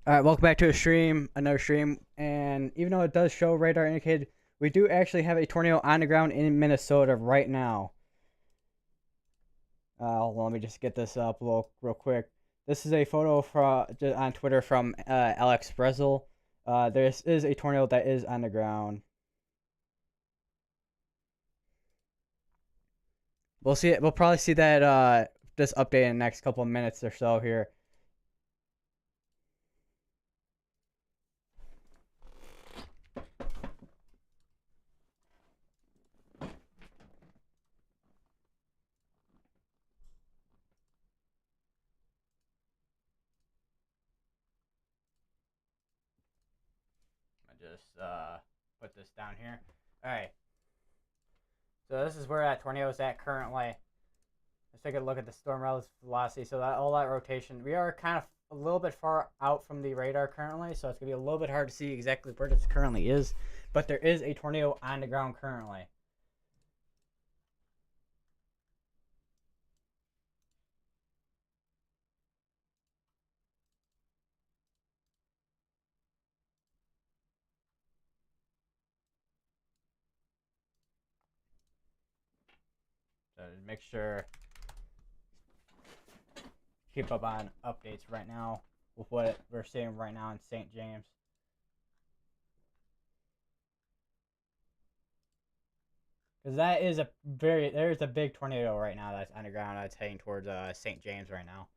All right, welcome back to a stream, another stream, and even though it does show radar indicated, we do actually have a tornado on the ground in Minnesota right now. Let me just get this up real quick. This is a photo from on Twitter from Alex Brezel. This is a tornado that is on the ground. We'll see it. We'll probably see that this update in the next couple of minutes or so here. I just put this down here. All right. So this is where that tornado is at currently. Let's take a look at the storm relative velocity. So that all that rotation, we are kind of a little bit far out from the radar currently, so it's gonna be a little bit hard to see exactly where this currently is. But there is a tornado on the ground currently. So make sure keep up on updates right now with what we're seeing right now in St. James. Because that is there's a big tornado right now that's on the ground that's heading towards St. James right now.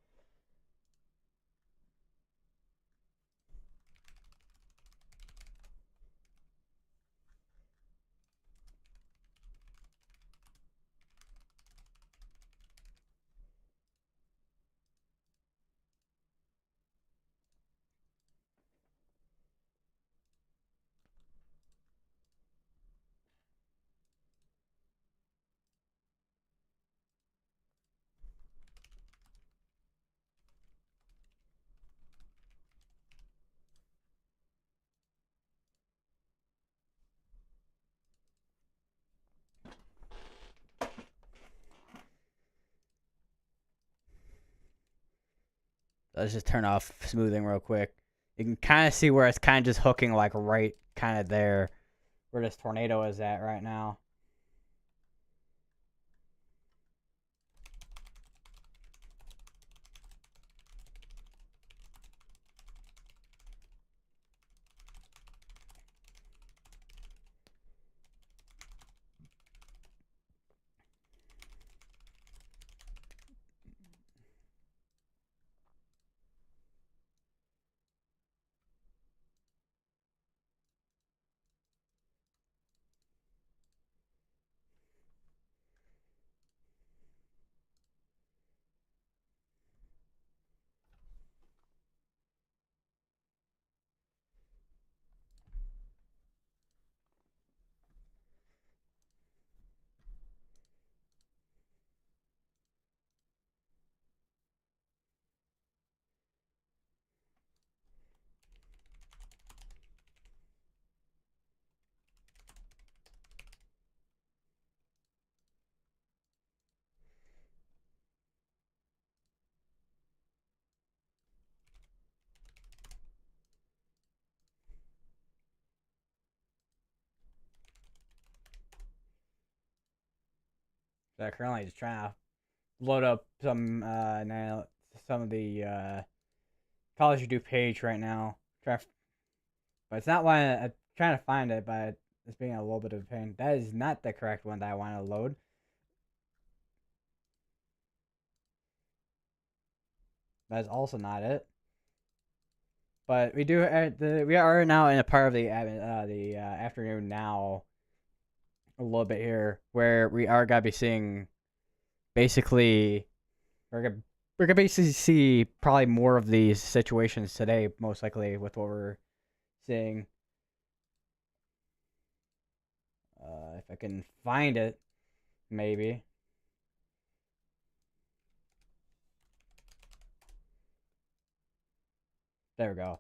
Let's just turn off smoothing real quick. You can kind of see where it's kind of just hooking like right kind of there where this tornado is at right now. So currently just trying to load up some of the College You Do page right now. But it's not why I'm trying to find it, but it's being a little bit of a pain. That is not the correct one that I want to load. That is also not it. But we are now in a part of the afternoon now, a little bit here, where we are gonna be seeing basically we're gonna we're gonna basically see probably more of these situations today, most likely with what we're seeing. If I can find it, maybe. There we go.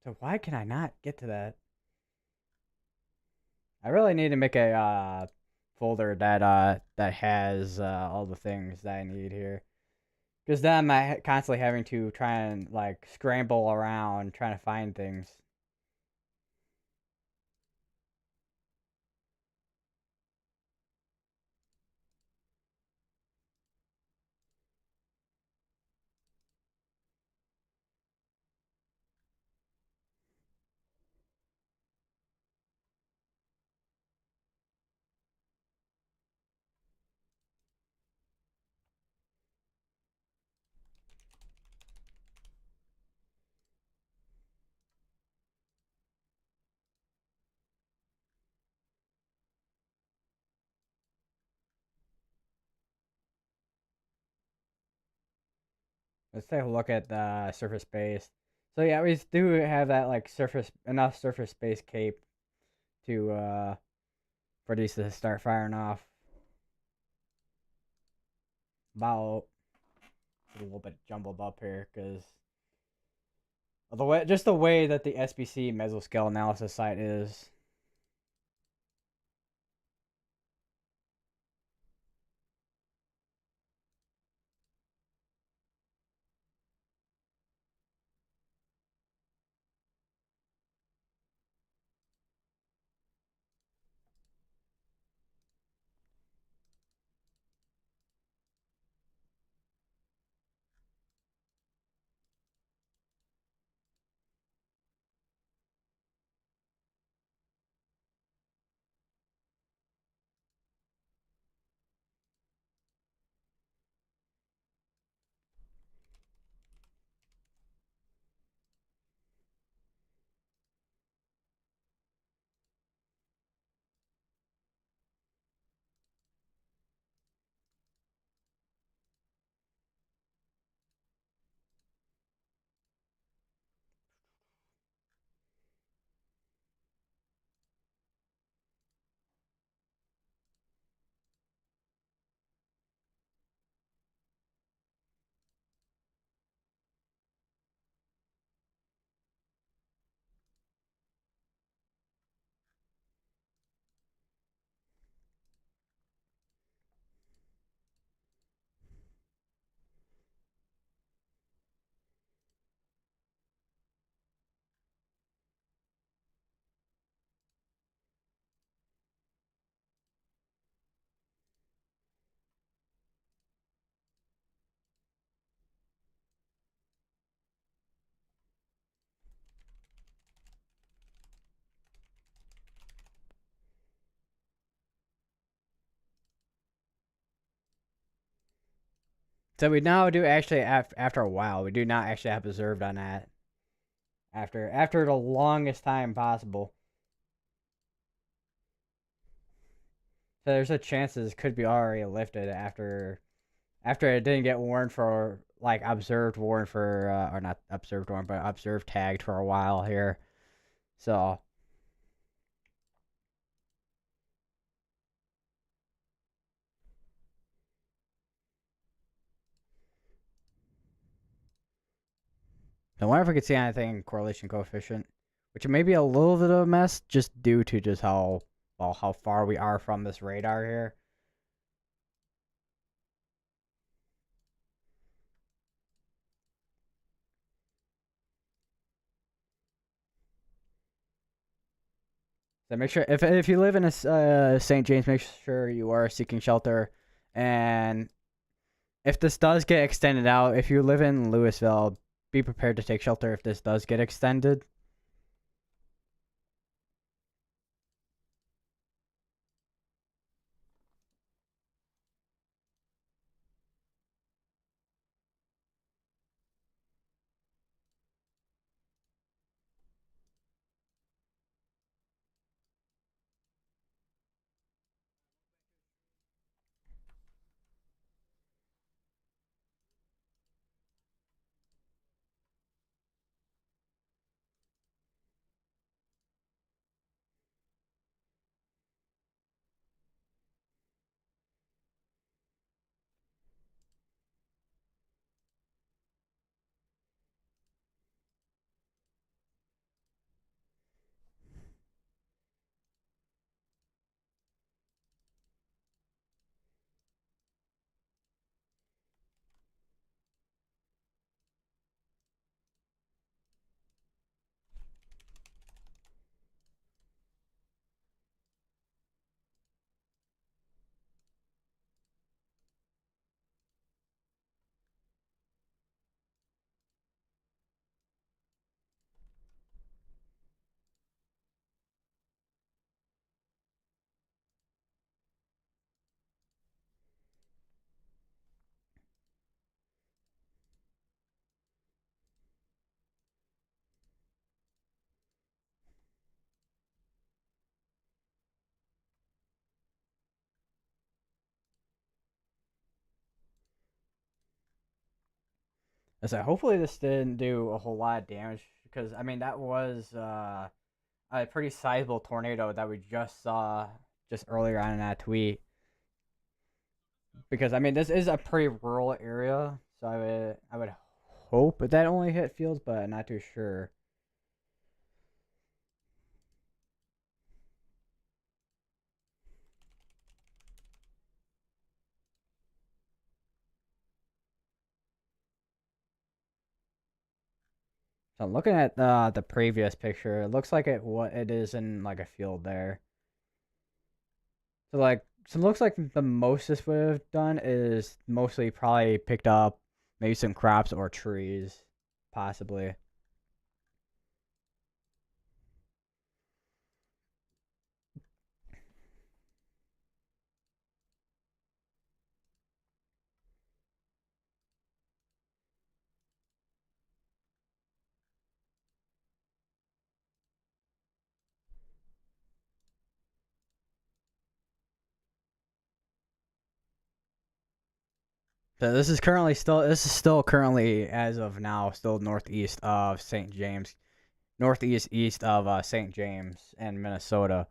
So why can I not get to that? I really need to make a folder that has all the things that I need here. Because then I'm constantly having to try and like scramble around trying to find things. Let's take a look at the surface space. So yeah, we do have that like enough surface space cape to for these to start firing off. About a little bit jumbled up here because the way that the SBC mesoscale analysis site is. So we now do actually after a while we do not actually have observed on that after the longest time possible. So there's a chance this could be already lifted after it didn't get warned for like observed warned for or not observed warned but observed tagged for a while here. So I wonder if we could see anything in correlation coefficient, which may be a little bit of a mess just due to just how far we are from this radar here. So make sure if you live in a St. James, make sure you are seeking shelter, and if this does get extended out, if you live in Louisville, be prepared to take shelter if this does get extended. I said, hopefully this didn't do a whole lot of damage because I mean that was a pretty sizable tornado that we just saw just earlier on in that tweet. Because I mean this is a pretty rural area, so I would hope that only hit fields, but not too sure. So I'm looking at the previous picture. It looks like what it is in like a field there. So it looks like the most this would have done is mostly probably picked up maybe some crops or trees, possibly. So this is still currently as of now still northeast of St. James, northeast east of St. James and Minnesota.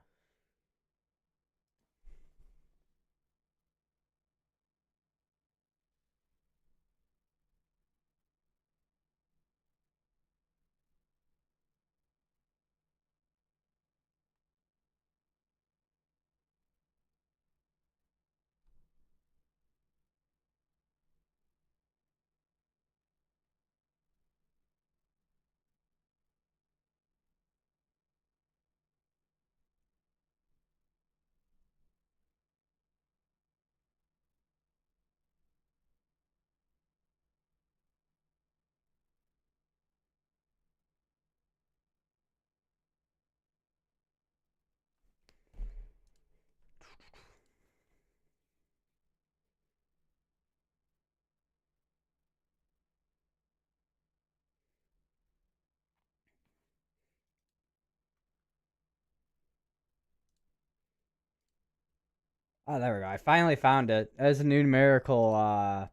Oh, there we go. I finally found it. As a numerical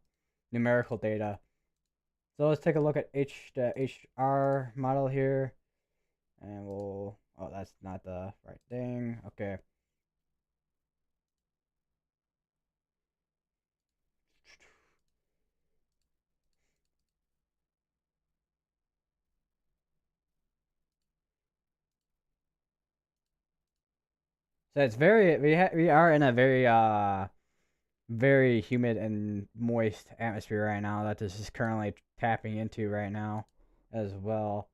data. So let's take a look at the HR model here, and we'll. Oh, that's not the right thing. Okay. So it's very we are in a very humid and moist atmosphere right now that this is currently tapping into right now as well.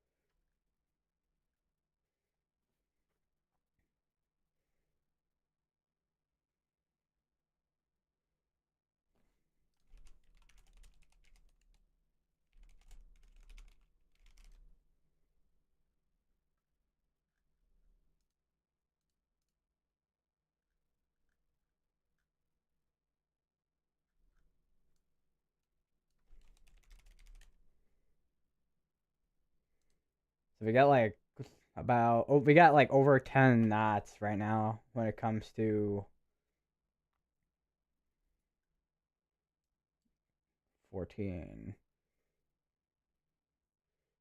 So we got like we got like over 10 knots right now when it comes to 14.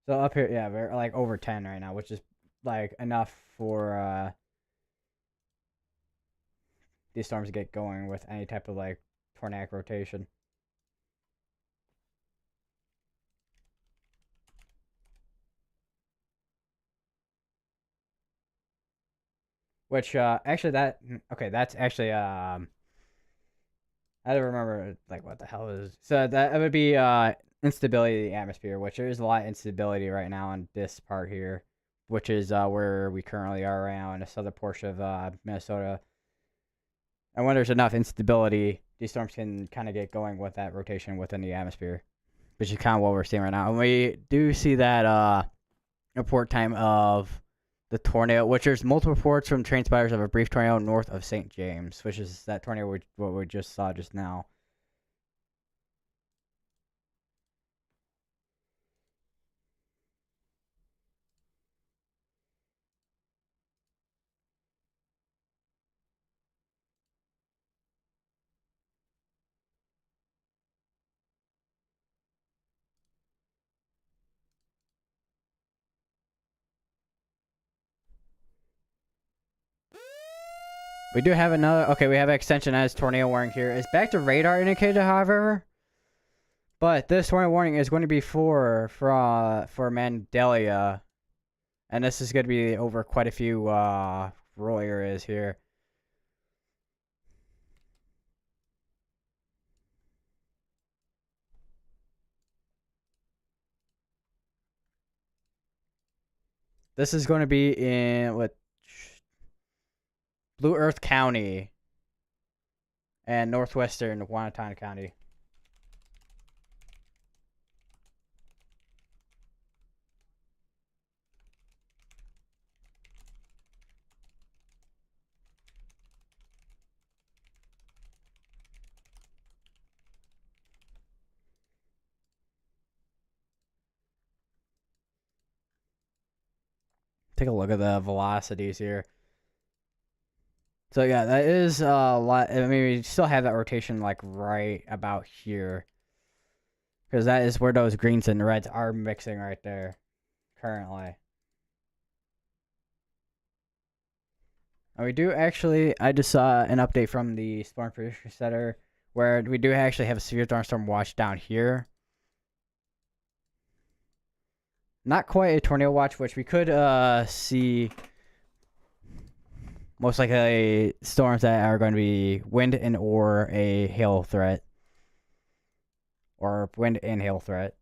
So up here, yeah, we're like over 10 right now, which is like enough for these storms to get going with any type of like tornadic rotation. Which actually okay, that's actually I don't remember like what the hell is. So that it would be instability of the atmosphere, which there is a lot of instability right now on this part here, which is where we currently are right now in the southern portion of Minnesota. And when there's enough instability, these storms can kind of get going with that rotation within the atmosphere, which is kind of what we're seeing right now. And we do see that report time of the tornado, which there's multiple reports from transponders of a brief tornado north of St. James, which is that tornado what we just saw just now. We do have another. Okay, we have an extension as tornado warning here. It's back to radar indicated, however. But this tornado warning is going to be for Mandalia, and this is going to be over quite a few rural areas here. This is going to be in Blue Earth County and northwestern Wanatan County. Take a look at the velocities here. So yeah, that is a lot. I mean, we still have that rotation like right about here, because that is where those greens and reds are mixing right there, currently. And we do actually. I just saw an update from the Storm Prediction Center where we do actually have a severe thunderstorm watch down here. Not quite a tornado watch, which we could see. Most likely storms that are going to be wind and or a hail threat. Or wind and hail threat.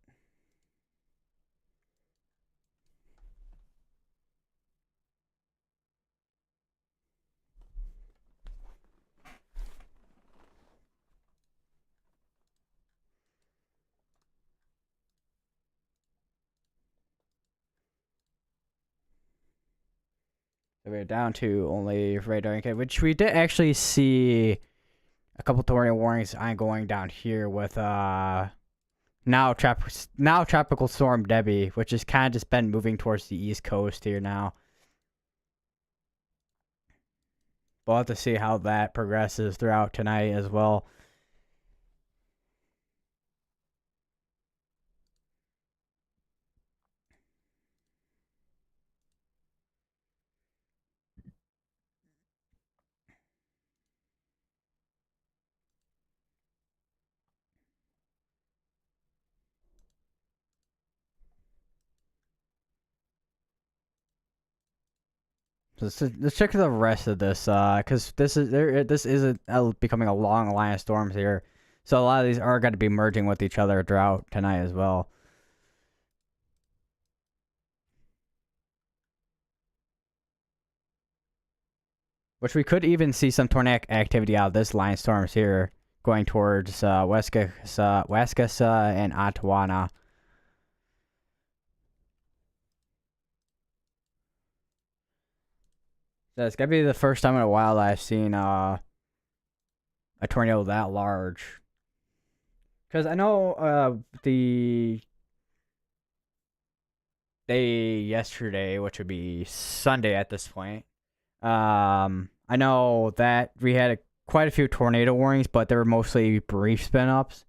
So we're down to only radar indicated, which we did actually see a couple tornado warnings going down here with now tropical storm Debbie, which has kind of just been moving towards the east coast here now. We'll have to see how that progresses throughout tonight as well. So let's check the rest of this, because this is becoming a long line of storms here. So a lot of these are going to be merging with each other throughout tonight as well. Which we could even see some tornadic activity out of this line of storms here, going towards Waskesa and Ottawa. So it's gonna be the first time in a while that I've seen a tornado that large. Because I know the day yesterday, which would be Sunday at this point, I know that we had quite a few tornado warnings, but they were mostly brief spin-ups.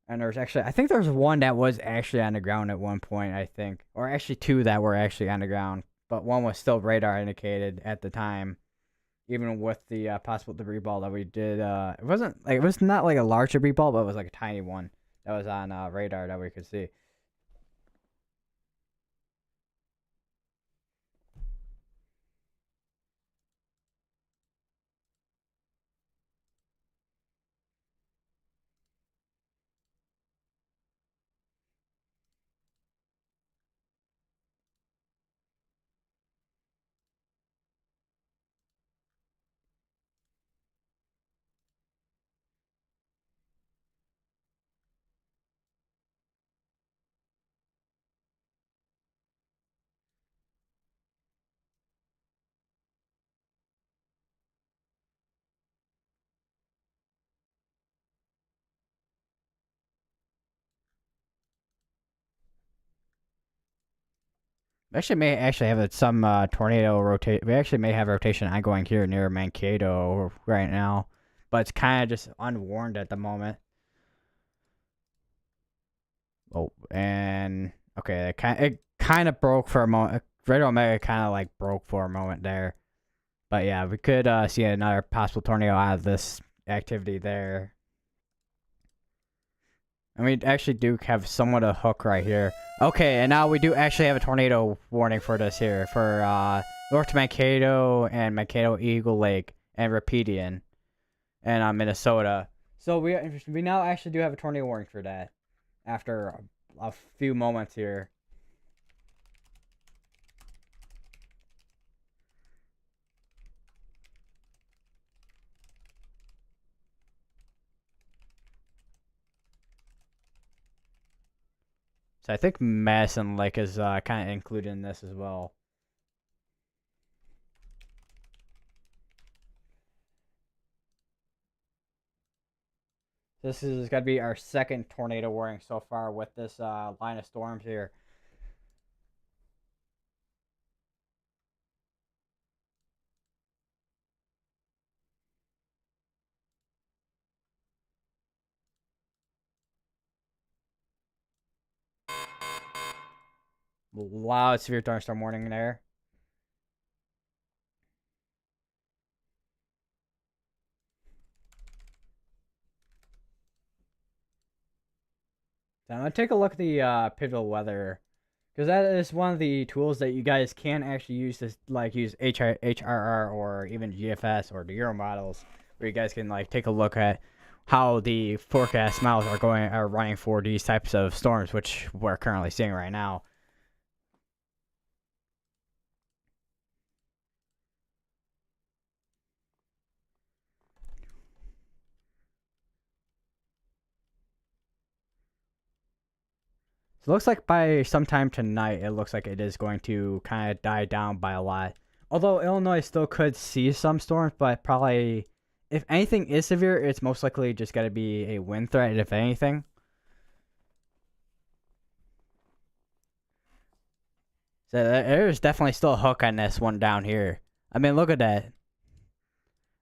And there's actually, I think there's one that was actually on the ground at one point, I think. Or actually two that were actually on the ground. But one was still radar indicated at the time. Even with the possible debris ball that we did. It wasn't, like, it was not like a large debris ball, but it was like a tiny one that was on radar that we could see. We actually may actually have some tornado rotate. We actually may have rotation ongoing here near Mankato right now, but it's kind of just unwarned at the moment. Oh, and okay, it kind of broke for a moment. Radar Omega kind of like broke for a moment there, But yeah, we could see another possible tornado out of this activity there. And we actually do have somewhat a hook right here. Okay, and now we do actually have a tornado warning for this here. For North Mankato and Mankato Eagle Lake and Rapidian and Minnesota. So we now actually do have a tornado warning for that. After a few moments here. So I think Madison Lake is kind of included in this as well. This is going to be our second tornado warning so far with this line of storms here. Loud severe thunderstorm warning there. So I'm going to take a look at the pivotal weather. Because that is one of the tools that you guys can actually use to use HRR or even GFS or the Euro models, where you guys can take a look at how the forecast models are running for these types of storms, which we're currently seeing right now. So it looks like by sometime tonight, it looks like it is going to kind of die down by a lot. Although Illinois still could see some storms, but probably, if anything is severe, it's most likely just got to be a wind threat, if anything. So there's definitely still a hook on this one down here. I mean, look at that.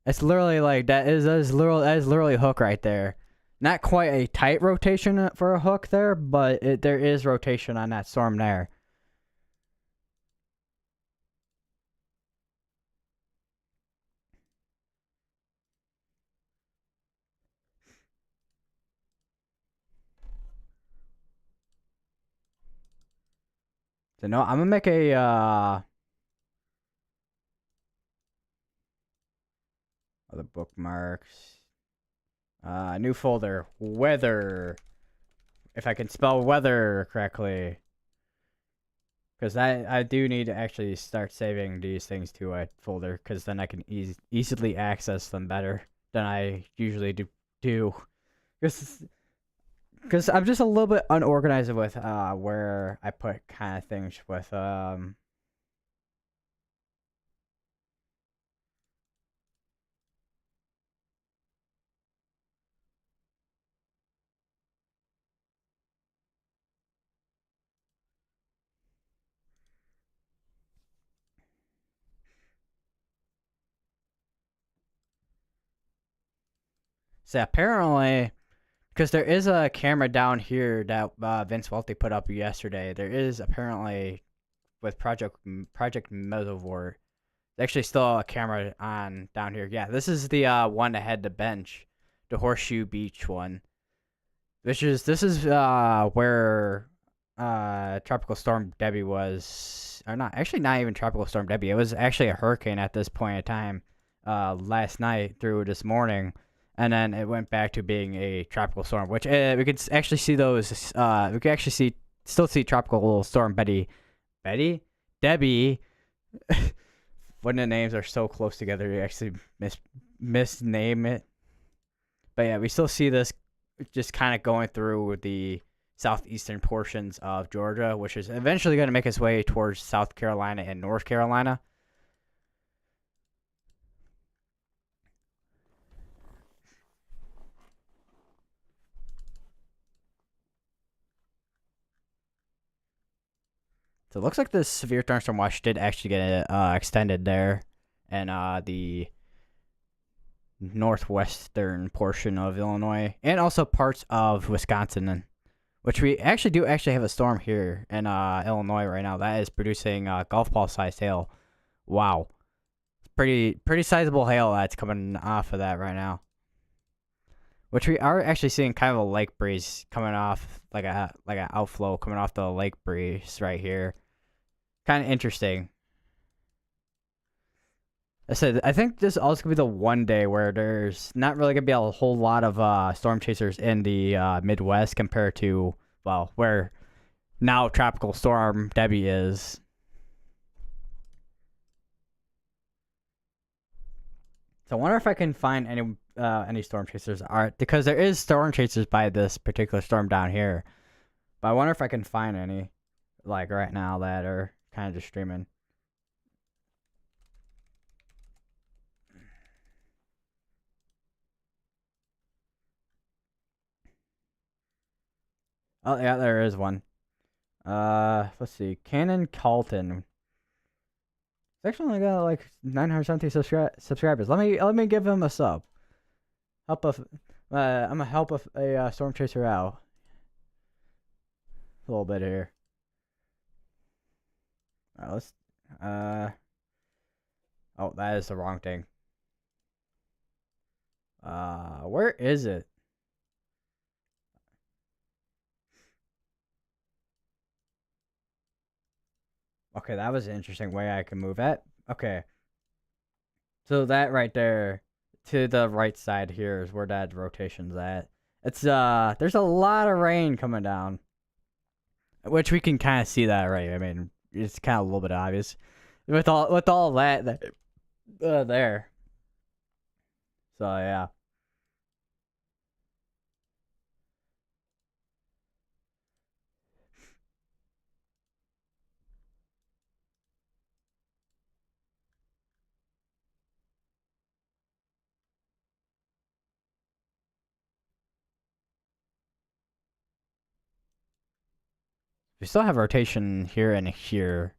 It's literally that is literally a hook right there. Not quite a tight rotation for a hook there, but there is rotation on that storm there. So no, I'm gonna make a other bookmarks. New folder, weather. If I can spell weather correctly. Because I do need to actually start saving these things to a folder, because then I can easily access them better than I usually do. Because I'm just a little bit unorganized with where I put kind of things with So apparently, because there is a camera down here that Vince Welty put up yesterday, there is apparently with Project Mesovort, there's actually still a camera on down here. Yeah, this is the one that had the bench, the Horseshoe Beach one. This is where Tropical Storm Debbie was, or not, actually not even Tropical Storm Debbie. It was actually a hurricane at this point in time, last night through this morning, and then it went back to being a tropical storm, which we could actually see those. We could actually still see Tropical Storm Debbie. When the names are so close together, you actually misname it. But yeah, we still see this just kind of going through the southeastern portions of Georgia, which is eventually going to make its way towards South Carolina and North Carolina. So it looks like this severe thunderstorm watch did actually get extended there, and the northwestern portion of Illinois, and also parts of Wisconsin, which we actually have a storm here in Illinois right now that is producing golf ball sized hail. Wow, it's pretty sizable hail that's coming off of that right now. Which we are actually seeing kind of a lake breeze coming off, like an outflow coming off the lake breeze right here. Kind of interesting. I said I think this is also gonna be the one day where there's not really gonna be a whole lot of storm chasers in the Midwest compared to, well, where now Tropical Storm Debbie is. So I wonder if I can find any storm chasers are, because there is storm chasers by this particular storm down here. But I wonder if I can find any, like right now, that are kind of just streaming. Oh yeah, there is one. Let's see, Cannon Calton. It's actually only got like 970 subscribers. Let me give him a sub. Help a, I'm gonna help a storm chaser out a little bit here. Alright, let's oh, that is the wrong thing. Where is it? Okay, that was an interesting way I can move it. Okay. So that right there to the right side here is where that rotation's at. It's there's a lot of rain coming down. Which we can kind of see that, right? I mean, it's kind of a little bit obvious. With all that there. So yeah. We still have rotation here and here.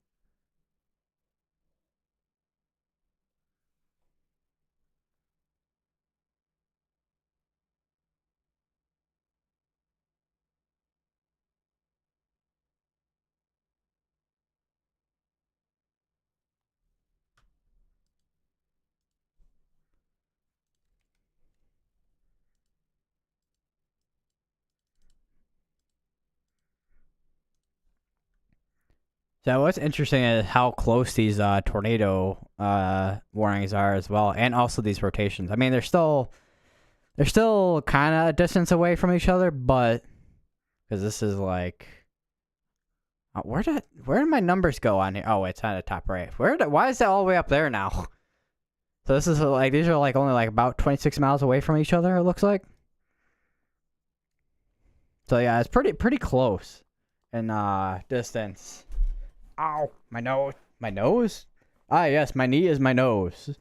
So what's interesting is how close these tornado warnings are as well, and also these rotations. I mean, they're still kind of a distance away from each other, but because this is like, where did my numbers go on here? Oh, it's on the top right. Why is that all the way up there now? So this is like, these are like only like about 26 miles away from each other. It looks like. So yeah, it's pretty close in distance. Ow, my nose. My nose? Ah, yes, my knee is my nose.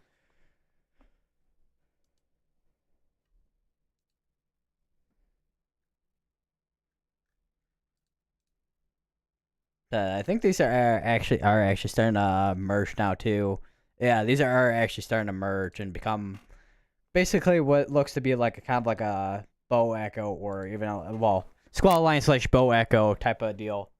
I think these are actually starting to merge now too. Yeah, these are actually starting to merge and become basically what looks to be like a kind of like a bow echo, or even well, Squall Line / bow echo type of deal.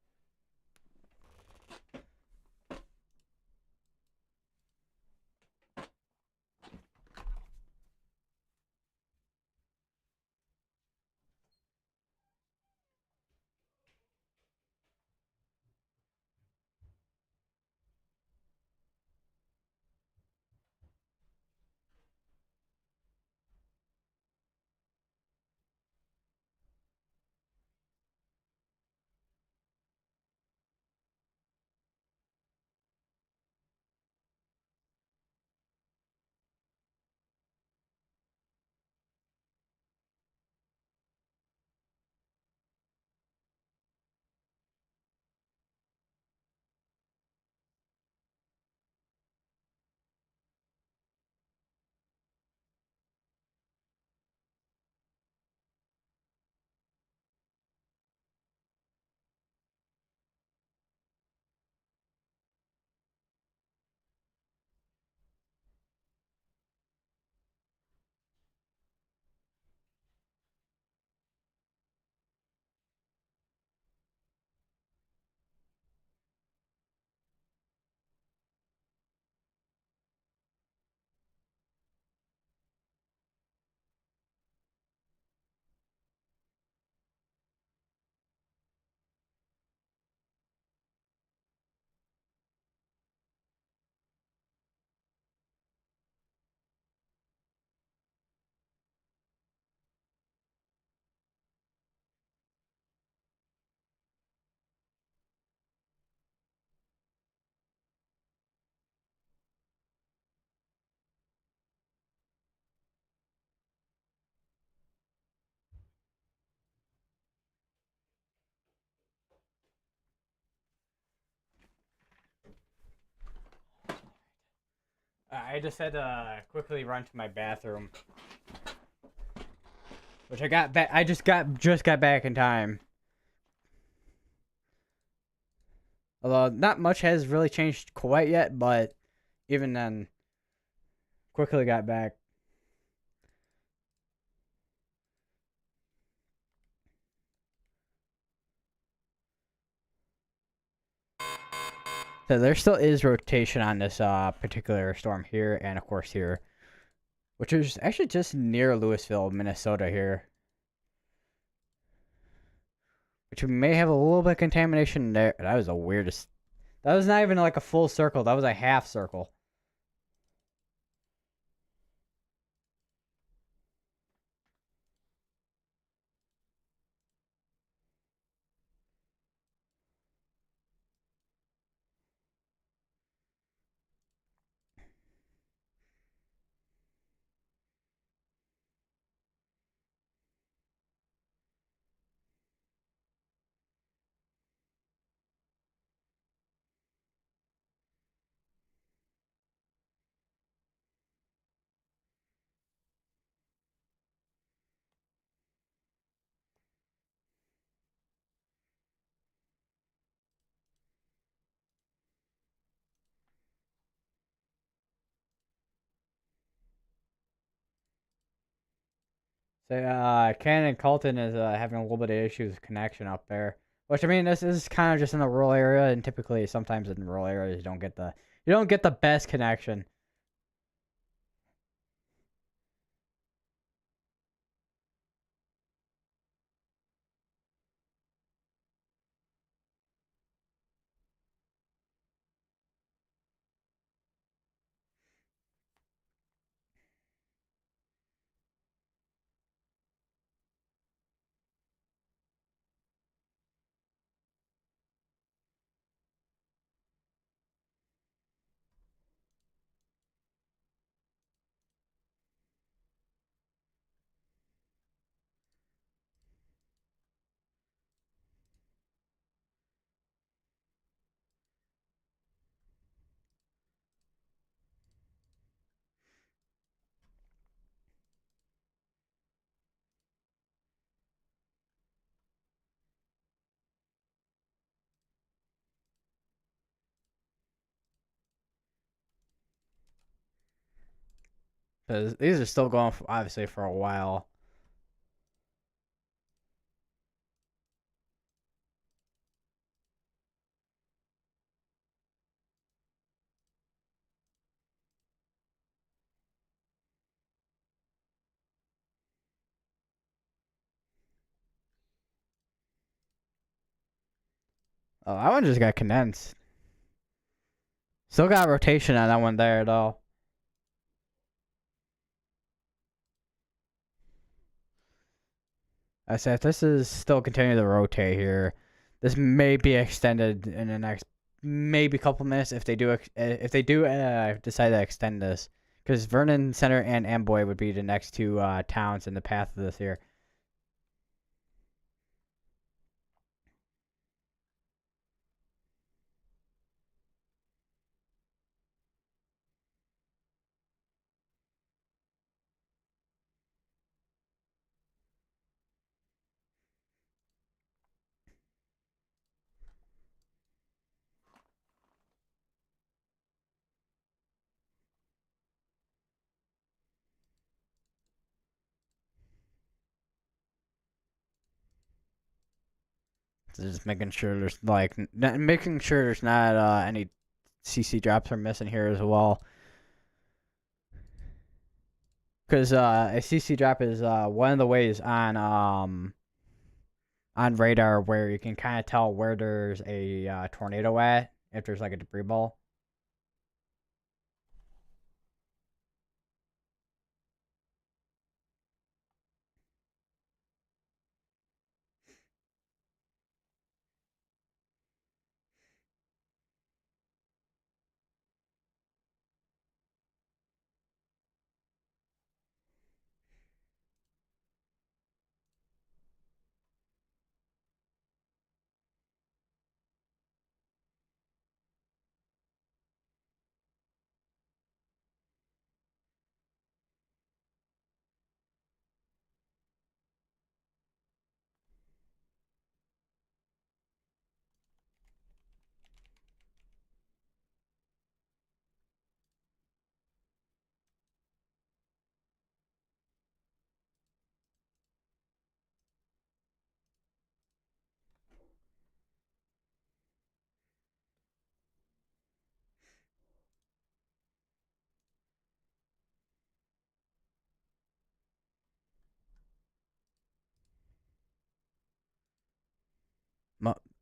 I just had to quickly run to my bathroom, which I got back. I just got back in time. Although not much has really changed quite yet, but even then, quickly got back. So there still is rotation on this particular storm here, and of course here, which is actually just near Louisville, Minnesota here. Which we may have a little bit of contamination there. That was the weirdest. That was not even like a full circle. That was a half circle. So Cannon Colton is having a little bit of issues with connection up there. Which I mean, this is kind of just in the rural area, and typically sometimes in rural areas you don't get the best connection. Because these are still going for, obviously for a while. Oh, that one just got condensed. Still got rotation on that one there though. I said if this is still continuing to rotate here, this may be extended in the next maybe couple minutes if they do decide to extend this, because Vernon Center and Amboy would be the next two towns in the path of this here. So just making sure there's making sure there's not any CC drops are missing here as well. Because a CC drop is one of the ways on radar where you can kind of tell where there's a tornado at if there's like a debris ball.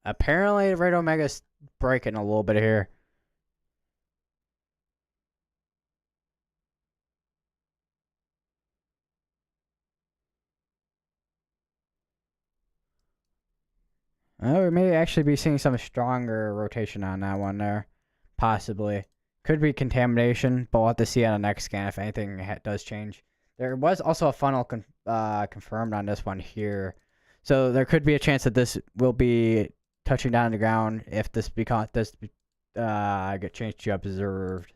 Apparently, Red Omega's breaking a little bit here. We may actually be seeing some stronger rotation on that one there. Possibly. Could be contamination, but we'll have to see on the next scan if anything does change. There was also a funnel confirmed on this one here. So there could be a chance that this will be touching down on the ground if this does get changed to observed.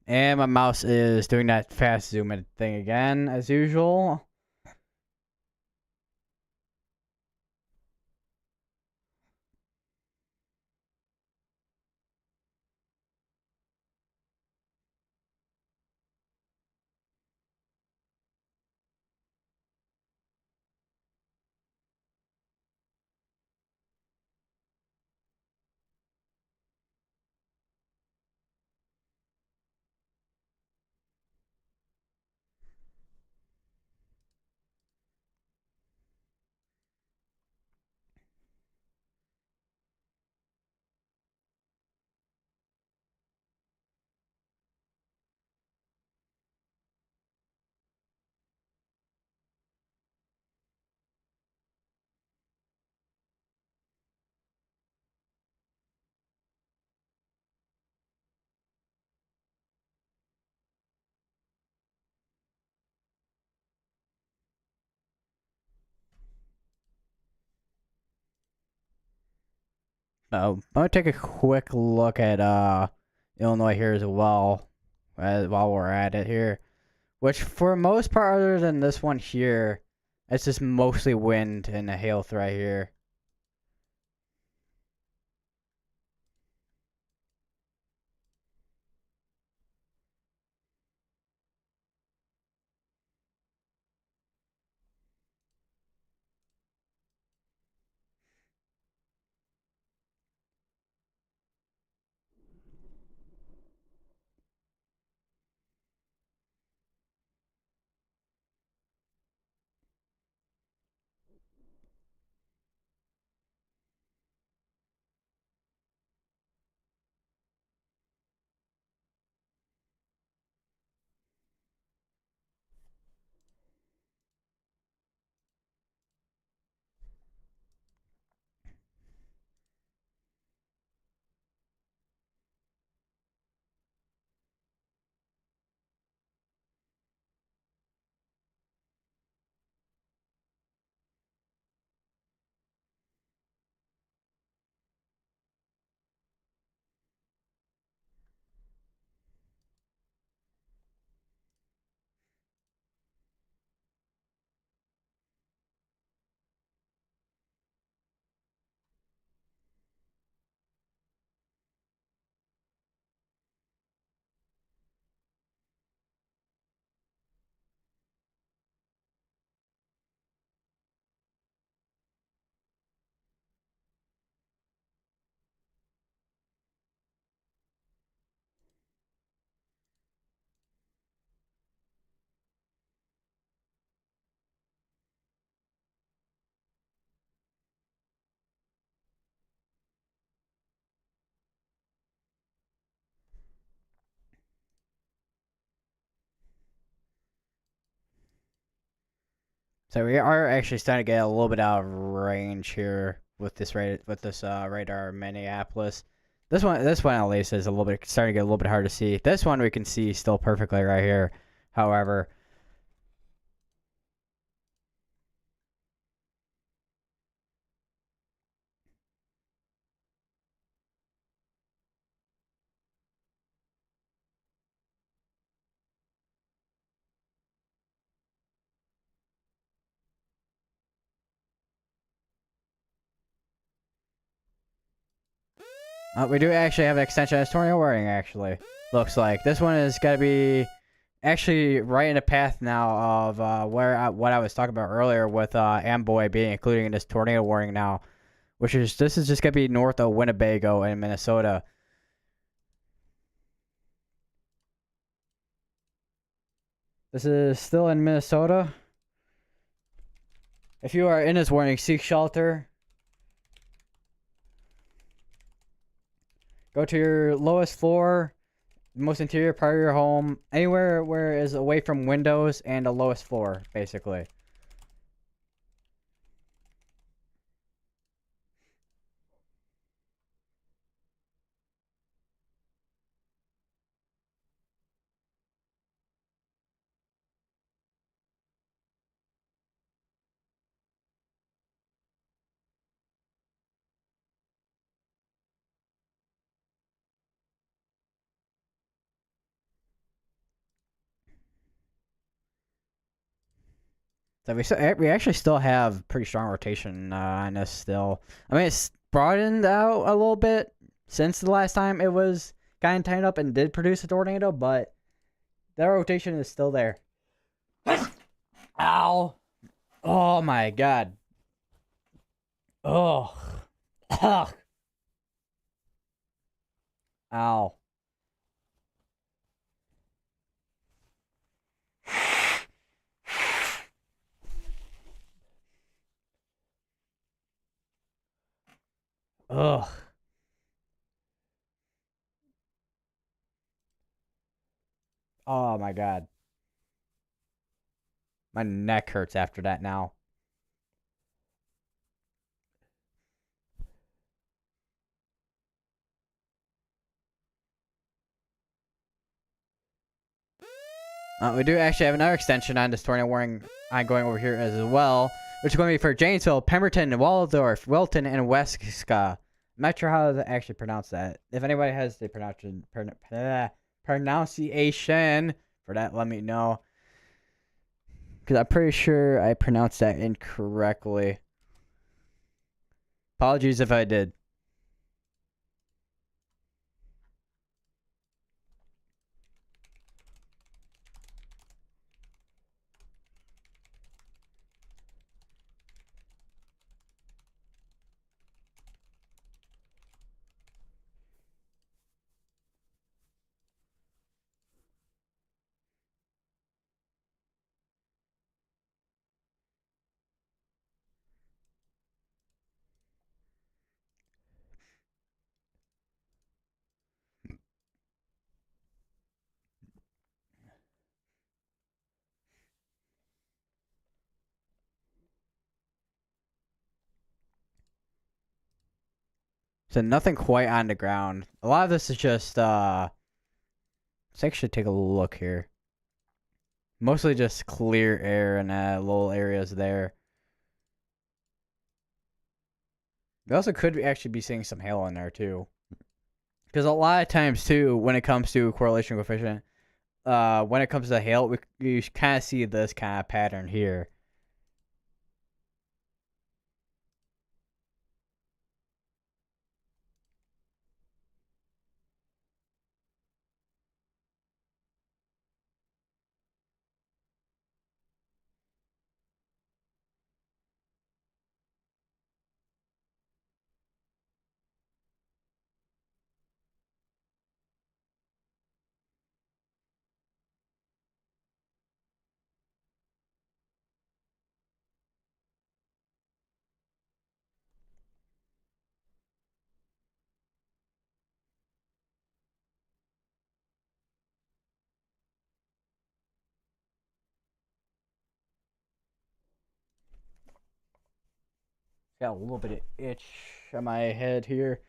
And my mouse is doing that fast zoom in thing again, as usual. I'm gonna take a quick look at Illinois here as well, while we're at it here. Which, for the most part, other than this one here, it's just mostly wind and a hail threat here. So we are actually starting to get a little bit out of range here with this radar Minneapolis. This one at least is a little bit starting to get a little bit hard to see. This one we can see still perfectly right here. However, we do actually have an extension of tornado warning. Actually, looks like this one is gonna be actually right in the path now of what I was talking about earlier with Amboy being included in this tornado warning now, which is this is just gonna be north of Winnebago in Minnesota. This is still in Minnesota. If you are in this warning, seek shelter. Go to your lowest floor, most interior part of your home, anywhere where it is away from windows and the lowest floor, basically. So we actually still have pretty strong rotation on this still. I mean, it's broadened out a little bit since the last time it was kind of tied up and did produce a tornado, but that rotation is still there. Ow! Oh my god. Oh. Ugh. Ow. Ugh. Oh my god. My neck hurts after that now. We do actually have another extension on this tornado warning going over here as well, which is going to be for Janesville, Pemberton, Waldorf, Wilton, and Westka. I'm not sure how to actually pronounce that. If anybody has the pronunciation for that, let me know. Because I'm pretty sure I pronounced that incorrectly. Apologies if I did. So nothing quite on the ground. A lot of this is just, let's actually take a look here. Mostly just clear air and little areas there. We also could actually be seeing some hail in there too. Because a lot of times too, when it comes to correlation coefficient, when it comes to hail, you kind of see this kind of pattern here. Got a little bit of itch on my head here.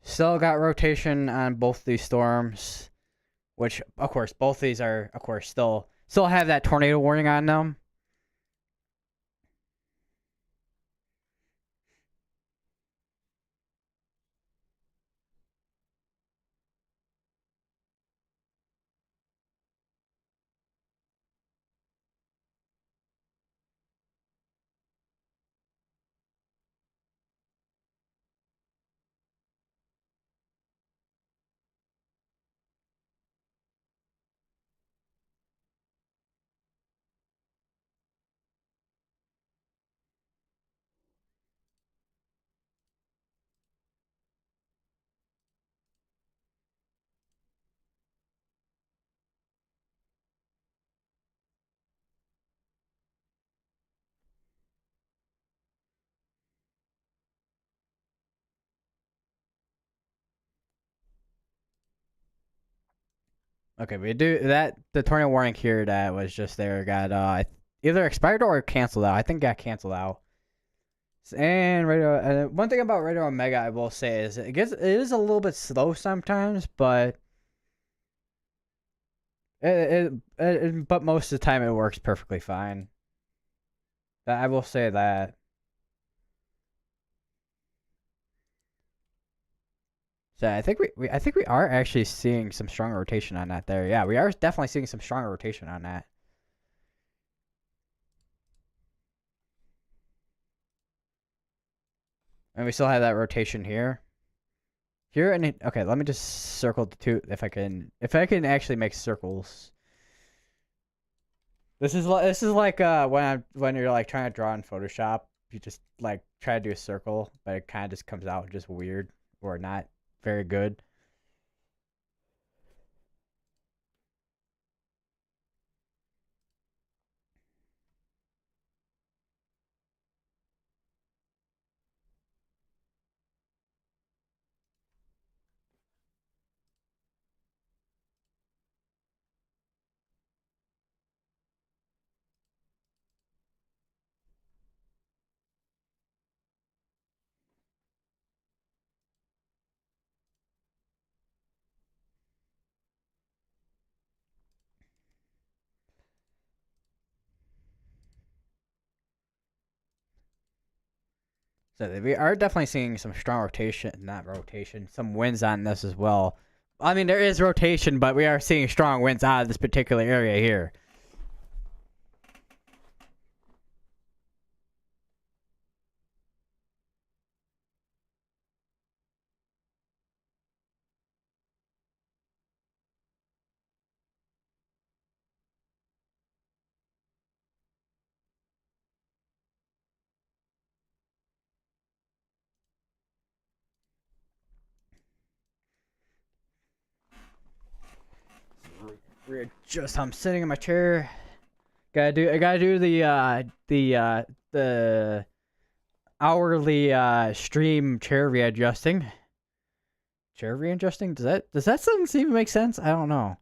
Still got rotation on both these storms, which of course both these are of course still have that tornado warning on them. Okay, we do that. The tornado warning here that was just there got either expired or canceled out. I think got canceled out. And Radio, one thing about Radio Omega I will say is it is a little bit slow sometimes, but but most of the time it works perfectly fine. I will say that. So I think we are actually seeing some strong rotation on that there. Yeah, we are definitely seeing some stronger rotation on that. And we still have that rotation here. Here and okay, let me just circle the two if I can actually make circles. This is like when you're like trying to draw in Photoshop, you just like try to do a circle, but it kind of just comes out just weird or not very good. So we are definitely seeing some strong rotation, not rotation, some winds on this as well. I mean, there is rotation, but we are seeing strong winds out of this particular area here. I'm sitting in my chair. I gotta do the hourly stream chair readjusting. Chair readjusting? Does that sentence even make sense? I don't know.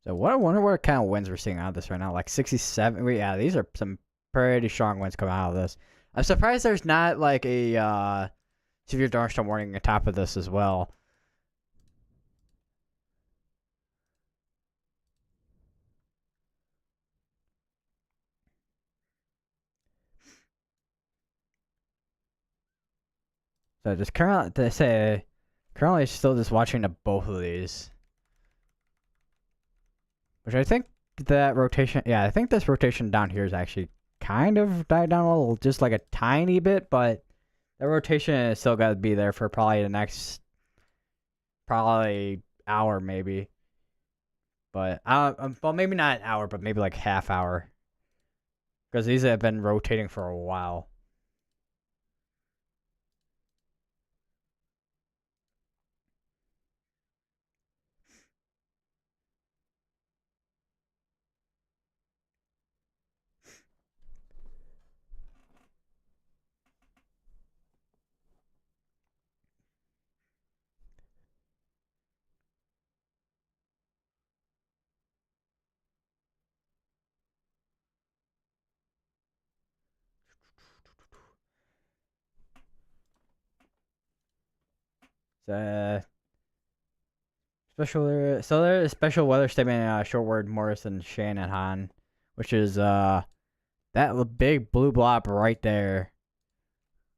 So I wonder what kind of winds we're seeing out of this right now. Like 67. Yeah, these are some pretty strong winds coming out of this. I'm surprised there's not like a severe thunderstorm warning on top of this as well. So just currently still just watching the both of these. Which I think that rotation, yeah, I think this rotation down here is actually kind of died down a little, just like a tiny bit, but That rotation is still got to be there for probably the next hour maybe. But well, maybe not an hour, but maybe like half hour, because these have been rotating for a while. Uh, so there's a special weather statement, short word Morrison Shanahan, which is that big blue blob right there.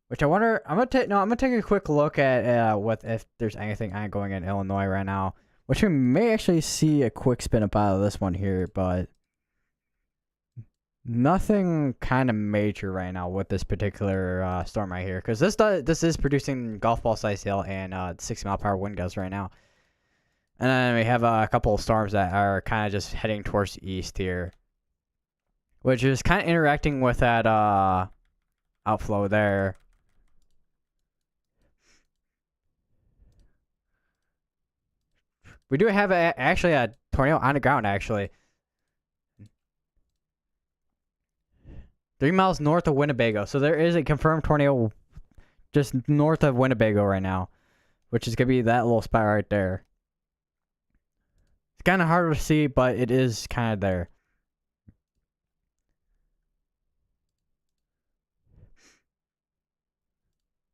Which I wonder. I'm gonna take a quick look at what if there's anything going in Illinois right now. Which we may actually see a quick spin up out of this one here, but nothing kind of major right now with this particular storm right here, because this is producing golf ball size hail and 60-mile-per-hour wind gusts right now. And then we have a couple of storms that are kind of just heading towards the east here, which is kind of interacting with that outflow there. We do have actually a tornado on the ground, actually. 3 miles north of Winnebago. So there is a confirmed tornado just north of Winnebago right now, which is going to be that little spot right there. It's kind of hard to see, but it is kind of there.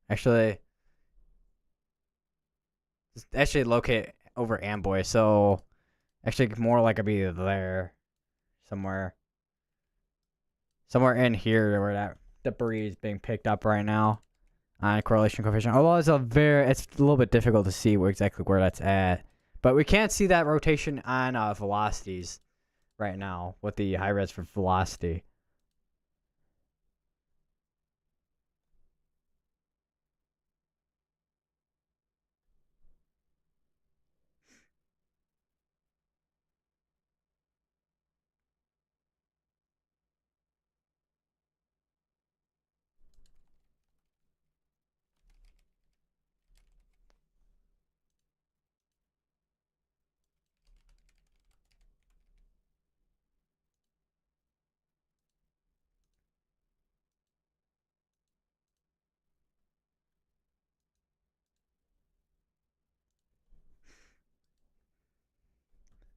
Actually, it's actually located over Amboy, so actually more like it'd be there somewhere. Somewhere in here where that debris is being picked up right now on a correlation coefficient. Although it's a little bit difficult to see exactly where that's at. But we can't see that rotation on velocities right now with the high res for velocity.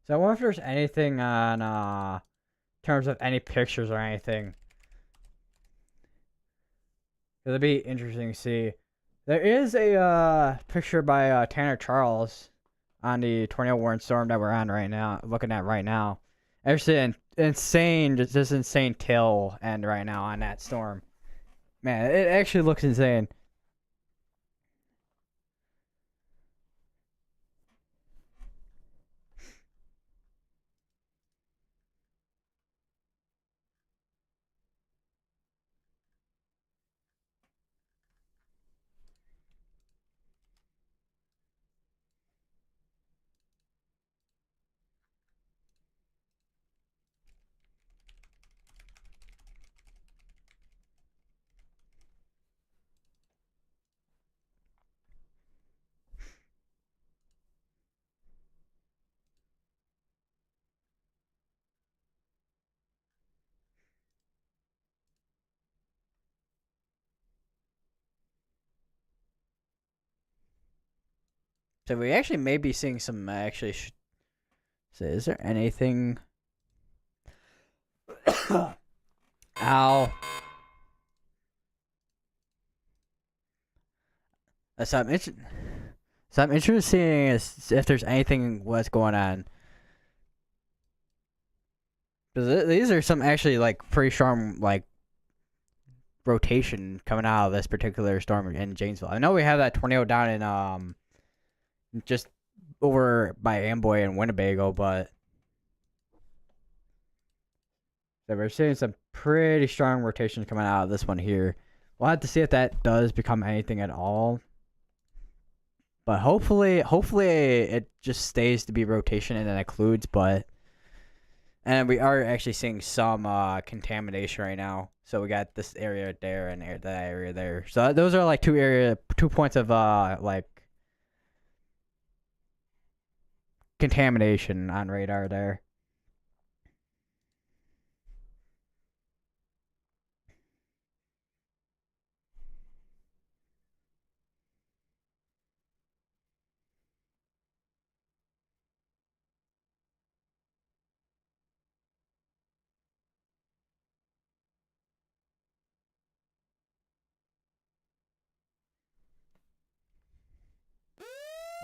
So I wonder if there's anything on terms of any pictures or anything. It'll be interesting to see. There is a picture by Tanner Charles on the tornado warning storm that we're on right now, looking at right now. Actually, insane, just insane tail end right now on that storm. Man, it actually looks insane. So we actually may be seeing some actually. So is there anything? Ow. So I'm interested in seeing if there's anything what's going on. Because these are some actually like pretty strong like rotation coming out of this particular storm in Janesville. I know we have that tornado down in just over by Amboy and Winnebago, but so we're seeing some pretty strong rotations coming out of this one here, We'll have to see if that does become anything at all. But hopefully it just stays to be rotation and then includes. And we are actually seeing some contamination right now. So we got this area there and that area there. So those are like 2 points of like contamination on radar there.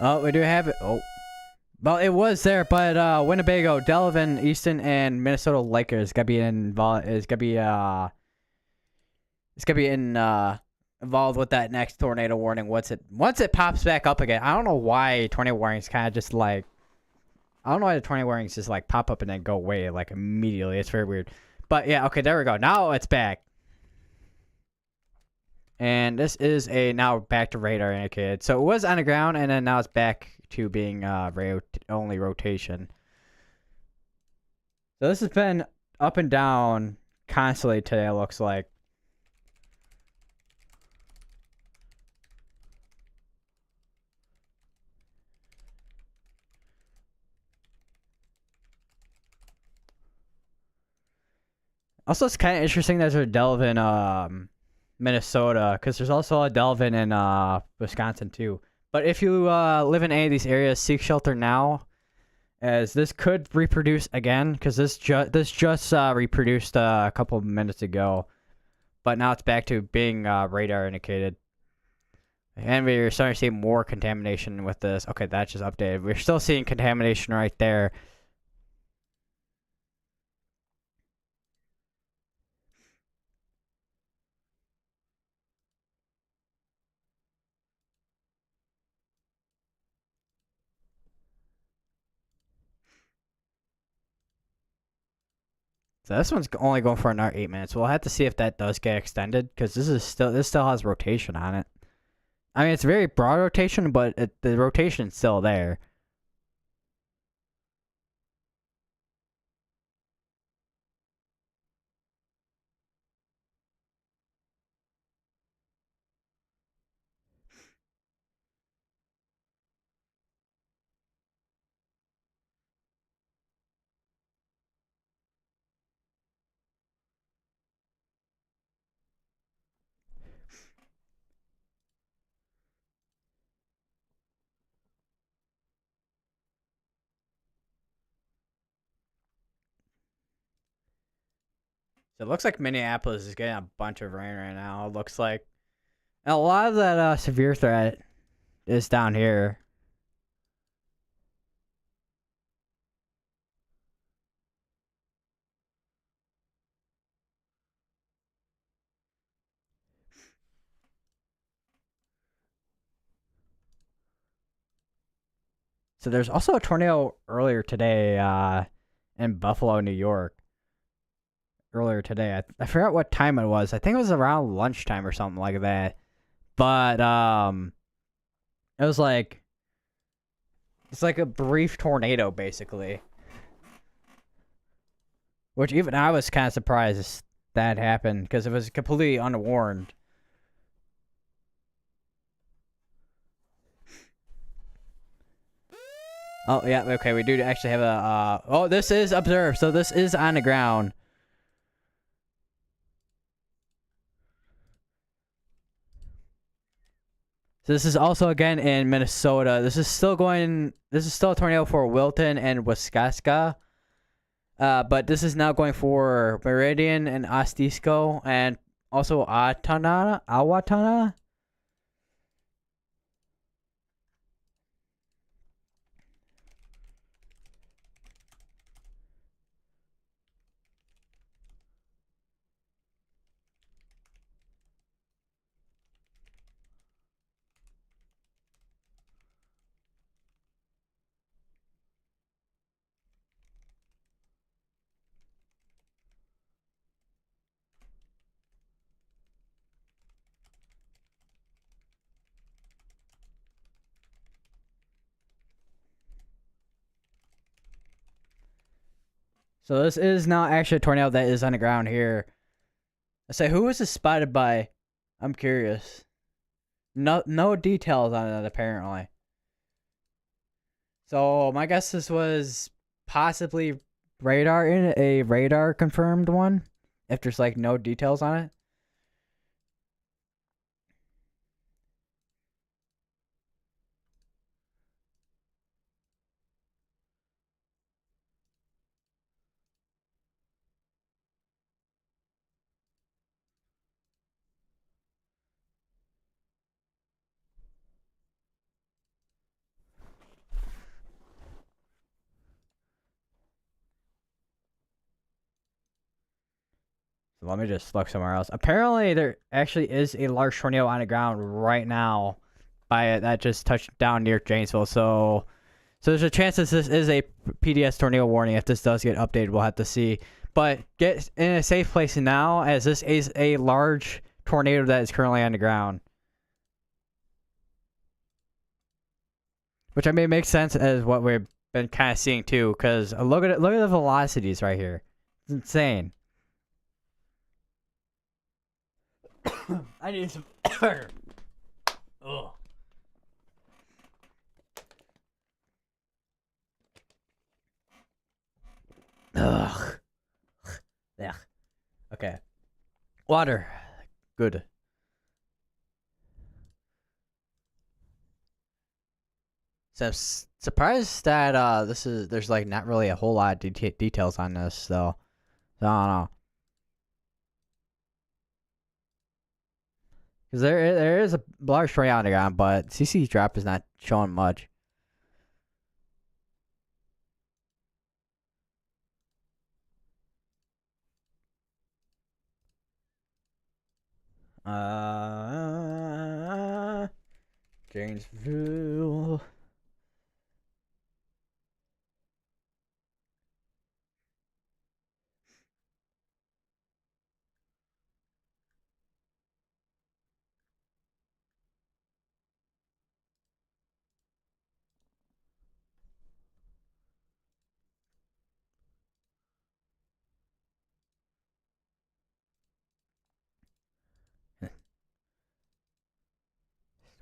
Oh, we do have it. Oh. Well, it was there, but Winnebago, Delavan, Easton, and Minnesota Lakers gotta be involved. Is gonna be it's gonna be involved with that next tornado warning. Once it pops back up again, I don't know why tornado warnings kind of just like I don't know why the tornado warnings just like pop up and then go away like immediately. It's very weird. But yeah, okay, there we go. Now it's back. And this is now back to radar indicated. So it was on the ground, and then now it's back to being only rotation. So this has been up and down constantly today, it looks like. Also, it's kind of interesting that there's a Delavan in Minnesota, because there's also a Delavan in Wisconsin too. But if you live in any of these areas, seek shelter now, as this could reproduce again, because this just reproduced a couple of minutes ago, but now it's back to being radar indicated. And we're starting to see more contamination with this. Okay, that's just updated. We're still seeing contamination right there. So this one's only going for another 8 minutes. We'll have to see if that does get extended, because this still has rotation on it. I mean, it's very broad rotation, but the rotation's still there. So it looks like Minneapolis is getting a bunch of rain right now. It looks like, and a lot of that severe threat is down here. So there's also a tornado earlier today in Buffalo, New York. Earlier today, I forgot what time it was. I think it was around lunchtime or something like that. But it was like it's like a brief tornado basically, which even I was kind of surprised that happened because it was completely unwarned. Oh yeah, okay. We do actually have a. Oh, this is observed, so this is on the ground. So this is also again in Minnesota. This is still going. This is still a tornado for Wilton and Waskaska. But this is now going for Meridian and Ostisco and also Awatana. So this is not actually a tornado that is on the ground here. I say, who was this spotted by? I'm curious. No details on it apparently. So my guess this was possibly radar in a radar confirmed one. If there's like no details on it. So let me just look somewhere else. Apparently, there actually is a large tornado on the ground right now, by that just touched down near Janesville. So there's a chance that this is a PDS tornado warning. If this does get updated, we'll have to see. But get in a safe place now, as this is a large tornado that is currently on the ground. Which I mean makes sense as what we've been kind of seeing too, because look at the velocities right here. It's insane. I need some. Ugh. Ugh. Yeah. Okay. Water. Good. So I'm surprised that there's like not really a whole lot of details on this though. So I don't know. Because there is a large tornado on the ground, but CC drop is not showing much. Janesville.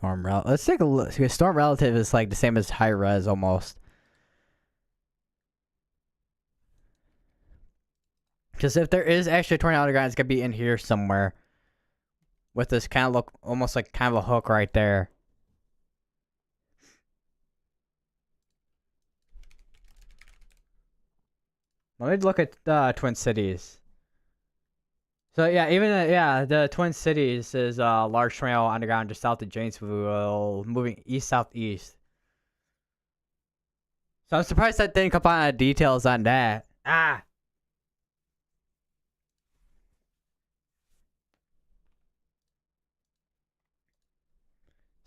Let's take a look. Storm relative is like the same as high res almost. Because if there is actually a tornado on the ground, it's gonna be in here somewhere. With this kind of look almost like kind of a hook right there. Let me look at Twin Cities. So yeah, the Twin Cities is a large tornado on the ground just south of Janesville, moving east southeast. So I'm surprised that didn't come on details on that. Ah.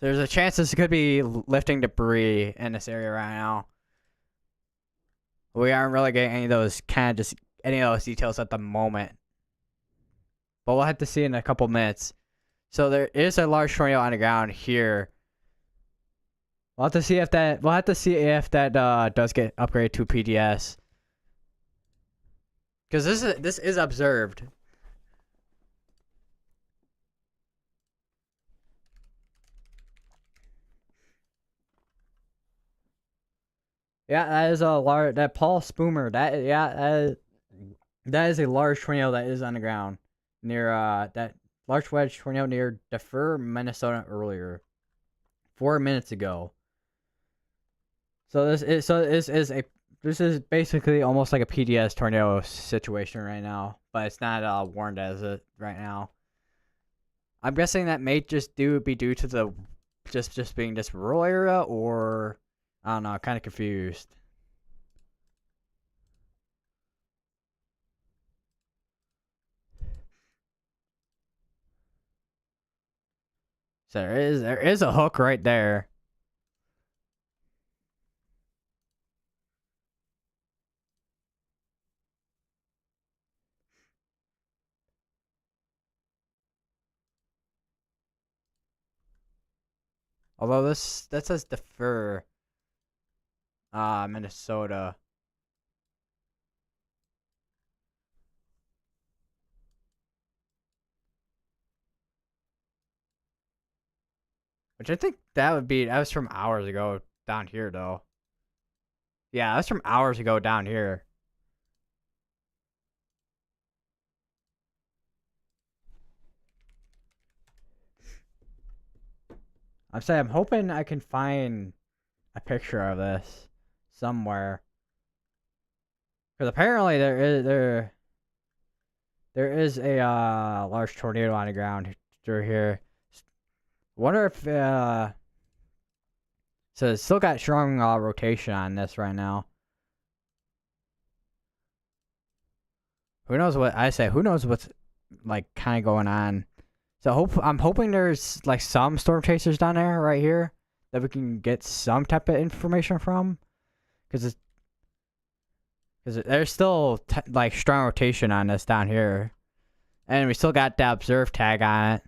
So there's a chance this could be lifting debris in this area right now. We aren't really getting any of those details at the moment. But we'll have to see in a couple minutes. So there is a large tornado on the ground here. We'll have to see if that does get upgraded to PDS. Because this is observed. Yeah, that is a large Paul Spoomer. That is a large tornado that is on the ground near that large wedge tornado near Defer, Minnesota earlier, 4 minutes ago. So this is basically almost like a PDS tornado situation right now, but it's not warned as it right now. I'm guessing that may just be due to the just being this rural area, or I don't know, kind of confused. So there is a hook right there. Although that says Defer, Minnesota. Which I think that was from hours ago down here though. Yeah, that's from hours ago down here. I'm hoping I can find a picture of this somewhere. Because apparently there is a large tornado on the ground through here. Wonder if so it's still got strong rotation on this right now. Who knows what I say? Who knows what's like kind of going on? So I'm hoping there's like some storm chasers down there right here that we can get some type of information from, because there's still like strong rotation on this down here, and we still got the observe tag on it.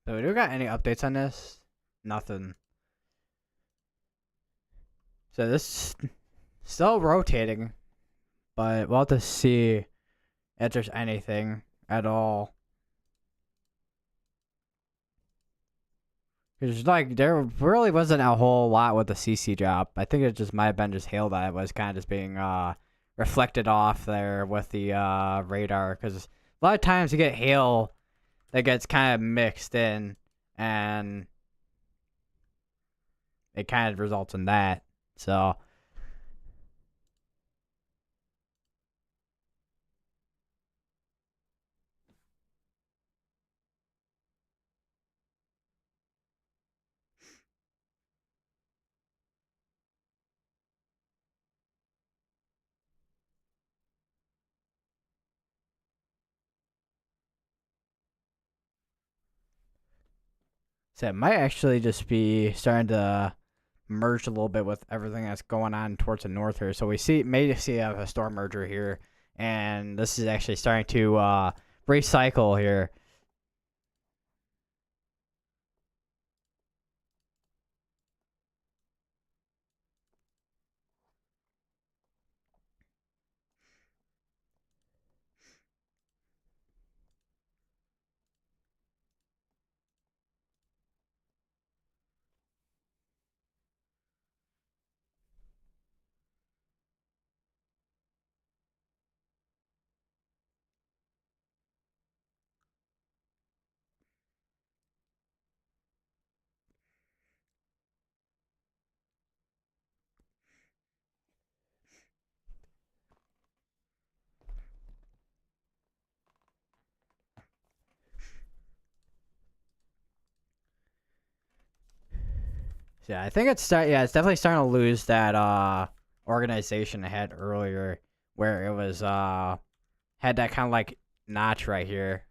So we do got any updates on this? Nothing. So this still rotating, but we'll have to see if there's anything at all. Because like there really wasn't a whole lot with the CC drop. I think it just might have been just hail that was kind of just being reflected off there with the radar. Because a lot of times you get hail that gets kind of mixed in, and it kind of results in that. So So it might actually just be starting to merge a little bit with everything that's going on towards the north here. So we may see a storm merger here, and this is actually starting to recycle here. Yeah, I think it's it's definitely starting to lose that organization it had earlier, where it was had that kind of like notch right here,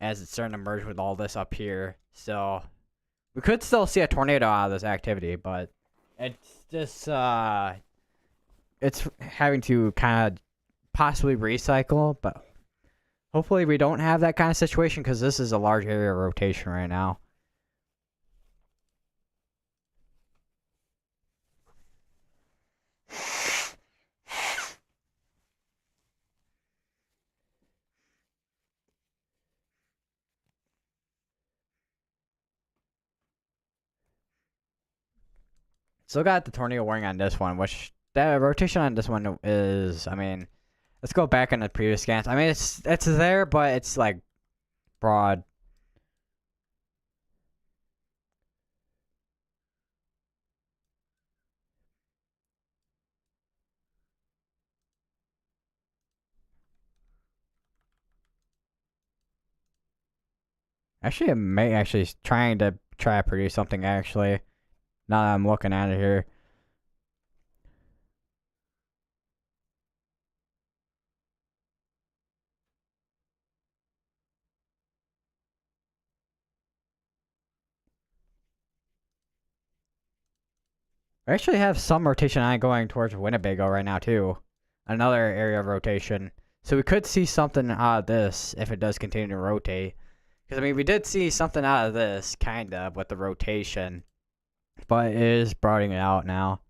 as it's starting to merge with all this up here. So we could still see a tornado out of this activity, but it's just it's having to kind of possibly recycle, but hopefully we don't have that kind of situation, because this is a large area of rotation right now. Still got the tornado warning on this one, which the rotation on this one is, I mean, let's go back on the previous scans. I mean, it's there, but it's like broad. Actually, it may actually trying to produce something actually. Now that I'm looking at it here. I actually have some rotation on going towards Winnebago right now too. Another area of rotation. So we could see something out of this if it does continue to rotate. Because I mean, we did see something out of this kind of with the rotation, but it is broadening it out now.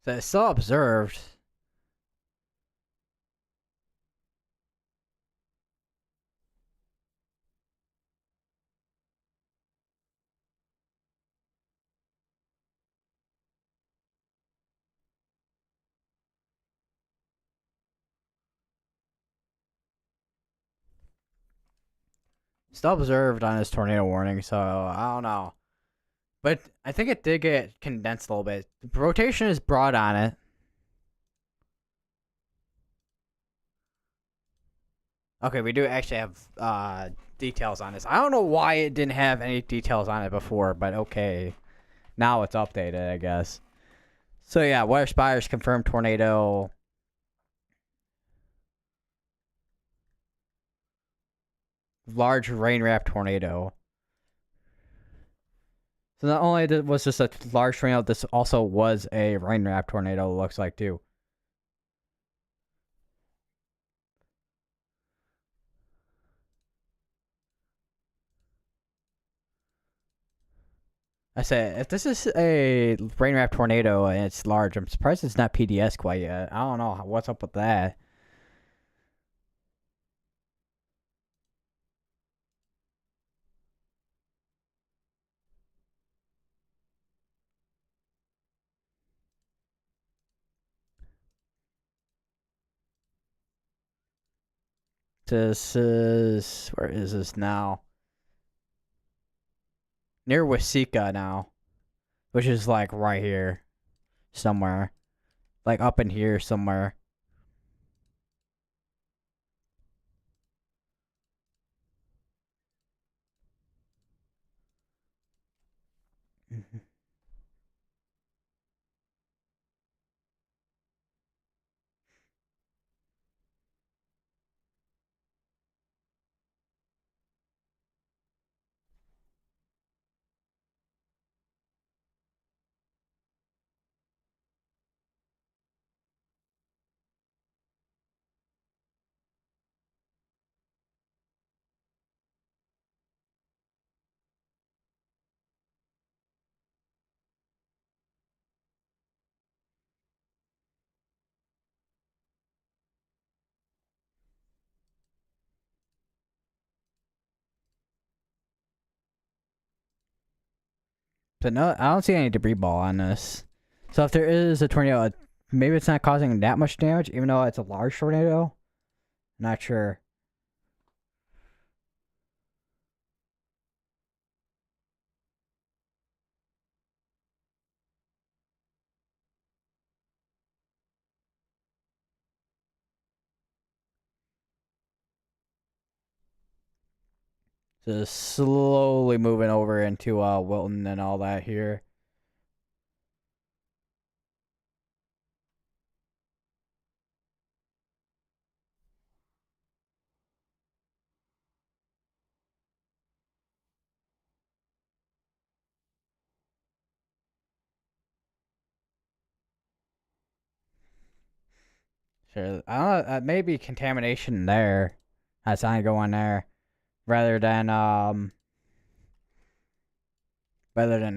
So it's still observed. Still observed on his tornado warning, so I don't know. But I think it did get condensed a little bit. The rotation is broad on it. Okay, we do actually have details on this. I don't know why it didn't have any details on it before, but okay. Now it's updated, I guess. So yeah, Weather Spires confirmed tornado. Large rain wrap tornado. So not only was this a large tornado, this also was a rain wrap tornado, it looks like too. I said, if this is a rain wrap tornado and it's large, I'm surprised it's not PDS quite yet. I don't know what's up with that. This is, where is this now? Near Wasika now, which is like right here somewhere. Like up in here somewhere. But no, I don't see any debris ball on this. So if there is a tornado, maybe it's not causing that much damage, even though it's a large tornado. Not sure. Just slowly moving over into Wilton and all that here. Sure, I don't know, maybe contamination there. That's not going there, rather than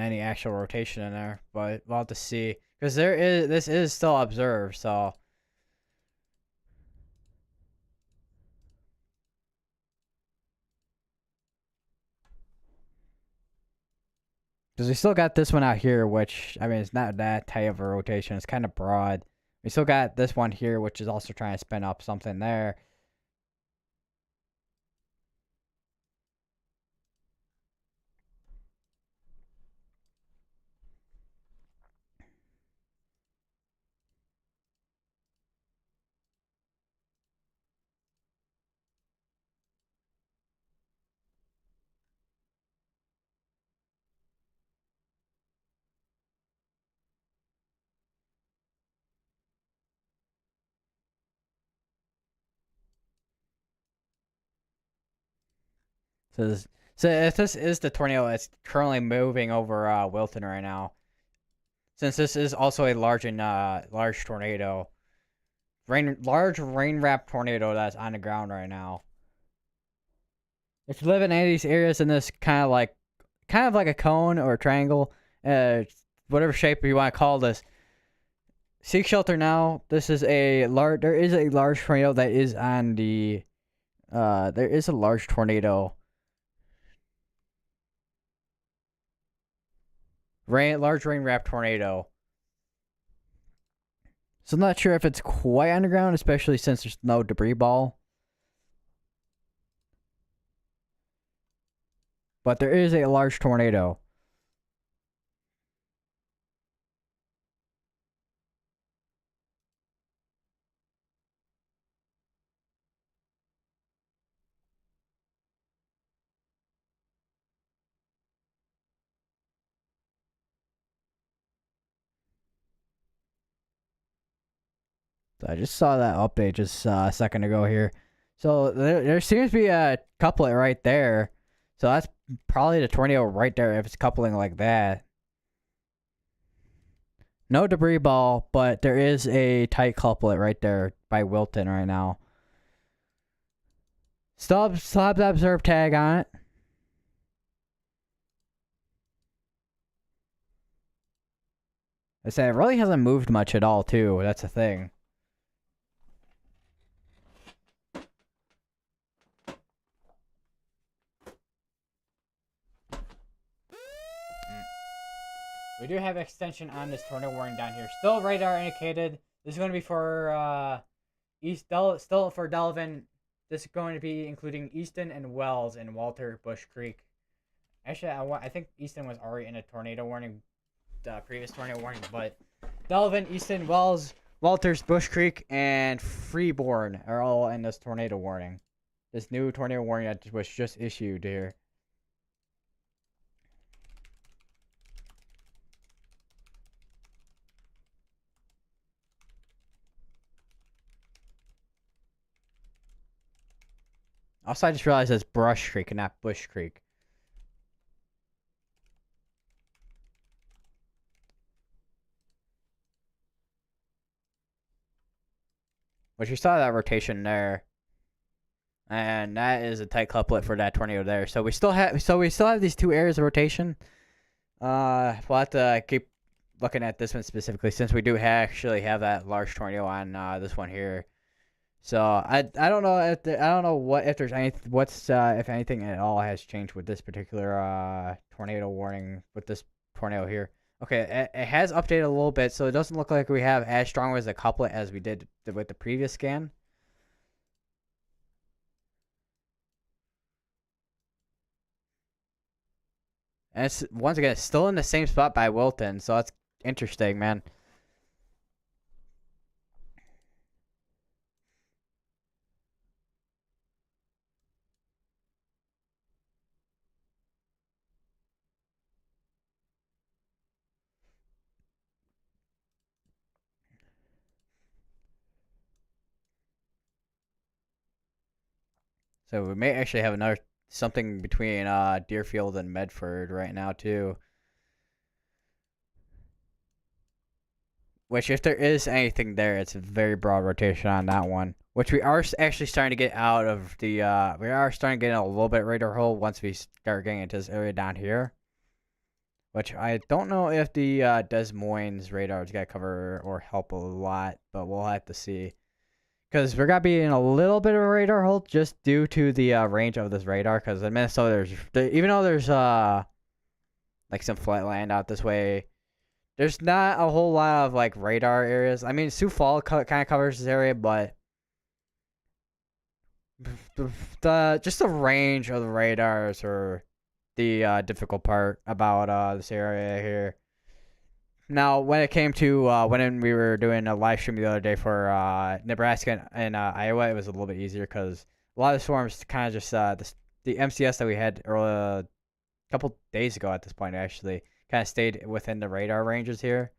any actual rotation in there. But we'll have to see, because this is still observed, so. Because we still got this one out here, which, I mean, it's not that tight of a rotation. It's kind of broad. We still got this one here, which is also trying to spin up something there. So, so if this is the tornado that's currently moving over Wilton right now, since this is also a large tornado, large rain wrapped tornado that's on the ground right now. If you live in any of these areas in this kind of like a cone or a triangle, whatever shape you want to call this, seek shelter now. This is there is a large tornado that is on the there is a large tornado. Large rain wrapped tornado. So I'm not sure if it's quite underground, especially since there's no debris ball. But there is a large tornado. So I just saw that update just a second ago here. So there seems to be a couplet right there. So that's probably the tornado right there if it's coupling like that. No debris ball, but there is a tight couplet right there by Wilton right now. Still have the observe tag on it. I say it really hasn't moved much at all too. That's the thing. We do have extension on this tornado warning down here. Still radar indicated. This is going to be for still for Delavan. This is going to be including Easton and Wells and Walter Bush Creek. Actually, I think Easton was already in a tornado warning, the previous tornado warning, but Delavan, Easton, Wells, Walters, Bush Creek, and Freeborn are all in this tornado warning. This new tornado warning that was just issued here. Also, I just realized it's Brush Creek and not Bush Creek. But you saw that rotation there. And that is a tight couplet for that tornado there. So we still have these two areas of rotation. We'll have to keep looking at this one specifically since we do actually have that large tornado on this one here. So I don't know if anything at all has changed with this particular tornado warning with this tornado here. Okay, it has updated a little bit, so it doesn't look like we have as strong as a couplet as we did with the previous scan. And it's once again it's still in the same spot by Wilton, so that's interesting, man. So we may actually have another something between Deerfield and Medford right now too. Which, if there is anything there, it's a very broad rotation on that one. Which we are actually starting to get out of the. We are starting to get in a little bit radar hole once we start getting into this area down here. Which I don't know if the Des Moines radar is gonna cover or help a lot, but we'll have to see. Because we're gonna be in a little bit of a radar hole just due to the range of this radar. Because in Minnesota, even though there's like some flat land out this way, there's not a whole lot of like radar areas. I mean, Sioux Falls kind of covers this area, but the just the range of the radars are the difficult part about this area here. Now, when it came to when we were doing a live stream the other day for Nebraska and Iowa, it was a little bit easier because a lot of the storms kind of just the MCS that we had a couple days ago at this point actually kind of stayed within the radar ranges here.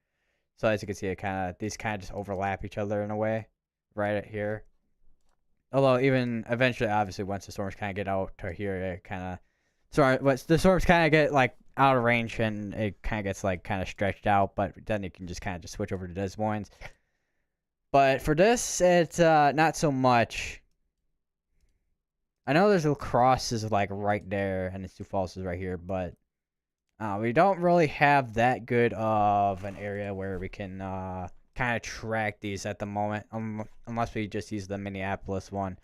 So as you can see, these kind of just overlap each other in a way, right here. Although even eventually, obviously, once the storms kind of get out to here, it kind of the storms kind of get like out of range and it kind of gets like kind of stretched out. But then you can just kind of just switch over to Des Moines. But for this, it's not so much. I know there's La Crosse is like right there, and Sioux Falls is right here, but we don't really have that good of an area where we can kind of track these at the moment, unless we just use the Minneapolis one.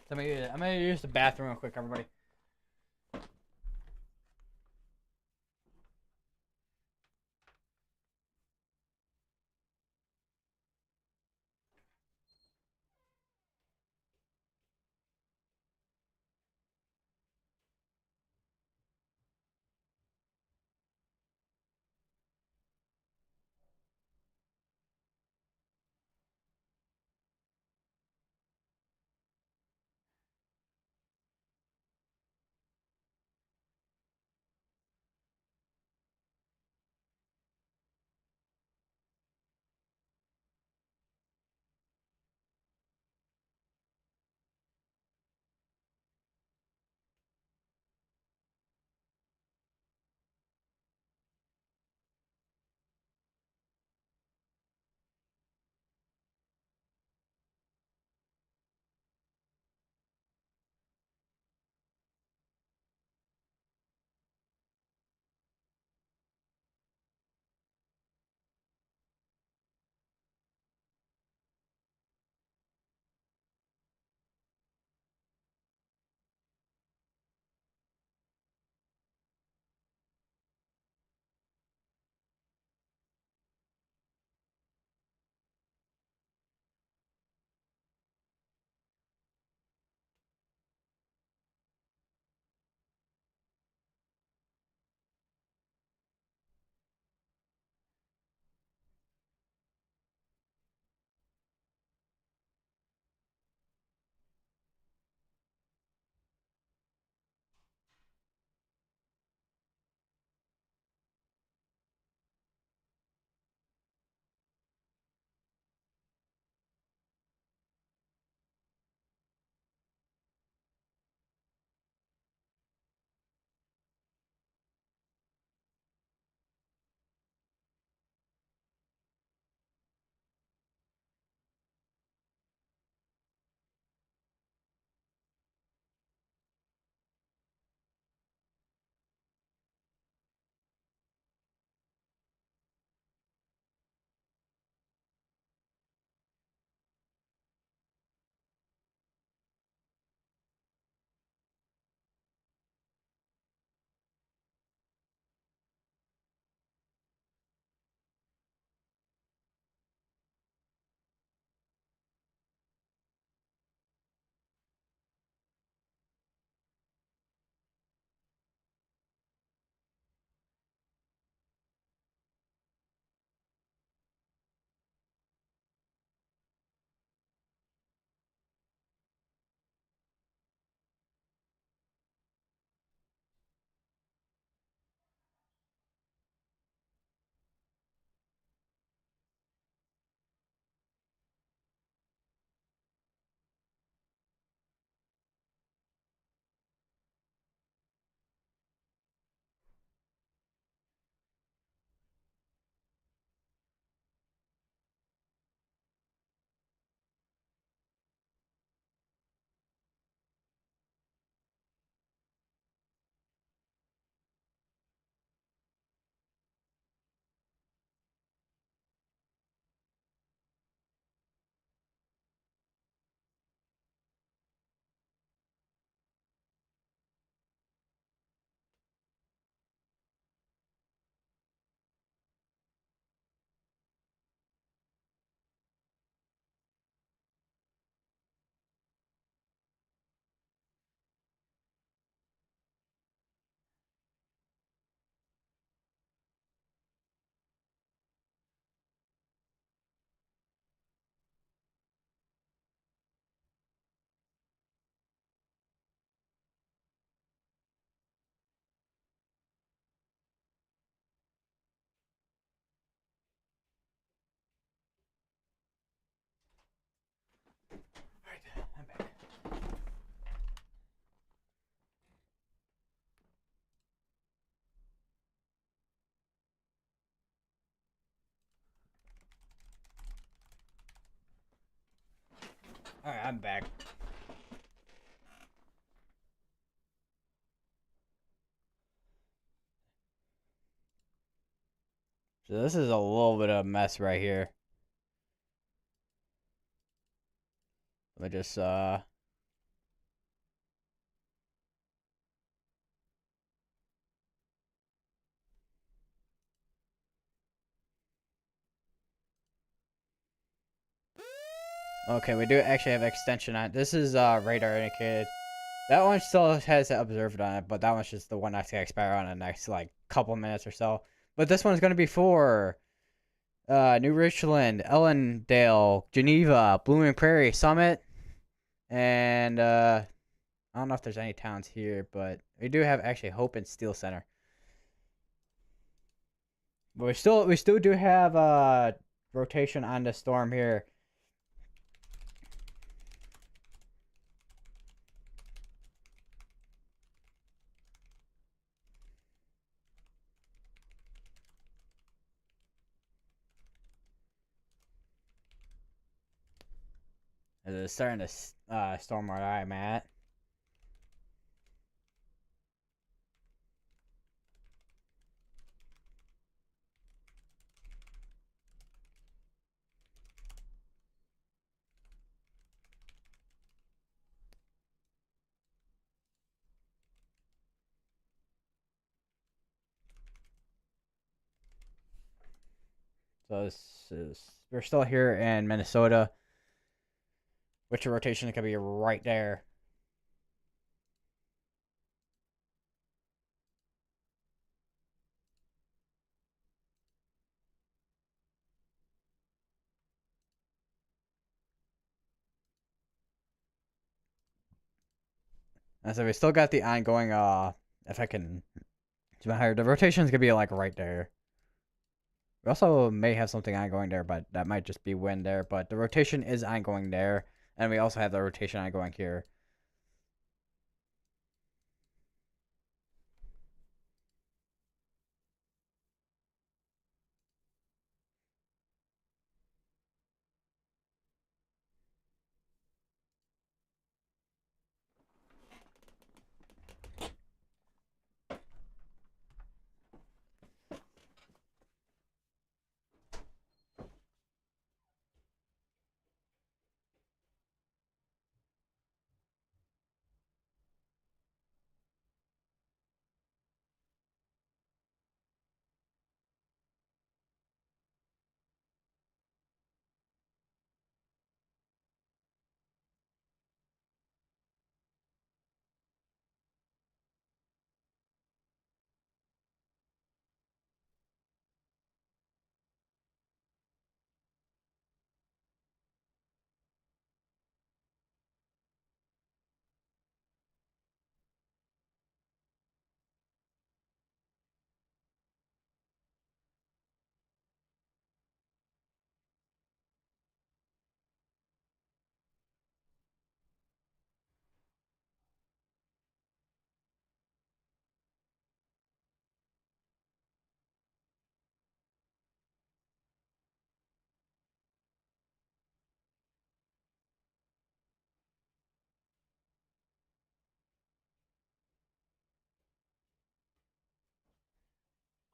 So I'm gonna use the bathroom real quick, everybody. I'm back. So this is a little bit of a mess right here. Let me just okay, we do actually have extension on it. This is radar indicated. That one still has observed on it, but that one's just the one that's gonna expire on the next like couple minutes or so. But this one's gonna be for New Richland, Ellendale, Geneva, Blooming Prairie, Summit, and I don't know if there's any towns here, but we do have actually Hope and Steel Center. But we still do have rotation on the storm here. It's starting to storm where I'm at. So we're still here in Minnesota, which rotation could be right there. And so we still got the ongoing if I can zoom out higher, the rotation's gonna be like right there. We also may have something ongoing there, but that might just be wind there. But the rotation is ongoing there, and we also have the rotation ongoing here.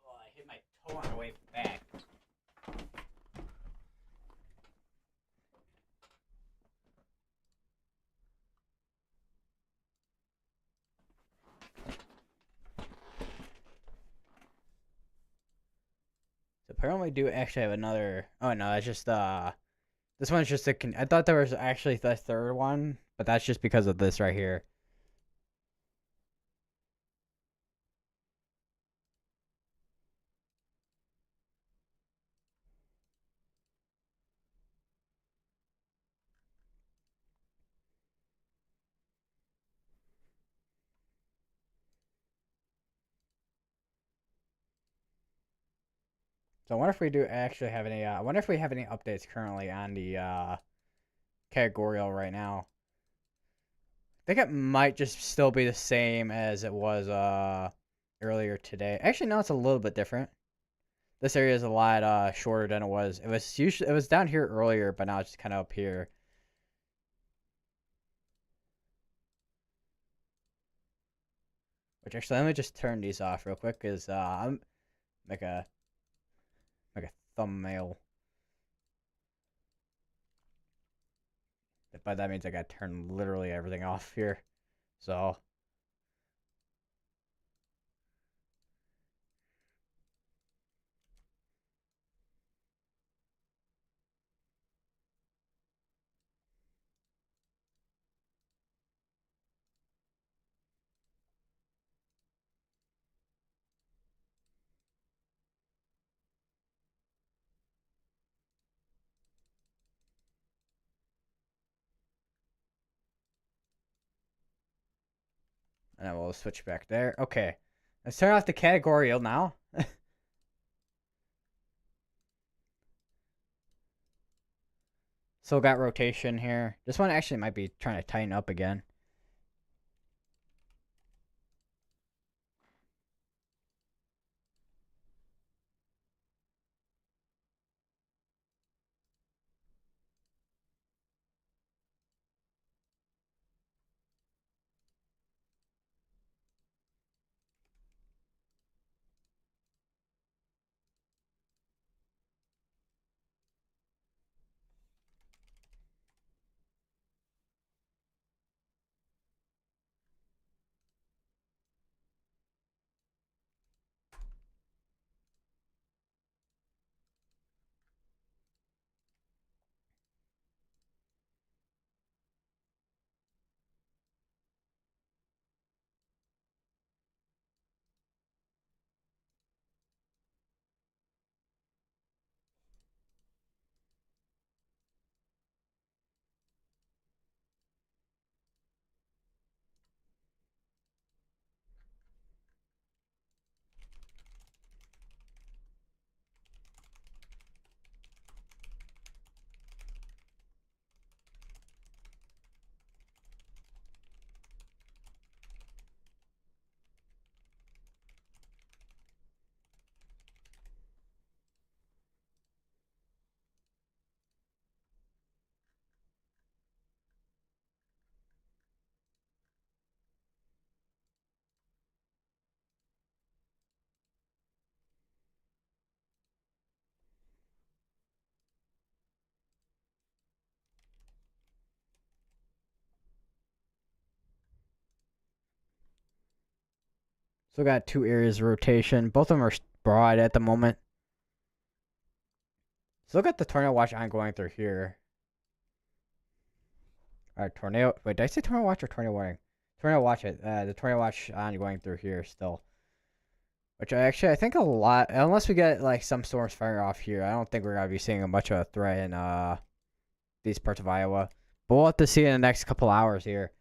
Oh, I hit my toe on the way back. So apparently, we do actually have another. Oh no, that's just this one's just a. I thought there was actually the third one, but that's just because of this right here. So I wonder if we do actually have any. I wonder if we have any updates currently on the categorical right now. I think it might just still be the same as it was earlier today. Actually, no, it's a little bit different. This area is a lot shorter than it was. It was down here earlier, but now it's just kind of up here. Which actually, let me just turn these off real quick, cause I'm make a thumbnail. But that means I gotta turn literally everything off here. So and then we'll switch back there. Okay, let's turn off the categorical now. Still got rotation here. This one actually might be trying to tighten up again. Still got two areas of rotation. Both of them are broad at the moment. Still got the tornado watch ongoing through here. Alright, tornado. Wait, did I say tornado watch or tornado warning? Tornado watch it. The tornado watch ongoing through here still. Which I think a lot, unless we get like some storms firing off here, I don't think we're gonna be seeing much of a threat in these parts of Iowa. But we'll have to see in the next couple hours here.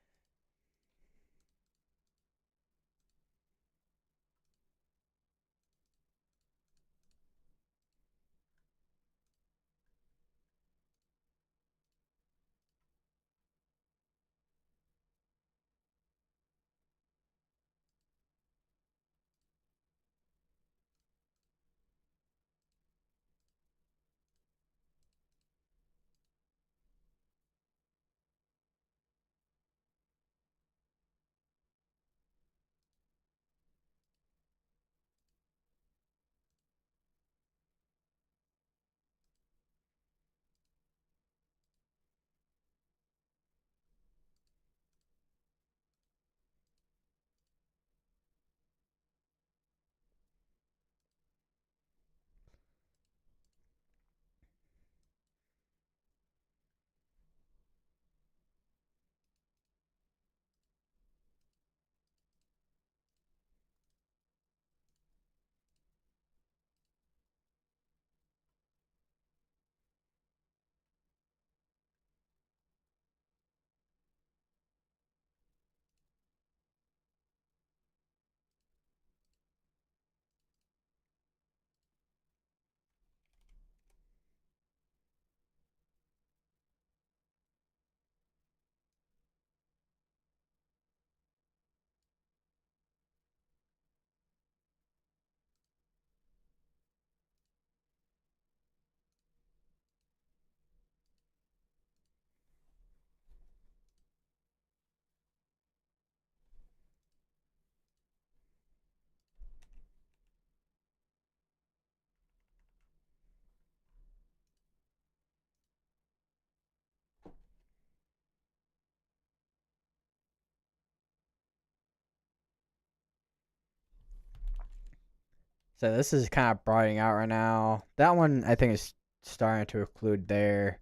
So this is kind of broadening out right now. That one I think is starting to include there.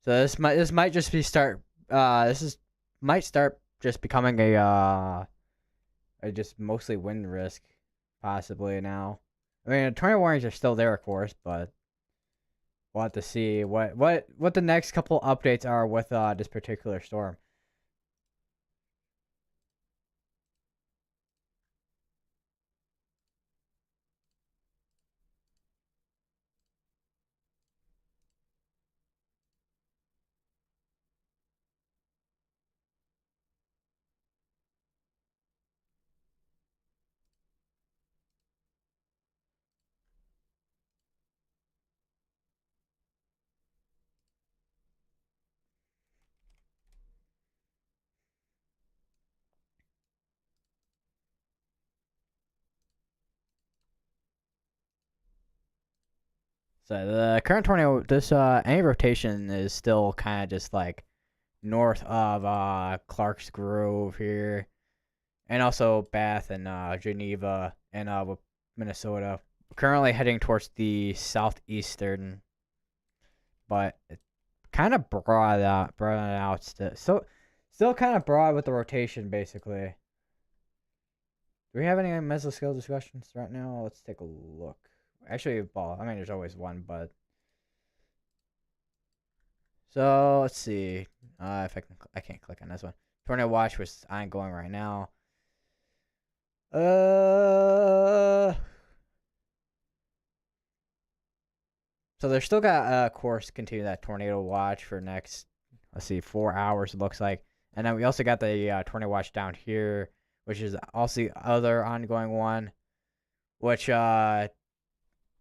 So this might just be start. This is might start just becoming a just mostly wind risk, possibly now. I mean, the tornado warnings are still there, of course, but we'll have to see what the next couple updates are with this particular storm. So the current tornado, this any rotation is still kind of just like north of Clark's Grove here, and also Bath and Geneva and Minnesota. Currently heading towards the southeastern, but kind of broad out still. So still kind of broad with the rotation basically. Do we have any mesoscale discussions right now? Let's take a look. Actually, well, I mean, there's always one, but so let's see. If I can't click on this one. Tornado watch was ongoing right now. Uh, so they're still got course continue that tornado watch for next. Let's see, 4 hours it looks like, and then we also got the tornado watch down here, which is also the other ongoing one, which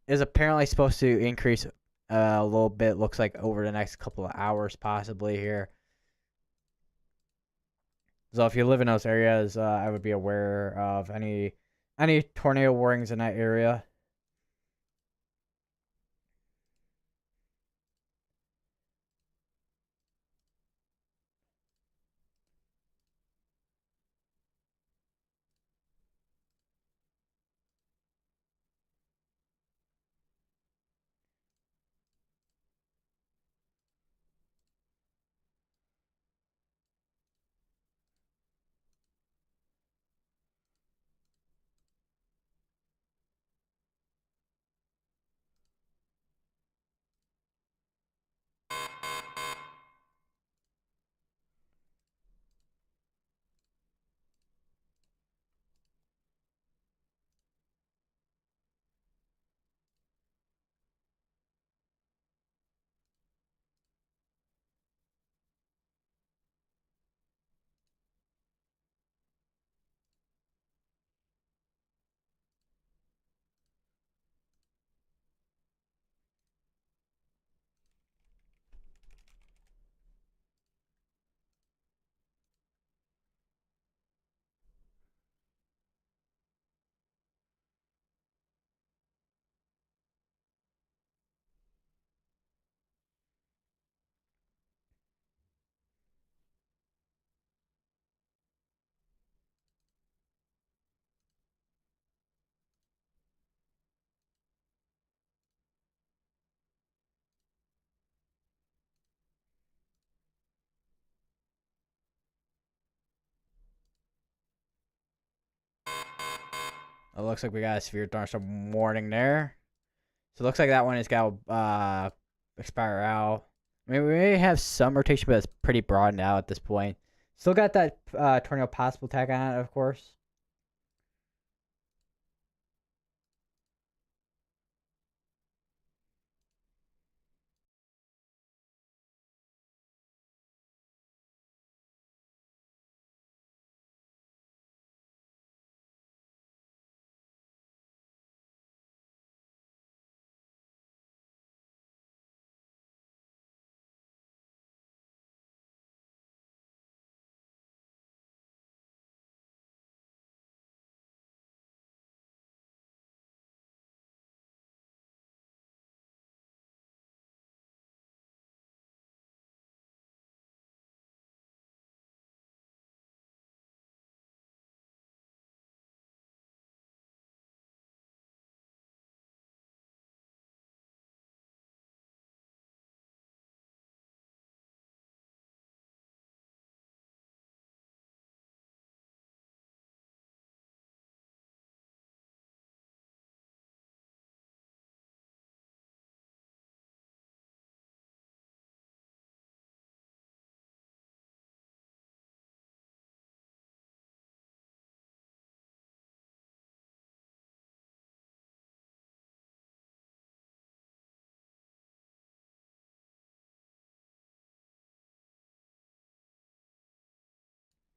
is apparently supposed to increase a little bit. Looks like over the next couple of hours, possibly here. So if you live in those areas, I would be aware of any tornado warnings in that area. It looks like we got a severe thunderstorm warning there. So it looks like that one is got expire out. I mean, we may have some rotation, but it's pretty broad now at this point. Still got that tornado possible tag on it, of course.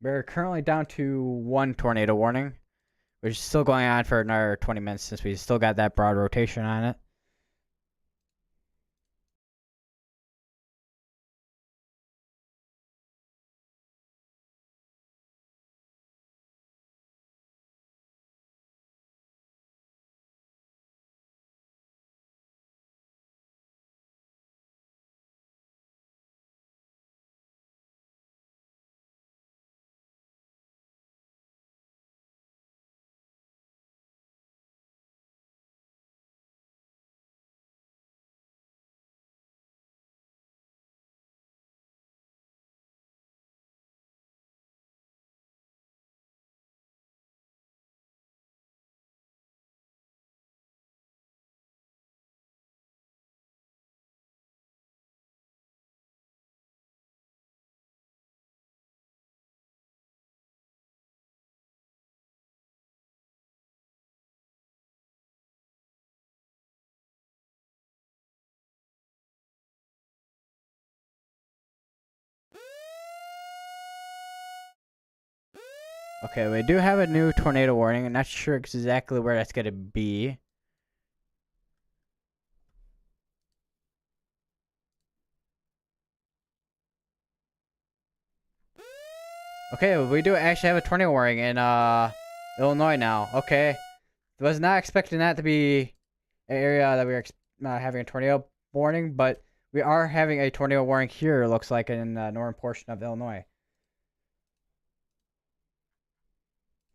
We're currently down to one tornado warning, which is still going on for another 20 minutes since we still got that broad rotation on it. Okay, we do have a new tornado warning. I'm not sure exactly where that's going to be. Okay, we do actually have a tornado warning in Illinois now. Okay, was not expecting that to be an area that we were having a tornado warning, but we are having a tornado warning here. It looks like in the northern portion of Illinois.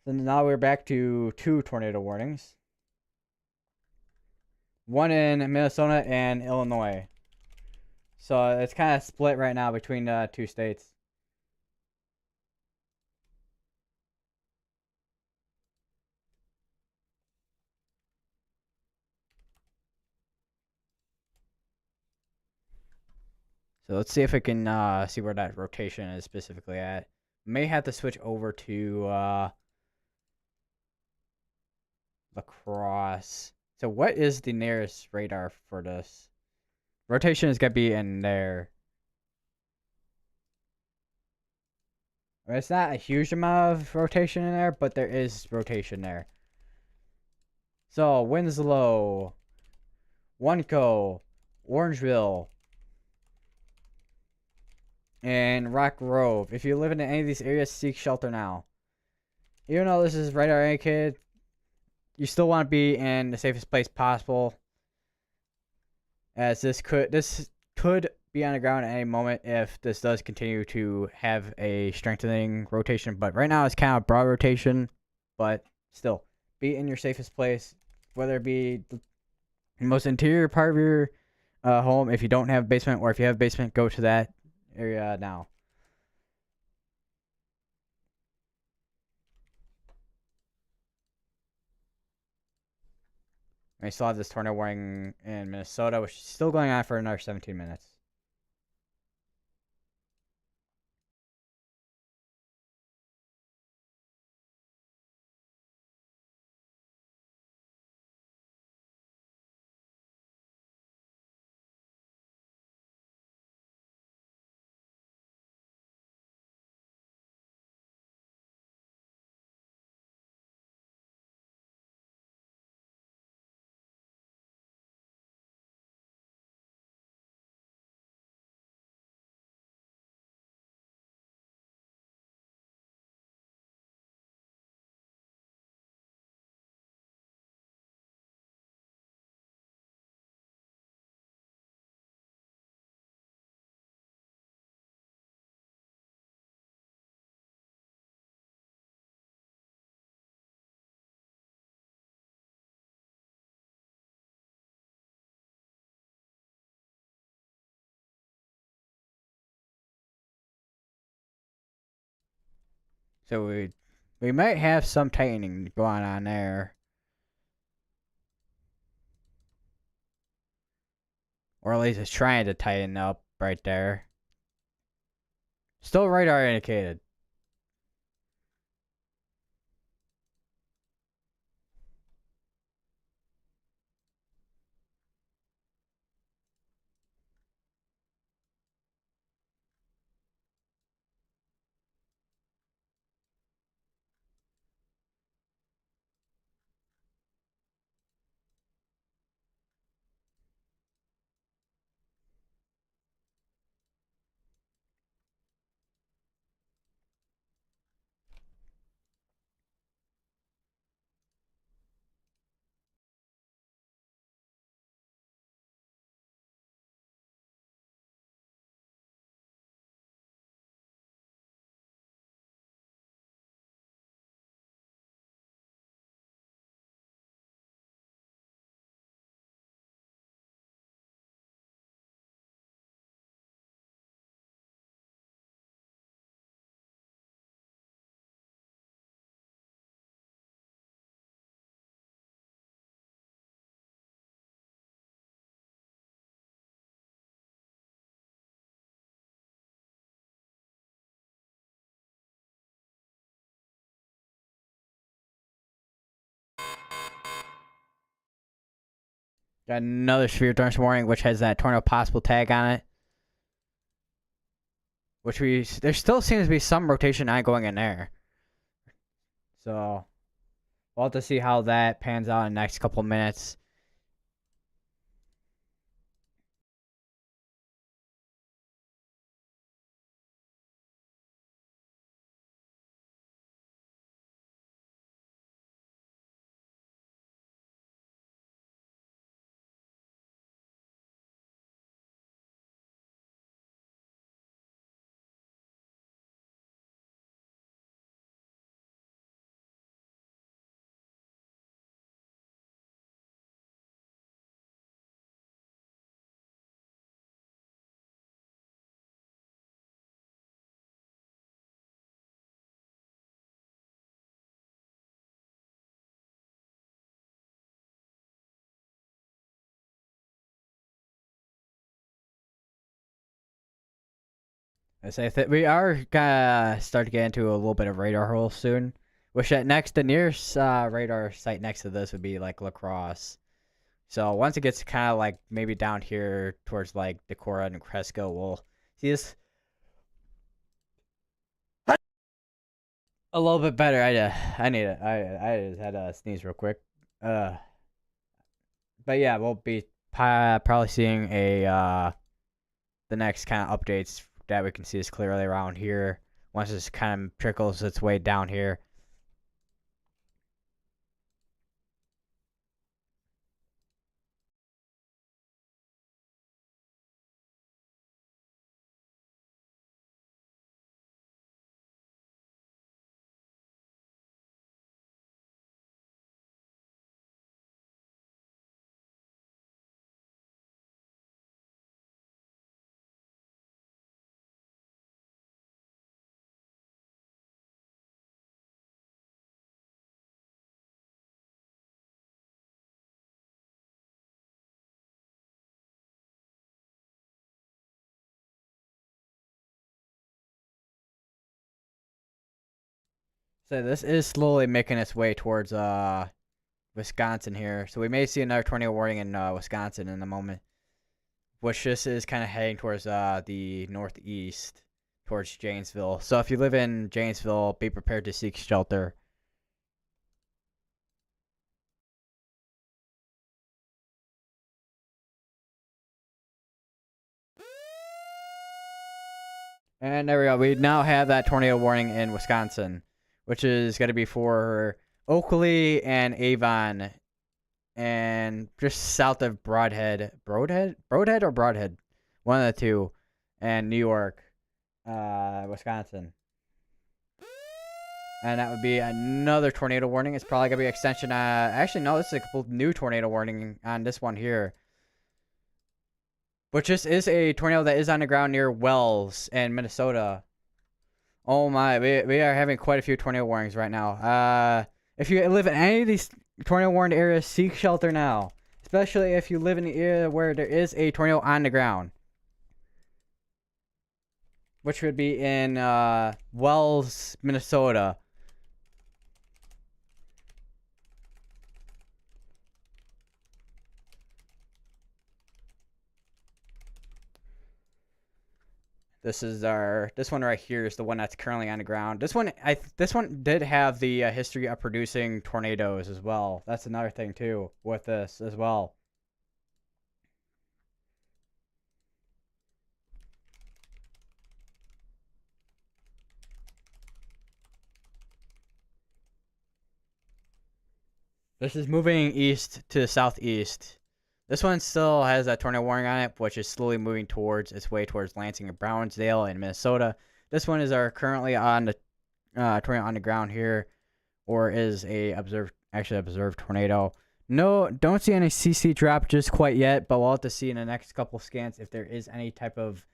So now we're back to 2 tornado warnings. One in Minnesota and Illinois. So it's kind of split right now between the 2 states. So let's see if we can see where that rotation is specifically at. May have to switch over to La Crosse. So what is the nearest radar for this? Rotation is going to be in there. I mean, it's not a huge amount of rotation in there, but there is rotation there. So Winslow, Oneco, Orangeville, and Rock Grove. If you live in any of these areas, seek shelter now. Even though this is radar indicated, you still want to be in the safest place possible, as this could be on the ground at any moment if this does continue to have a strengthening rotation. But right now it's kind of broad rotation, but still be in your safest place, whether it be the most interior part of your home. If you don't have a basement, or if you have a basement, go to that area now. We still have this tornado warning in Minnesota, which is still going on for another 17 minutes. So we might have some tightening going on there. Or at least it's trying to tighten up right there. Still radar indicated. Got another severe thunderstorm warning, which has that tornado possible tag on it. There still seems to be some rotation ongoing in there. So we'll have to see how that pans out in the next couple minutes. We are gonna start to get into a little bit of radar hole soon. Which the nearest radar site next to this would be like La Crosse. So once it gets kind of like maybe down here towards like Decorah and Cresco, we'll see this a little bit better. I need it. I just had to sneeze real quick. But yeah, we'll be probably seeing the next kind of updates that we can see this clearly around here once this kind of trickles its way down here. So this is slowly making its way towards Wisconsin here. So we may see another tornado warning in Wisconsin in a moment. Which this is kind of heading towards the northeast, towards Janesville. So if you live in Janesville, be prepared to seek shelter. And there we go. We now have that tornado warning in Wisconsin, which is going to be for Oakley and Avon, and just south of Broadhead. Broadhead or Broadhead? One of the two. And New York, Wisconsin. And that would be another tornado warning. It's probably going to be extension. Actually, no, this is a couple new tornado warning on this one here. Which this is a tornado that is on the ground near Wells in Minnesota. Oh my, we are having quite a few tornado warnings right now. If you live in any of these tornado warned areas, seek shelter now. Especially if you live in the area where there is a tornado on the ground. Which would be in Wells, Minnesota. This one right here is the one that's currently on the ground. This one did have the history of producing tornadoes as well. That's another thing too with this as well. This is moving east to southeast. This one still has that tornado warning on it, which is slowly moving towards its way towards Lansing and Brownsdale in Minnesota. This one is currently on the tornado on the ground here, or is a observed tornado. No, don't see any CC drop just quite yet, but we'll have to see in the next couple scans if there is any type of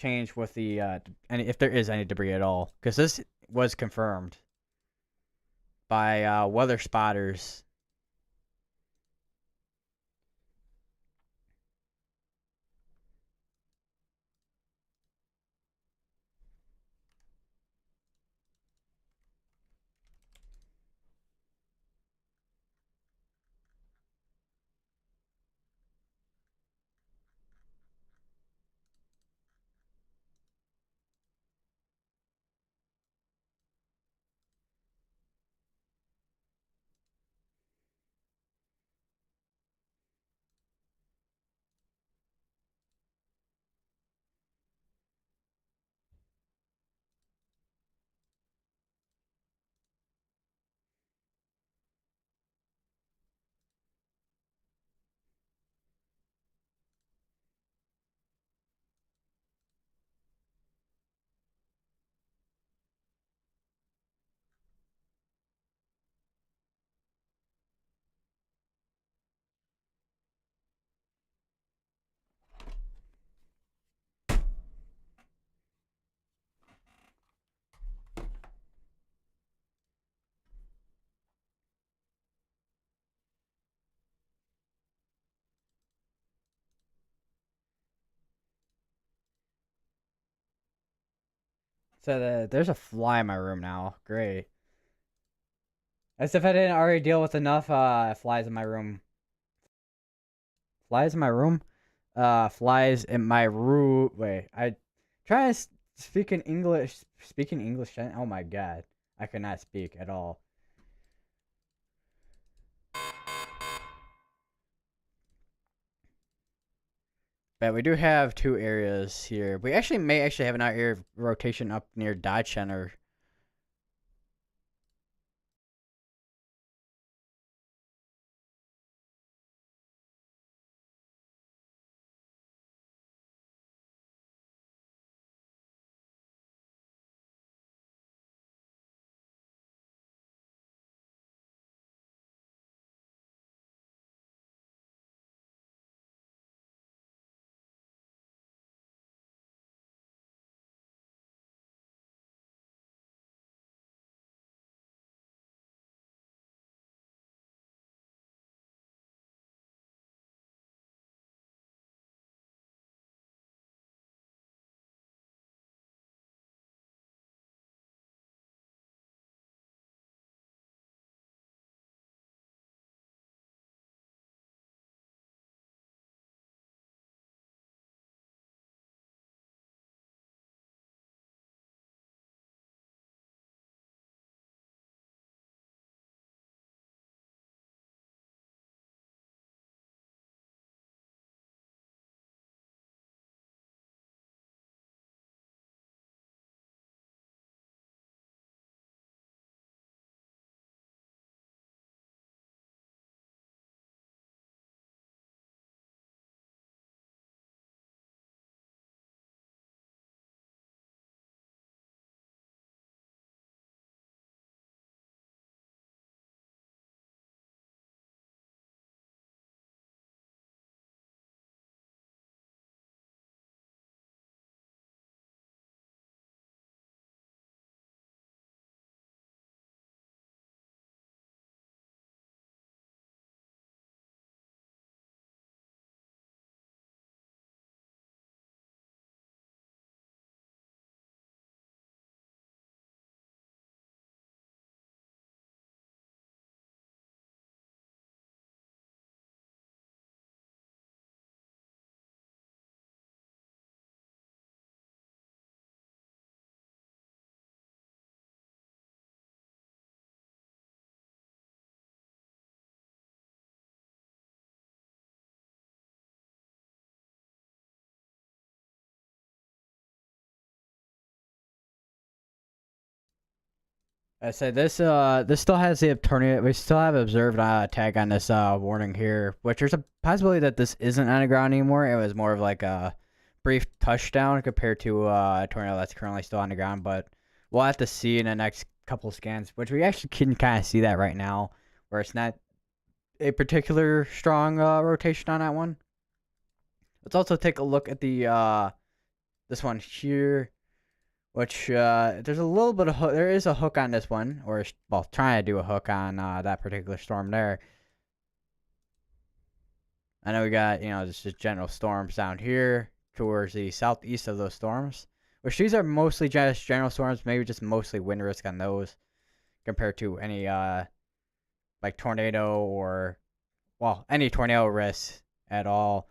change with the if there is any debris at all, because this was confirmed by weather spotters. So there's a fly in my room now. Great. As if I didn't already deal with enough flies in my room. Flies in my room? Flies in my room. Wait, I try to speak in English. Speaking English. Oh my god. I cannot speak at all. But we do have two areas here. We actually may actually have an area of rotation up near Dodge Center. I said this still has the tornado. We still have observed tag on this warning here, which there's a possibility that this isn't underground anymore. It was more of like a brief touchdown compared to a tornado that's currently still on the ground. But we'll have to see in the next couple scans, which we actually can kind of see that right now, where it's not a particular strong rotation on that one. Let's also take a look at the this one here, which there's a little bit of there is a hook on this one, or well, trying to do a hook on that particular storm there. I know we got just general storms down here towards the southeast of those storms, which these are mostly just general storms, maybe just mostly wind risk on those compared to any like tornado or well any tornado risk at all.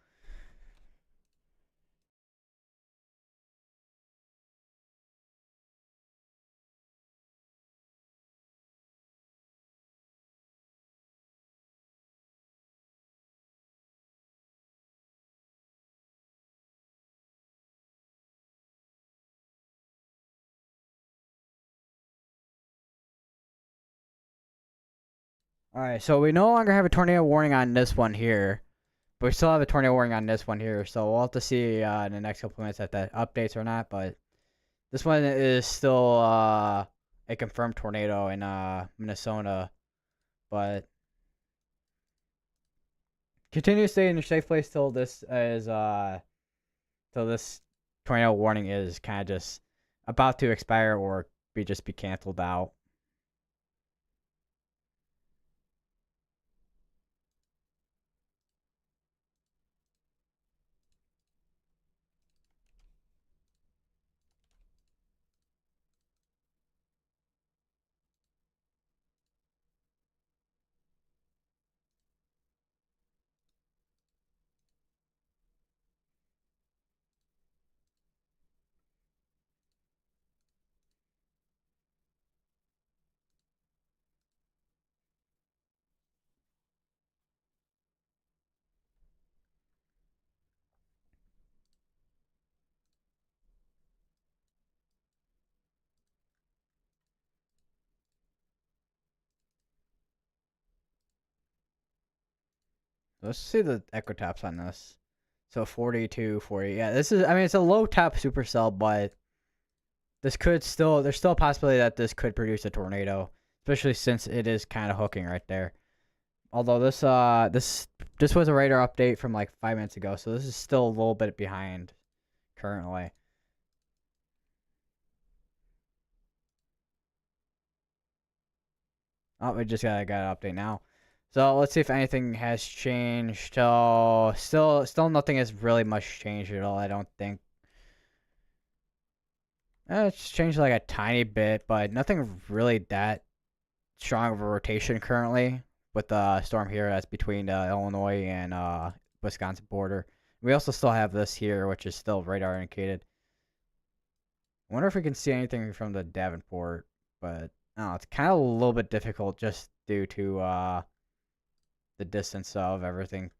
All right, so we no longer have a tornado warning on this one here. But we still have a tornado warning on this one here, so we'll have to see in the next couple minutes if that updates or not. But this one is still a confirmed tornado in Minnesota. But continue to stay in your safe place till this tornado warning is kind of just about to expire or be canceled out. Let's see the echo tops on this. So 42, 40. Yeah, this is, I mean, it's a low top supercell, but this could still, there's still a possibility that this could produce a tornado, especially since it is kind of hooking right there. Although this was a radar update from like 5 minutes ago, so this is still a little bit behind currently. Oh, we just got an update now. So let's see if anything has changed. Oh, still nothing has really much changed at all, I don't think. It's changed like a tiny bit, but nothing really that strong of a rotation currently with the storm here that's between Illinois and Wisconsin border. We also still have this here, which is still radar indicated. I wonder if we can see anything from the Davenport, but no, it's kind of a little bit difficult just due to the distance of everything.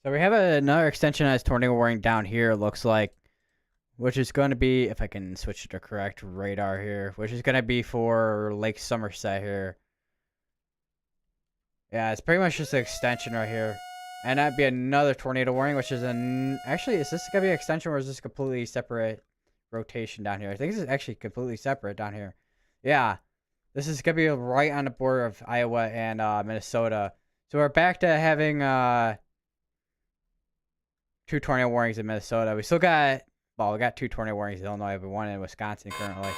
So we have another extension as tornado warning down here, it looks like, which is going to be, if I can switch to correct radar here, which is going to be for Lake Somerset here. Yeah, it's pretty much just an extension right here. And that'd be another tornado warning, which is actually, is this going to be an extension or is this completely separate rotation down here? I think this is actually completely separate down here. Yeah, this is going to be right on the border of Iowa and Minnesota. So we're back to having 2 tornado warnings in Minnesota. We still got, well, we got 2 tornado warnings in Illinois, but 1 in Wisconsin currently.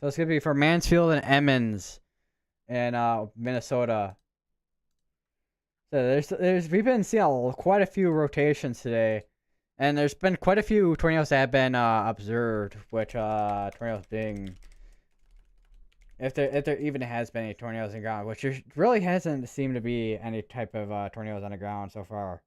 So it's gonna be for Mansfield and Emmons, in Minnesota. So we've been seeing quite a few rotations today, and there's been quite a few tornadoes that have been observed. Which tornadoes being, if there even has been any tornadoes on the ground, which there really hasn't seemed to be any type of tornadoes on the ground so far.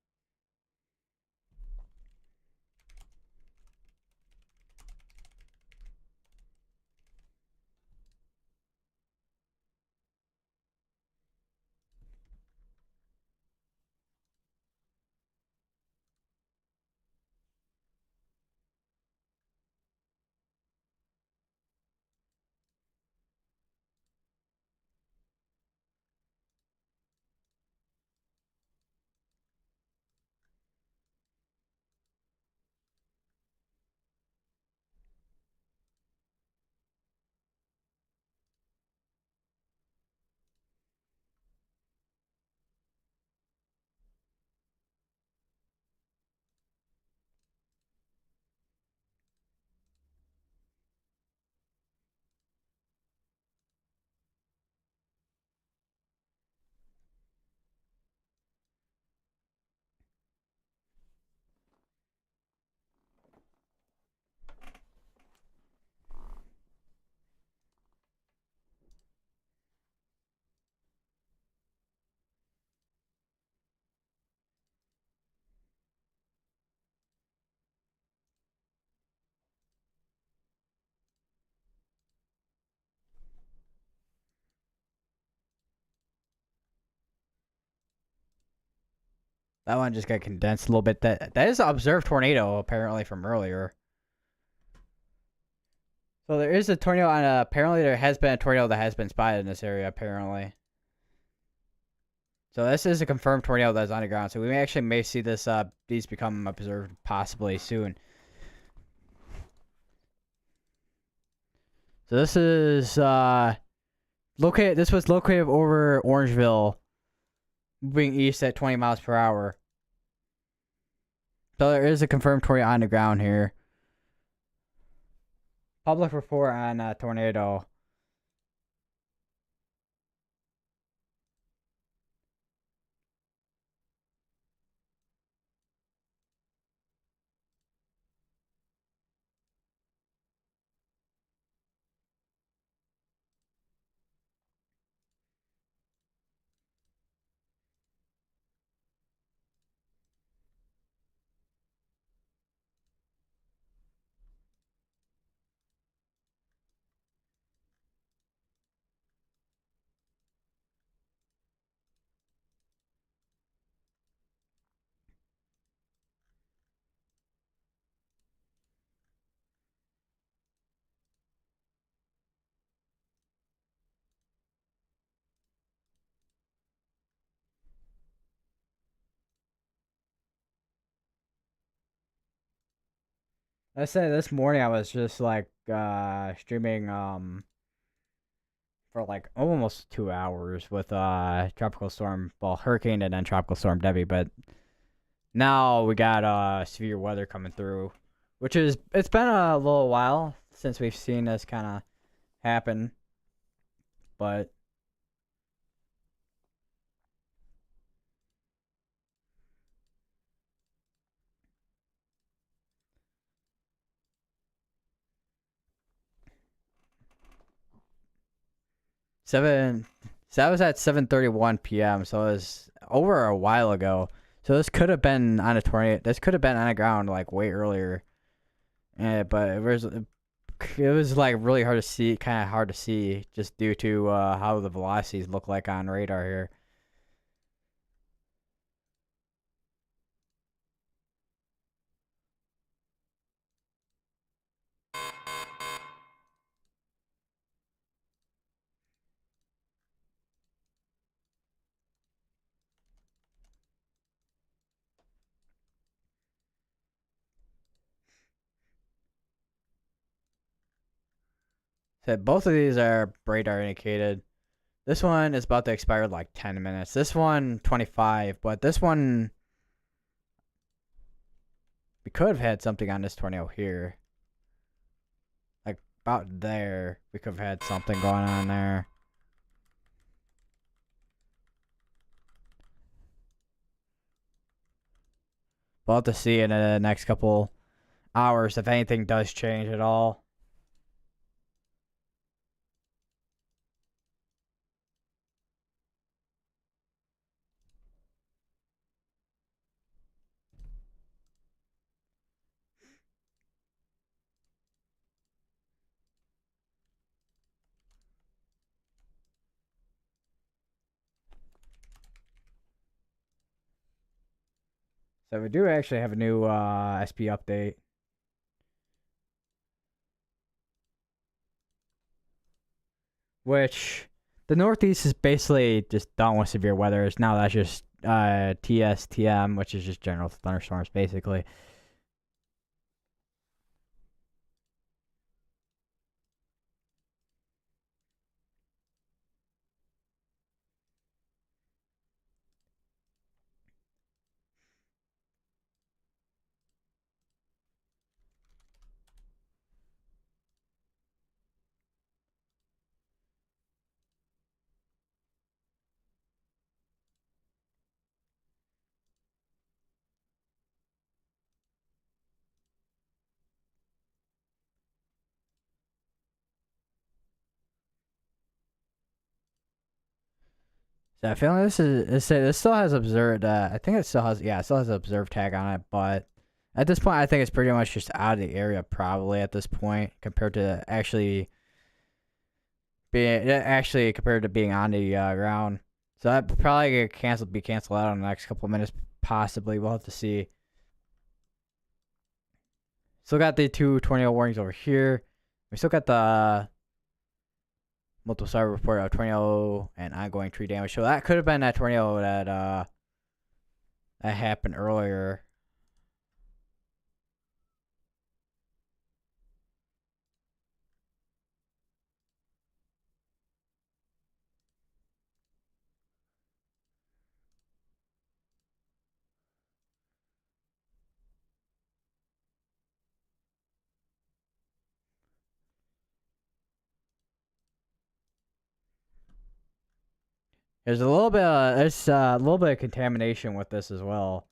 That one just got condensed a little bit. That is an observed tornado apparently from earlier. So there is a tornado on. Apparently there has been a tornado that has been spotted in this area. Apparently. So this is a confirmed tornado that's on the ground. So we may see this these become observed possibly soon. So this is located. This was located over Orangeville. moving east at 20 miles per hour. So there is a confirmed tornado on the ground here. Public report on a tornado. I say this morning I was just like streaming for like almost 2 hours with tropical storm, well, hurricane and then tropical storm Debbie, but now we got severe weather coming through, which is it's been a little while since we've seen this kind of happen, but 7 so that was at 7:31 p.m. So it was over a while ago. So this could have been on a tornado. This could have been on the ground like way earlier. But it was like really hard to see, kind of hard to see, just due to how the velocities look like on radar here. So both of these are radar indicated. This one is about to expire in like 10 minutes. This one 25, but this one we could have had something on this tornado here. Like about there, we could have had something going on there. We'll have to see in the next couple hours if anything does change at all. So we do actually have a new SP update. Which the Northeast is basically just done with severe weather. Now that's just TSTM, which is just general thunderstorms, basically. So I feel like this still has observed. I think it still has, yeah, it still has an observed tag on it, but at this point, I think it's pretty much just out of the area probably at this point compared to actually compared to being on the ground. So that probably get be canceled out in the next couple of minutes, possibly. We'll have to see. Still got the two tornado warnings over here. We still got the multiple star report of tornado and ongoing tree damage. So that could have been that tornado that happened earlier. There's a little bit of contamination with this as well.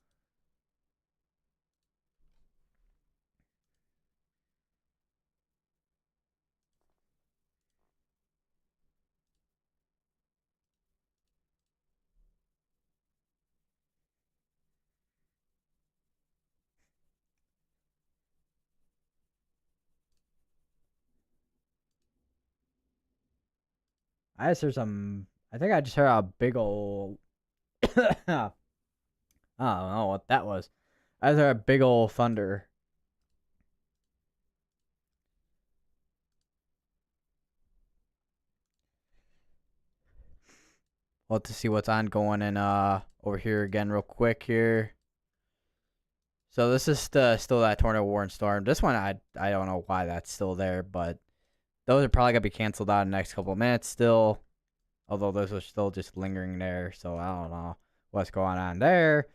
I just heard some. I think I just heard a big old. I don't know what that was. I just heard a big old thunder. We'll have to see what's ongoing and over here again real quick here. So this is still that tornado warning storm. This one I don't know why that's still there, but those are probably gonna be canceled out in the next couple of minutes still. Although those are still just lingering there, so I don't know what's going on there.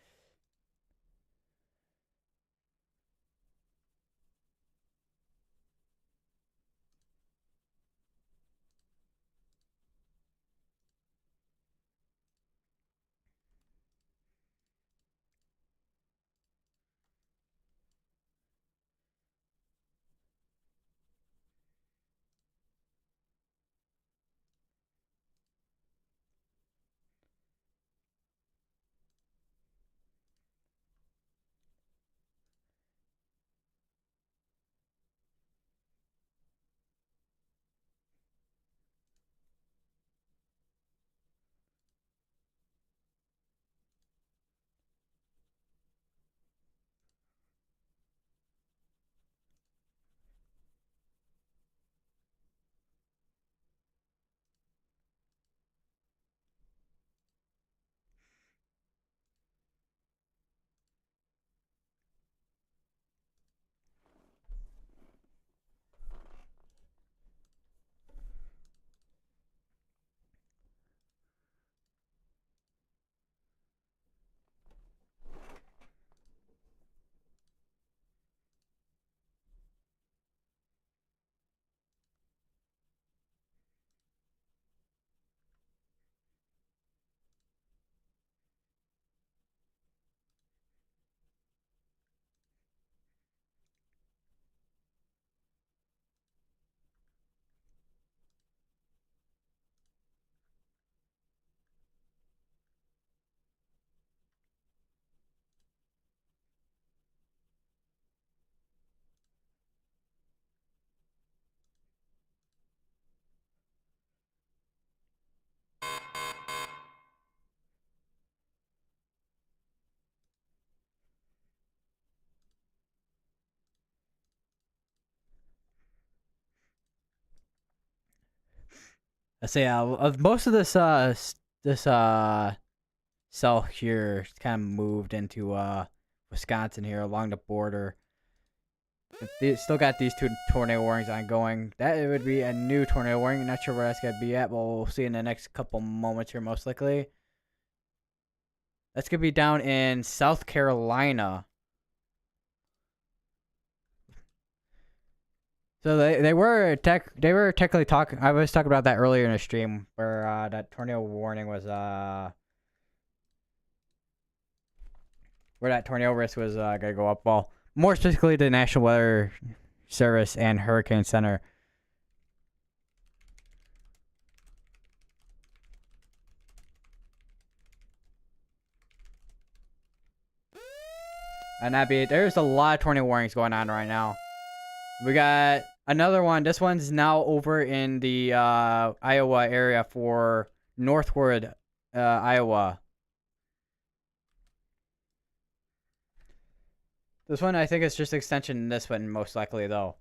I say of most of this cell here kind of moved into Wisconsin here along the border. They still got these two tornado warnings ongoing. That it would be a new tornado warning. Not sure where that's gonna be at, but we'll see in the next couple moments here, most likely. That's gonna be down in South Carolina. So they were technically talking. I was talking about that earlier in the stream where that tornado warning was where that tornado risk was gonna go up. Well, more specifically, the National Weather Service and Hurricane Center. And there's a lot of tornado warnings going on right now. We got another one. This one's now over in the Iowa area for Northwood, Iowa. This one, I think, is just extension. This one, most likely, though.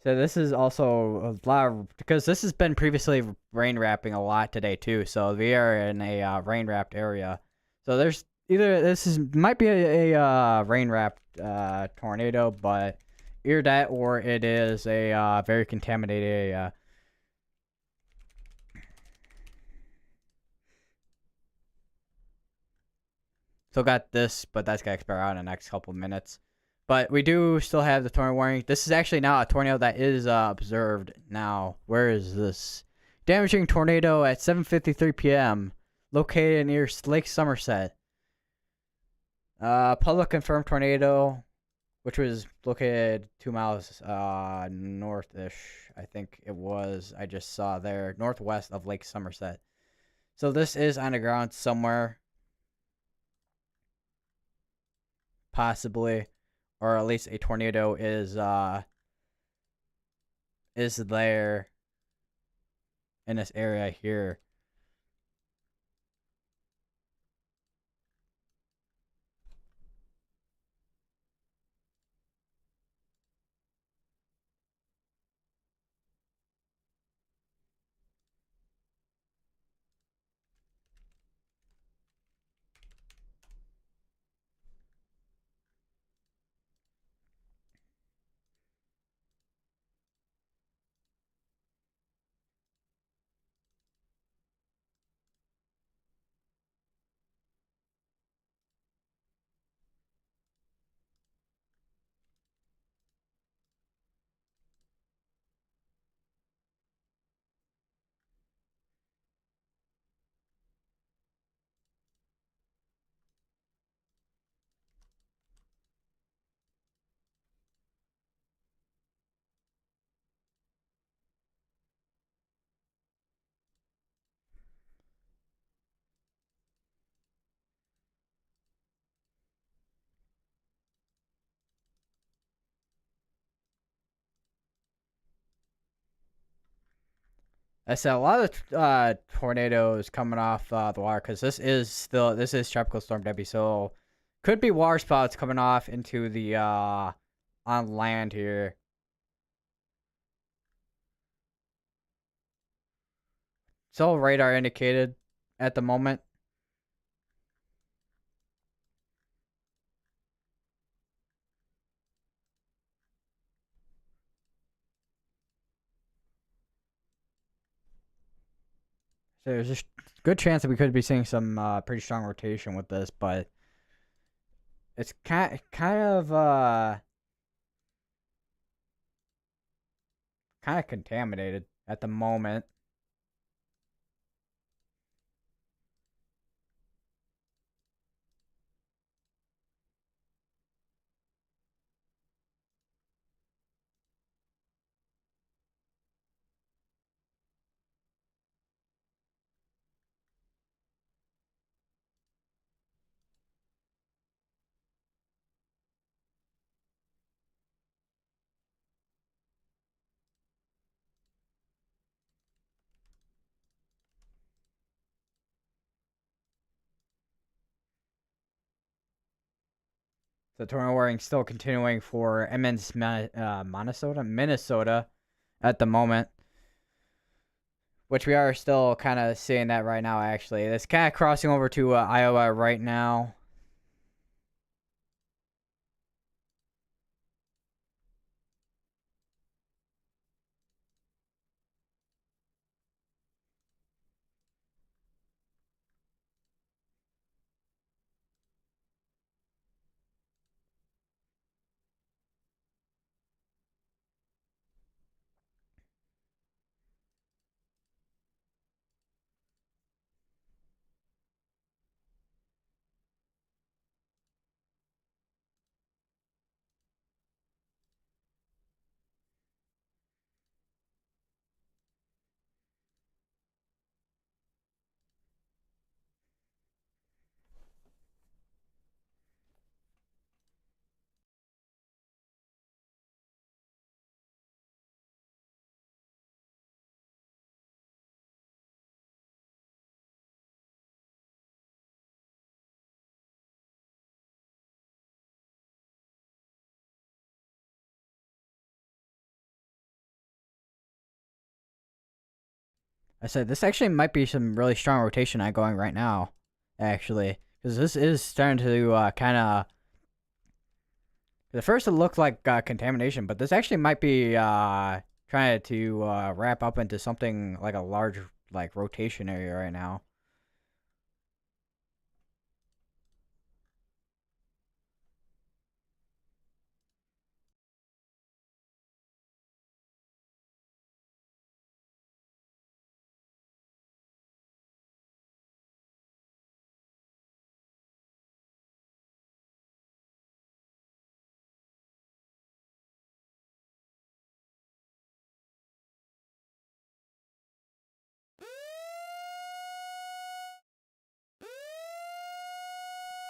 So this is also a lot of, because this has been previously rain wrapping a lot today too. So we are in a rain wrapped area. So there's either might be a rain wrapped tornado, but either that or it is a very contaminated area. So got this, but that's gonna expire out in the next couple of minutes. But we do still have the tornado warning. This is actually now a tornado that is observed now. Where is this? damaging tornado at 7:53 p.m. located near Lake Somerset. Public confirmed tornado, which was located 2 miles north-ish. I think it was. I just saw there, northwest of Lake Somerset. So this is on the ground somewhere, possibly, or at least a tornado is there in this area here. I said a lot of tornadoes coming off the water because this is Tropical Storm Debbie, so could be water spouts coming off into the on land here. It's all radar indicated at the moment. So there's a good chance that we could be seeing some pretty strong rotation with this, but it's kind of contaminated at the moment. The tornado warning still continuing for Minnesota at the moment, which we are still kind of seeing that right now. Actually, it's kind of crossing over to Iowa right now. I said this actually might be some really strong rotation going right now, actually, because this is starting to kind of. At first, it looked like contamination, but this actually might be trying to wrap up into something like a large like rotation area right now.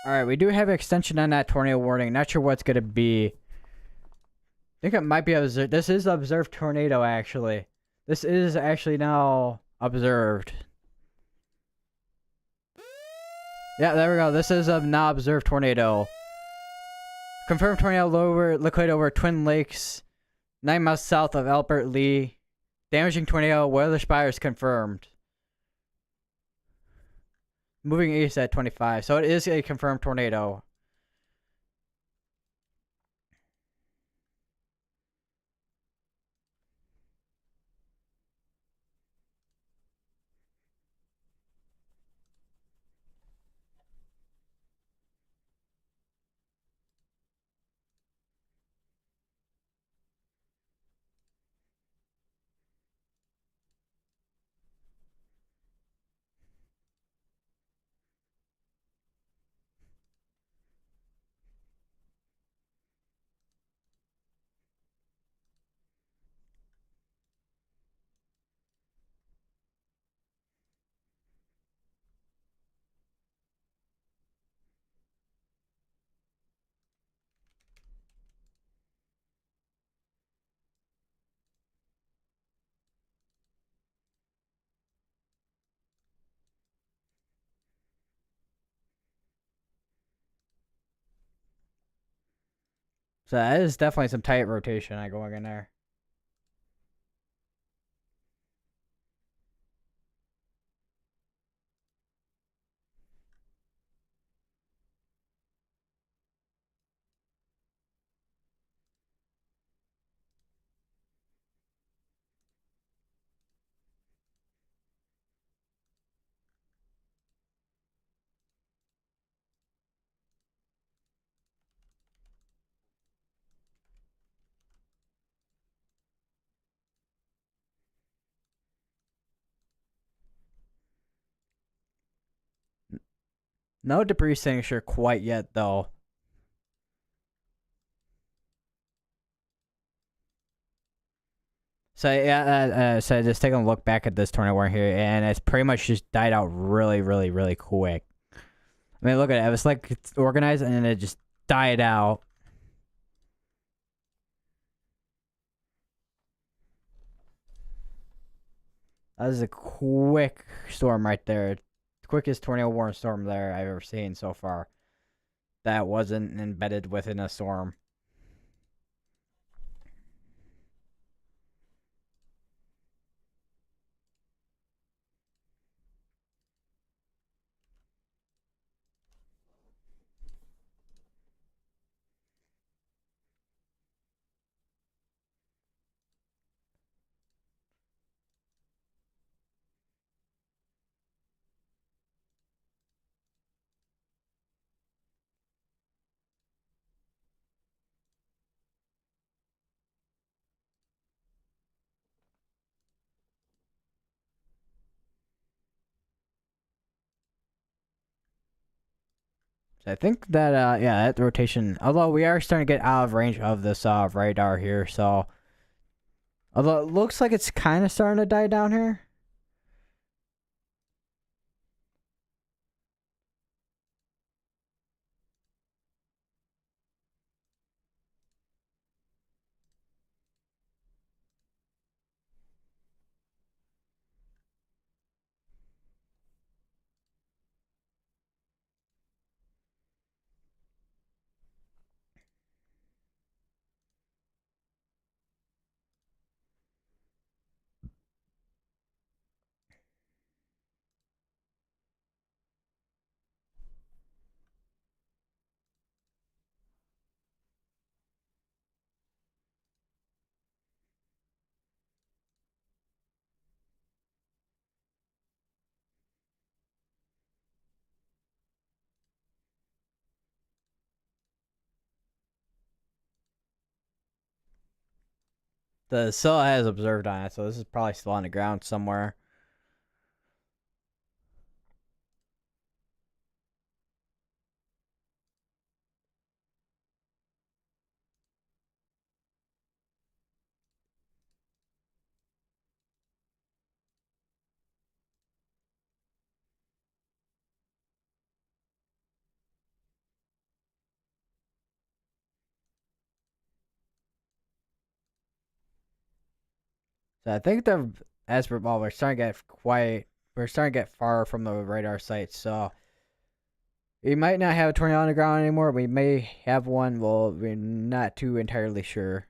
All right, we do have an extension on that tornado warning. Not sure what's gonna be. I think it might be observed. This is observed tornado actually. This is actually now observed. Yeah, there we go. This is a now observed tornado. Confirmed tornado located over Twin Lakes, 9 miles south of Albert Lee. Damaging tornado. Weather spires confirmed. Moving east at 25. So it is a confirmed tornado. So that is definitely some tight rotation going in there. No debris signature quite yet, though. So yeah, so just taking a look back at this tornado warning here, and it's pretty much just died out really, really, really quick. I mean, look at it. It was like it's organized, and then it just died out. That was a quick storm right there. Quickest tornado warning storm there I've ever seen so far. That wasn't embedded within a storm. So I think that yeah, that rotation. Although we are starting to get out of range of this radar here, so although it looks like it's kind of starting to die down here. The cell has observed on it, so this is probably still on the ground somewhere. So I think the as we're starting to get we're starting to get far from the radar sites. So we might not have a tornado on the ground anymore. We may have one. Well, we're not too entirely sure.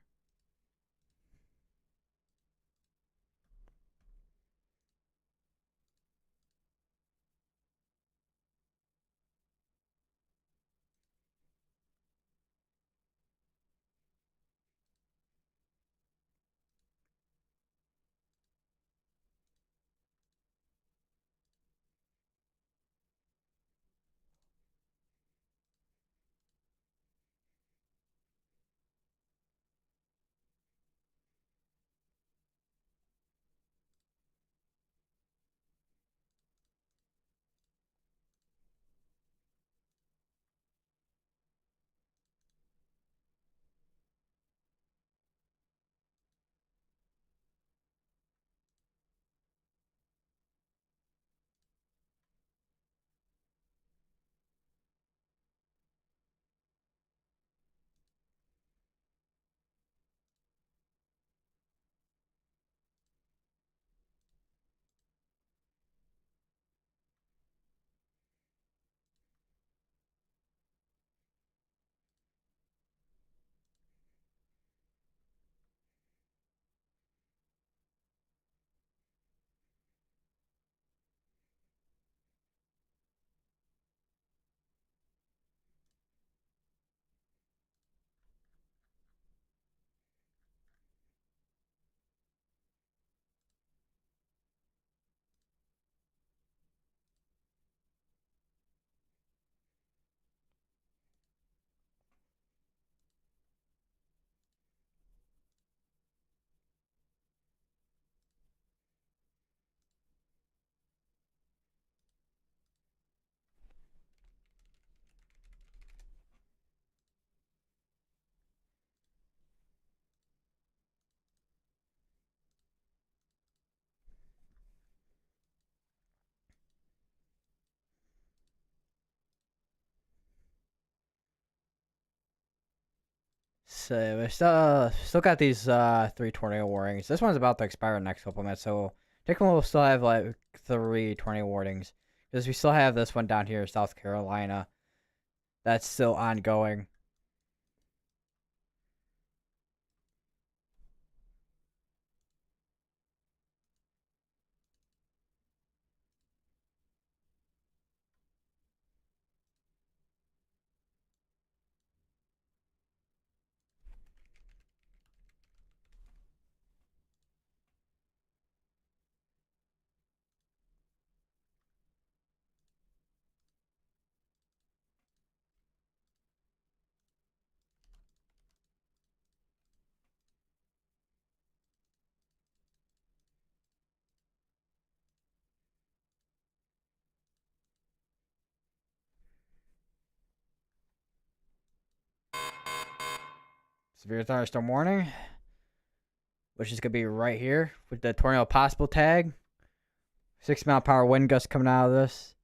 So we still got these 3 tornado warnings. This one's about to expire in the next couple minutes, so Dickman will still have like 3 tornado warnings because we still have this one down here, South Carolina, that's still ongoing. Severe thunderstorm warning, which is gonna be right here with the tornado possible tag. 60-mile-per-hour wind gusts coming out of this.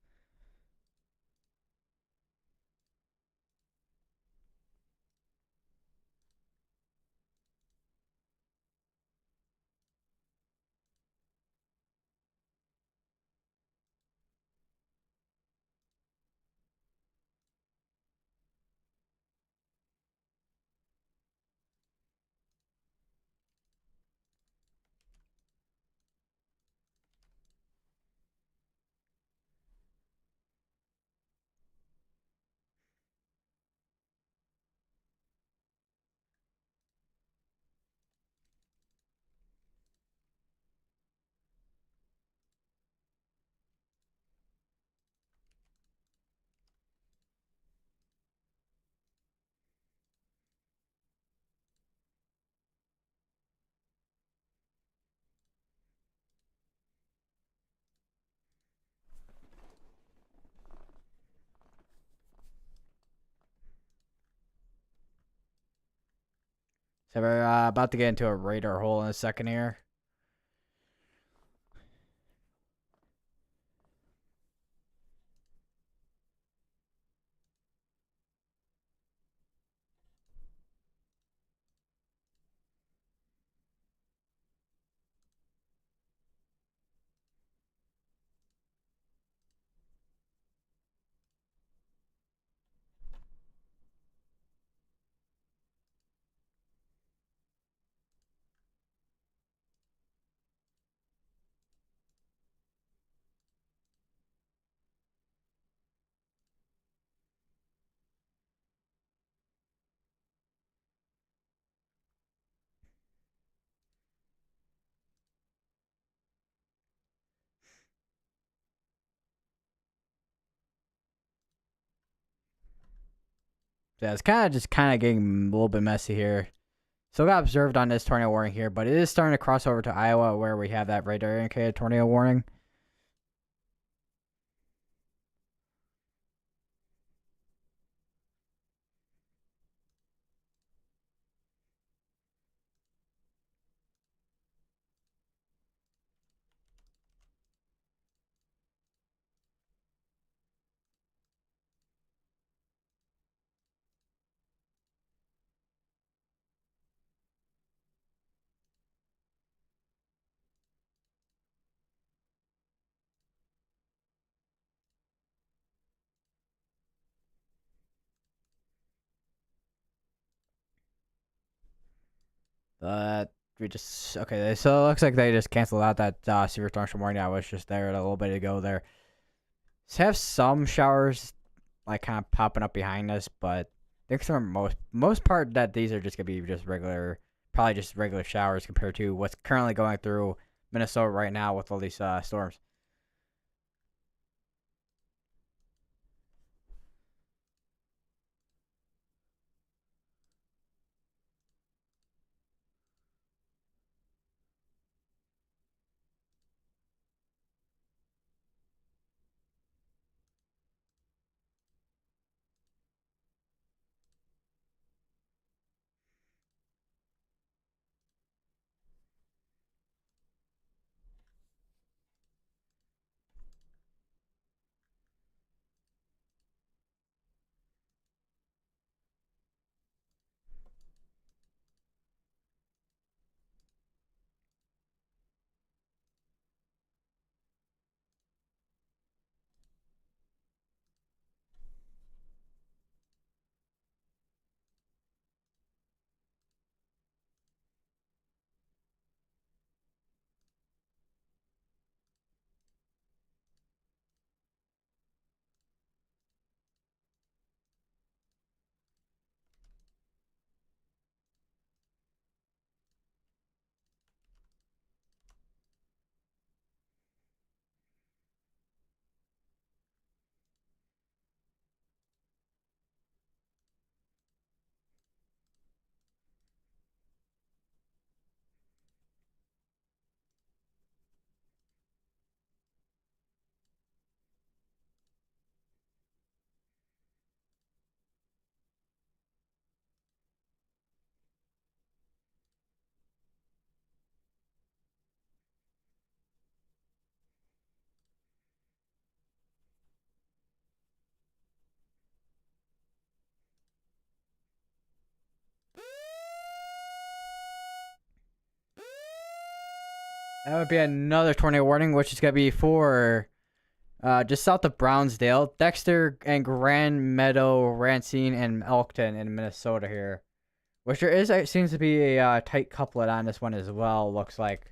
So we're about to get into a radar hole in a second here. So yeah, it's kind of getting a little bit messy here. Still got observed on this tornado warning here, but it is starting to cross over to Iowa where we have that radar indicated tornado warning. But we just okay. So it looks like they just canceled out that severe tornado warning that was just there a little bit ago. There, just have some showers like kind of popping up behind us, but I think for most part that these are just gonna be just regular, probably just regular showers compared to what's currently going through Minnesota right now with all these storms. That would be another tornado warning, which is gonna be for just south of Brownsdale, Dexter and Grand Meadow, Racine, and Elkton in Minnesota here. Which there is seems to be a tight couplet on this one as well. Looks like.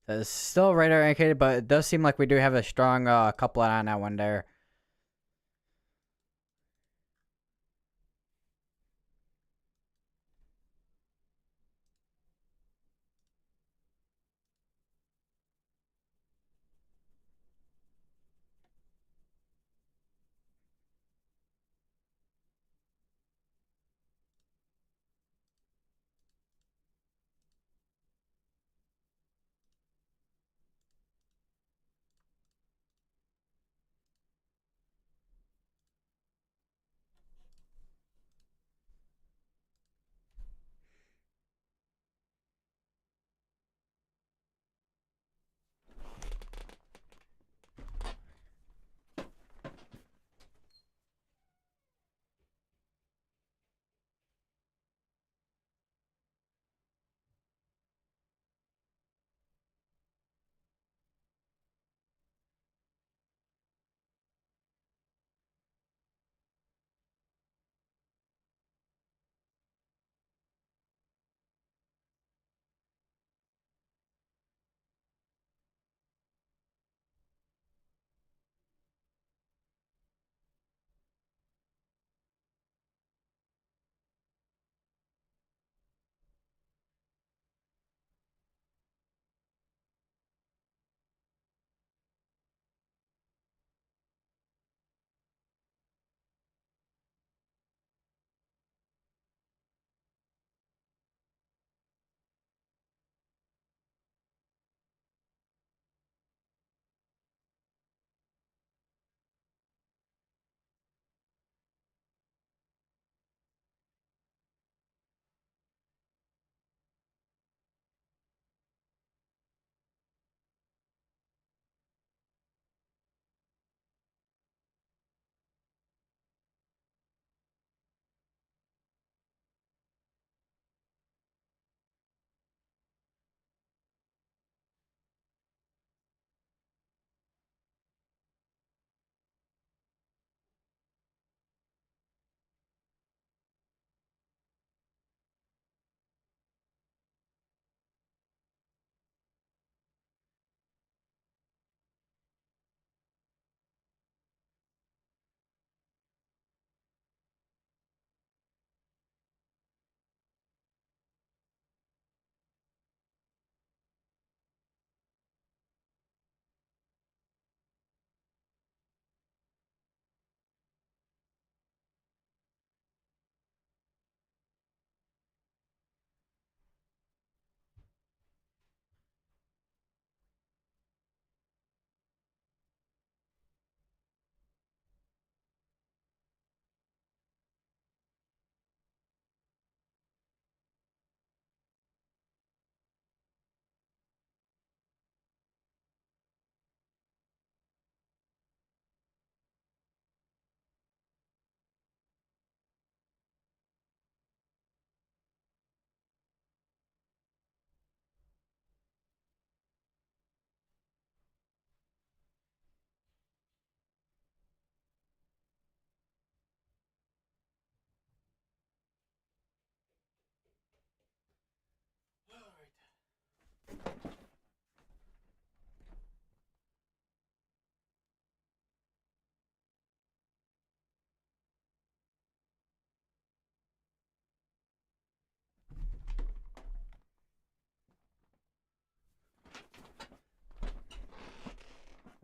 It's still radar indicated, but it does seem like we do have a strong couplet on that one there.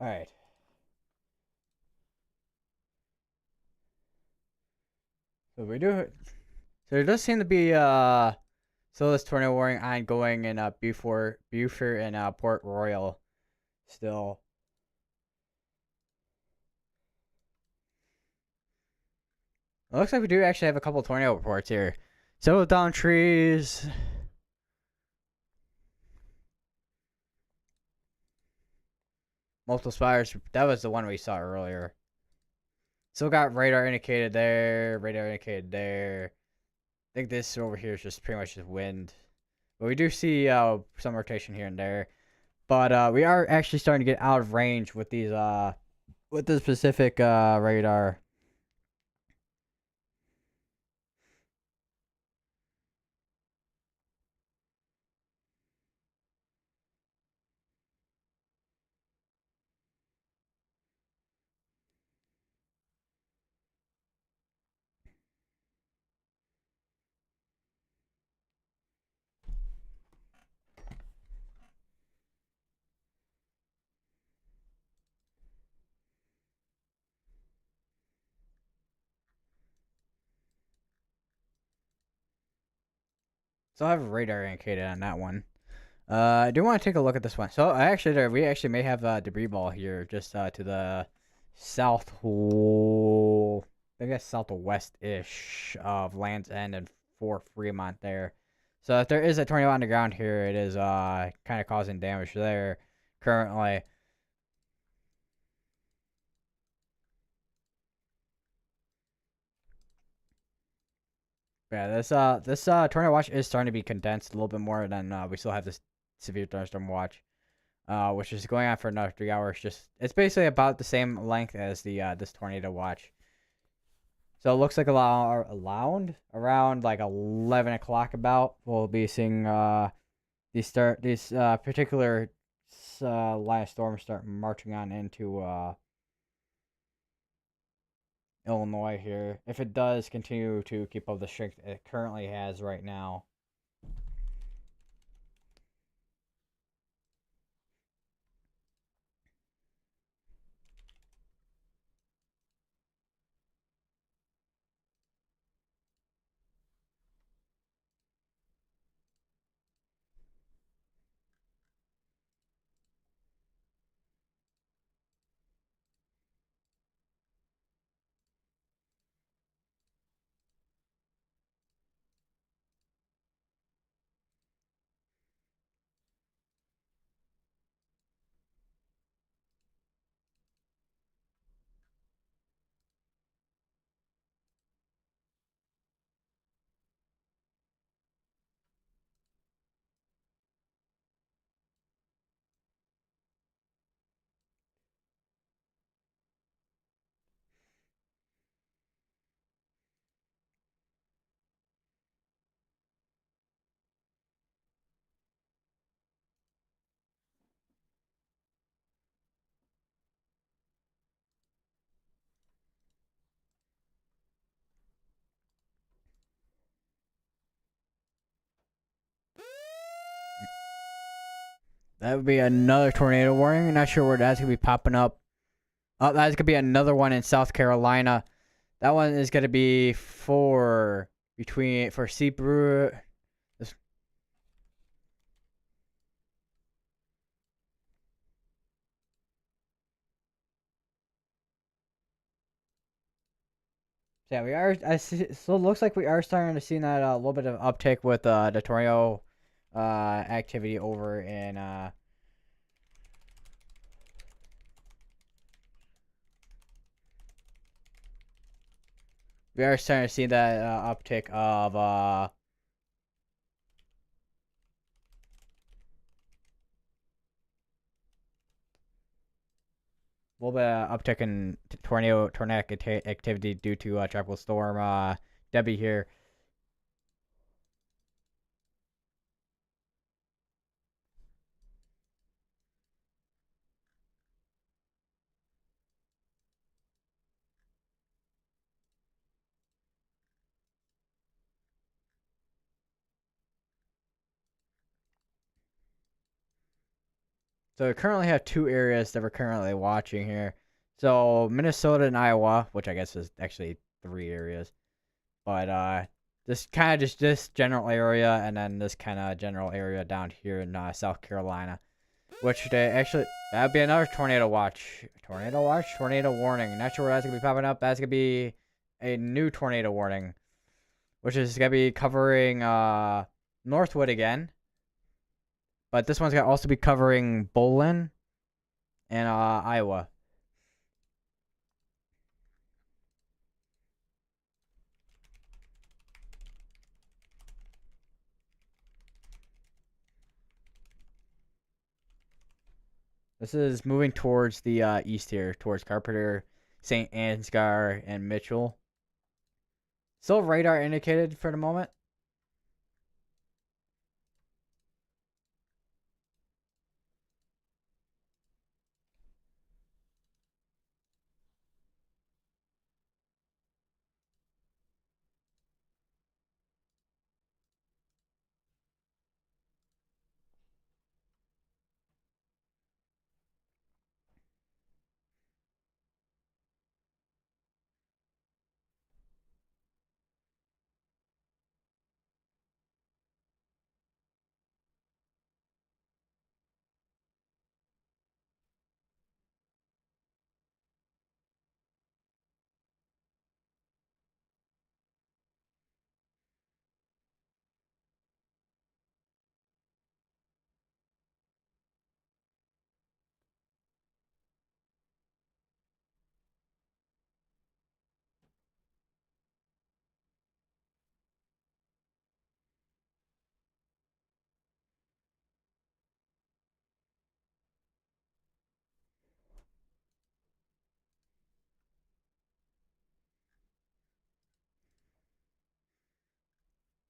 All right. So we do. So there does seem to be still this tornado warning ongoing in Beaufort and Port Royal still. It looks like we do actually have a couple tornado reports here. So down trees. Multiple spires. That was the one we saw earlier. Still got radar indicated there. Radar indicated there. I think this over here is just pretty much just wind. But we do see some rotation here and there. But we are actually starting to get out of range with these with the specific radar. So I have radar indicated on that one. I do want to take a look at this one. So we actually may have a debris ball here just to the south. I guess southwest-ish of Land's End and Fort Fremont there. So if there is a tornado on the ground here, it is kind of causing damage there currently. Yeah, this tornado watch is starting to be condensed a little bit more than we still have this severe thunderstorm watch, which is going on for another 3 hours. Just it's basically about the same length as the this tornado watch. So it looks like around like 11 o'clock about we'll be seeing these particular line of storms start marching on into Illinois here. If it does continue to keep up the strength it currently has right now. That would be another tornado warning. I'm not sure where that's gonna be popping up. Oh, that's gonna be another one in South Carolina. That one is gonna be for Seabrew. Yeah, we are. So it looks like we are starting to see that a little bit of uptick with the tornado activity over in we are starting to see that uptick of a little bit of uptick in tornado activity due to tropical storm Debbie here. So we currently have two areas that we're currently watching here. So Minnesota and Iowa, which I guess is actually three areas. But this kind of just this general area, and then this kind of general area down here in South Carolina, which they actually that'd be another tornado watch, tornado warning. Not sure where that's gonna be popping up. That's gonna be a new tornado warning, which is gonna be covering Northwood again. But this one's gonna also be covering Bolin and Iowa. This is moving towards the east here, towards Carpenter, St. Ansgar, and Mitchell. Still radar indicated for the moment.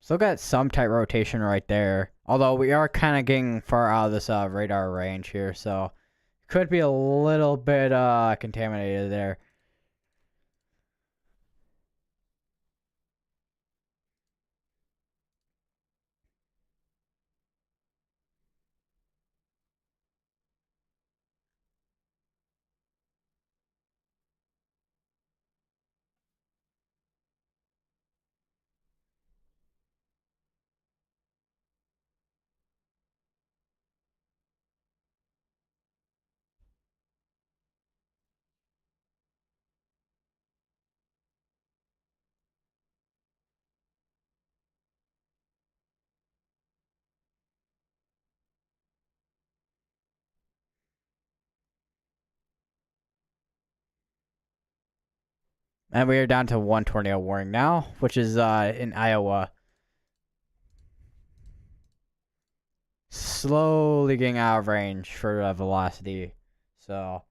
Still got some tight rotation right there. Although we are kind of getting far out of this radar range here, so could be a little bit contaminated there. And we are down to one tornado warning now, which is in Iowa. Slowly getting out of range for velocity. So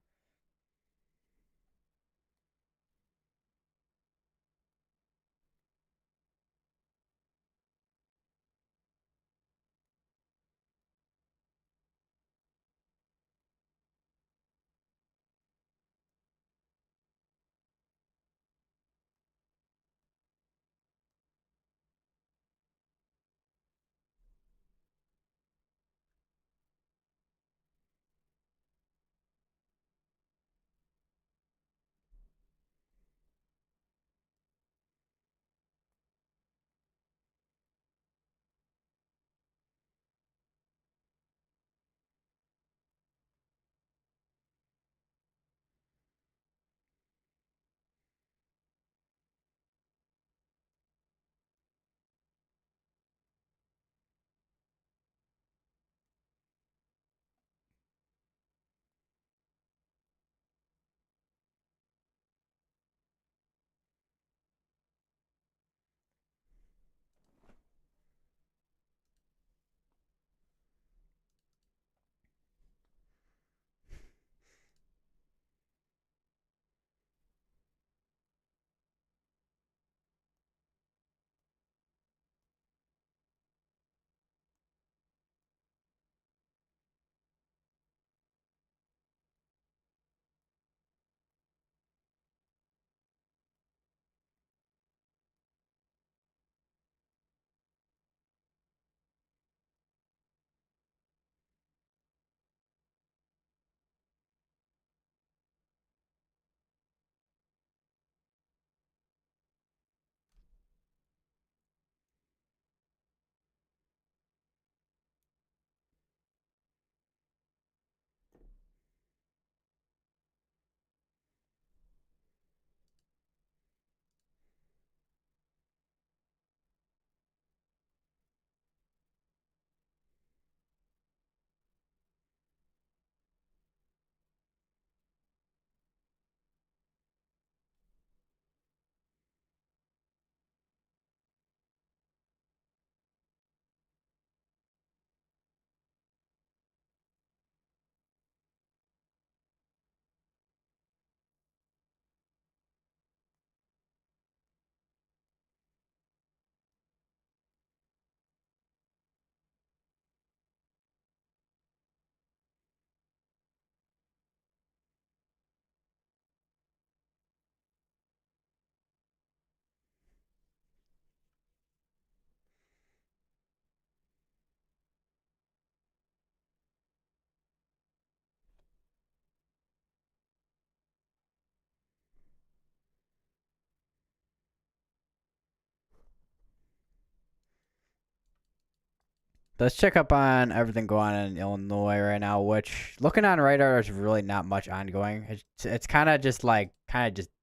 Let's check up on everything going on in Illinois right now. Which looking on radar, there's really not much ongoing. It's kind of just dead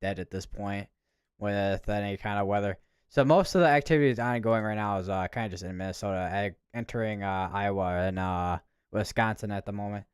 at this point with any kind of weather. So most of the activities ongoing right now is kind of just in Minnesota, entering Iowa and Wisconsin at the moment.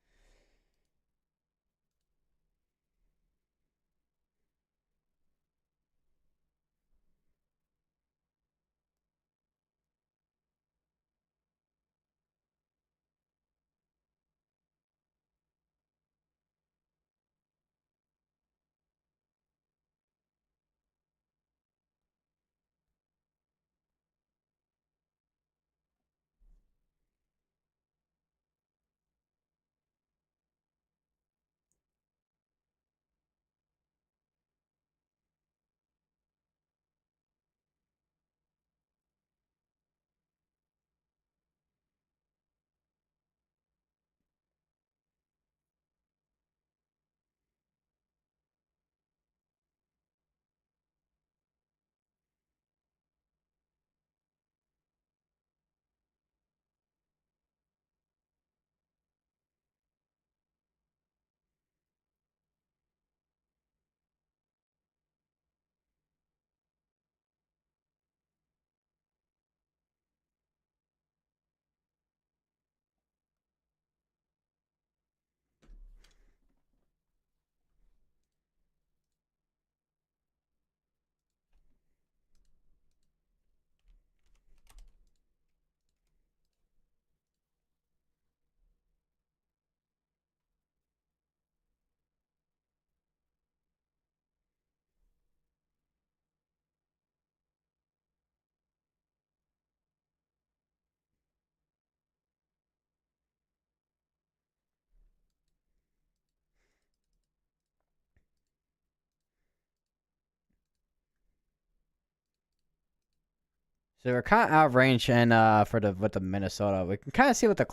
So we're kind of out of range, and for the with the Minnesota, we can kind of see what the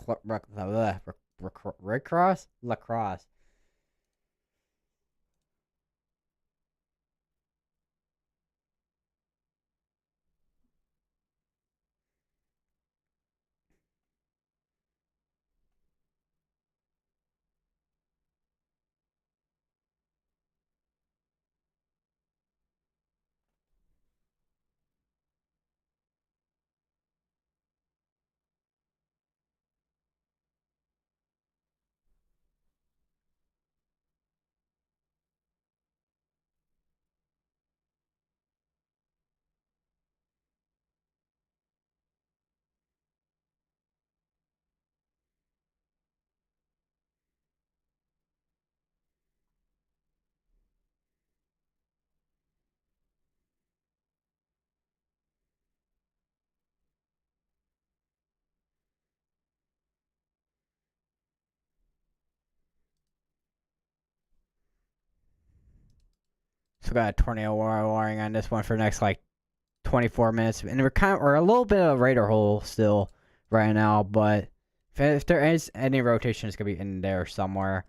Red Cross lacrosse. So we got a tornado warning on this one for the next like 24 minutes, and we're a little bit of a radar hole still right now, but if there is any rotation, it's gonna be in there somewhere,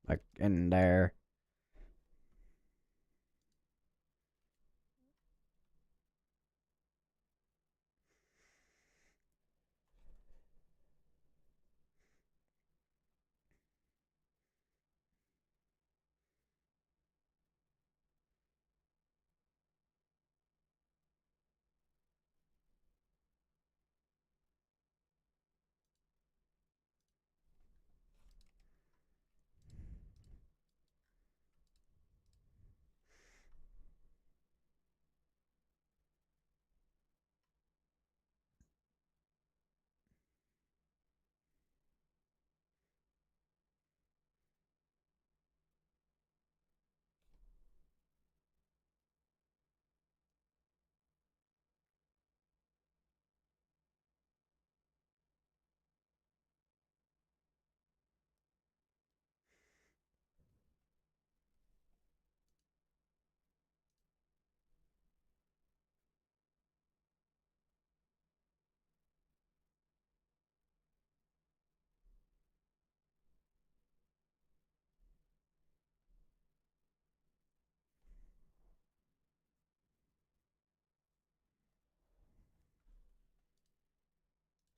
like in there.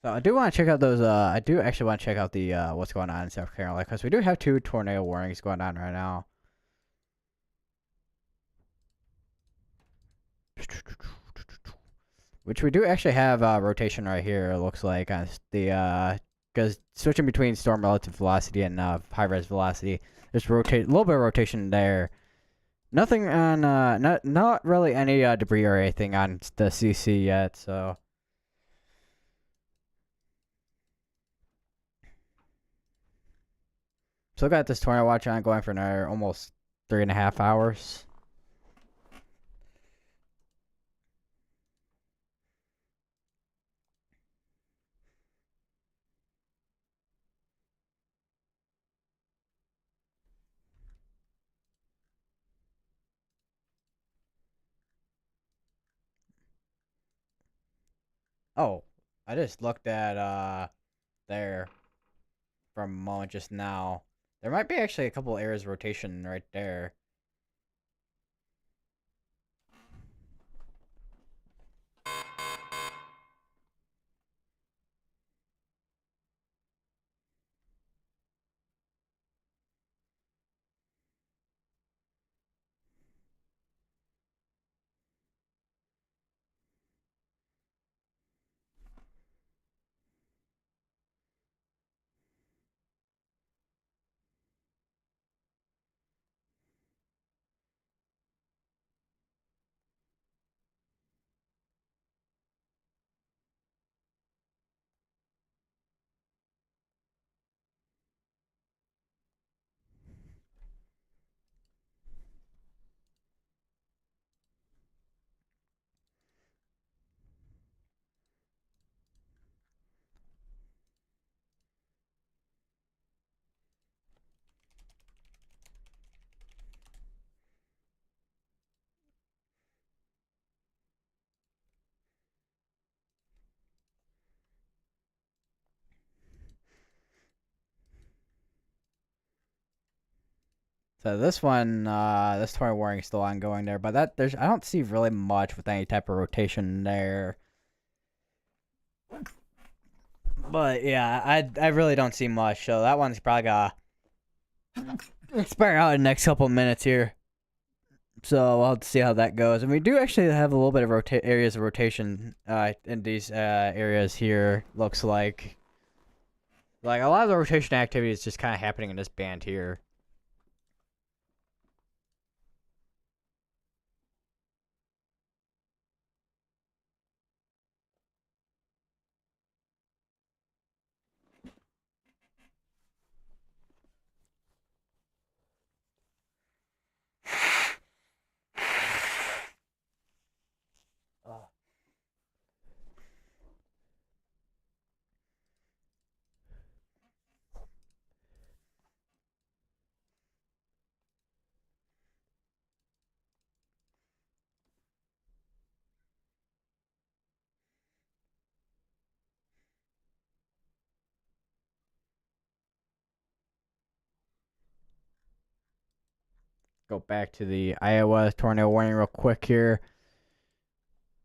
So I do want to check out those. I do actually want to check out the what's going on in South Carolina because we do have 2 tornado warnings going on right now. Which we do actually have rotation right here. It looks like on the because switching between storm relative velocity and high res velocity, there's a little bit of rotation there. Nothing on not really any debris or anything on the CC yet. So. So I got this tornado watch on going for another almost 3.5 hours. Oh, I just looked at there from a moment just now. There might be actually a couple areas of rotation right there. So this one, this tornado warning is still ongoing there, but I don't see really much with any type of rotation there. But yeah, I really don't see much. So that one's probably gonna expire out in the next couple of minutes here. So we'll have to see how that goes. And we do actually have a little bit of areas of rotation in these areas here. Looks like a lot of the rotation activity is just kind of happening in this band here. Go back to the Iowa tornado warning real quick here.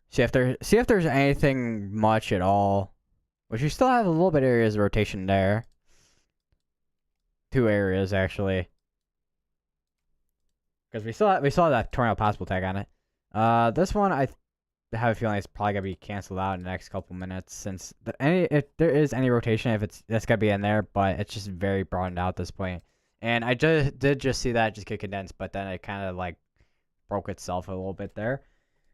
See if there's anything much at all. Which you still have a little bit of areas of rotation there. 2 areas actually. Because we saw that tornado possible tag on it. This one I have a feeling it's probably gonna be canceled out in the next couple minutes since if there is any rotation, that's gonna be in there, but it's just very broadened out at this point. And I did see that just get condensed, but then it kind of like broke itself a little bit there,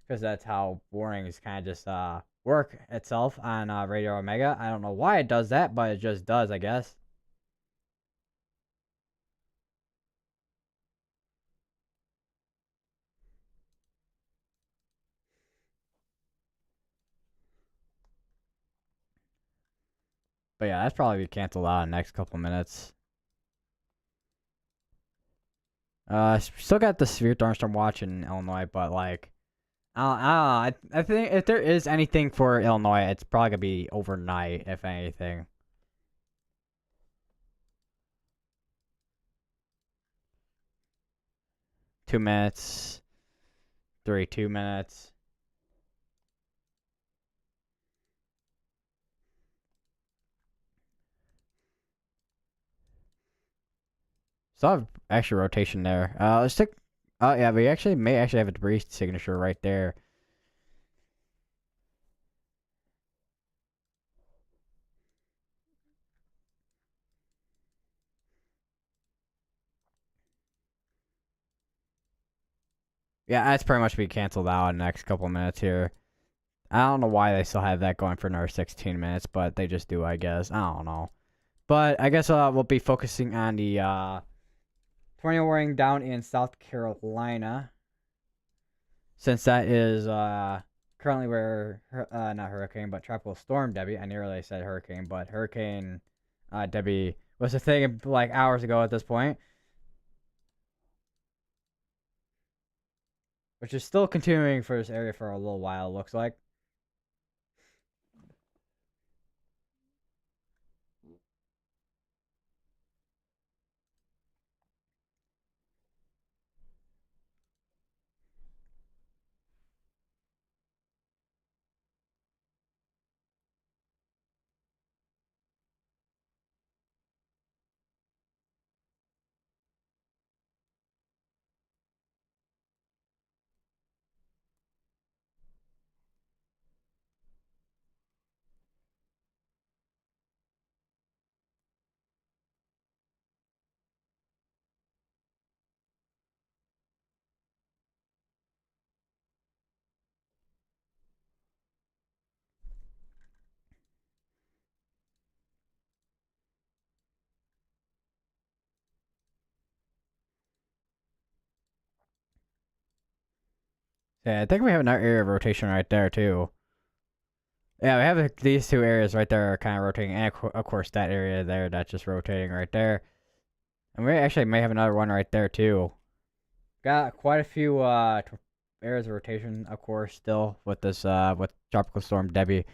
because that's how warnings kind of just work itself on Radio Omega. I don't know why it does that, but it just does, I guess. But yeah, that's probably be canceled out in the next couple minutes. Still got the severe thunderstorm watch in Illinois, but like, I think if there is anything for Illinois, it's probably gonna be overnight, if anything. Two minutes, 2 minutes. Still have actual rotation there. Let's take. Oh yeah, we actually may actually have a debris signature right there. Yeah, that's pretty much be canceled out in the next couple of minutes here. I don't know why they still have that going for another 16 minutes, but they just do, I guess. I don't know. But I guess we'll be focusing on the tornado warning down in South Carolina, since that is currently where not hurricane but tropical storm Debbie. I nearly said hurricane, but hurricane Debbie was a thing like hours ago at this point, which is still continuing for this area for a little while. Looks like. Yeah, I think we have another area of rotation right there too. Yeah, we have these two areas right there are kind of rotating, and of course that area there that's just rotating right there. And we actually may have another one right there too. Got quite a few areas of rotation, of course, still with this with Tropical Storm Debbie.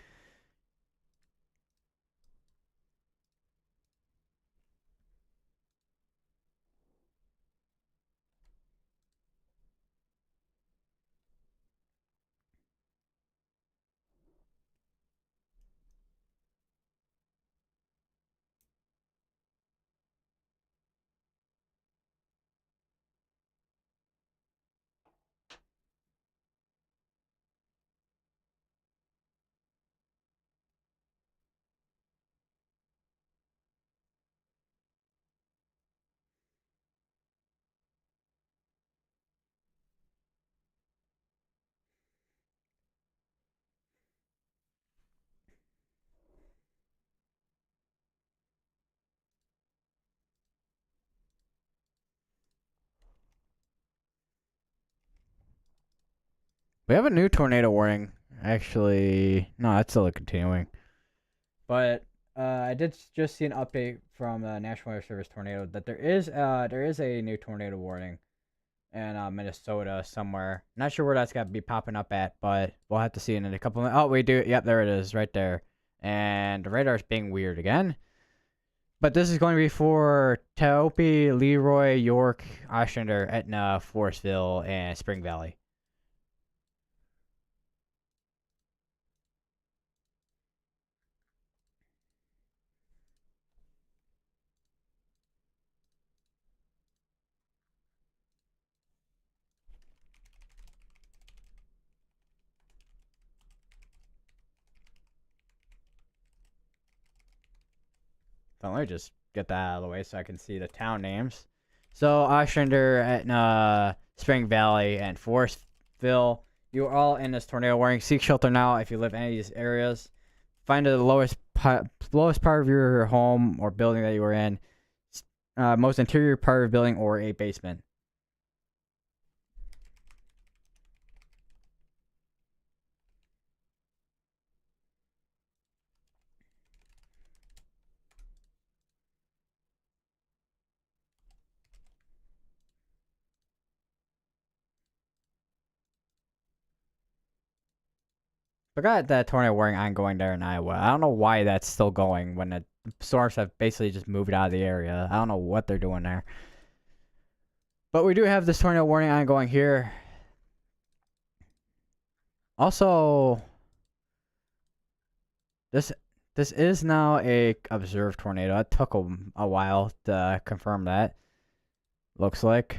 We have a new tornado warning. Actually, no, that's still continuing. But I did just see an update from the National Weather Service tornado that there is a new tornado warning in Minnesota somewhere. Not sure where that's got to be popping up at, but we'll have to see in a couple of. Oh, we do. Yep, there it is, right there. And the radar's being weird again. But this is going to be for Taopi, Leroy, York, Ostrander, Etna, Forestville, and Spring Valley. So let me just get that out of the way so I can see the town names. So Ostrander, Etna, Spring Valley, and Forestville. You are all in this tornado warning. Seek shelter now if you live in any of these areas. Find the lowest part of your home or building that you are in. Most interior part of the building or a basement. Forgot that tornado warning ongoing there in Iowa. I don't know why that's still going when the storms have basically just moved out of the area. I don't know what they're doing there. But we do have this tornado warning ongoing here. Also, this is now a observed tornado. It took a while to confirm that. Looks like.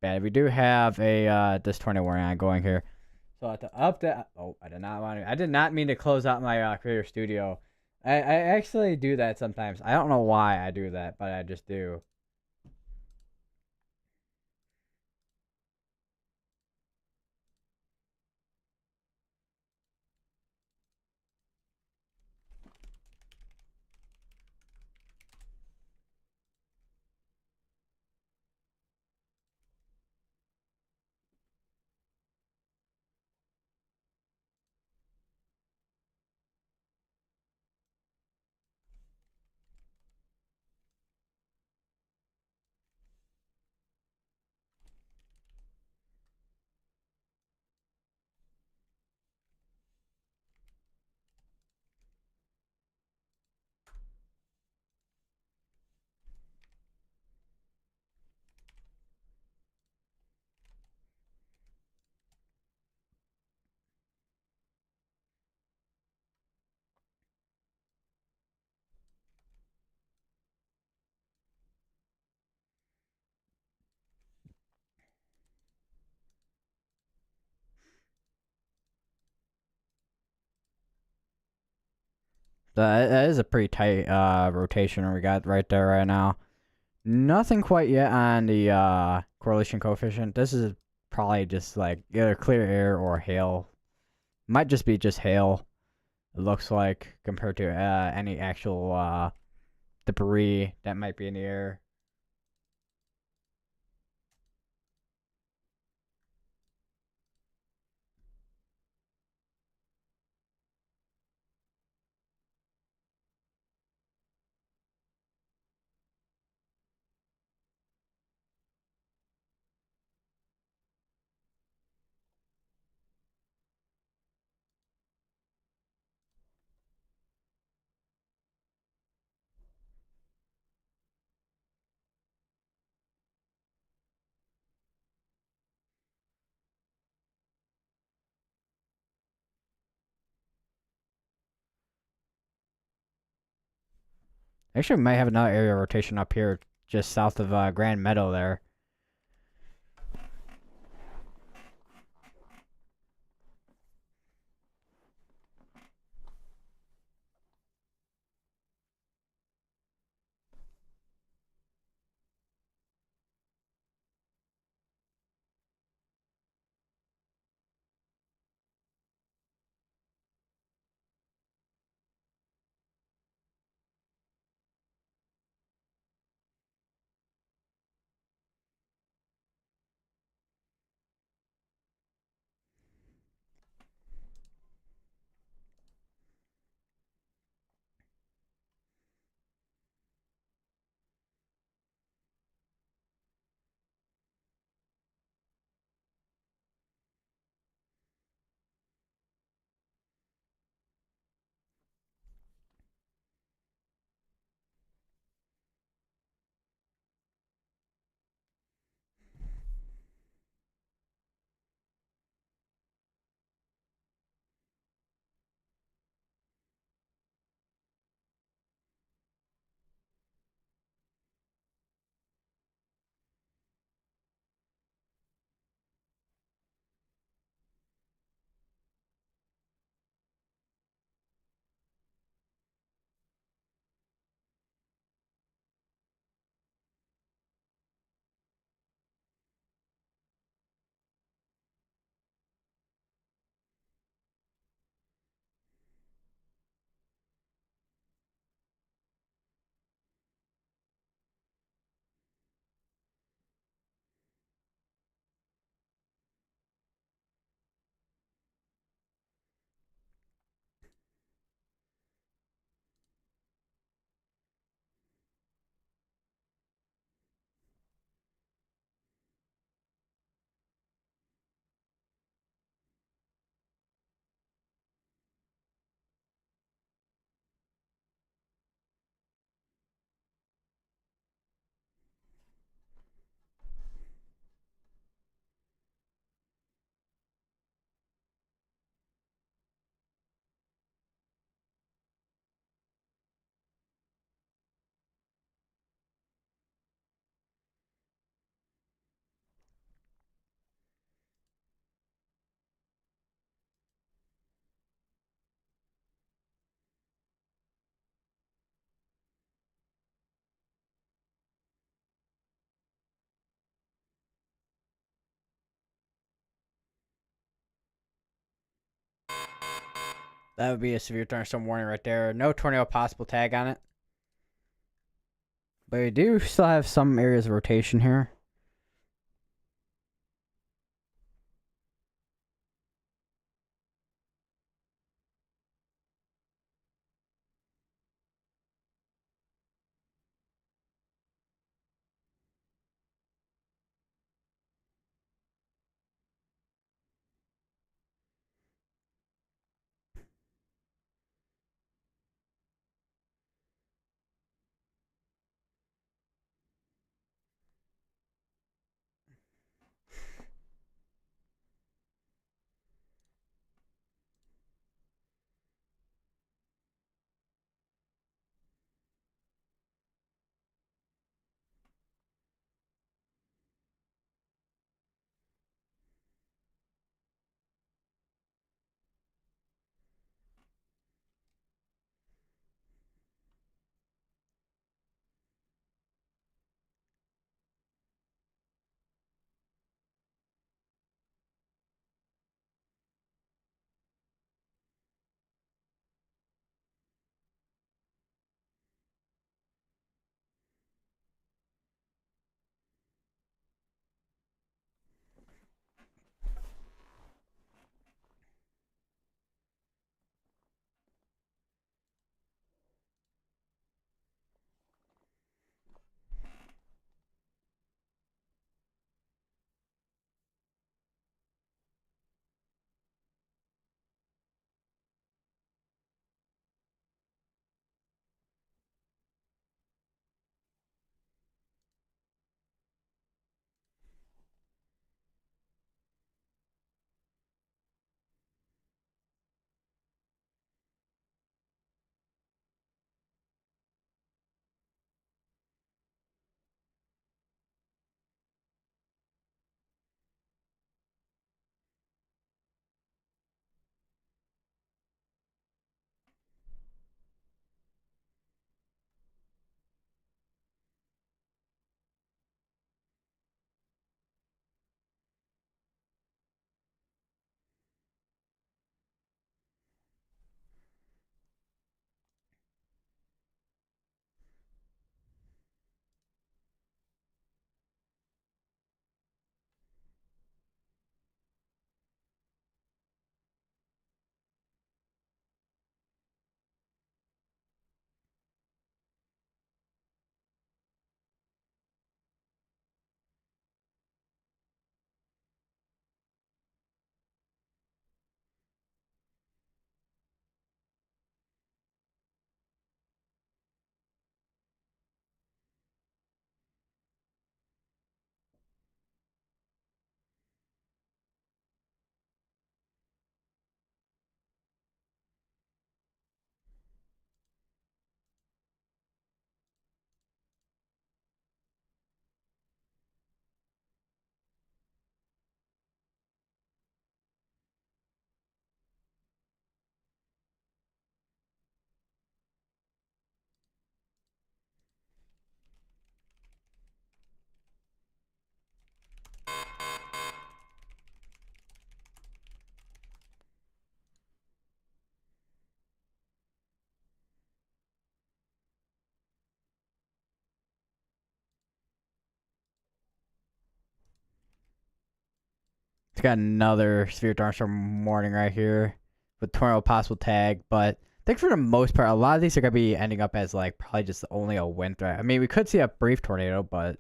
Bad. We do have a this tornado warning going here. So to update. Oh, I did not want to. I did not mean to close out my Creator Studio. I actually do that sometimes. I don't know why I do that, but I just do. That is a pretty tight rotation we got right there right now. Nothing quite yet on the correlation coefficient. This is probably just like either clear air or hail. Might just be just hail. It looks like compared to any actual debris that might be in the air. Actually, we might have another area rotation up here, just south of Grand Meadow there. That would be a severe thunderstorm warning right there. No tornado possible tag on it. But we do still have some areas of rotation here. It's got another severe thunderstorm warning right here with tornado possible tag. But I think for the most part, a lot of these are going to be ending up as like probably just only a wind threat. I mean, we could see a brief tornado, but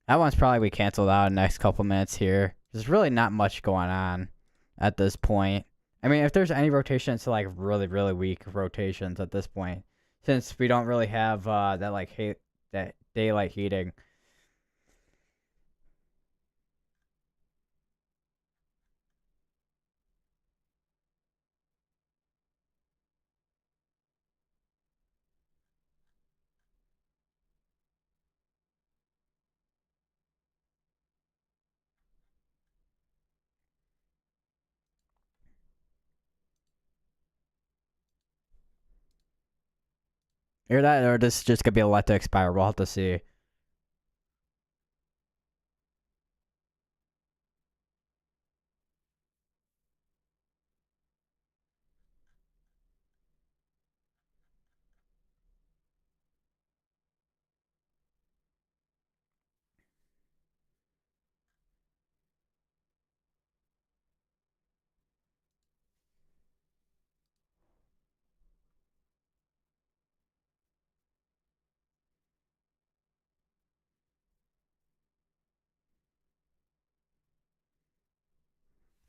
That one's probably we canceled out in the next couple minutes here. There's really not much going on at this point. I mean, if there's any rotation, it's like really, really weak rotations at this point, since we don't really have that like that daylight heating. Either that, or this is just gonna be a let to expire. We'll have to see.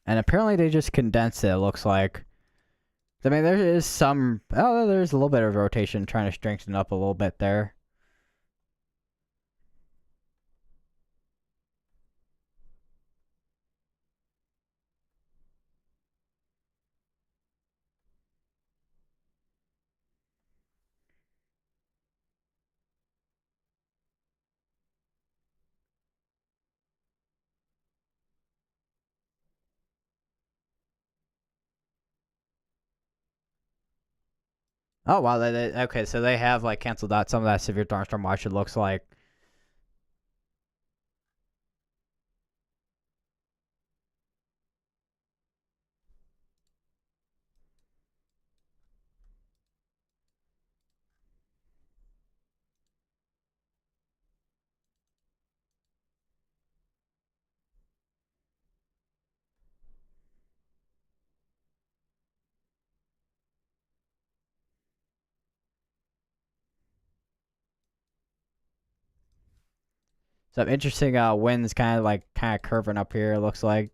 And apparently they just condensed it. It looks like. I mean, there is some. Oh, there's a little bit of rotation trying to strengthen up a little bit there. Oh wow! Okay, so they have like canceled out some of that severe thunderstorm watch. It looks like. Some interesting winds kind of curving up here. It looks like.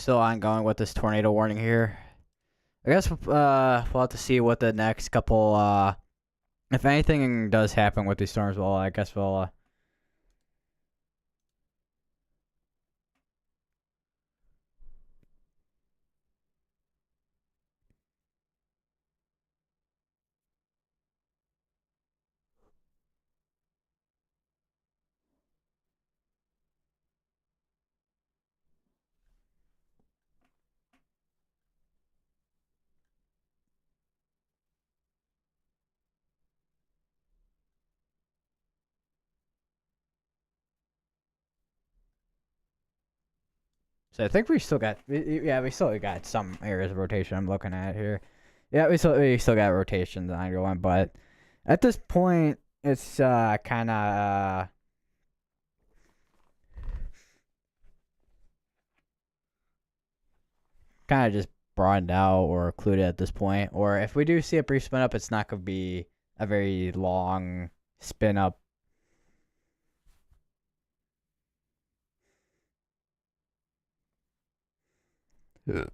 still ongoing with this tornado warning here. I guess we'll have to see what the next couple if anything does happen with these storms. Well, I guess we'll. So I think we still got, we still got some areas of rotation. I'm looking at here. Yeah, we still got rotations ongoing, but at this point, it's kind of just broadened out or occluded at this point. Or if we do see a brief spin up, it's not gonna be a very long spin up. Yeah.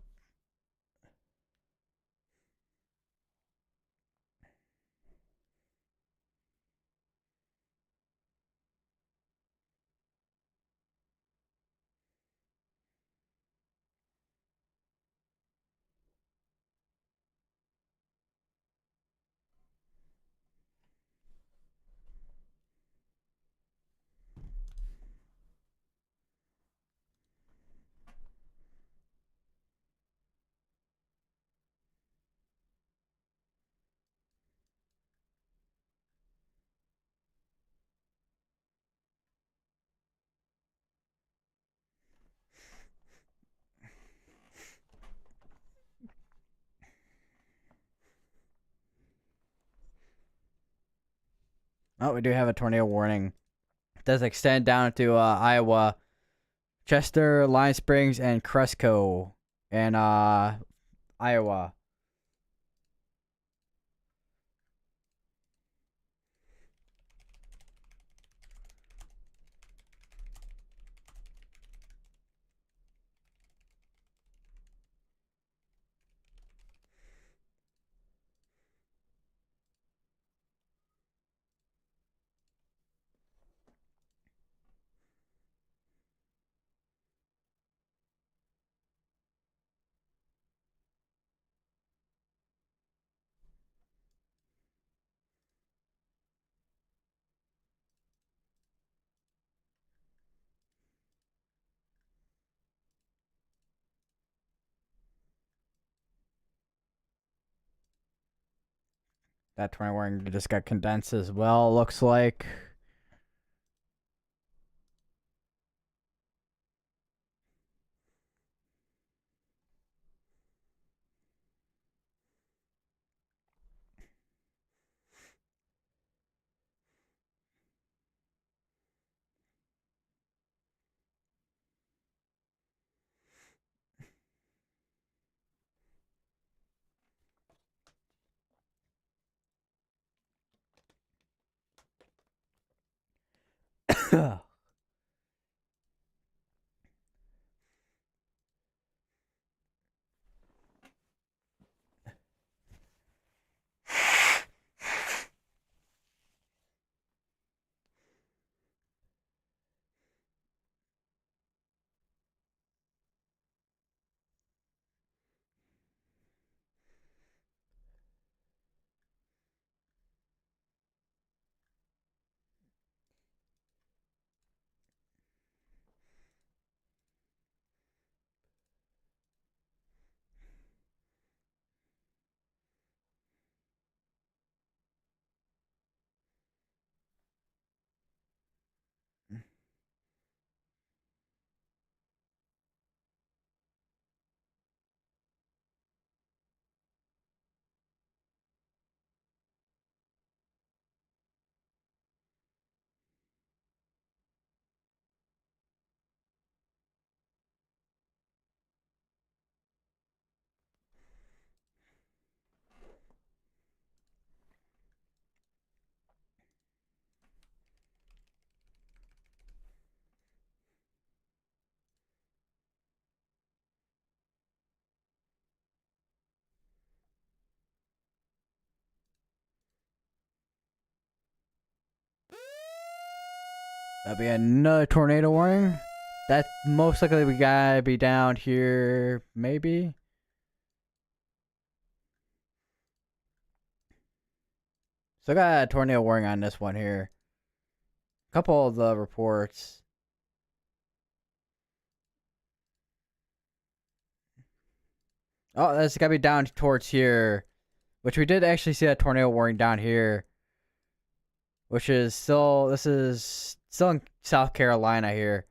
Oh, we do have a tornado warning. It does extend down to Iowa, Chester, Line Springs, and Cresco, and Iowa. That tornado warning just got condensed as well. Looks like. That'll be another tornado warning. That most likely we gotta be down here, maybe. So I got a tornado warning on this one here. A couple of the reports. Oh, that's gotta be down towards here, which we did actually see a tornado warning down here, which is still this is still in South Carolina here.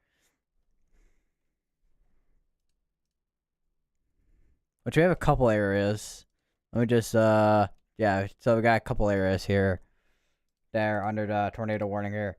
Which we have a couple areas. Let me just yeah, so we got a couple areas here that are under the tornado warning here.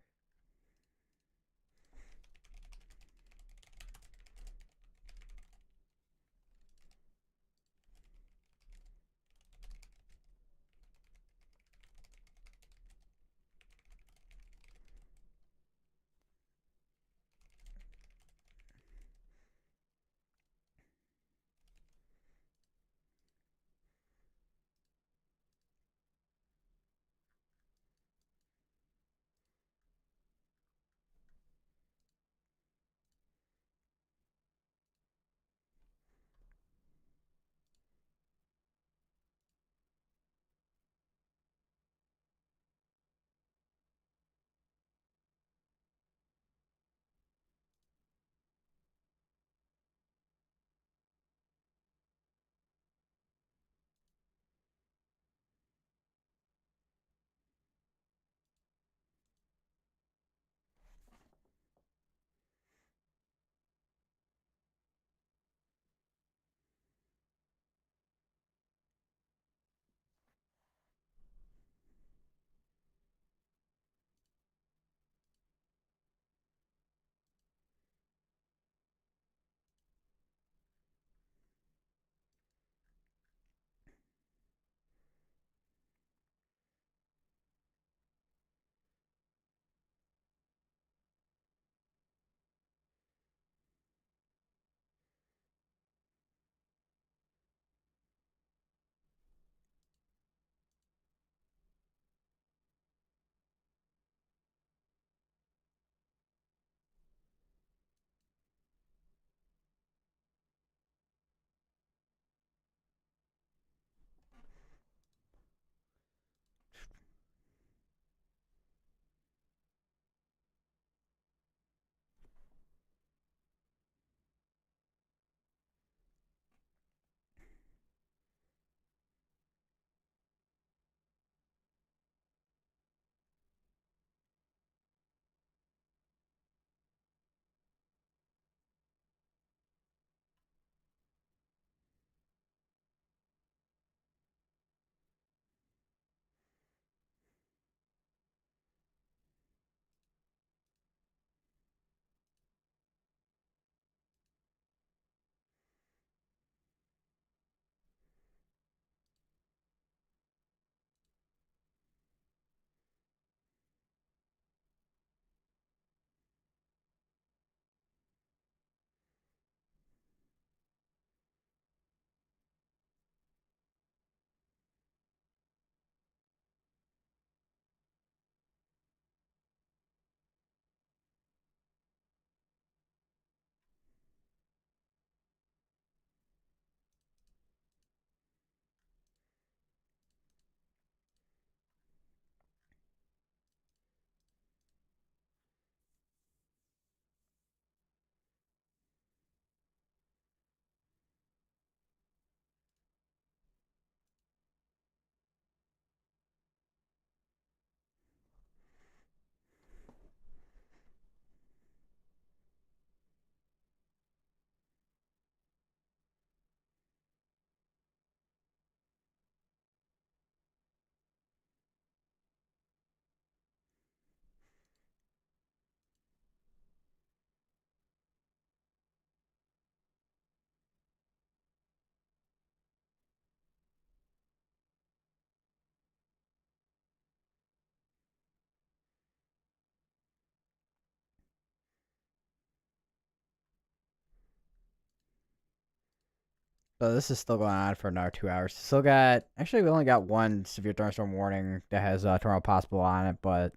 So this is still going on for another 2 hours. Still got actually we only got one severe thunderstorm warning that has tornado possible on it, but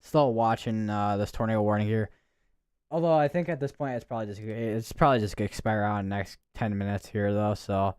Still watching this tornado warning here. Although I think at this point it's probably just gonna expire out in the next 10 minutes here though. So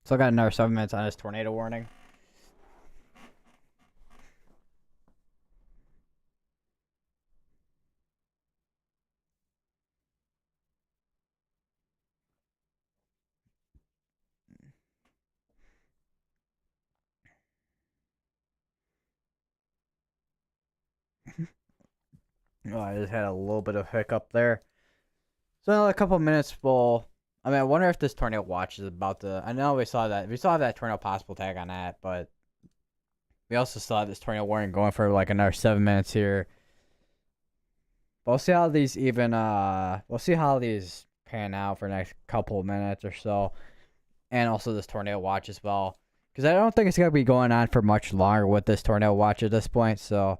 still got another 7 minutes on this tornado warning. Oh, I just had a little bit of hiccup there. So another couple minutes will. I mean, I wonder if this tornado watch is about to. I know we still have that tornado possible tag on that, but we also still have this tornado warning going for like another 7 minutes here. But we'll see how these pan out for the next couple of minutes or so, and also this tornado watch as well, because I don't think it's gonna be going on for much longer with this tornado watch at this point. So.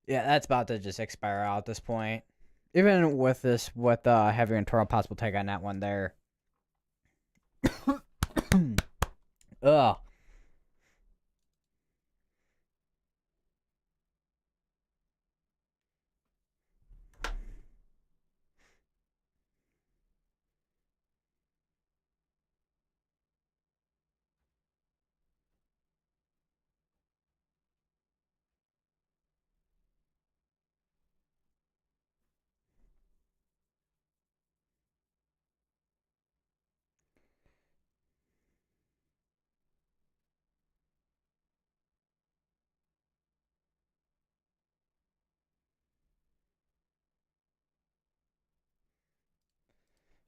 Yeah, that's about to just expire out at this point. Even with having a tornado possible tag on that one there. Ugh.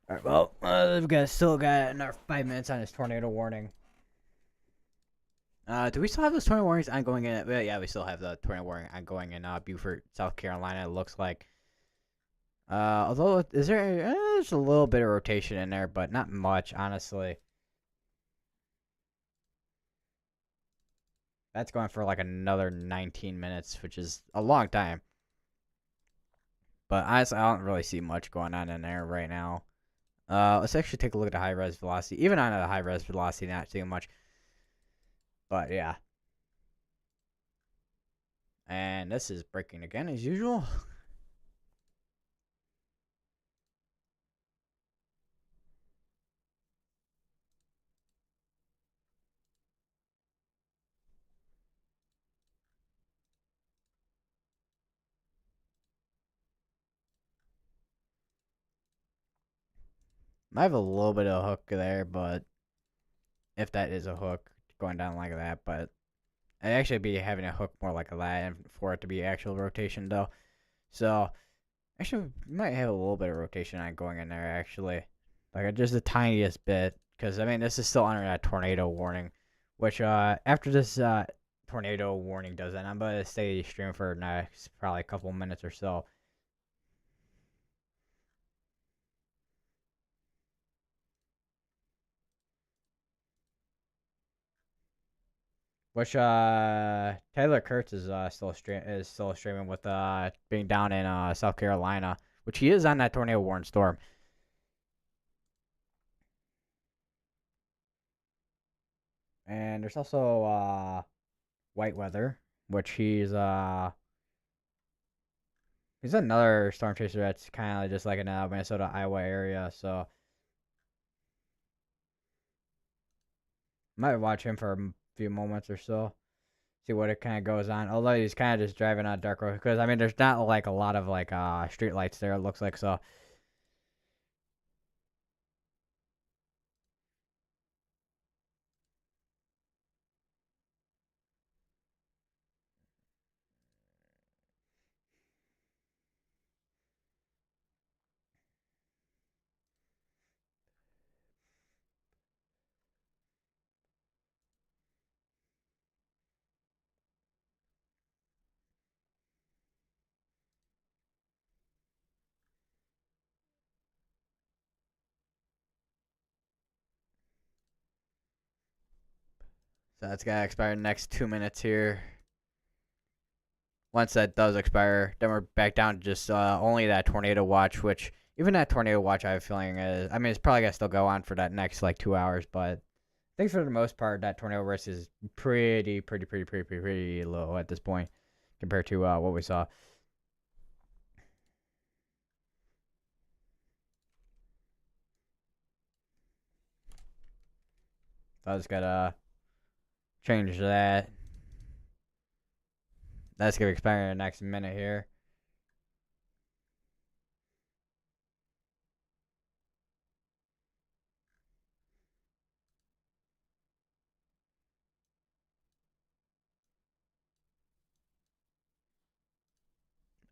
All right, well, we've still got another 5 minutes on this tornado warning. Do we still have those tornado warnings ongoing in? Well, yeah, we still have the tornado warning ongoing in Beaufort, South Carolina. It looks like. Although is there? There's a little bit of rotation in there, but not much, honestly. That's going for like another 19 minutes, which is a long time. But honestly, I don't really see much going on in there right now. Let's actually take a look at the high res velocity. Even on a high res velocity, not seeing much. But yeah. And this is breaking again as usual. I have a little bit of a hook there, but if that is a hook going down like that, but I'd actually be having a hook more like that and for it to be actual rotation though. So actually, we might have a little bit of rotation on going in there actually, like just the tiniest bit, because I mean this is still under that tornado warning, which after this tornado warning does end, I'm gonna stay stream for next probably a couple minutes or so. Which Taylor Kurtz is still streaming with being down in South Carolina, which he is on that tornado warning storm. And there's also White Weather, which he's another storm chaser that's kind of just like in the Minnesota Iowa area, so might watch him for a few moments or so. See what it kind of goes on. Although he's kind of just driving on dark road because I mean there's not like a lot of like street lights there. It looks like so. So that's gonna expire in the next 2 minutes here. Once that does expire, then we're back down to just only that tornado watch, which even that tornado watch I have a feeling is, I mean, it's probably gonna still go on for that next like 2 hours, but I think for the most part that tornado risk is pretty low at this point compared to what we saw. So I just gotta change that. That's gonna expire in the next minute here.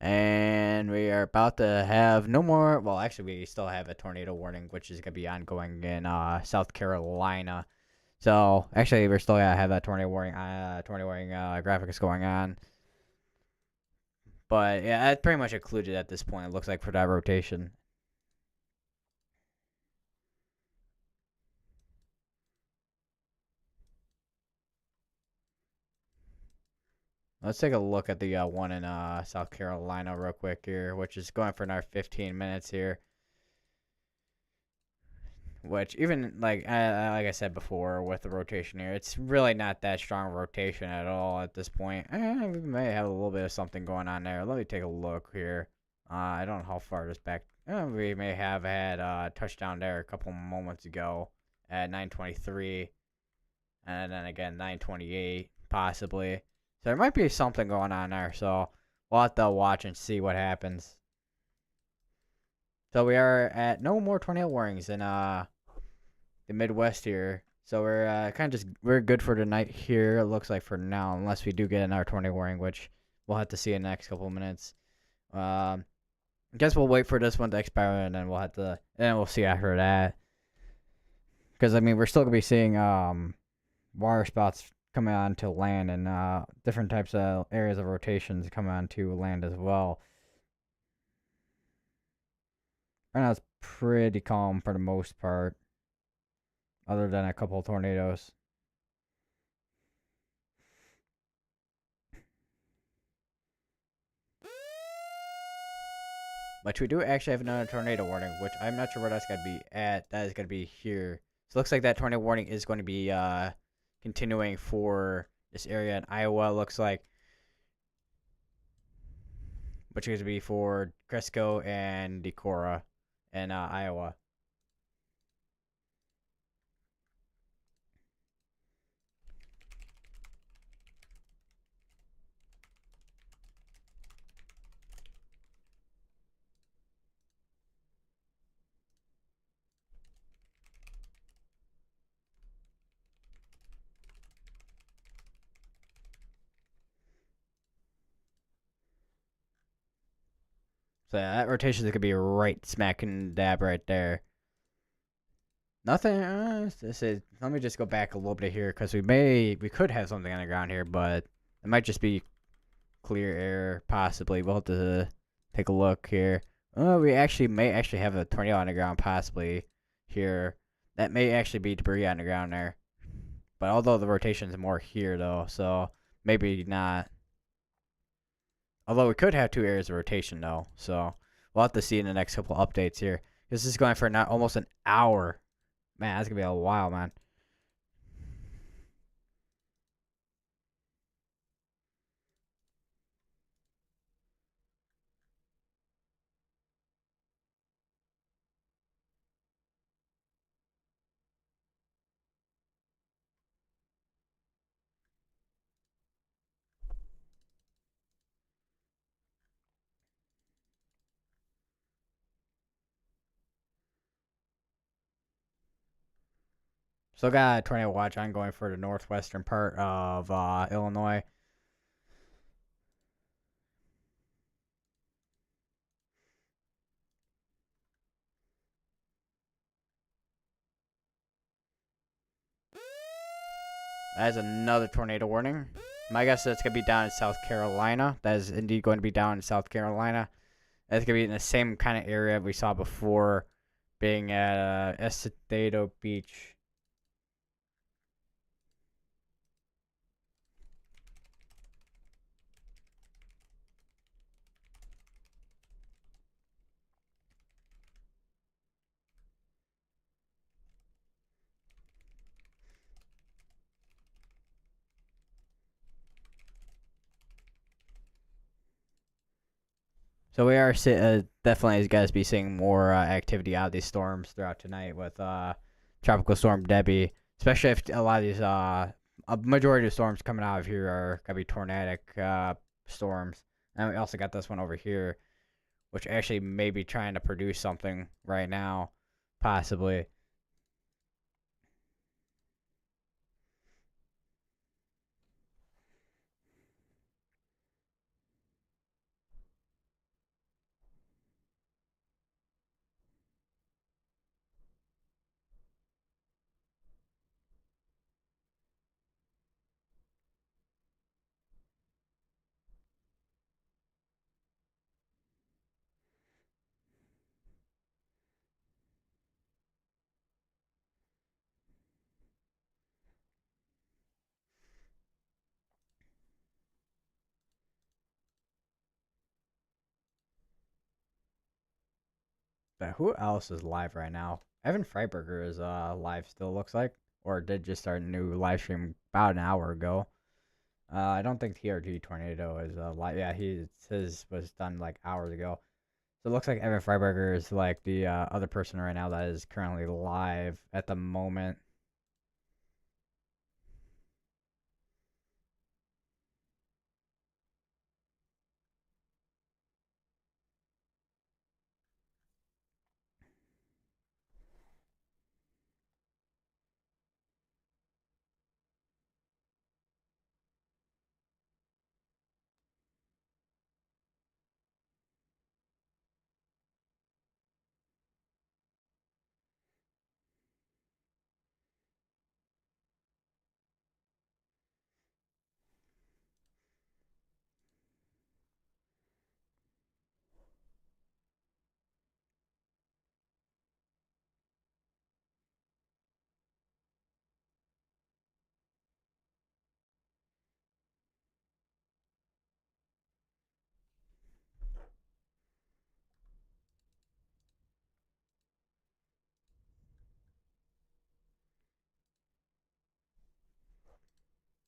And we are about to have no more. Well, actually, we still have a tornado warning, which is going to be ongoing in South Carolina. So, actually, we're still going to have that tornado warning graphics going on. But, yeah, that's pretty much included at this point, it looks like, for that rotation. Let's take a look at the one in South Carolina real quick here, which is going for another 15 minutes here. Which even like I said before with the rotation here, it's really not that strong rotation at all at this point. We may have a little bit of something going on there. Let me take a look here. I don't know how far this back. We may have had a touchdown there a couple moments ago at 9:23, and then again 9:28 possibly. So there might be something going on there. So we'll have to watch and see what happens. So we are at no more tornado warnings in the Midwest here. So we're kind of we're good for tonight here. It looks like for now, unless we do get another tornado warning, which we'll have to see in the next couple of minutes. I guess we'll wait for this one to expire, and then we'll have to, and then we'll see after that. Because I mean, we're still gonna be seeing water spouts coming onto land, and different types of areas of rotations coming onto land as well. Right now, it's pretty calm for the most part, other than a couple of tornadoes. Which we do actually have another tornado warning, which I'm not sure where that's gonna be at. That is gonna be here. So it looks like that tornado warning is going to be continuing for this area in Iowa. It looks like, which is going to be for Cresco and Decorah in Iowa. So yeah, that rotation is gonna be right smack and dab right there. Nothing. Let me just go back a little bit here because we could have something on the ground here, but it might just be clear air possibly. We'll have to take a look here. We actually may actually have a tornado on the ground possibly here. That may actually be debris on the ground there. But although the rotation is more here though, so maybe not. Although we could have two areas of rotation though, so we'll have to see in the next couple updates here. This is going for not almost an hour. Man, that's gonna be a while, man. Still got a tornado watch ongoing for the northwestern part of Illinois. That is another tornado warning. My guess is it's going to be down in South Carolina. That is indeed going to be down in South Carolina. That's going to be in the same kind of area we saw before, being at Estado Beach. So we are definitely, as guys, be seeing more activity out of these storms throughout tonight with Tropical Storm Debbie. Especially if a lot of these, a majority of storms coming out of here are gonna be tornadic storms. And we also got this one over here, which actually may be trying to produce something right now, possibly. But who else is live right now? Evan Freiberger is live still, looks like, or did just start a new live stream about an hour ago. I don't think TRG Tornado is live. Yeah, his was done like hours ago. So it looks like Evan Freiberger is like the other person right now that is currently live at the moment.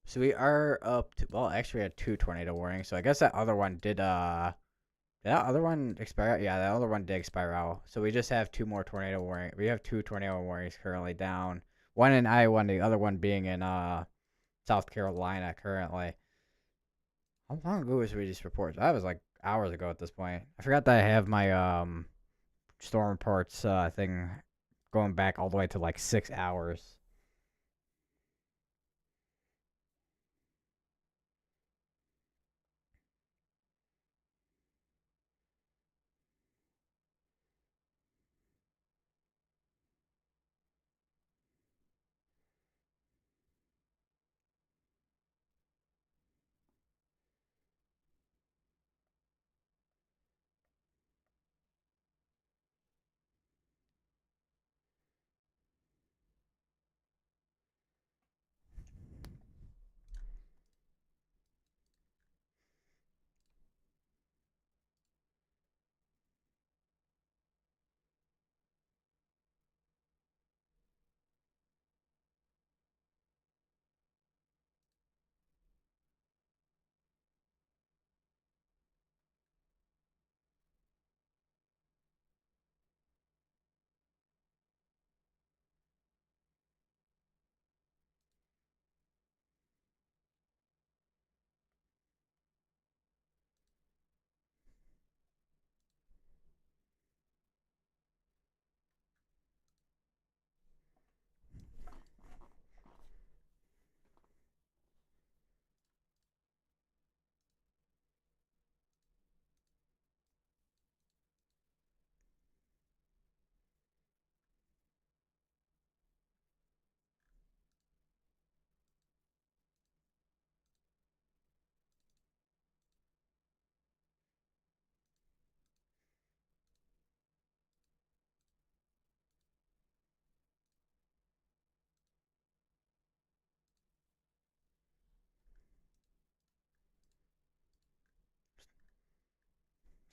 So we are up to, well, actually we had two tornado warnings. So I guess that other one did that other one expire? Yeah, that other one did expire out. So we just have two more tornado warnings. We have two tornado warnings currently down. One in Iowa, and the other one being in South Carolina currently. How long ago was we these reports? That was like hours ago at this point. I forgot that I have my storm reports thing going back all the way to like 6 hours.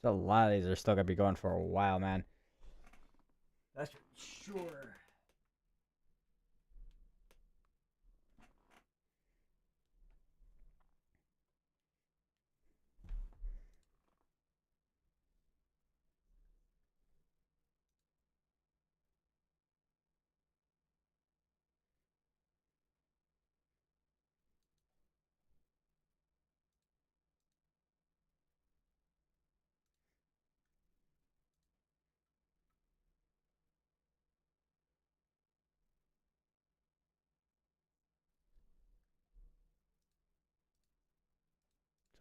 So a lot of these are still gonna be going for a while, man. That's for sure.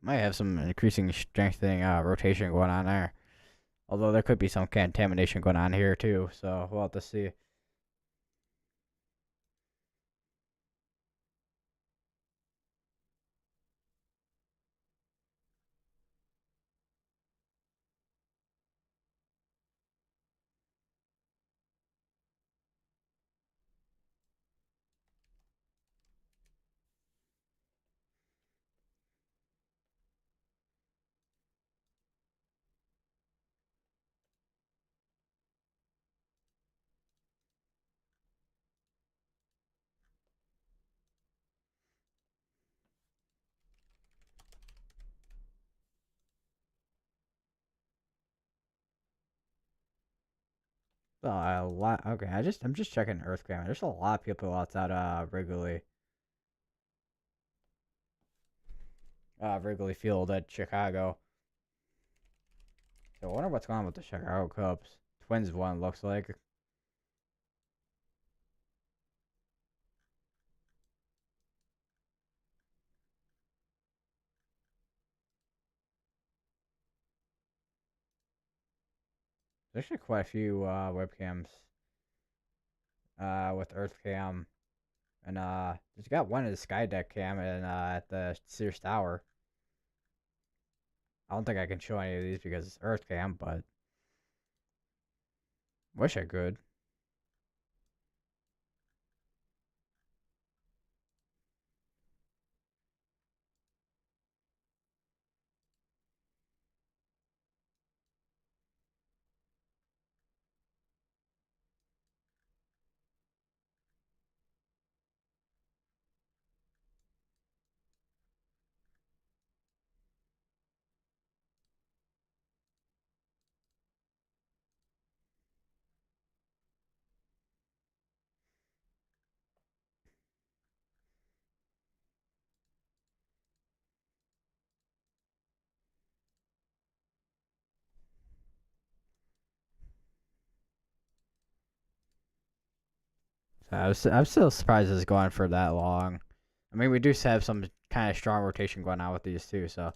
Might have some increasing strengthening rotation going on there. Although there could be some contamination going on here too, so we'll have to see. A lot. Okay, I'm just checking Earthquake. There's a lot of people outside Wrigley, Wrigley Field at Chicago. So I wonder what's going on with the Chicago Cubs. Twins won, looks like. There's actually quite a few webcams with Earthcam, and there's got one in the Skydeck cam and at the Sears Tower. I don't think I can show any of these because it's Earthcam, but wish I could. I'm still surprised it's going for that long. I mean, we do have some kind of strong rotation going on with these two, so.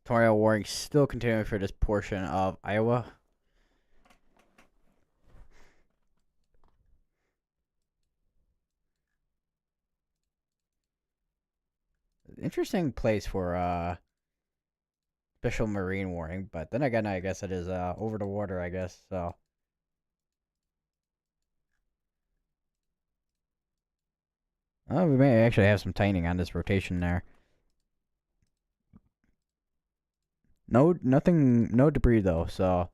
Tornado warning still continuing for this portion of Iowa. Interesting place for special marine warning, but then again, I guess it is over the water, I guess, so. Oh, we may actually have some tightening on this rotation there. Nothing, no debris though, so.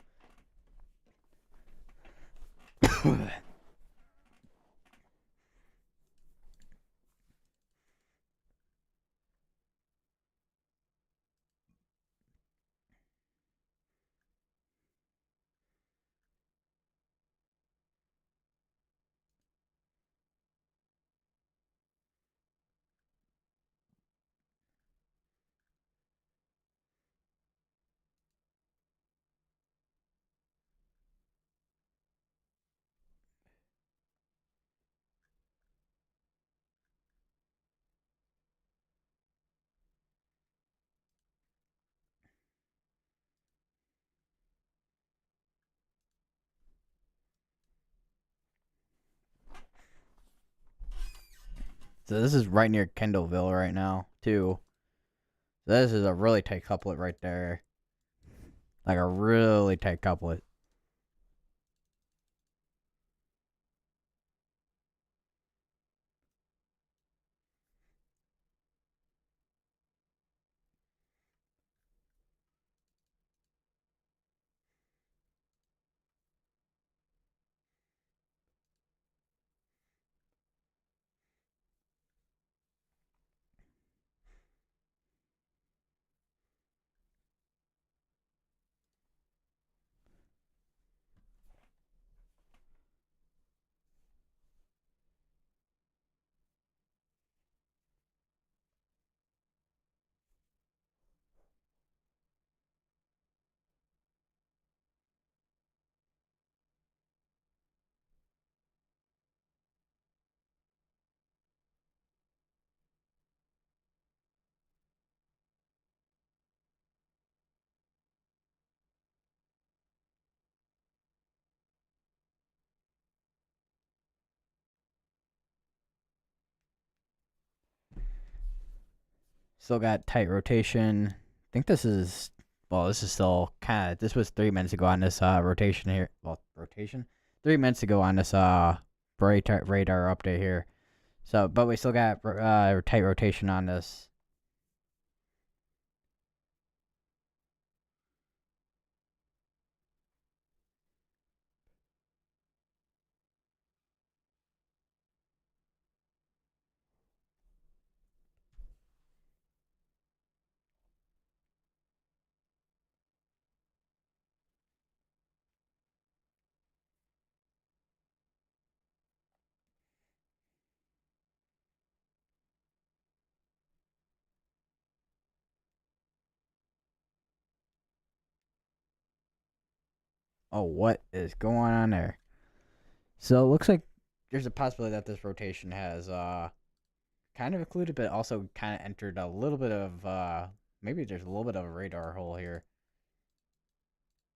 So this is right near Kendallville right now, too. So this is a really tight couplet right there. Like a really tight couplet. Still got tight rotation. I think this is well, this is still kind of. This was 3 minutes ago on this rotation here. Well, rotation. 3 minutes ago on this radar update here. So, but we still got tight rotation on this. Oh, what is going on there? So it looks like there's a possibility that this rotation has kind of included, but also kind of entered a little bit of maybe there's a little bit of a radar hole here.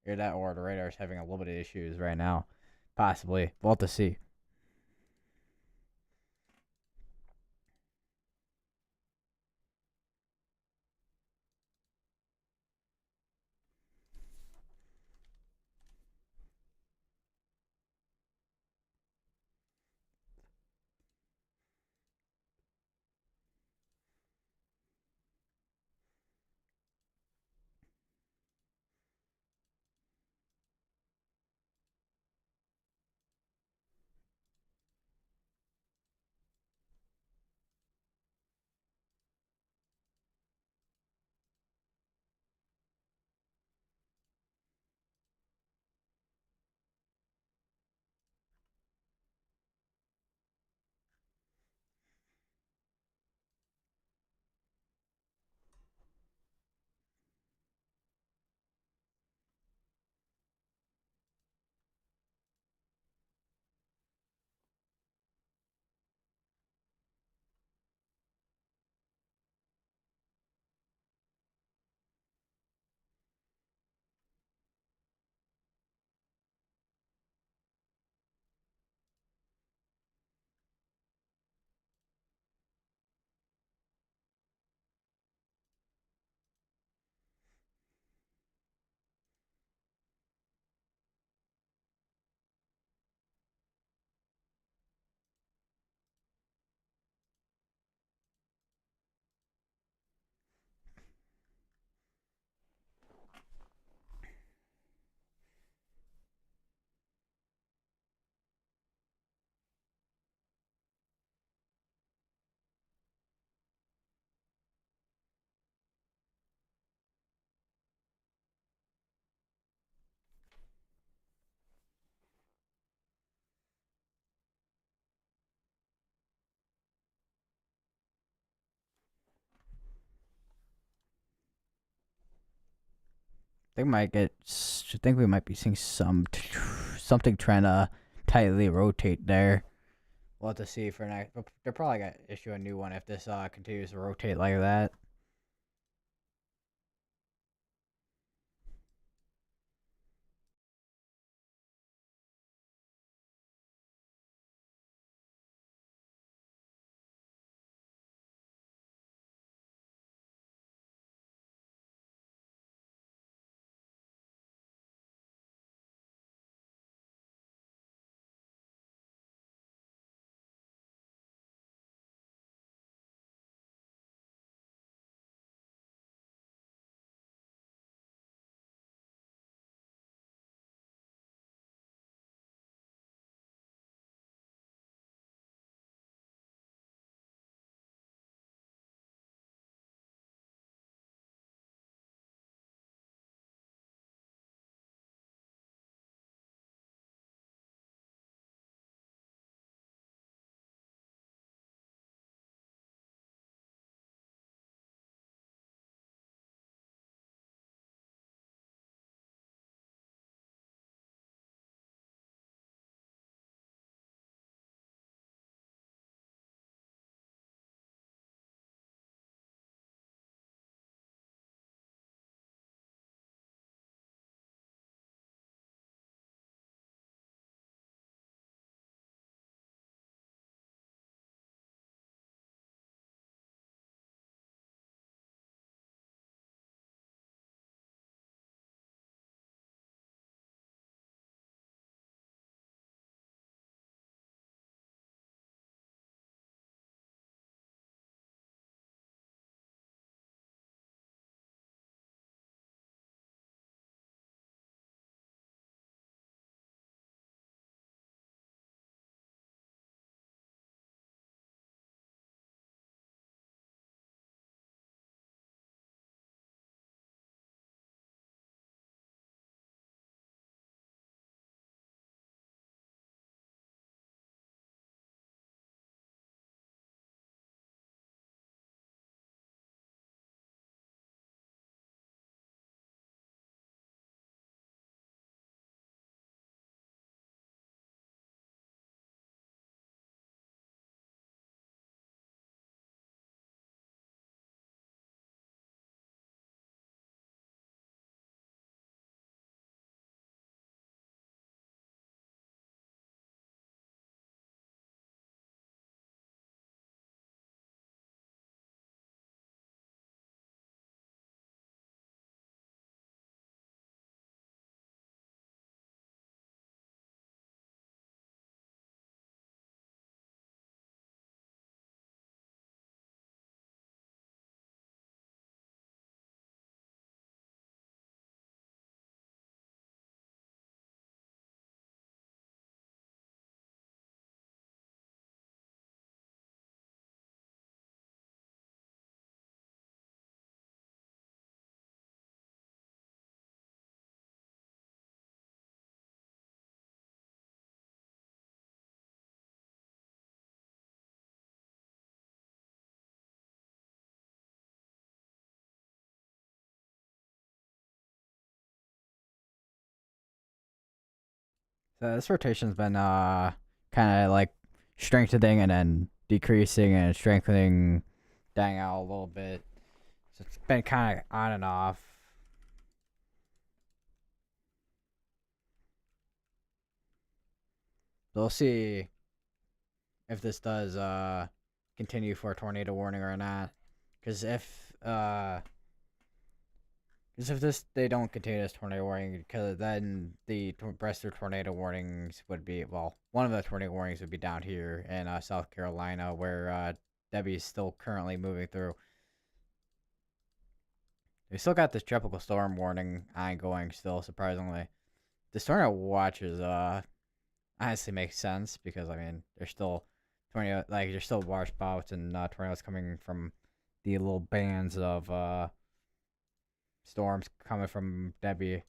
Either that or the radar's having a little bit of issues right now. Possibly. We'll have to see. I think we might be seeing something trying to tightly rotate there. We'll have to see for next. They're probably gonna issue a new one if this continues to rotate like that. So this rotation's been kind of like strengthening and then decreasing and strengthening, dying out a little bit. So it's been kind of on and off. So we'll see if this does continue for a tornado warning or not. Because if this they don't continue this tornado warning, because then the rest of the tornado warnings would be, well, one of the tornado warnings would be down here in South Carolina, where Debbie is still currently moving through. We still got this tropical storm warning ongoing still, surprisingly. This tornado watch is honestly makes sense because I mean there's still there's still water spouts and tornadoes coming from the little bands of storms coming from Debbie.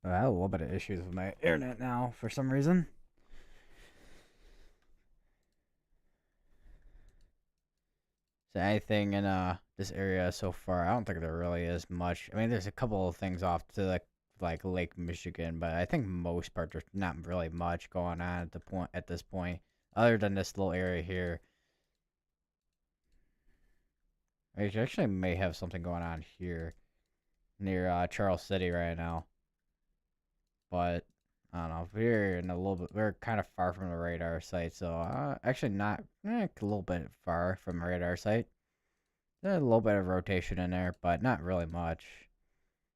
I have a little bit of issues with my internet now for some reason. So anything in this area so far, I don't think there really is much. I mean, there's a couple of things off to like Lake Michigan, but I think most part there's not really much going on at this point, other than this little area here. I actually may have something going on here near Charles City right now, but I don't know. We're in a little bit. We're kind of far from the radar site, so actually not a little bit far from the radar site. There's a little bit of rotation in there, but not really much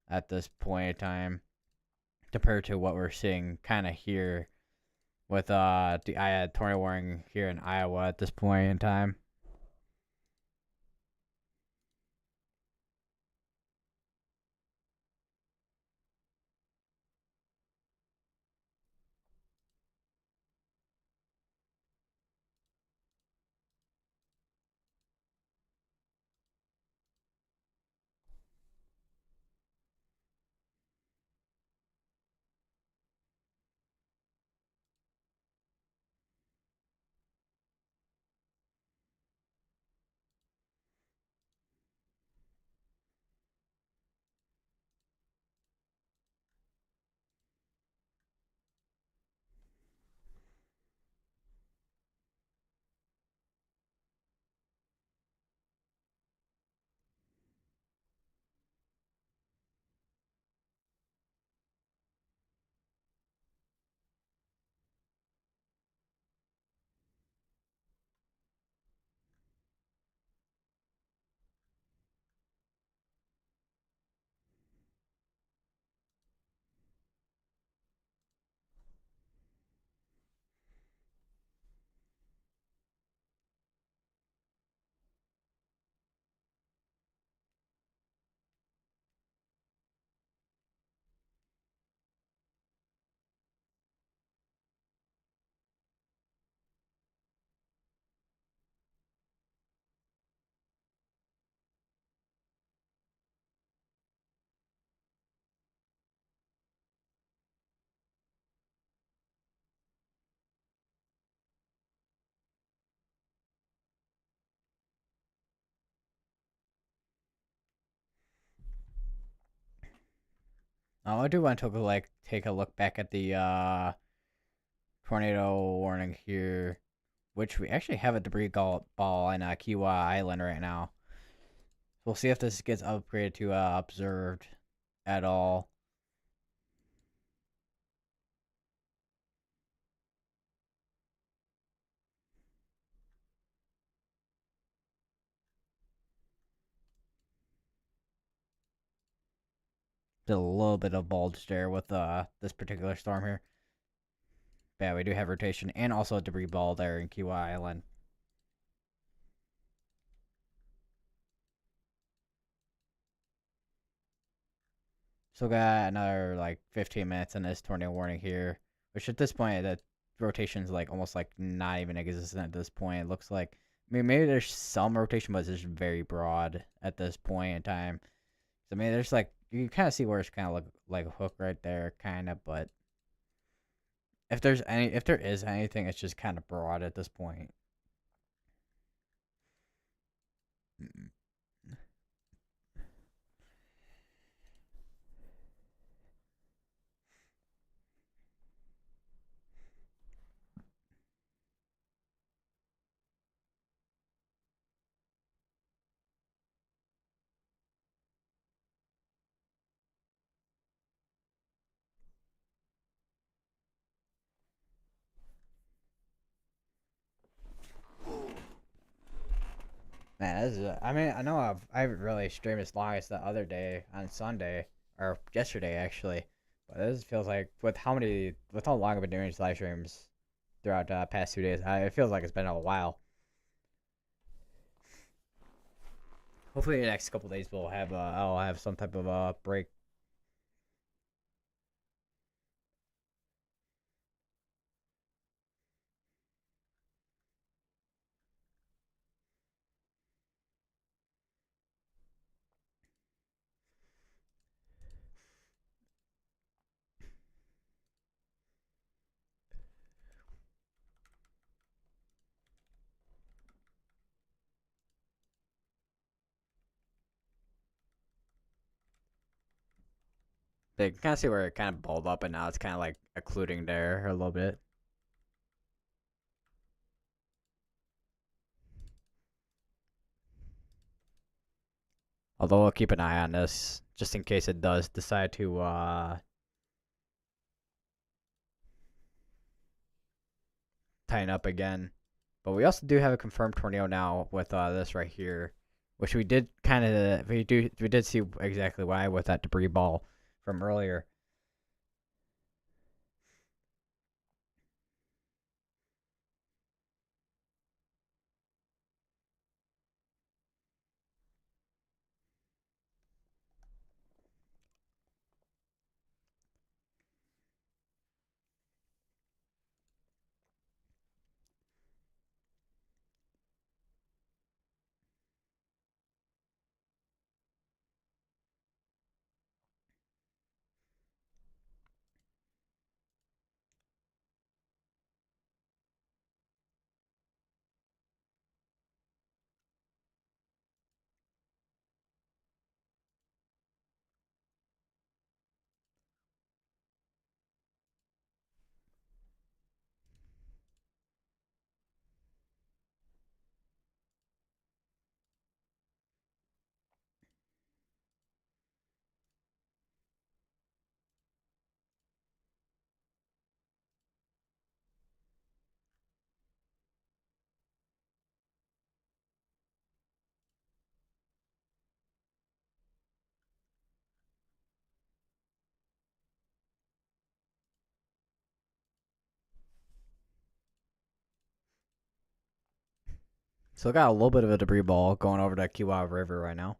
at this point in time compared to what we're seeing kind of here with the tornado warning here in Iowa at this point in time. Oh, I do want to like take a look back at the tornado warning here, which we actually have a ball in Kiwa Island right now. We'll see if this gets upgraded to observed at all. Did a little bit of bulge there with this particular storm here. Yeah, we do have rotation and also a debris ball there in Kiwa Island. Still got another like 15 minutes in this tornado warning here, which at this point the rotation's like almost like not even existent at this point. It looks like maybe there's some rotation, but it's just very broad at this point in time. So I mean, there's like you can kind of see where it's kind of like a hook right there, kind of. But if there is anything, it's just kind of broad at this point. Man, I mean, I know I haven't really streamed as long as the other day on Sunday or yesterday actually, but this feels like with how long I've been doing these live streams throughout the past 2 days, it feels like it's been a while. Hopefully, the next couple days I'll have some type of a break. But you can kind of see where it kind of balled up, and now it's kind of like occluding there a little bit. Although we'll keep an eye on this just in case it does decide to tighten up again. But we also do have a confirmed tornado now with this right here, which we did we did see exactly why with that debris ball from earlier. So we got a little bit of a debris ball going over the Kiwa River right now.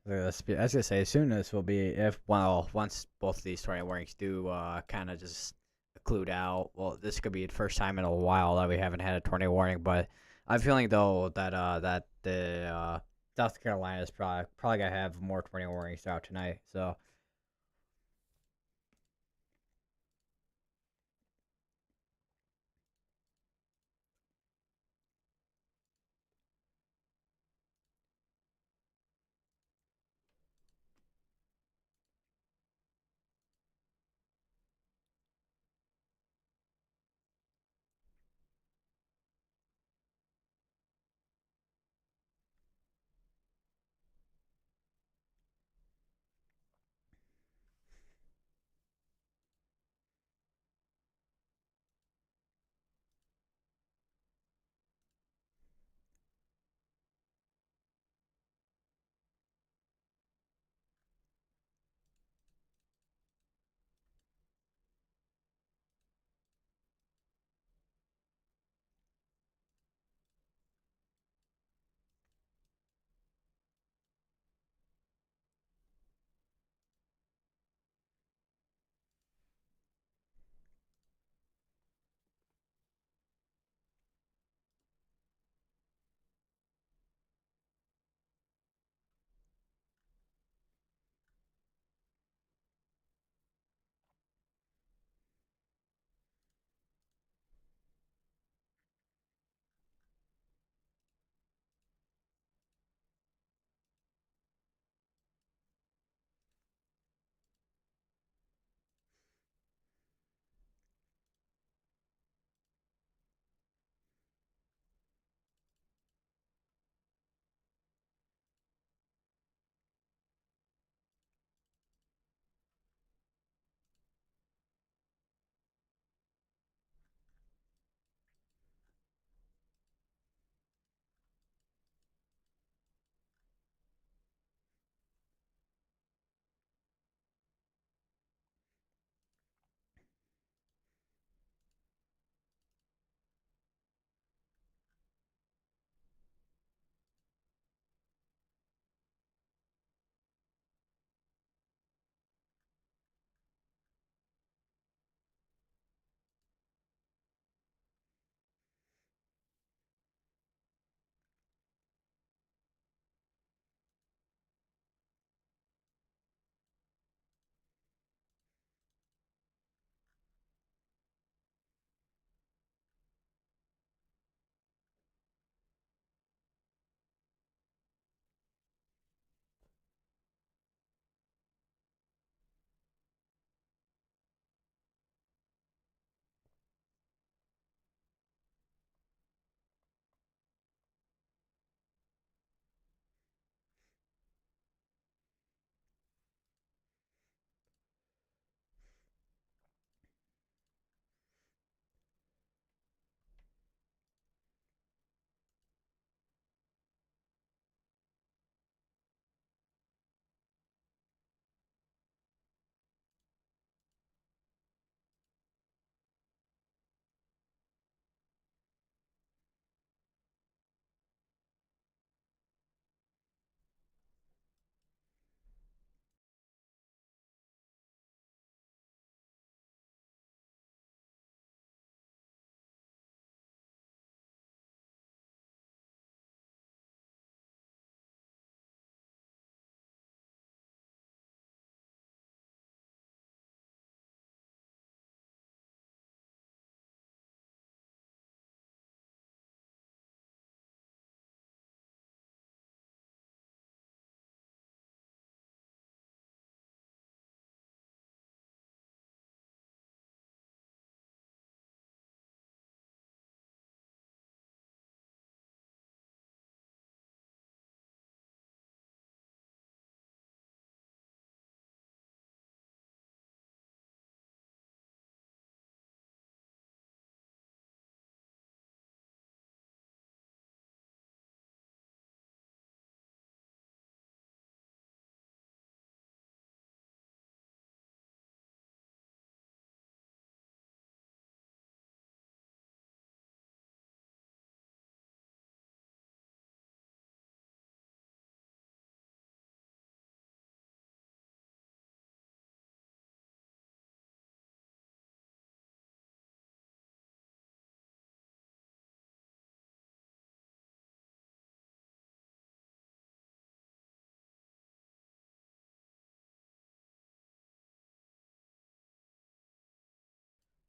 I was gonna say, as soon as will be if well once both of these tornado warnings do kind of just occlude out. Well, this could be the first time in a while that we haven't had a tornado warning, but I'm feeling though that the South Carolina is probably gonna have more tornado warnings out tonight. So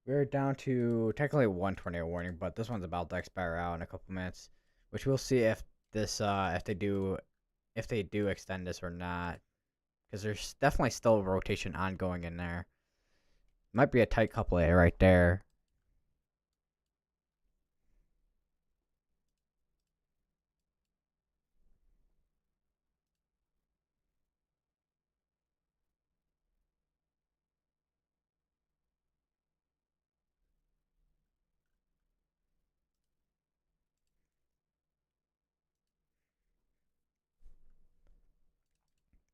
We're down to technically one tornado warning, but this one's about to expire out in a couple minutes, which we'll see if this if they do extend this or not, because there's definitely still rotation ongoing in there. Might be a tight couple right there.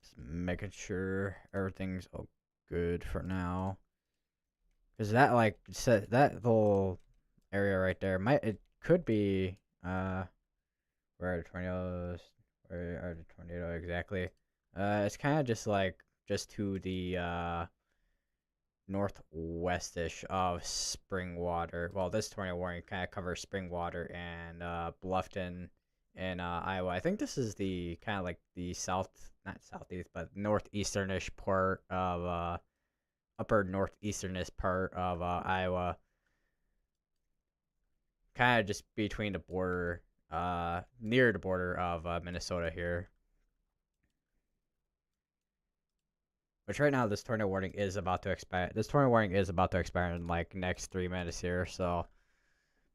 Just making sure everything's all good for now. Cause that that little area right there it could be where are the tornadoes? Where are the tornado exactly? It's kind of just to the northwestish of Springwater. Well, this tornado warning kind of covers Springwater and Bluffton in Iowa. I think this is the kind of like the not southeast, but northeasternish part of upper northeasternest part of Iowa. Kind of just between the border, near the border of Minnesota here. Which right now this tornado warning is about to expire. This tornado warning is about to expire in like next 3 minutes here. So,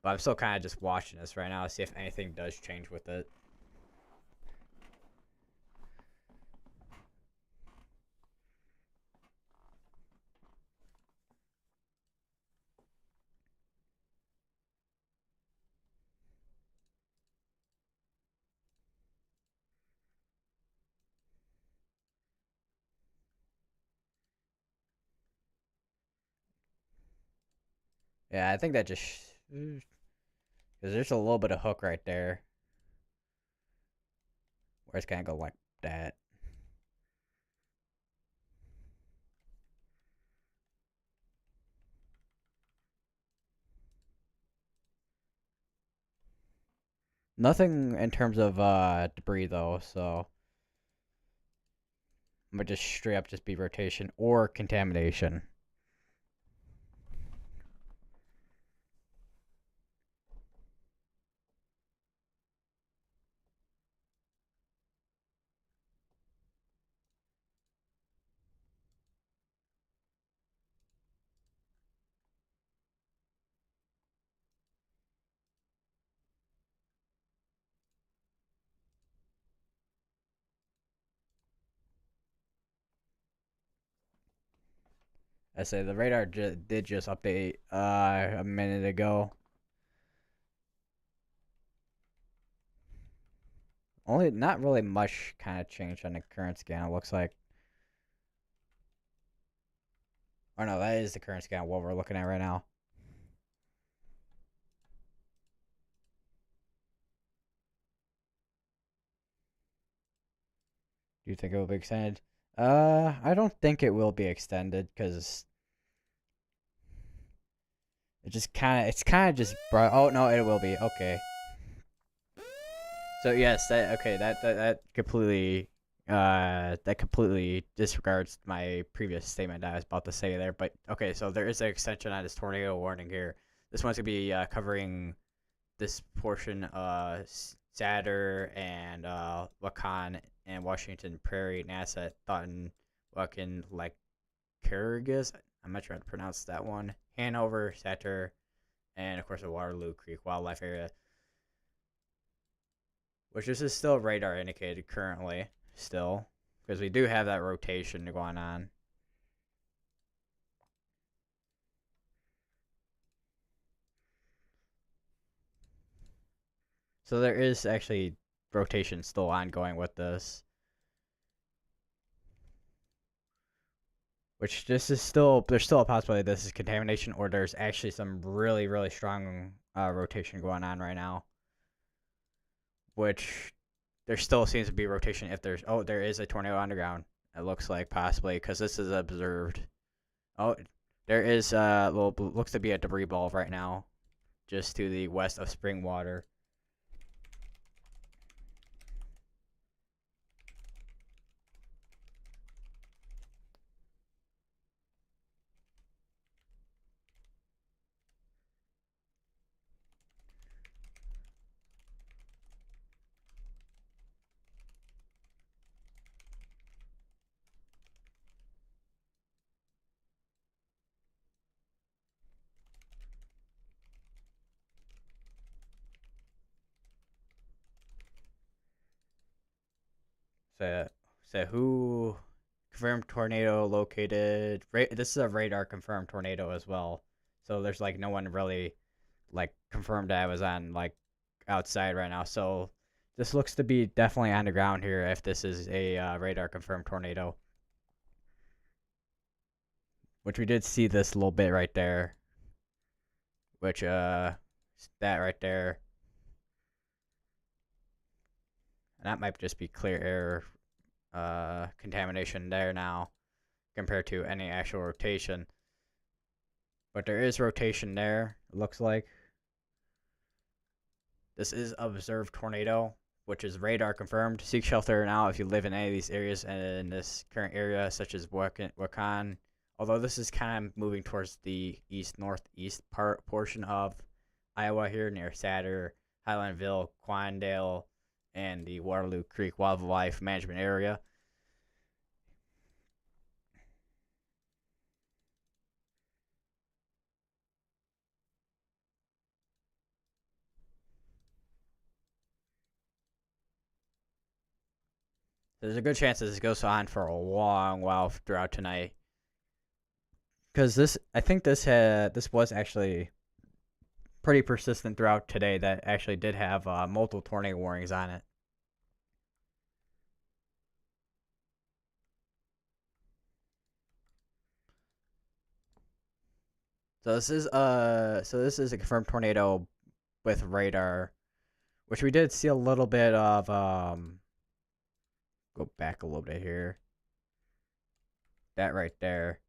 but I'm still kind of just watching this right now to see if anything does change with it. Yeah, I think that just because there's a little bit of hook right there where it's gonna go like that. Nothing in terms of debris though, so I'm gonna just straight up just be rotation or contamination. I say the radar did just update a minute ago. Only not really much kind of changed on the current scan. It looks like. Oh no, that is the current scan. What we're looking at right now. Do you think it will be extended? I don't think it will be extended because it's kind of just brought. Oh no, it will be. Okay. So yes, that completely disregards my previous statement that I was about to say there. But okay, so there is an extension on this tornado warning here. This one's gonna be covering this portion, Satter and Wakan and Washington Prairie, Nassau, Thornton, Wakan, like Kyrgyz. I'm not trying to pronounce that one. Hanover, Satter, and of course the Waterloo Creek Wildlife Area, which this is still radar indicated currently, still, because we do have that rotation going on. So there is actually rotation still ongoing with this. Which this is still there's still a possibility this is contamination or there's actually some really really strong rotation going on right now. Which there still seems to be rotation if there is a tornado underground. It looks like possibly because this is observed. Oh, there is looks to be a debris ball right now, just to the west of Springwater. So who confirmed tornado located? This is a radar confirmed tornado as well. So there's like no one really like confirmed that I was on like outside right now. So this looks to be definitely on the ground here if this is a radar confirmed tornado. Which we did see this little bit right there. Which that right there. And that might just be clear air contamination there now compared to any actual rotation. But there is rotation there, it looks like. This is observed tornado, which is radar confirmed. Seek shelter now if you live in any of these areas and in this current area, such as Wakan. Although this is kind of moving towards the east-northeast portion of Iowa here, near Satter, Highlandville, Quandale, and the Waterloo Creek Wildlife Management Area. There's a good chance that this goes on for a long while throughout tonight. Because I think this was actually pretty persistent throughout today. That actually did have multiple tornado warnings on it. So this is a confirmed tornado with radar, which we did see a little bit of. Go back a little bit here. That right there.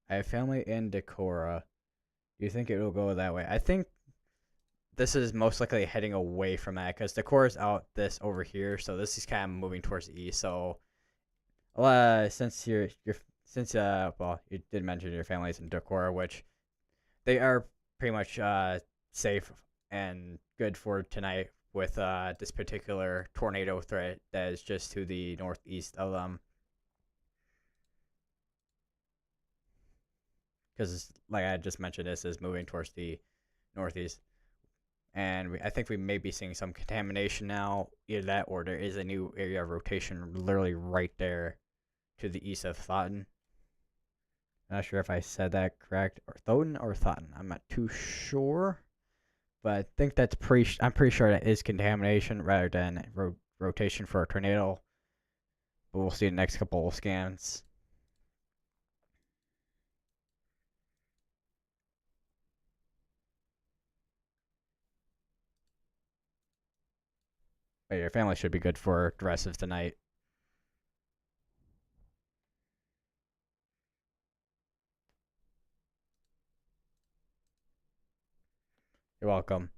I have family in Decorah. Do you think it will go that way? I think this is most likely heading away from that because Decorah is out this over here, so this is kind of moving towards the east. So, since well, you did mention your family's in Decorah, which they are pretty much safe and good for tonight with this particular tornado threat that is just to the northeast of them. Because, like I just mentioned, this is moving towards the northeast. And I think we may be seeing some contamination now. Either that or there is a new area of rotation literally right there to the east of Thoughton. I'm not sure if I said that correct. Or Thoden or Thoughton. I'm not too sure. But I think I'm pretty sure that is contamination rather than rotation for a tornado. But we'll see in the next couple of scans. But your family should be good for the rest of tonight. You're welcome.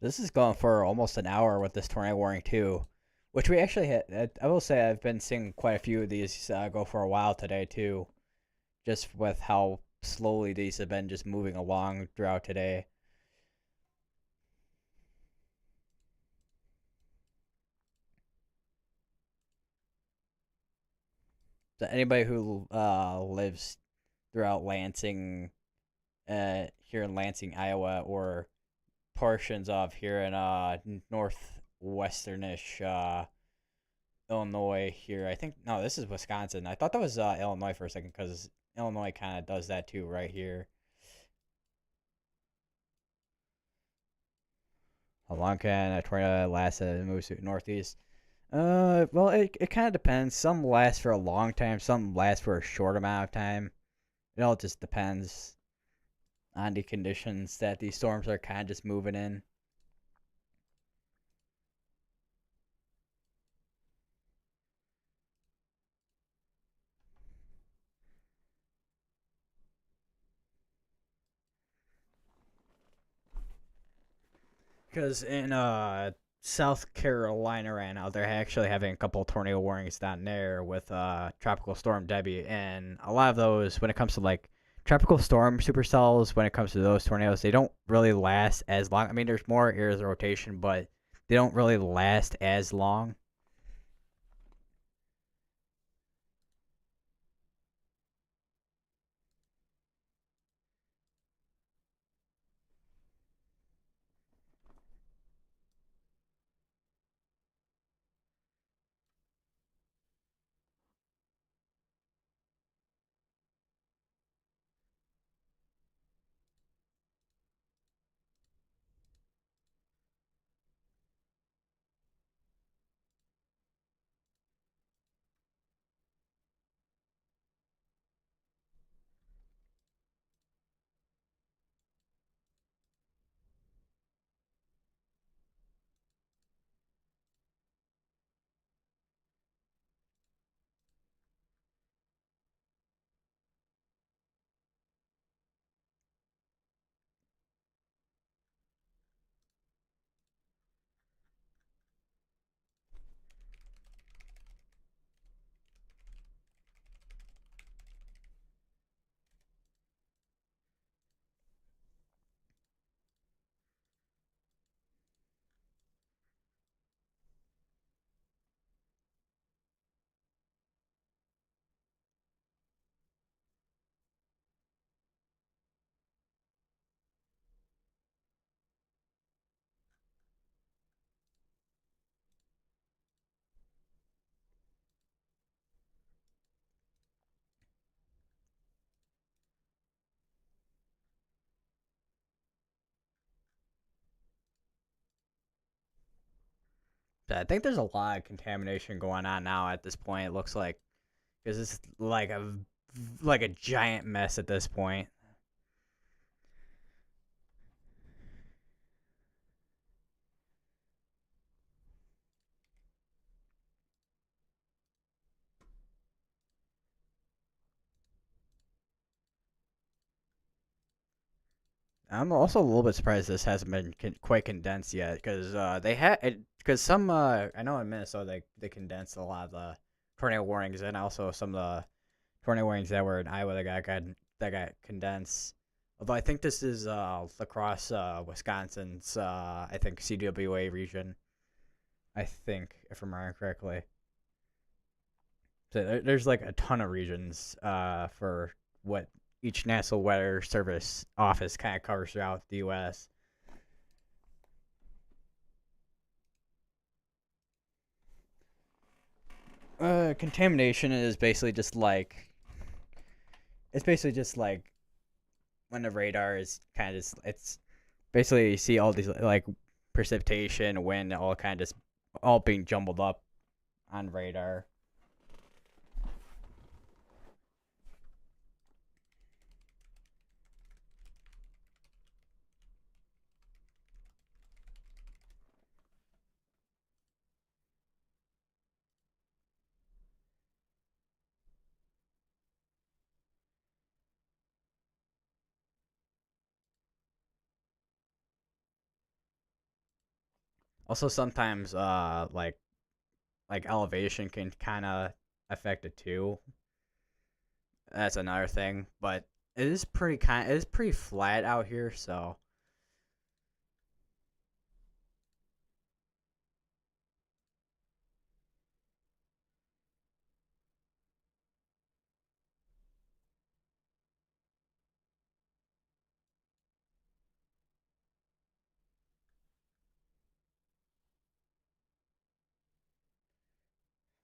This is going for almost an hour with this tornado warning too, which we actually had. I will say I've been seeing quite a few of these go for a while today too, just with how slowly these have been just moving along throughout today. So anybody who lives throughout Lansing, here in Lansing, Iowa, or portions of here in northwesternish Illinois here. I think no, this is Wisconsin. I thought that was Illinois for a second because Illinois kind of does that too right here. How long can a tornado last as it moves to the northeast? Well, it kind of depends. Some last for a long time, some last for a short amount of time. It all just depends on the conditions that these storms are kind of just moving in. Because in South Carolina right now, they're actually having a couple tornado warnings down there with Tropical Storm Debbie, and a lot of those, when it comes to like tropical storm supercells, when it comes to those tornadoes, they don't really last as long. I mean, there's more areas of rotation, but they don't really last as long. I think there's a lot of contamination going on now at this point. It looks like because it's like a giant mess at this point. I'm also a little bit surprised this hasn't been quite condensed yet because they had because some I know in Minnesota they condensed a lot of the tornado warnings and also some of the tornado warnings that were in Iowa that got condensed. Although I think this is La Crosse, Wisconsin's I think CWA region. I think if I'm remembering correctly. So there's like a ton of regions for what each National Weather Service office kind of covers throughout the U.S. Contamination is basically just like it's basically just like when the radar is kind of just it's basically you see all these like precipitation, wind, all kind of just all being jumbled up on radar. Also, sometimes like elevation can kind of affect it too. That's another thing, but it is pretty flat out here, so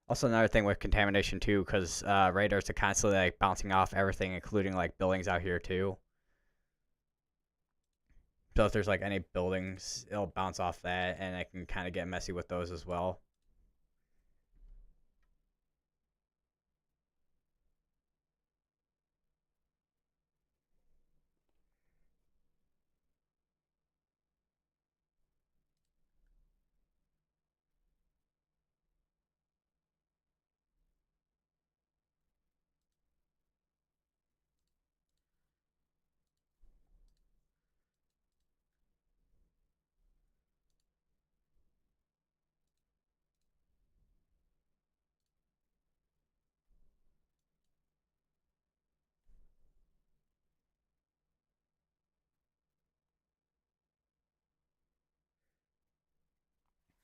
also another thing with contamination too, because radars are constantly like bouncing off everything, including like buildings out here too. So if there's like any buildings, it'll bounce off that, and it can kind of get messy with those as well.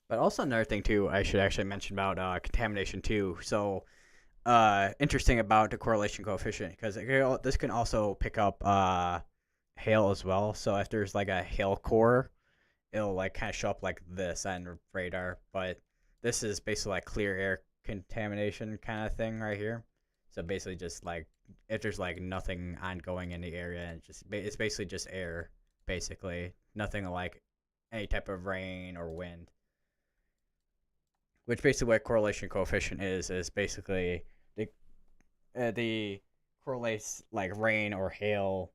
But also another thing too, I should actually mention about contamination too. So interesting about the correlation coefficient because this can also pick up hail as well. So if there's like a hail core, it'll like kind of show up like this on radar. But this is basically like clear air contamination kind of thing right here. So basically just like if there's like nothing ongoing in the area and it's basically just air basically nothing like any type of rain or wind. Which basically what correlation coefficient is basically the the correlates like rain or hail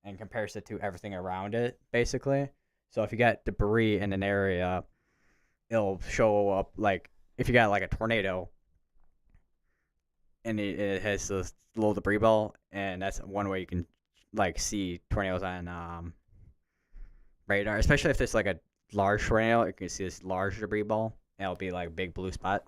and compares it to everything around it, basically. So if you got debris in an area, it'll show up like if you got like a tornado and it has this little debris belt, and that's one way you can like see tornadoes on radar, especially if it's like a large tornado. You can see this large debris ball, and it'll be like a big blue spot.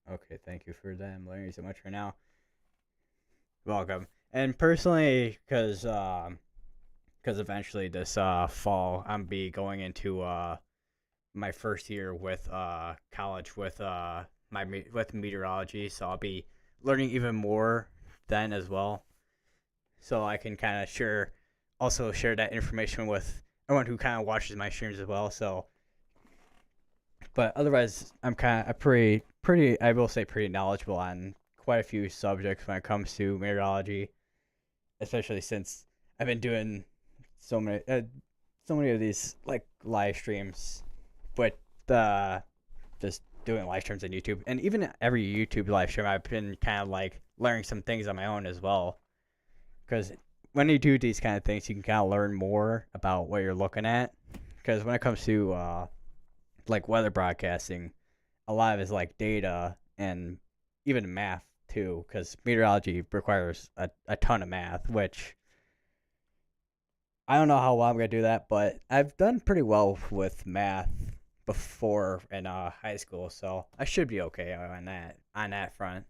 Okay, thank you for that. I'm learning so much right now. Welcome. And personally, because eventually this fall I'm be going into my first year with college with with meteorology, so I'll be learning even more then as well. So I can kind of share that information with everyone who kind of watches my streams as well. So, but otherwise, I'm kind of pretty I will say pretty knowledgeable on quite a few subjects when it comes to meteorology, especially since I've been doing so many so many of these like live streams, but just doing live streams on YouTube, and even every YouTube live stream, I've been kind of like learning some things on my own as well. Because when you do these kind of things, you can kind of learn more about what you're looking at. Because when it comes to like weather broadcasting, a lot of it is like data and even math too. Because meteorology requires a ton of math, which I don't know how well I'm gonna do that, but I've done pretty well with math before in high school, so I should be okay on that front.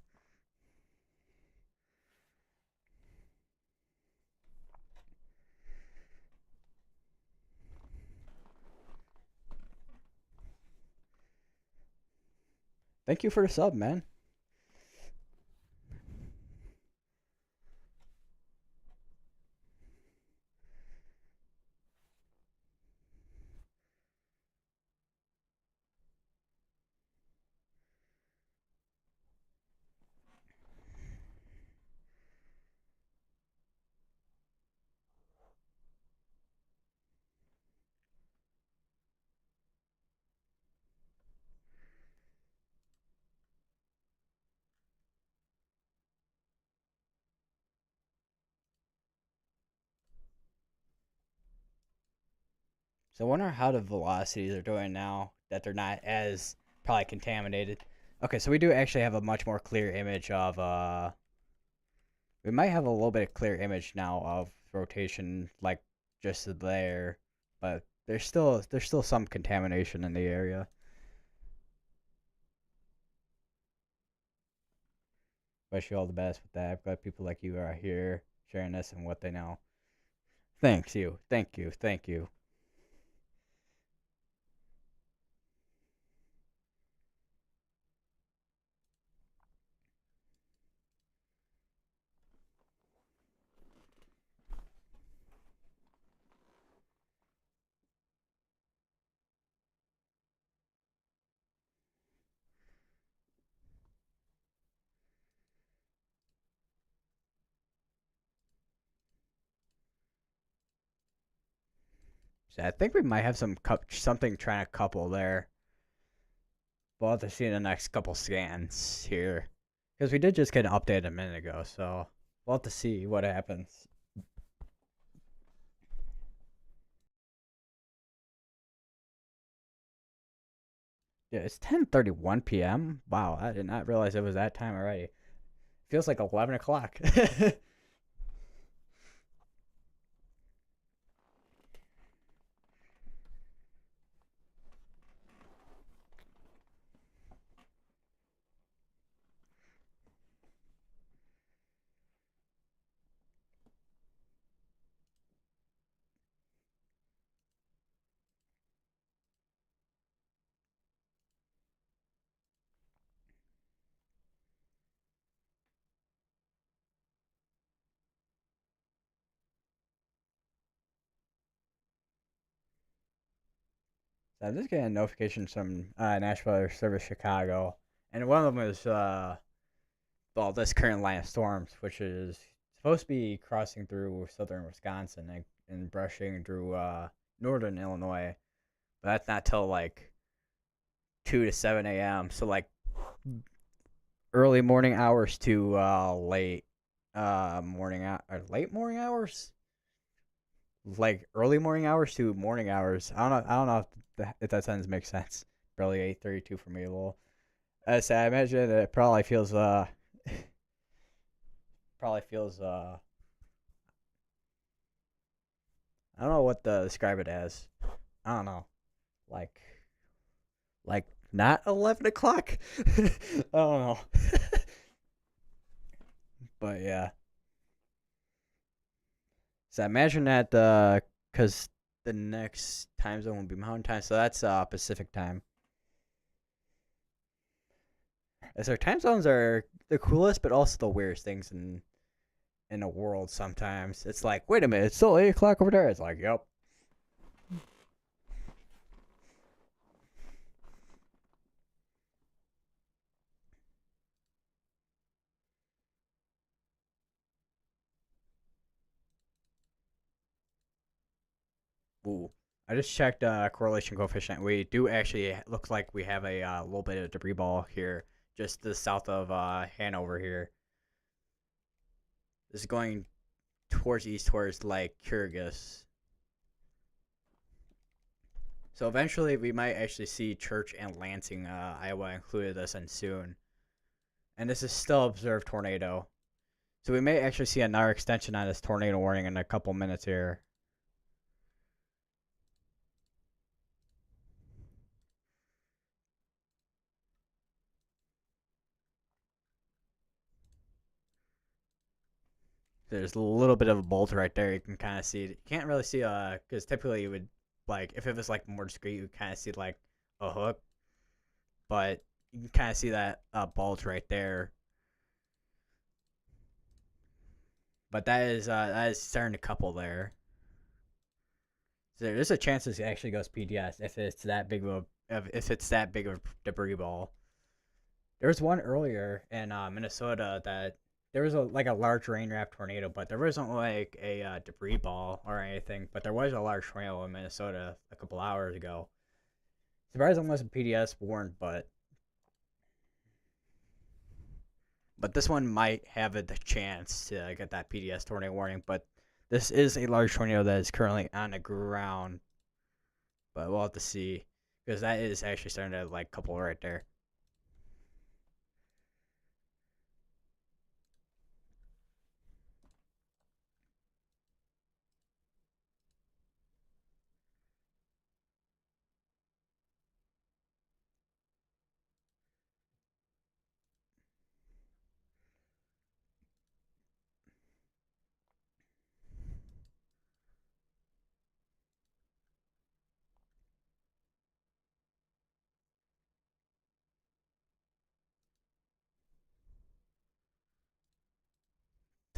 Thank you for the sub, man. So I wonder how the velocities are doing now that they're not as probably contaminated. Okay, so we do actually have a much more clear image of we might have a little bit of clear image now of rotation like just there, but there's still some contamination in the area. Wish you all the best with that. I've got people like you are here sharing this and what they know. Thanks you. Thank you. Thank you. So I think we might have something trying to couple there. We'll have to see in the next couple scans here. Because we did just get an update a minute ago, so we'll have to see what happens. Yeah, it's 10:31 p.m. Wow, I did not realize it was that time already. Feels like 11 o'clock. So I'm just getting notifications from National Weather Service Chicago, and one of them is well, this current line of storms, which is supposed to be crossing through southern Wisconsin and brushing through northern Illinois, but that's not till like 2 to 7 a.m. So like early morning hours to late or late morning hours, like early morning hours to morning hours. I don't know if that sentence makes sense. Barely 8:32 for me, a little. As I imagine, it probably feels probably feels I don't know what to describe it as. I don't know, like like not 11 o'clock. I don't know, but yeah. So imagine that because the next time zone will be Mountain Time, so that's Pacific time. As our time zones are the coolest, but also the weirdest things in the world. Sometimes it's like, wait a minute, it's still 8 o'clock over there. It's like, yep. Ooh. I just checked correlation coefficient. We do actually look like we have a little bit of debris ball here, just the south of Hanover here. This is going towards east, towards like Kyrgyz. So eventually, we might actually see Church and Lansing, Iowa, included this in soon. And this is still observed tornado. So we may actually see another extension on this tornado warning in a couple minutes here. There's a little bit of a bolt right there. You can kind of see it. You can't really see because typically you would like if it was like more discreet, you kind of see like a hook, but you can kind of see that bulge right there. But that is starting to couple there. So there's a chance this actually goes PDS if it's that big of a debris ball. There was one earlier in Minnesota that there was a large rain wrap tornado, but there wasn't like a debris ball or anything. But there was a large tornado in Minnesota a couple hours ago. Surprised it wasn't PDS warned, but this one might have the chance to get that PDS tornado warning. But this is a large tornado that is currently on the ground. But we'll have to see because that is actually starting to like couple right there.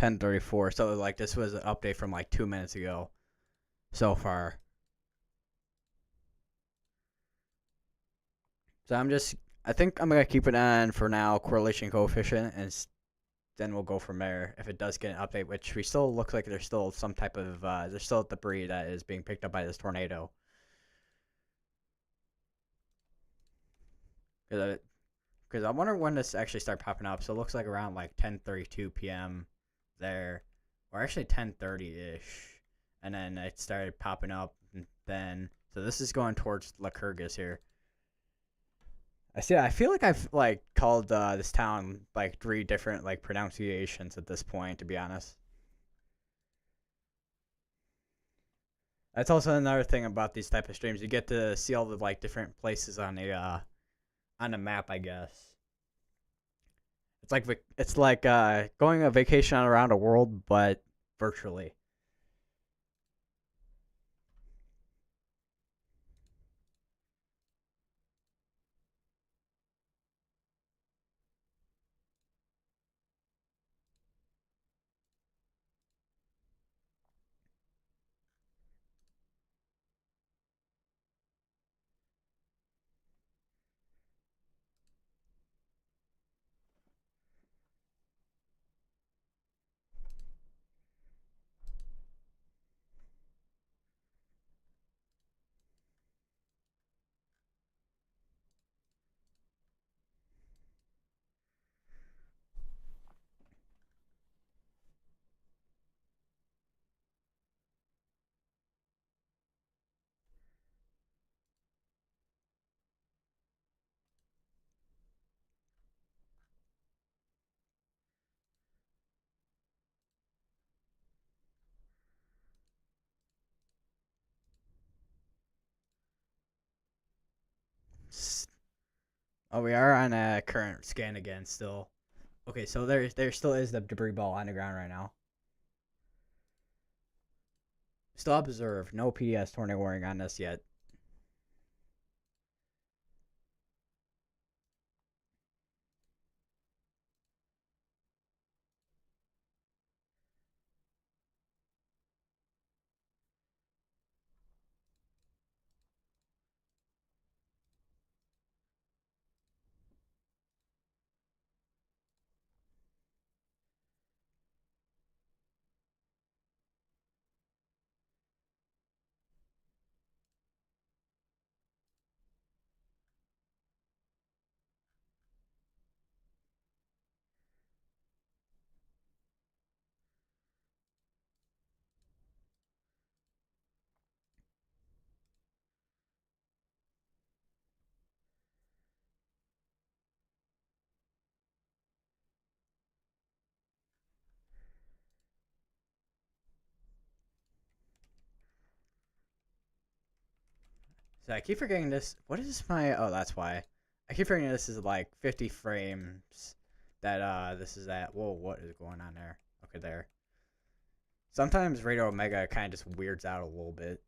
.34. So like this was an update from like 2 minutes ago so far. So I think I'm gonna keep it on for now correlation coefficient and then we'll go from there. If it does get an update, which we still look like there's still some type of there's still debris that is being picked up by this tornado. Because I wonder when this actually start popping up. So it looks like around like 10:32 p.m. there, or actually 10:30 ish, and then it started popping up. And then so this is going towards Lycurgus here. I see. I feel like I've like called this town like 3 different like pronunciations at this point. To be honest, that's also another thing about these type of streams. You get to see all the like different places on the map, I guess. It's like going a vacation around the world, but virtually. Oh, we are on a current scan again still. Okay, so there still is the debris ball on the ground right now. Still observed. No PDS tornado warning on this yet. So I keep forgetting this. What is my? Oh, that's why. I keep forgetting this is like 50 frames. That this is at. Whoa, what is going on there? Okay, there. Sometimes Radio Omega kind of just weirds out a little bit.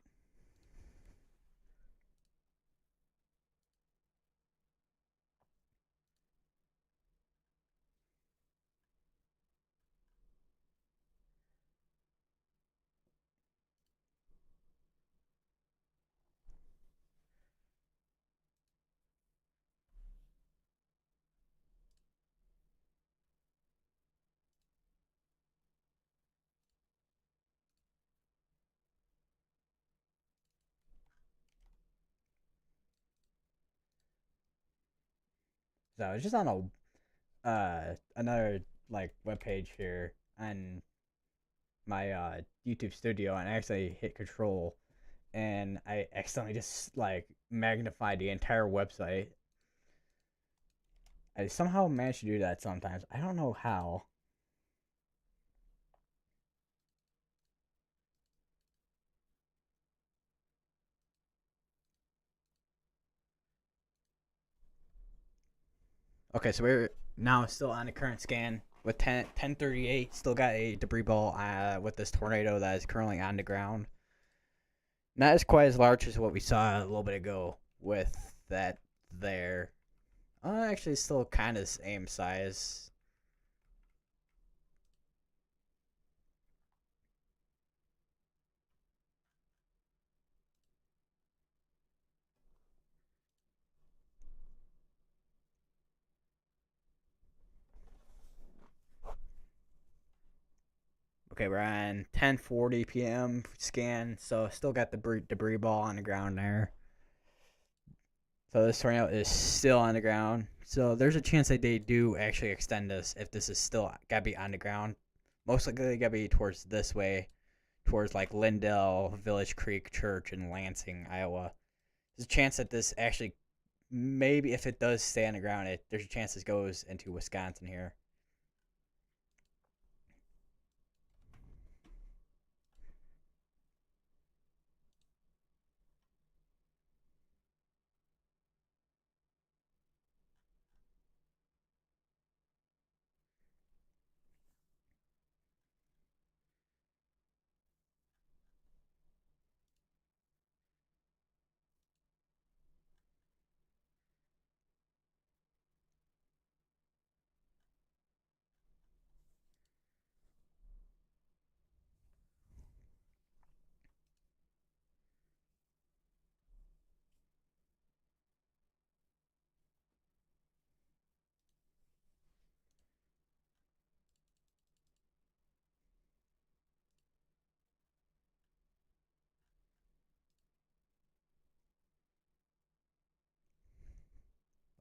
So I was just on a another like web page here on my YouTube studio, and I actually hit control, and I accidentally just like magnified the entire website. I somehow manage to do that sometimes. I don't know how. Okay, so we're now still on the current scan with 1038. Still got a debris ball with this tornado that is currently on the ground. Not as quite as large as what we saw a little bit ago with that there. Actually, still kind of the same size. Okay, we're on 10:40 p.m. scan, so still got the debris ball on the ground there. So this tornado is still on the ground. So there's a chance that they do actually extend this if this is still gotta be on the ground. Most likely gotta be towards this way, towards like Lindell, Village Creek Church, and Lansing, Iowa. There's a chance that this actually, maybe if it does stay on the ground, there's a chance this goes into Wisconsin here.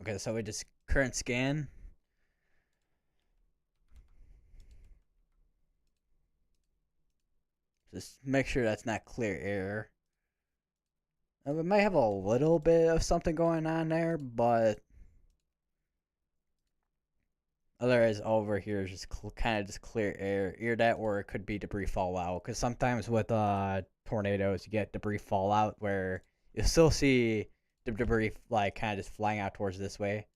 Okay, so we just current scan. Just make sure that's not clear air. We might have a little bit of something going on there, but otherwise over here is just kind of just clear air. Either that or it could be debris fallout. Because sometimes with tornadoes, you get debris fallout where you still see the debris like kind of just flying out towards this way.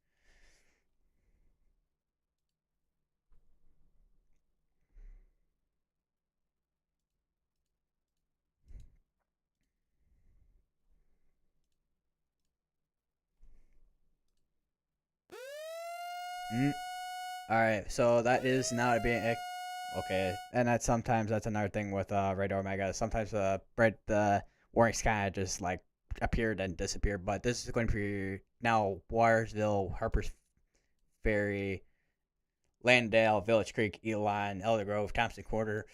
Mm. All right, so that is now being okay, and that's another thing with Radar Omega. Sometimes the warnings kind of just like appeared and disappeared, but this is going to be now Watersville, Harper's Ferry, Landale, Village Creek, Elon, Elder Grove, Thompson Quarter,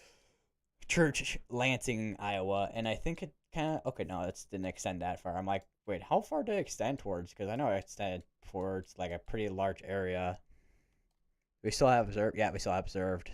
Church, Lansing, Iowa, and I think it kind of okay. No, it didn't extend that far. I'm like, wait, how far did it extend towards? Because I know it extended towards like a pretty large area. We still have observed. Yeah, we still have observed.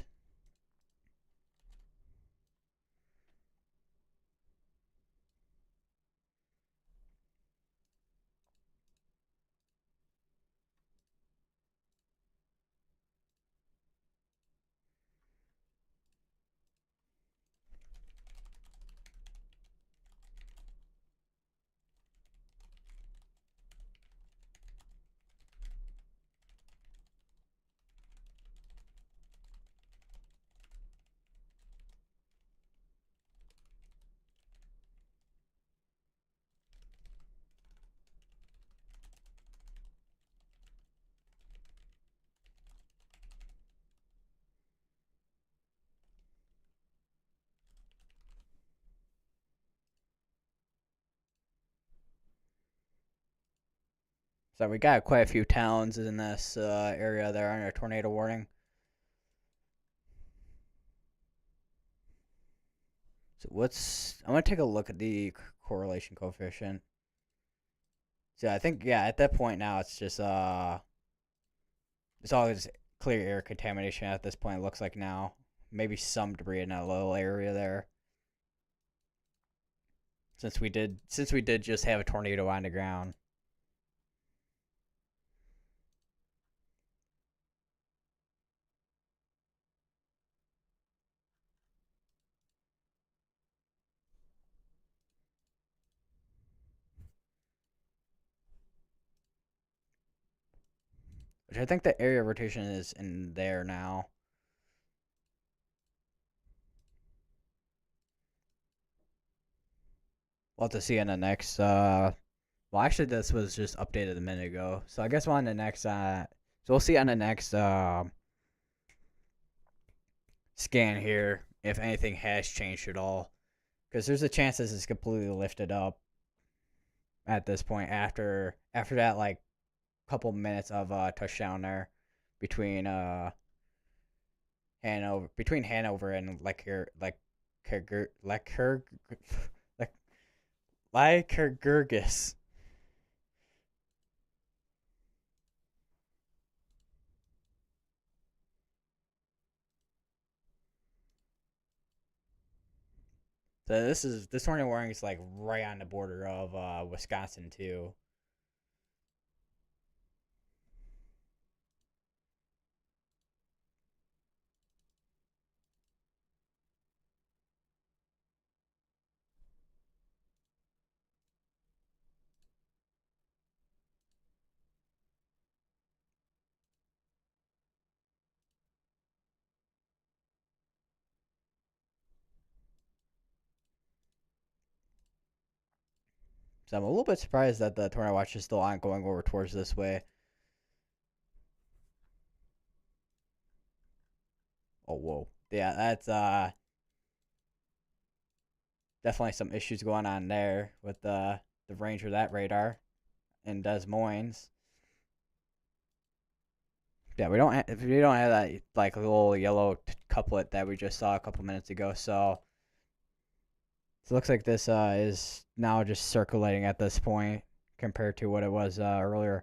So we got quite a few towns in this area that are under tornado warning. So I'm gonna take a look at the correlation coefficient. So I think yeah, at that point now it's always clear air contamination at this point. It looks like now maybe some debris in that little area there. Since we did just have a tornado on the ground. Which I think the area rotation is in there now. We'll have to see in the next well actually this was just updated a minute ago. So I guess we're on the next so we'll see on the next scan here if anything has changed at all. Because there's a chance this is completely lifted up at this point after that like couple minutes of touchdown there between Hanover, between Hanover and like Lycurgus. So this tornado warning is like right on the border of Wisconsin too. So I'm a little bit surprised that the tornado watch is still on going over towards this way. Oh whoa. Yeah, that's definitely some issues going on there with the range of that radar in Des Moines. Yeah, we don't have that like little yellow couplet that we just saw a couple minutes ago. So it looks like this is now just circulating at this point compared to what it was earlier.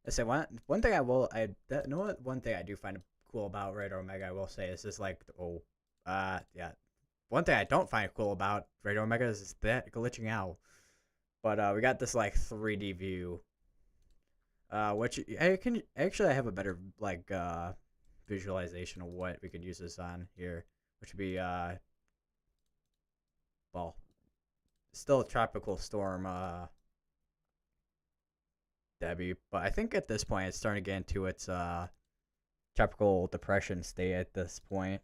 I say one thing know what one thing I do find cool about Radar Omega I will say is just like yeah, one thing I don't find cool about Radar Omega is that glitching out. But we got this like 3D view, which I can actually I have a better like visualization of what we could use this on here, which would be well, still a tropical storm Debbie, but I think at this point it's starting to get into its tropical depression state at this point.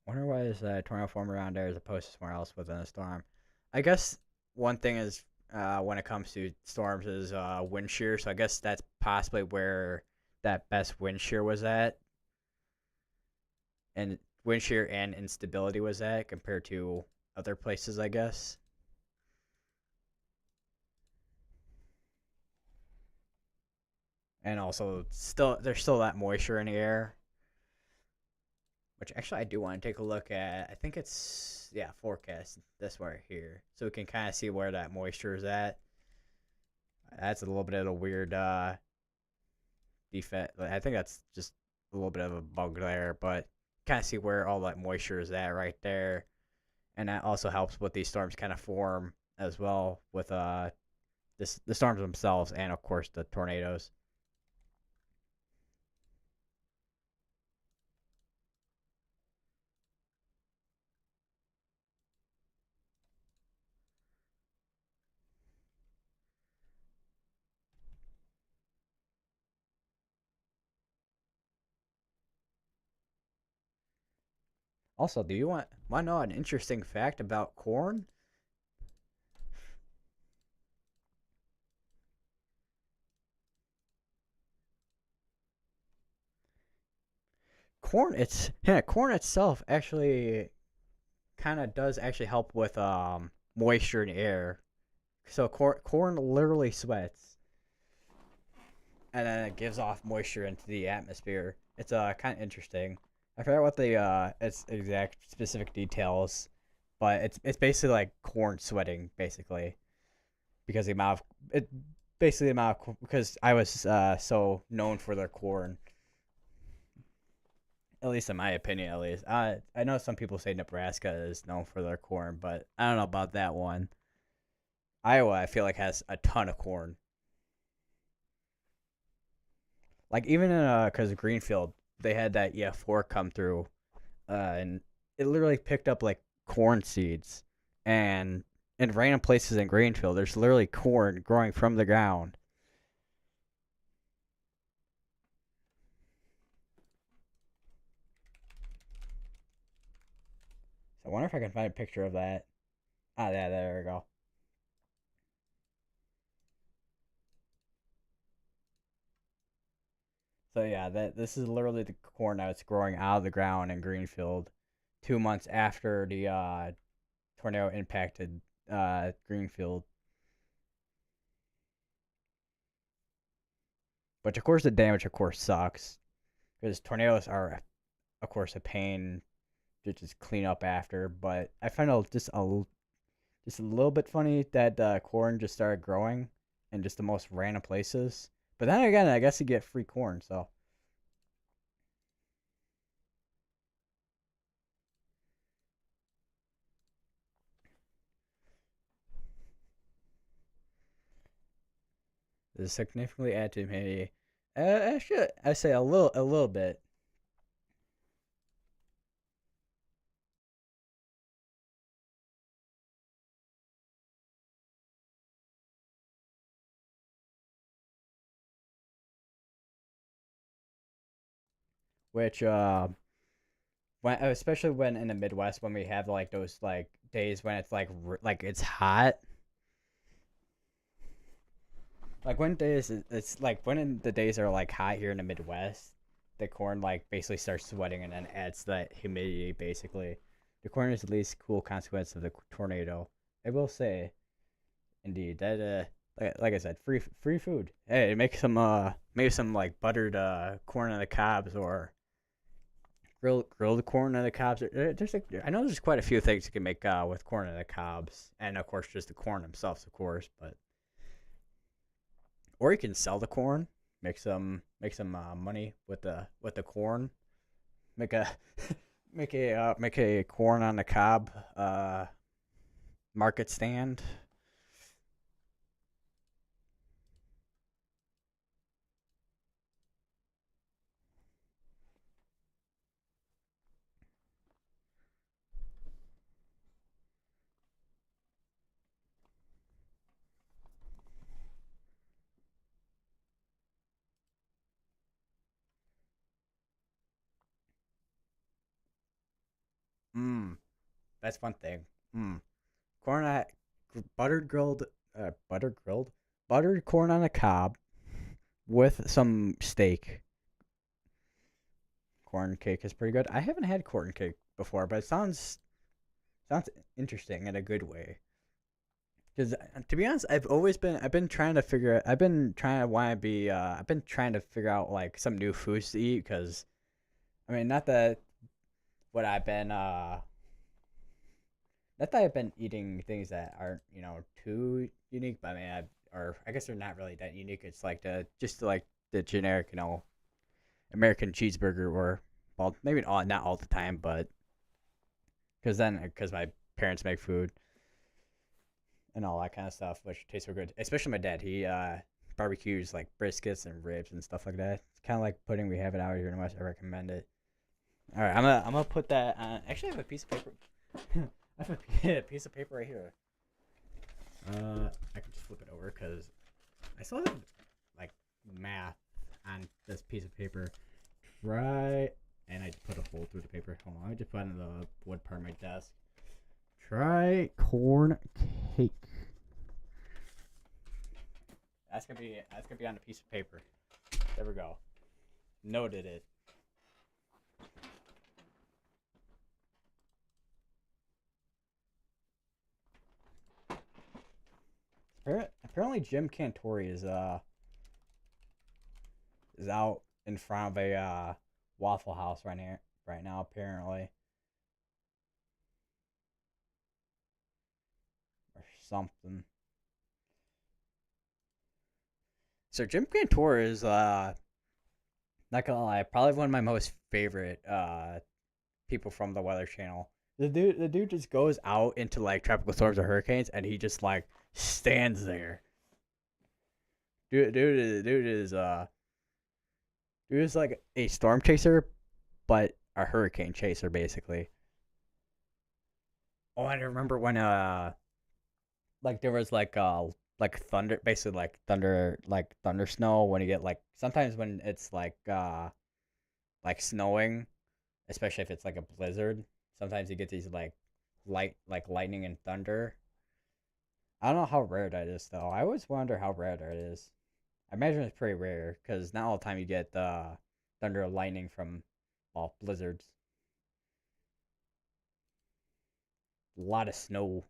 Wonder why there's a tornado form around there as opposed to somewhere else within a storm. I guess one thing is when it comes to storms is wind shear. So I guess that's possibly where that best wind shear was at, and wind shear and instability was at compared to other places. I guess. And also, still there's still that moisture in the air, which actually I do want to take a look at. I think it's yeah forecast this right here, so we can kind of see where that moisture is at. That's a little bit of a weird defect. I think that's just a little bit of a bug there, but kind of see where all that moisture is at right there, and that also helps with these storms kind of form as well with the storms themselves and of course the tornadoes. Also, do you want to know an interesting fact about corn? Corn itself actually kind of does actually help with moisture in air. So corn literally sweats, and then it gives off moisture into the atmosphere. It's kind of interesting. I forgot what the its exact specific details, but it's basically like corn sweating basically because the amount of it basically the amount of, because I was so known for their corn, at least in my opinion. At least I know some people say Nebraska is known for their corn, but I don't know about that one. Iowa, I feel like has a ton of corn. Like even in because Greenfield, they had that EF4 come through, and it literally picked up like corn seeds, and in random places in Greenfield, there's literally corn growing from the ground. So I wonder if I can find a picture of that. Ah, yeah, there we go. So yeah, that this is literally the corn that's growing out of the ground in Greenfield, 2 months after the tornado impacted Greenfield. But of course, the damage, of course, sucks because tornadoes are, of course, a pain to just clean up after. But I find it just a little bit funny that corn just started growing in just the most random places. But then again, I guess you get free corn, so this significantly add to humidity. I say a little bit. Which when especially when in the Midwest when we have like those like days when it's like it's hot. Like when days it's like when the days are like hot here in the Midwest, the corn like basically starts sweating and then adds that humidity basically. The corn is the least cool consequence of the tornado. I will say, indeed, that like I said, free food. Hey, make some maybe some like buttered corn on the cobs or grilled corn on the cobs. There's like I know there's quite a few things you can make with corn on the cobs, and of course just the corn themselves, of course. But or you can sell the corn, make some money with the corn. Make a make a corn on the cob market stand. Mmm, that's one thing. Mmm, corn on buttered grilled buttered grilled buttered corn on the cob with some steak. Corn cake is pretty good. I haven't had corn cake before, but it sounds interesting in a good way. Because to be honest, I've been trying to figure I've been trying to want to be I've been trying to figure out like some new foods to eat because I mean not that what I've been not that I've been eating things that aren't too unique, but I mean or I guess they're not really that unique. It's like like the generic American cheeseburger or well maybe not all the time, but because my parents make food and all that kind of stuff, which tastes so good. Especially my dad. He barbecues like briskets and ribs and stuff like that. It's kind of like pudding we have it out here in the West. I recommend it. All right, I'm gonna put that. Actually, I have a piece of paper. I have a piece of paper right here. I can just flip it over because I still have like math on this piece of paper. Try, and I put a hole through the paper. Hold on, I just put it in the wood part of my desk. Try corn cake. That's gonna be on a piece of paper. There we go. Noted it. Apparently, Jim Cantori is out in front of a Waffle House right now. Apparently, or something. So Jim Cantor is not gonna lie, probably one of my most favorite people from the Weather Channel. The dude just goes out into like tropical storms or hurricanes, and he just like stands there. Dude is like a storm chaser, but a hurricane chaser basically. Oh, I remember when like there was like thunder, basically like thunder snow when you get like sometimes when it's like snowing, especially if it's like a blizzard. Sometimes you get these like lightning and thunder. I don't know how rare that is though. I always wonder how rare that is. I imagine it's pretty rare because not all the time you get thunder or lightning from well blizzards. A lot of snow,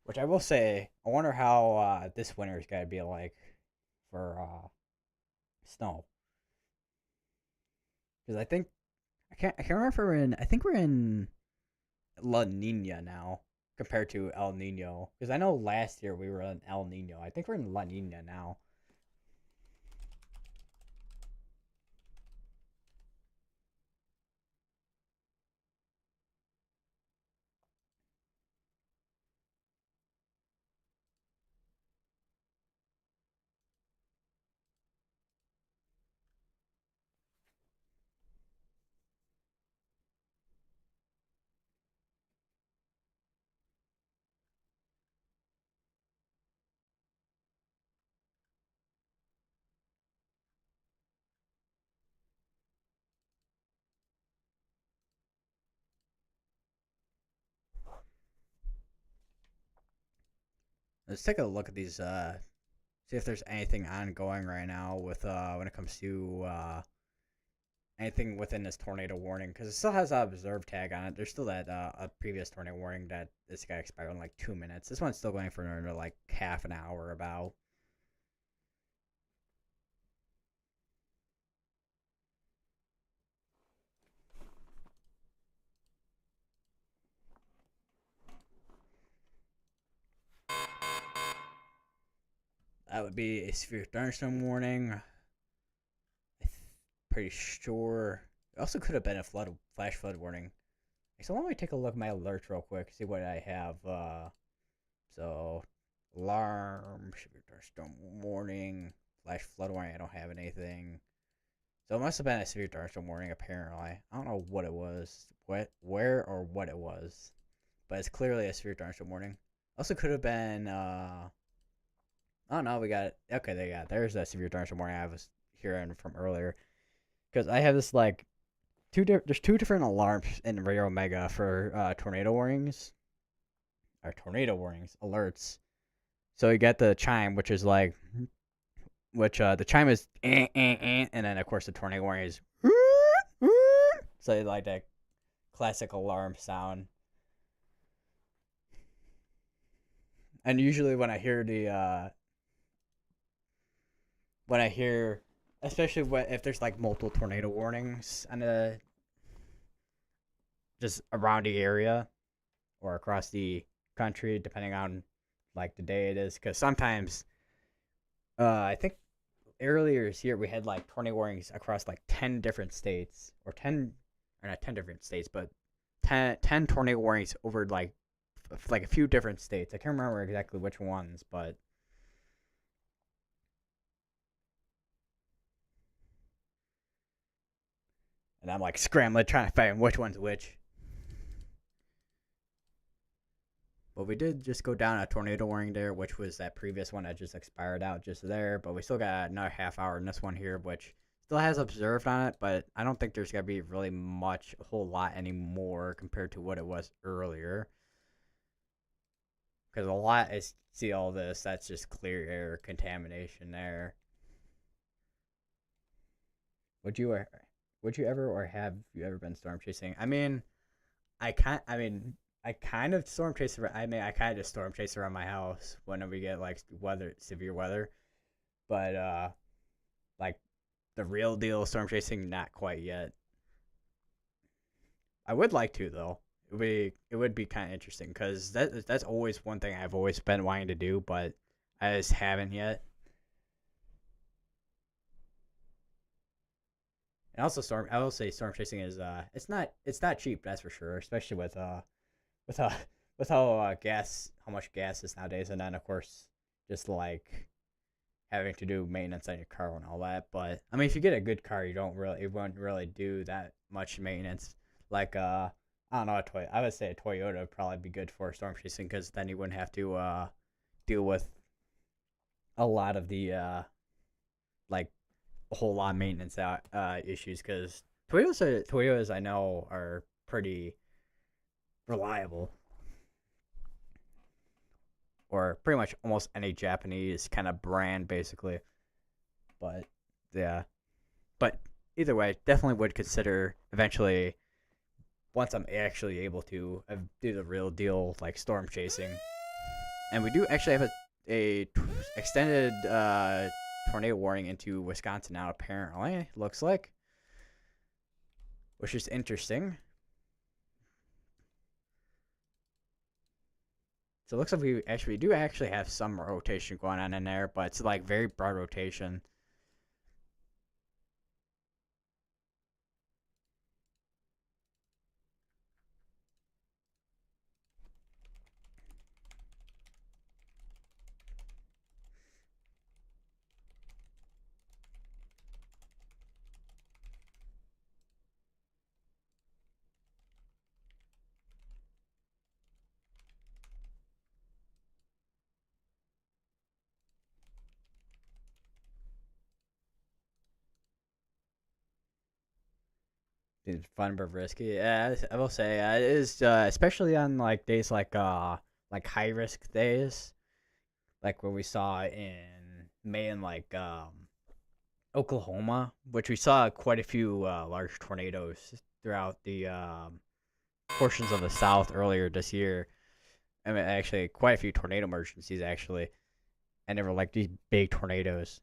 which I will say, I wonder how this winter is gonna be like for snow. Because I can't remember if we're in. I think we're in La Nina now compared to El Nino. Because I know last year we were in El Nino. I think we're in La Nina now. Let's take a look at these. See if there's anything ongoing right now with when it comes to anything within this tornado warning because it still has a observe tag on it. There's still that a previous tornado warning that this guy expired in like 2 minutes. This one's still going for another like half an hour about. That would be a severe thunderstorm warning. Pretty sure. It also could have been a flash flood warning. So let me take a look at my alerts real quick, see what I have. So alarm, severe thunderstorm warning, flash flood warning. I don't have anything. So it must have been a severe thunderstorm warning. Apparently, I don't know what it was, where, or what it was, but it's clearly a severe thunderstorm warning. Also, could have been. Oh no, we got it. Okay, there's a severe thunderstorm warning I was hearing from earlier. Because I have this like there's two different alarms in Radio Omega for tornado warnings or tornado warnings alerts. So you get the chime, which is like the chime is and then of course the tornado warning is so like that classic alarm sound. And usually when I hear especially if there's like multiple tornado warnings on just around the area or across the country, depending on like the day it is. Because sometimes, I think earlier this year we had like tornado warnings across like 10 different states, or not 10 different states, but 10 tornado warnings over like a few different states. I can't remember exactly which ones, but and I'm like scrambling trying to find which one's which. But we did just go down a tornado warning there, which was that previous one that just expired out just there. But we still got another half hour in this one here, which still has observed on it. But I don't think there's going to be really a whole lot anymore compared to what it was earlier. Because a lot is, see all this, that's just clear air contamination there. Would you ever or have you ever been storm chasing? I mean, I I kind of storm chase around. I mean, I kind of just storm chase around my house when we get like severe weather. But like the real deal storm chasing, not quite yet. I would like to though. It would be kind of interesting because that's always one thing I've always been wanting to do, but I just haven't yet. And also storm. I will say storm chasing is it's not cheap. That's for sure. Especially with with how much gas is nowadays, and then of course just like having to do maintenance on your car and all that. But I mean, if you get a good car, it won't really do that much maintenance. Like I don't know, I would say a Toyota would probably be good for storm chasing because then you wouldn't have to deal with a lot of the like a whole lot of maintenance issues because Toyotas I know are pretty reliable, or pretty much almost any Japanese kind of brand basically. But yeah, but either way, definitely would consider eventually once I'm actually able to do the real deal like storm chasing. And we do actually have a extended tornado warning into Wisconsin now. Apparently, looks like, which is interesting. So it looks like we do actually have some rotation going on in there, but it's like very broad rotation. It's fun but risky. Yeah, I will say it is, especially on like days like high risk days, like what we saw in May in like Oklahoma, which we saw quite a few large tornadoes throughout the portions of the South earlier this year. I mean, actually, quite a few tornado emergencies actually, and they were like these big tornadoes.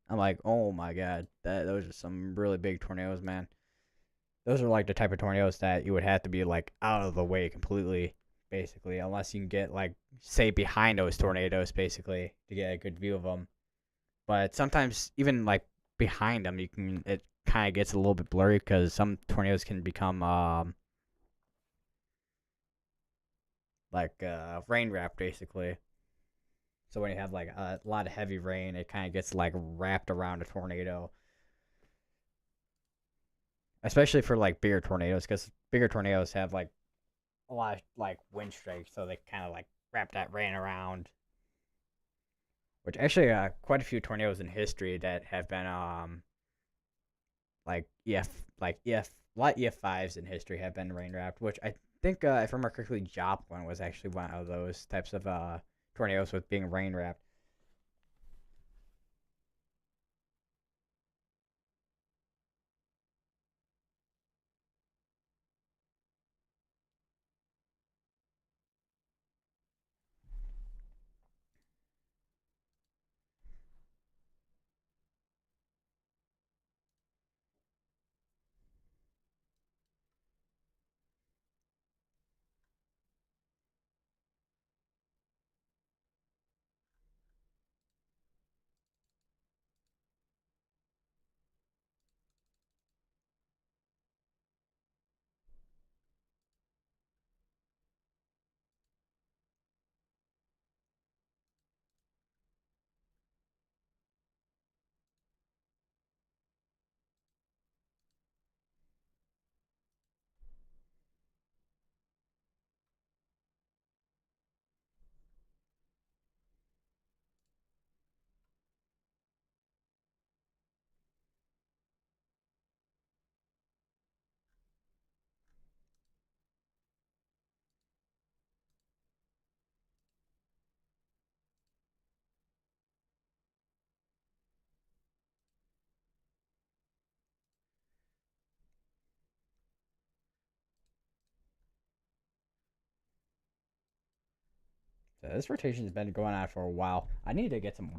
I'm like, oh my god, those are some really big tornadoes, man. Those are like the type of tornadoes that you would have to be like out of the way completely, basically, unless you can get like say behind those tornadoes, basically, to get a good view of them. But sometimes even like behind them, you can it kind of gets a little bit blurry because some tornadoes can become like rain wrapped, basically. So when you have like a lot of heavy rain, it kind of gets like wrapped around a tornado, especially for like bigger tornadoes, because bigger tornadoes have like a lot of like wind strikes, so they kind of like wrap that rain around. Which actually, quite a few tornadoes in history that have been like EF a lot of EF5s in history have been rain wrapped. Which I think, if I remember correctly, Joplin was actually one of those types of tornadoes with being rain wrapped. So this rotation's been going on for a while. I need to get some.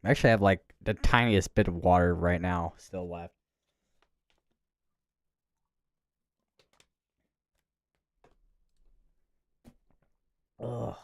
I actually have like the tiniest bit of water right now still left. Ugh.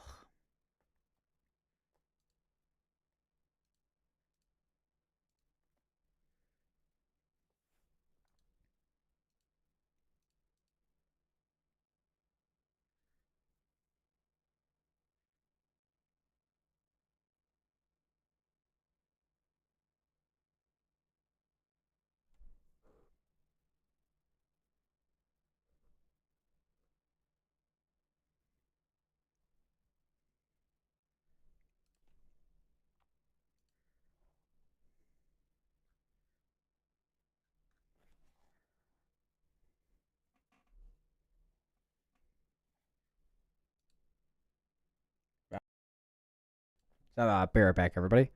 So be right back, everybody.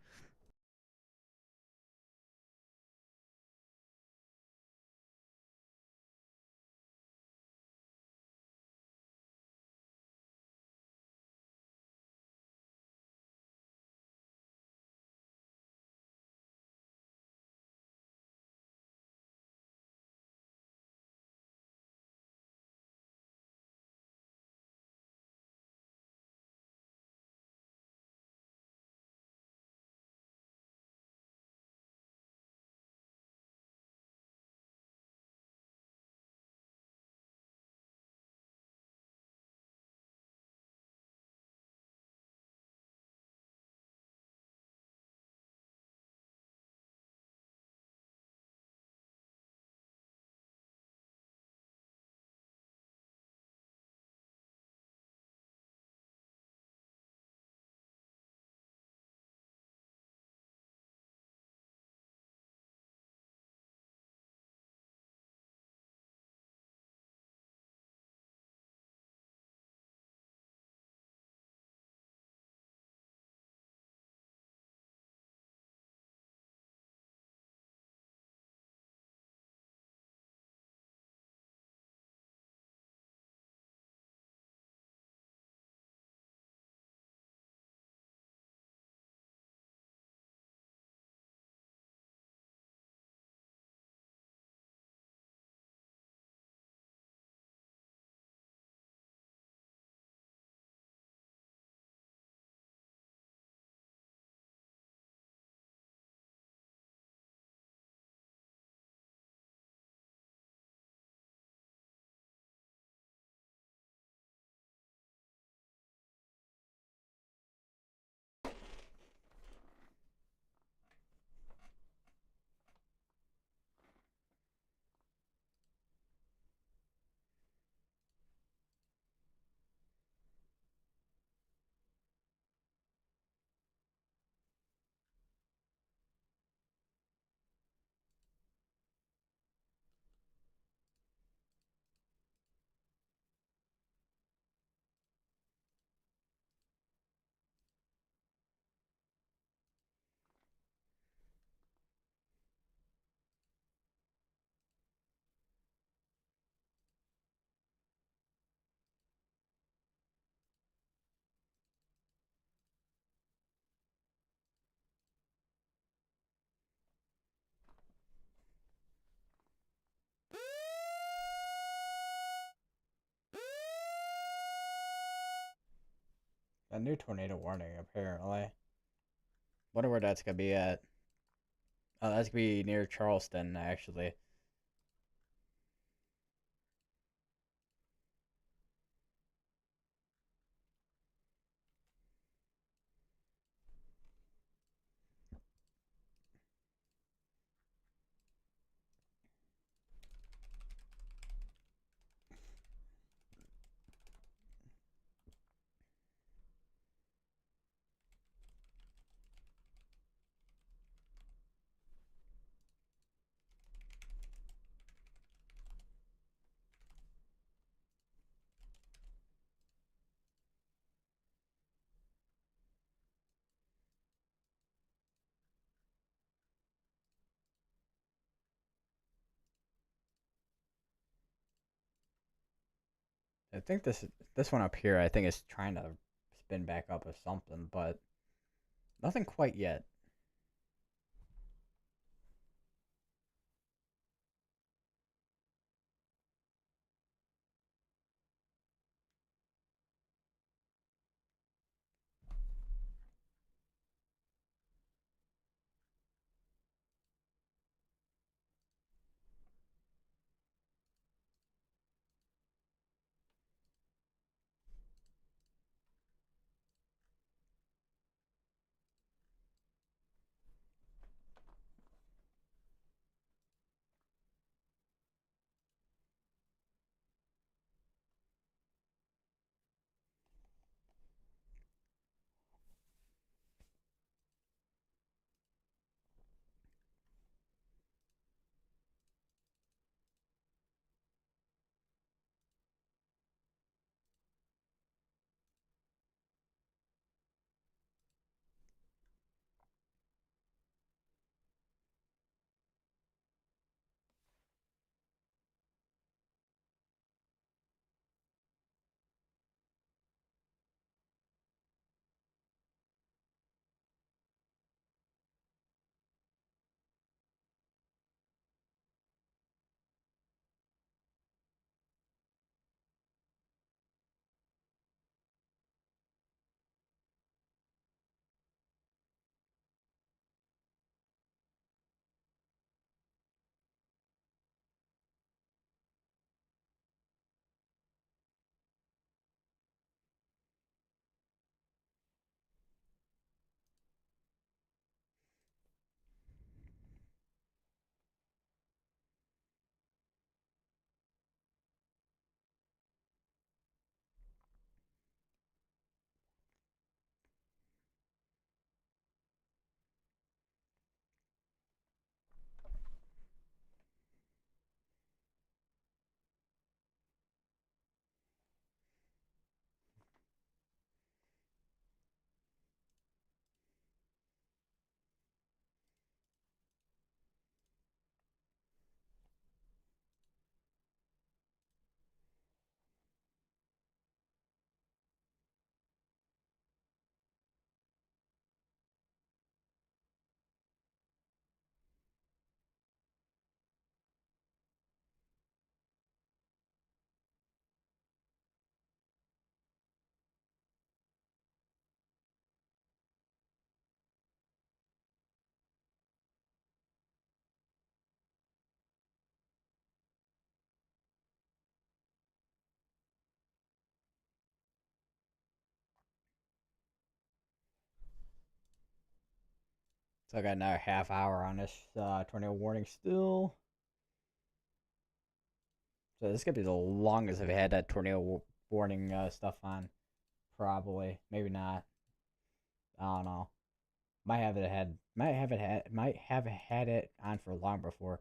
A new tornado warning, apparently. Wonder where that's gonna be at. Oh, that's gonna be near Charleston, actually. I think this one up here, I think is trying to been back up or something, but nothing quite yet. So I got another half hour on this tornado warning still. So this could be the longest I've had that tornado warning stuff on. Probably, maybe not. I don't know. Might have had it on for long before.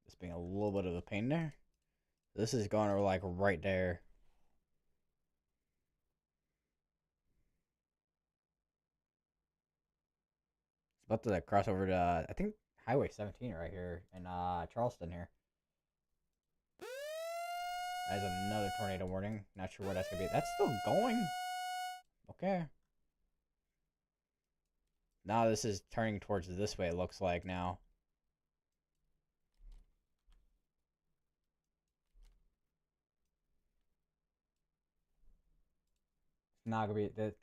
It's being a little bit of a pain there. This is going to like right there. It's about to cross over to I think Highway 17 right here in Charleston here. That is another tornado warning. Not sure where that's gonna be. That's still going. Okay. Now this is turning towards this way. It looks like now. It's not gonna be that.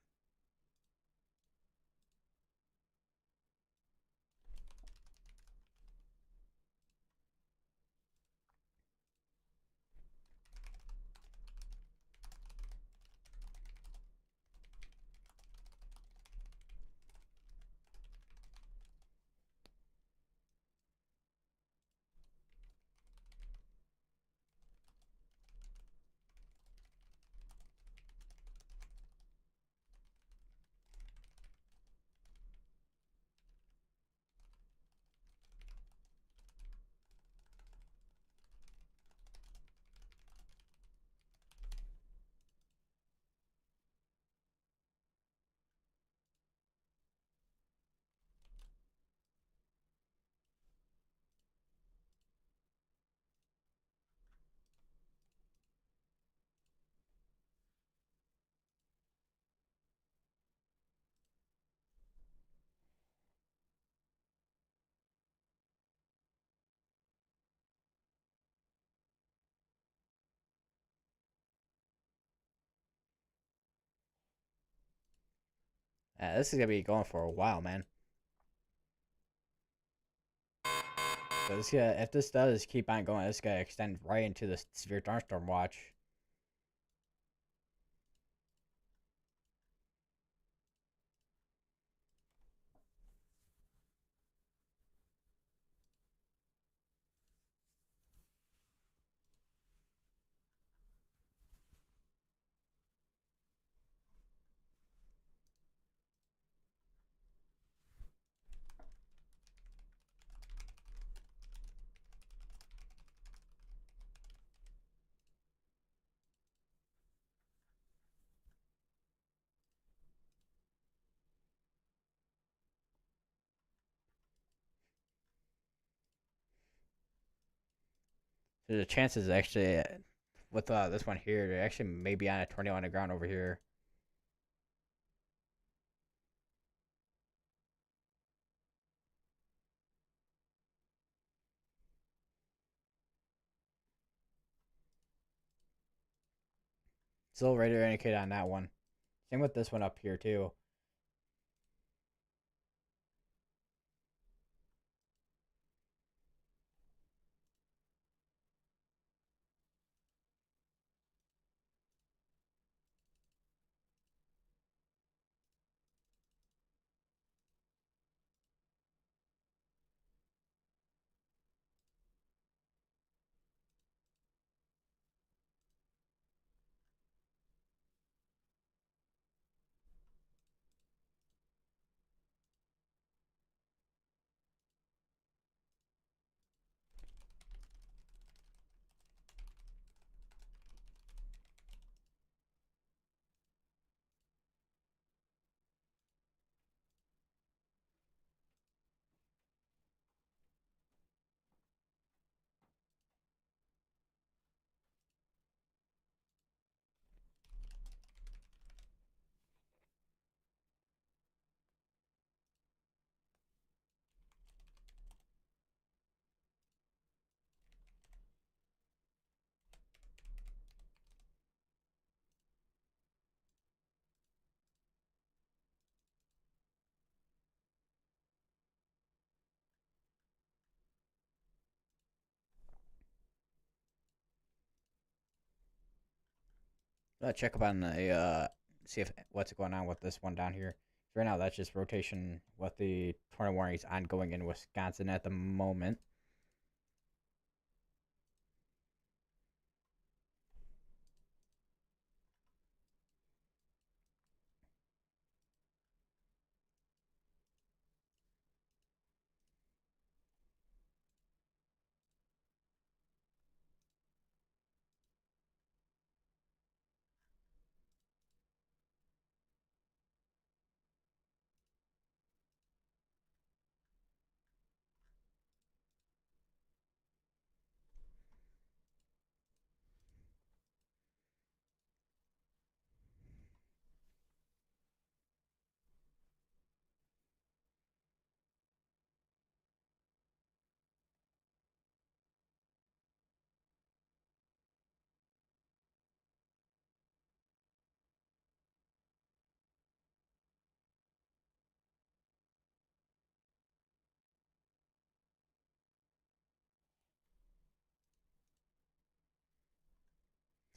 This is gonna be going for a while, man. So this if this does keep on going, this is gonna extend right into the severe thunderstorm watch. So the chances actually with this one here, they're actually maybe on a tornado on the ground over here. Still radar indicated on that one. Same with this one up here too. Check up on the see if what's going on with this one down here. Right now, that's just rotation with the tornado warnings ongoing in Wisconsin at the moment.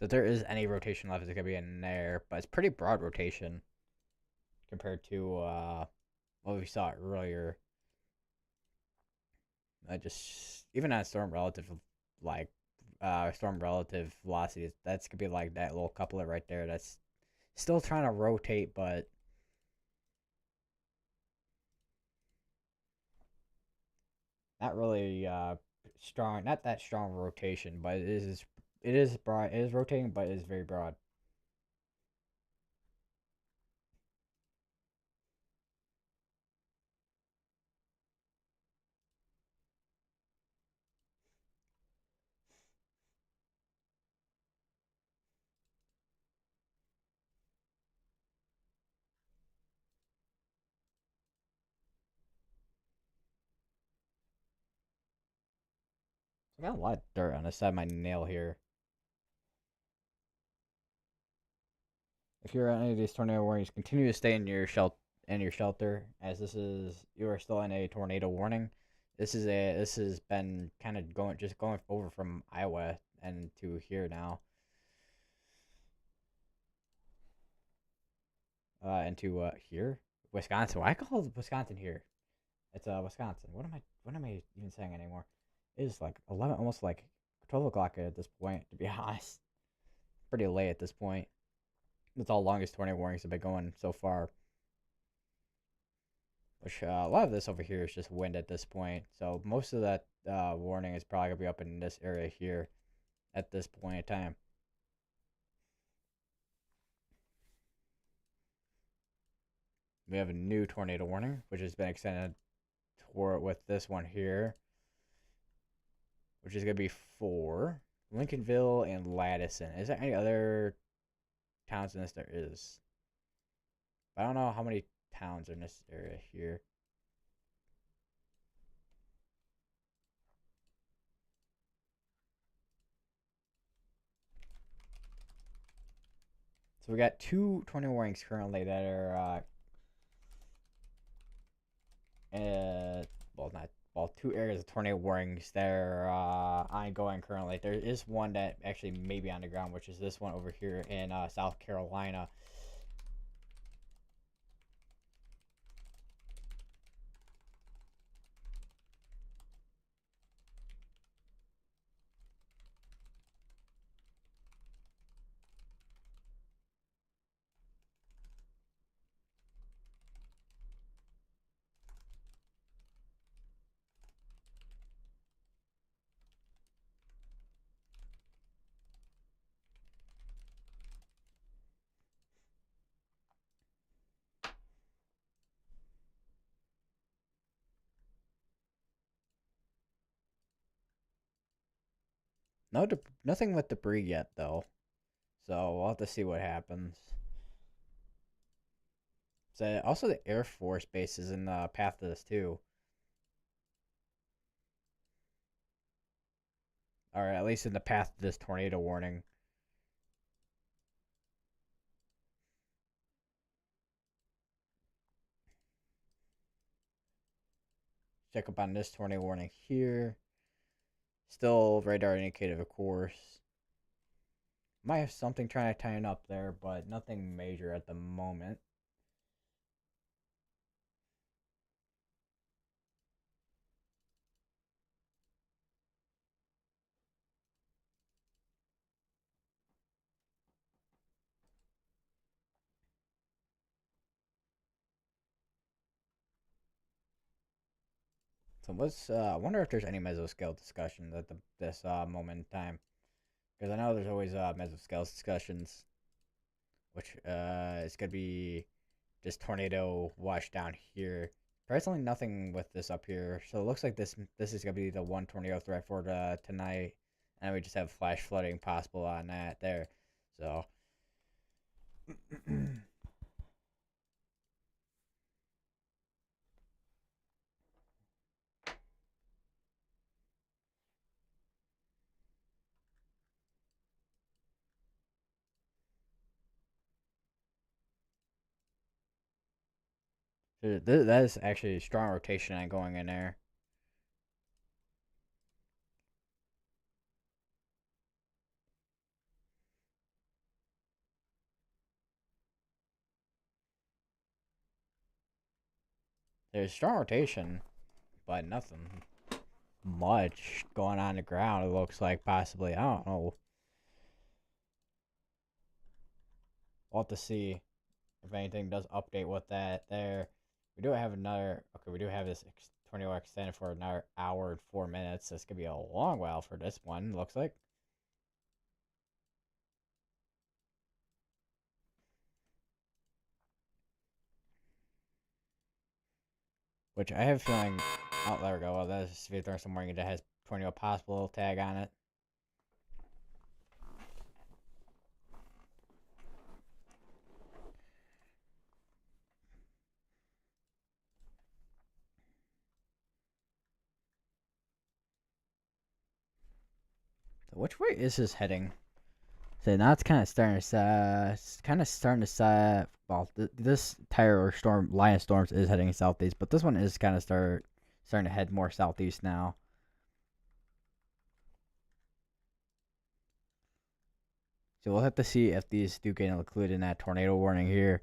So if there is any rotation left, it's gonna be in there, but it's pretty broad rotation compared to what we saw earlier. I just even on storm relative like storm relative velocity, that's gonna be like that little couplet right there. That's still trying to rotate, but not really strong. Not that strong rotation, but it is broad. It is rotating, but it is very broad. I got a lot of dirt on the side of my nail here. If you're on any of these tornado warnings, continue to stay in your shelter. in your shelter, as you are still in a tornado warning. This has been kind of going over from Iowa and to here now, into here, Wisconsin. Why call Wisconsin here? It's Wisconsin. What am I even saying anymore? It is like 11, almost like 12 o'clock at this point. To be honest, pretty late at this point. That's all longest tornado warnings have been going so far. Which a lot of this over here is just wind at this point. So most of that warning is probably gonna be up in this area here at this point in time. We have a new tornado warning, which has been extended toward with this one here, which is gonna be for Lincolnville and Ladison. Is there any other towns in this? There is. I don't know how many towns are in this area here. So we got two tornado warnings currently that are two areas of tornado warnings that are ongoing currently. There is one that actually may be on the ground, which is this one over here in South Carolina. No, nothing with debris yet though. So we'll have to see what happens. So also the Air Force base is in the path of this too. Or at least in the path of this tornado warning. Check up on this tornado warning here. Still radar indicated, of course. Might have something trying to tighten up there, but nothing major at the moment. So let's. I wonder if there's any mesoscale discussions at this moment in time, because I know there's always mesoscale discussions, which is gonna be this tornado watch down here. Personally, nothing with this up here, so it looks like this is gonna be the one tornado threat for tonight, and we just have flash flooding possible on that there. So. That is actually strong rotation and going in there. There's strong rotation, but nothing much going on the ground. It looks like possibly. I don't know. We'll have to see if anything does update with that there. We do have another. Okay, we do have this tornado extended for another hour and 4 minutes. This could be a long while for this one. Looks like. Which I have a feeling. Oh, there we go. Well, that's if there's some warning that has tornado possible tag on it. So which way is this heading? So now it's kind of starting to set. Well, this entire storm, line of storms, is heading southeast, but this one is kind of starting to head more southeast now. So we'll have to see if these do get included in that tornado warning here.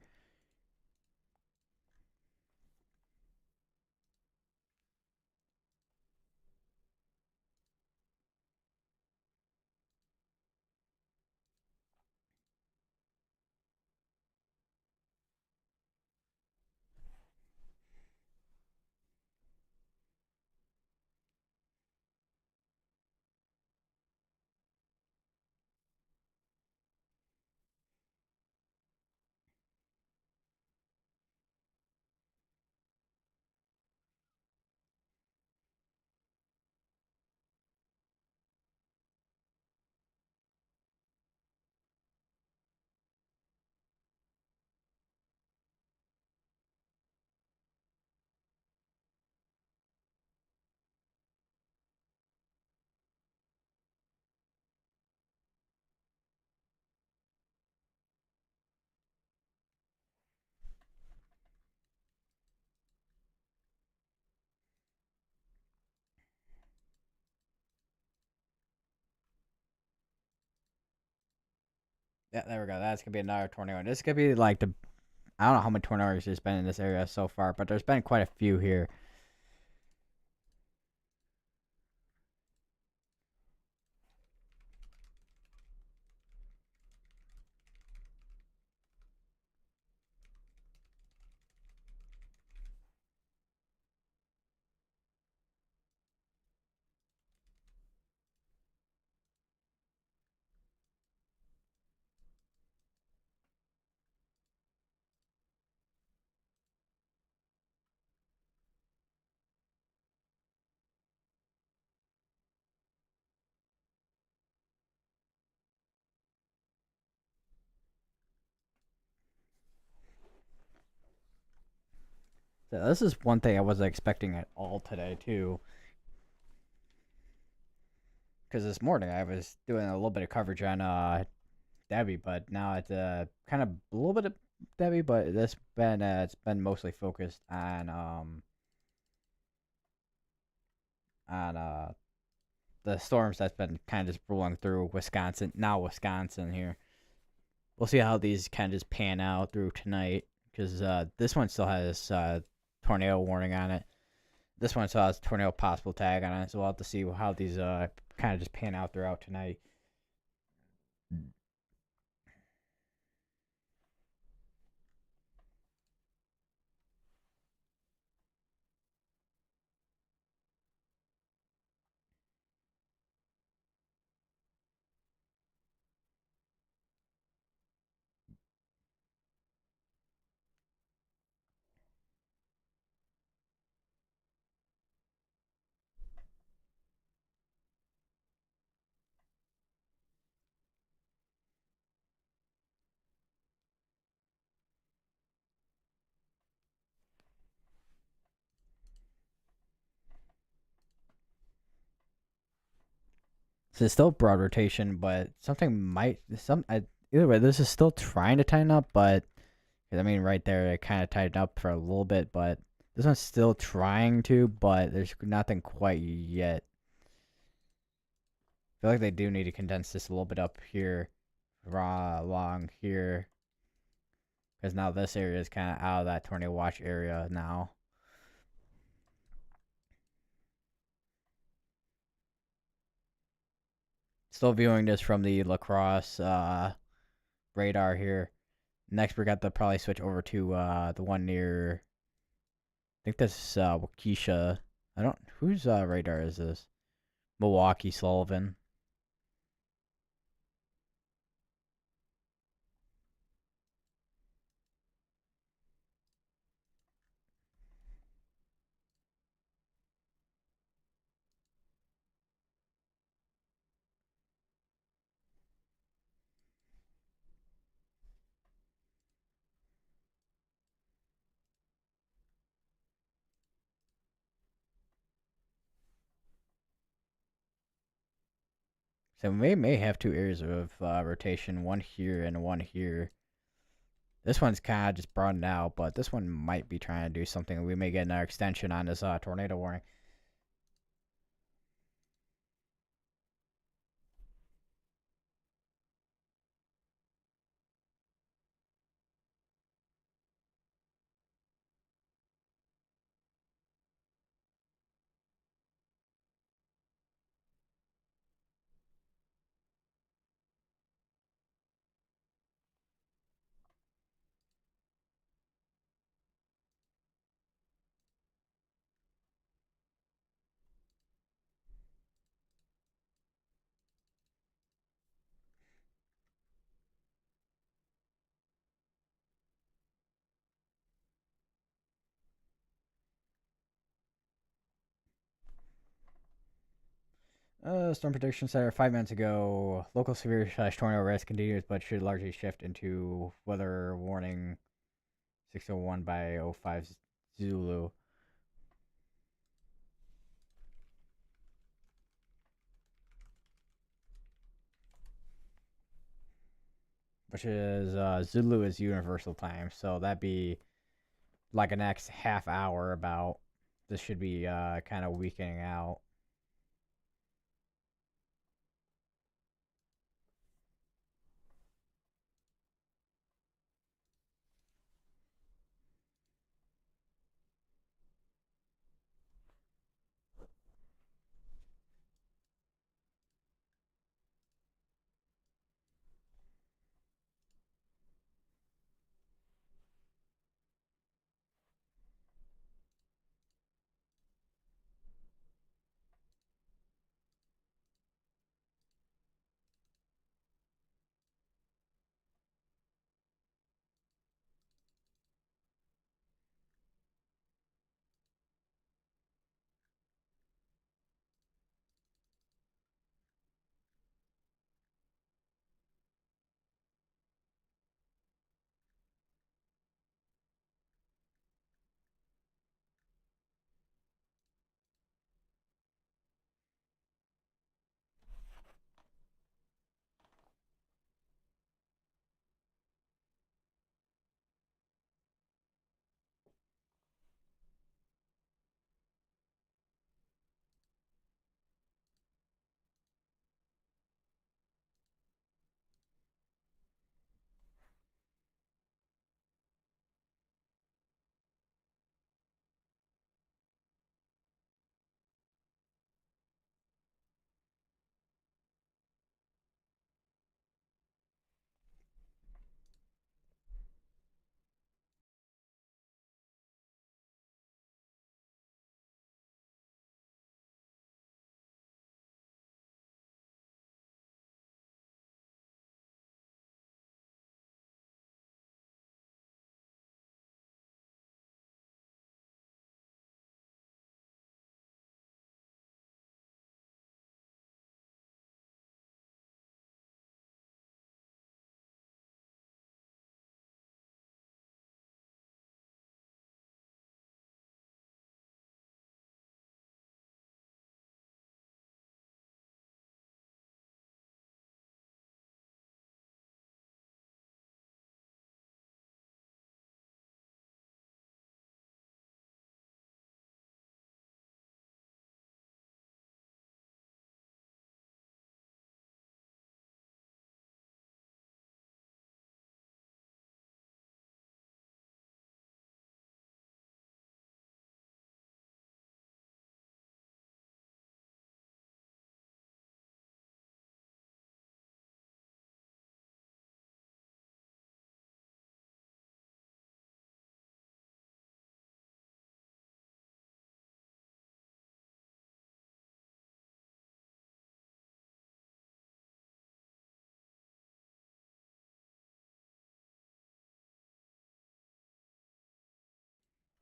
Yeah, there we go. That's gonna be another tornado. This could be like the I don't know how many tornadoes there's been in this area so far, but there's been quite a few here. So this is one thing I wasn't expecting at all today too. Because this morning I was doing a little bit of coverage on Debbie, but now it's kind of a little bit of Debbie, but this been it's been mostly focused on the storms that's been kind of just rolling through Wisconsin. Now Wisconsin here. We'll see how these kind of just pan out through tonight because this one still has tornado warning on it. This one still has tornado possible tag on it, so we'll have to see how these kind of just pan out throughout tonight. So it's still broad rotation, but something might either way. This is still trying to tighten up, but I mean, right there, it kind of tightened up for a little bit, but this one's still trying to, but there's nothing quite yet. I feel like they do need to condense this a little bit up here, along here, because now this area is kind of out of that tornado watch area now. Still viewing this from the La Crosse radar here. Next, we got to probably switch over to the one near. I think this is Waukesha. I don't. Whose radar is this? Milwaukee Sullivan. So we may have two areas of rotation, one here and one here. This one's kind of just broadened out, but this one might be trying to do something. We may get another extension on this tornado warning. Storm prediction center 5 minutes ago. Local severe / tornado risk continues, but should largely shift into weather warning 601 by 05 Zulu. Which is Zulu is universal time, so that'd be like a next half hour about. This should be kind of weakening out.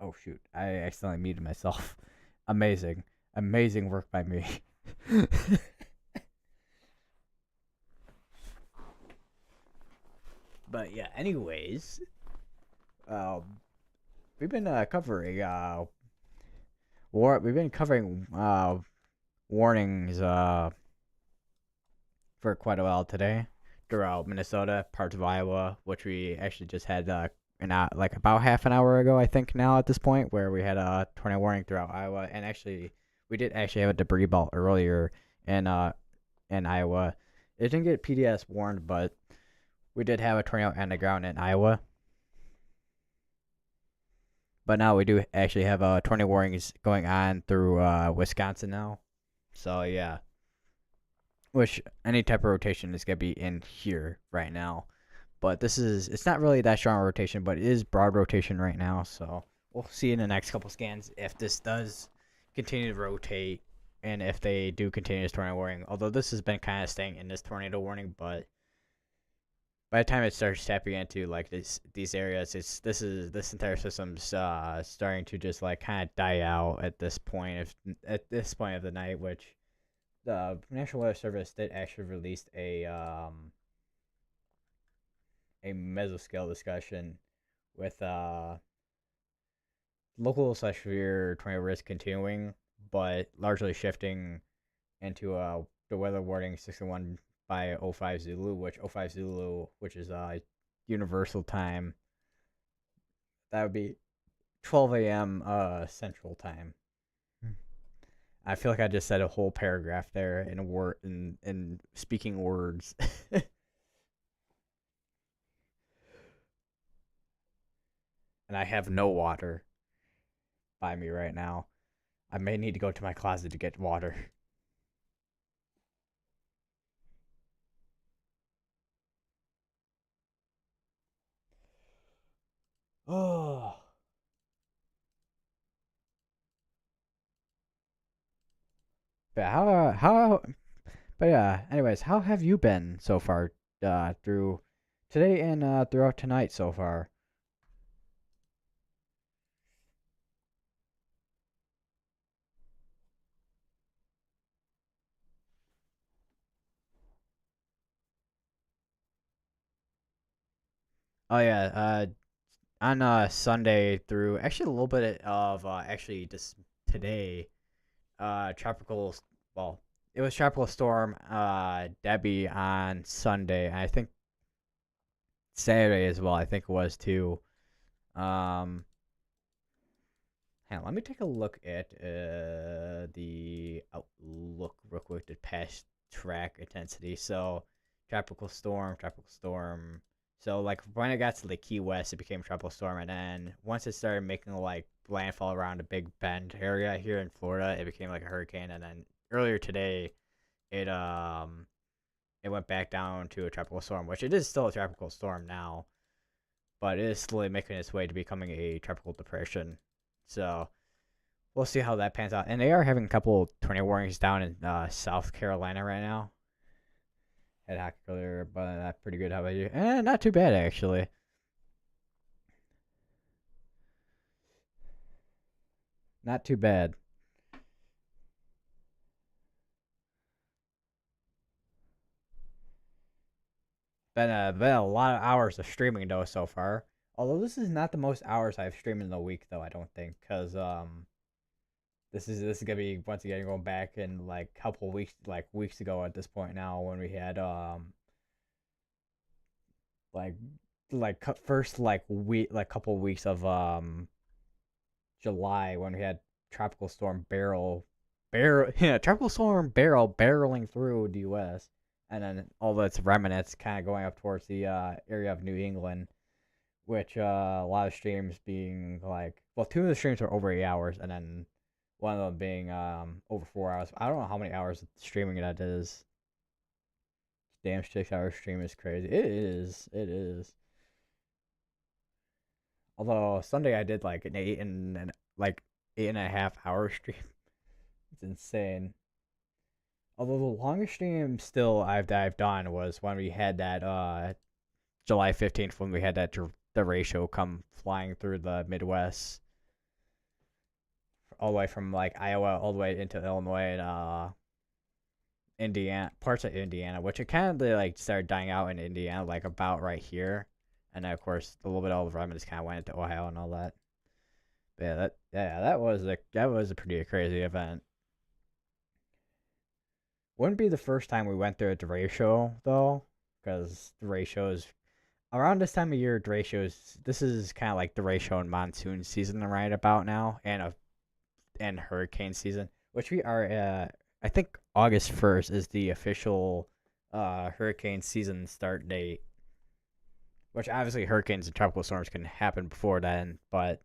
Oh shoot! I accidentally muted myself. Amazing, amazing work by me. But yeah, anyways, we've been covering We've been covering warnings for quite a while today throughout Minnesota, parts of Iowa, which we actually just had like about half an hour ago, I think now at this point, where we had a tornado warning throughout Iowa, and actually we did actually have a debris belt earlier in Iowa. It didn't get PDS warned, but we did have a tornado on the ground in Iowa. But now we do actually have tornado warnings going on through Wisconsin now. So yeah, which any type of rotation is gonna be in here right now. But it's not really that strong rotation, but it is broad rotation right now. So we'll see in the next couple scans if this does continue to rotate and if they do continue this tornado warning. Although this has been kind of staying in this tornado warning, but by the time it starts tapping into like these areas, this entire system's starting to just like kind of die out at this point of the night, which the National Weather Service did actually release a mesoscale discussion with local / severe tornado risk continuing, but largely shifting into the weather warning 61 by 05 Zulu, which 05 Zulu, which is universal time, that would be 12 a.m. Central Time. I feel like I just said a whole paragraph there in a word in speaking words. And I have no water by me right now. I may need to go to my closet to get water. Oh. But but yeah, anyways, how have you been so far through today and throughout tonight so far? Oh yeah, on Sunday through actually a little bit of actually just today, tropical well, it was tropical storm Debbie on Sunday, and I think Saturday as well. I think it was too. Um, Hang on, let me take a look at the outlook real quick to past track intensity. So, tropical storm. So, like when it got to the Key West, it became tropical storm, and then once it started making like landfall around a Big Bend area here in Florida, it became like a hurricane. And then earlier today, it it went back down to a tropical storm, which it is still a tropical storm now, but it is slowly making its way to becoming a tropical depression. So we'll see how that pans out. And they are having a couple tornado warnings down in South Carolina right now. Had hacked earlier, but that's pretty good. How about you? Not too bad actually. Not too bad. Been a lot of hours of streaming though so far. Although this is not the most hours I've streamed in a week though, I don't think, because this is gonna be once again going back in like couple weeks, like weeks ago at this point now, when we had like first like week, like couple weeks of July, when we had tropical storm tropical storm barreling through the U.S., and then all its remnants kind of going up towards the area of New England, which a lot of streams being like, well, two of the streams are over 8 hours, and then one of them being over 4 hours. I don't know how many hours of streaming that is. Damn, 6 hour stream is crazy. It is. It is. Although Sunday I did like an 8.5 hour stream. It's insane. Although the longest stream still I've done was when we had that July 15th, when we had that the ratio come flying through the Midwest, all the way from like Iowa all the way into Illinois and Indiana, parts of Indiana, which it kind of like started dying out in Indiana, like about right here, and then of course a little bit of the remnants kind of went into Ohio and all that. But that was a pretty crazy event. Wouldn't be the first time we went through a derecho though, because derecho is around this time of year. Derecho is this is kind of like derecho and monsoon season right about now, and hurricane season, which we are. I think August 1st is the official hurricane season start date. Which obviously hurricanes and tropical storms can happen before then, but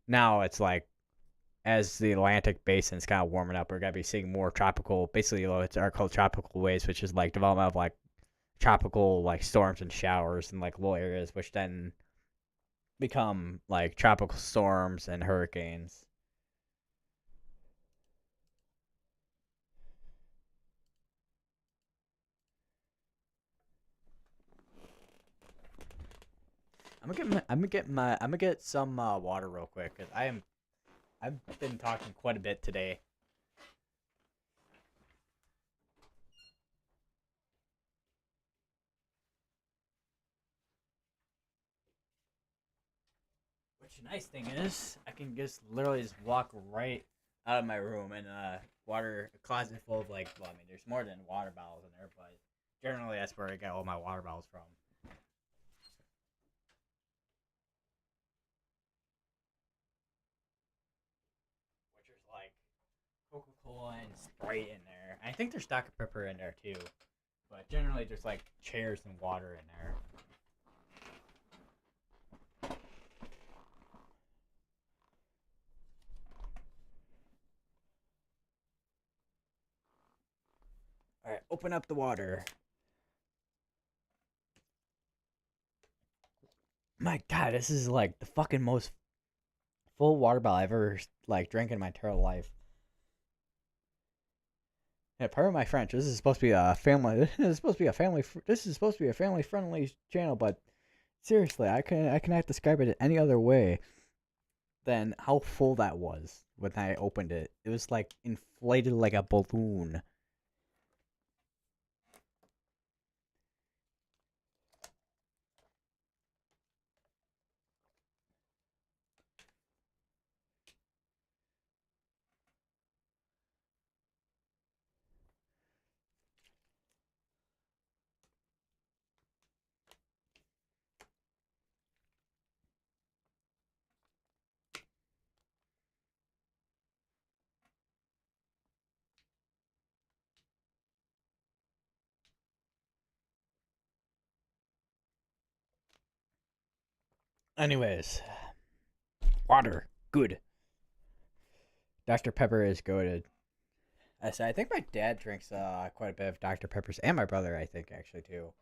now it's like as the Atlantic basin's kind of warming up, we're gonna be seeing more tropical. Basically, it's are called tropical waves, which is like development of like tropical like storms and showers in like low areas, which then become like tropical storms and hurricanes. I'm gonna get some water real quick because I've been talking quite a bit today. Which the nice thing is, I can just literally just walk right out of my room and water a closet full of like, well, I mean, there's more than water bottles in there, but generally that's where I get all my water bottles from. Which is like Coca Cola and Sprite in there. I think there's Dr Pepper in there too, but generally there's like chairs and water in there. All right, open up the water. My God, this is like the fucking most full water bottle I've ever like drank in my entire life. Yeah, pardon my French. This is supposed to be a family. This is supposed to be a family. This is supposed to be a family friendly channel, but seriously, I cannot describe it any other way than how full that was when I opened it. It was like inflated like a balloon. Anyways, water, good. Dr Pepper is goaded. I said I think my dad drinks quite a bit of Dr Peppers, and my brother I think actually too.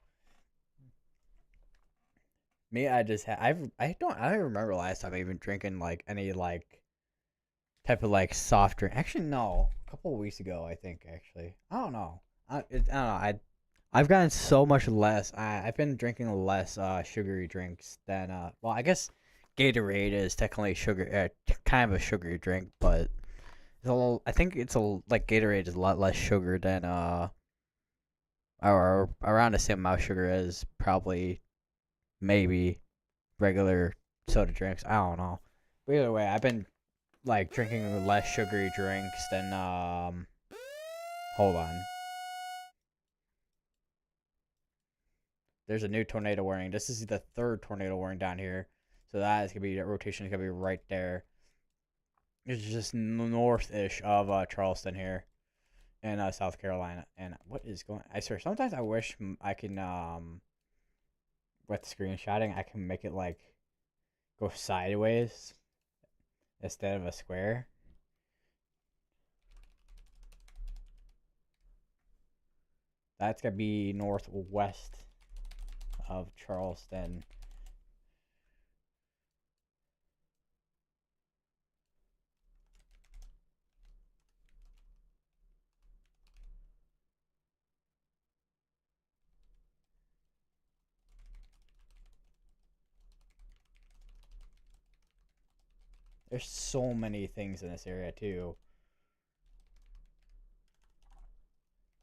Me, I just I don't remember last time I even drinking like any like type of like soft drink. Actually, no, a couple of weeks ago I think actually. I don't know. I don't know. I've gotten so much less. I've been drinking less sugary drinks than well I guess Gatorade is technically sugar kind of a sugary drink, but it's a little, I think it's a like Gatorade is a lot less sugar than or around the same amount of sugar as probably maybe regular soda drinks. I don't know. But either way, I've been like drinking less sugary drinks than hold on. There's a new tornado warning. This is the third tornado warning down here. So that is gonna be that rotation is gonna be right there. It's just north-ish of Charleston here in South Carolina. And what is going? I swear, sometimes I wish I can with screenshotting I can make it like go sideways instead of a square. That's gonna be northwest of Charleston. There's so many things in this area too.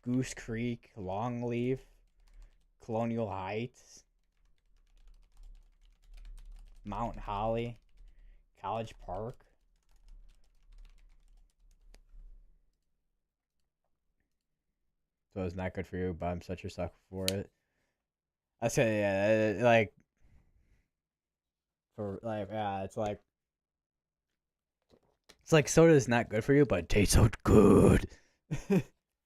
Goose Creek, Longleaf, Colonial Heights, Mount Holly, College Park. so it's not good for you. But I'm such a sucker for it. I say yeah, like for like yeah, it's like soda is not good for you, but it tastes so good.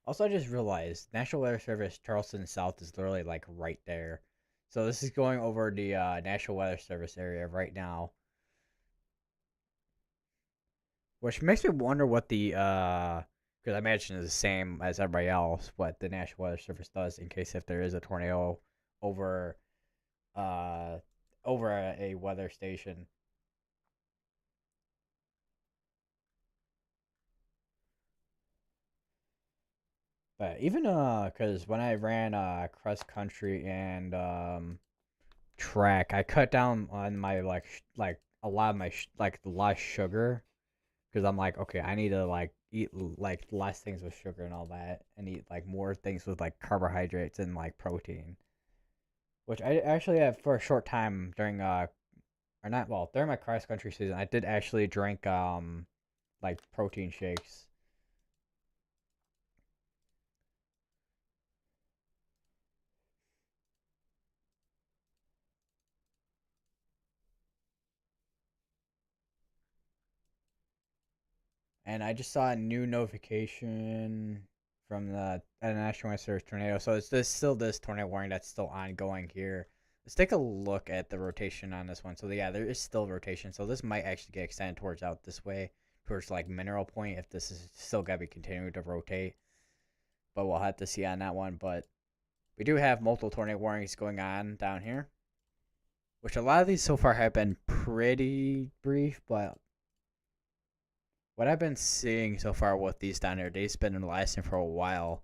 Also, I just realized National Weather Service Charleston South is literally like right there. So this is going over the National Weather Service area right now, which makes me wonder what the because I imagine it's the same as everybody else what the National Weather Service does in case if there is a tornado over uh over a weather station. But even cuz when I ran cross country and track, I cut down on my like a lot of my like a lot of sugar because I'm like, okay, I need to like eat like less things with sugar and all that, and eat like more things with like carbohydrates and like protein. Which I actually have for a short time during or not well during my cross country season, I did actually drink like protein shakes. And I just saw a new notification from the National Weather Service tornado. So it's still this tornado warning that's still ongoing here. Let's take a look at the rotation on this one. So yeah, there is still rotation. So this might actually get extended towards out this way, towards like Mineral Point, if this is still gotta be continuing to rotate. But we'll have to see on that one. But we do have multiple tornado warnings going on down here, which a lot of these so far have been pretty brief, but what I've been seeing so far with these down here, they've been lasting for a while.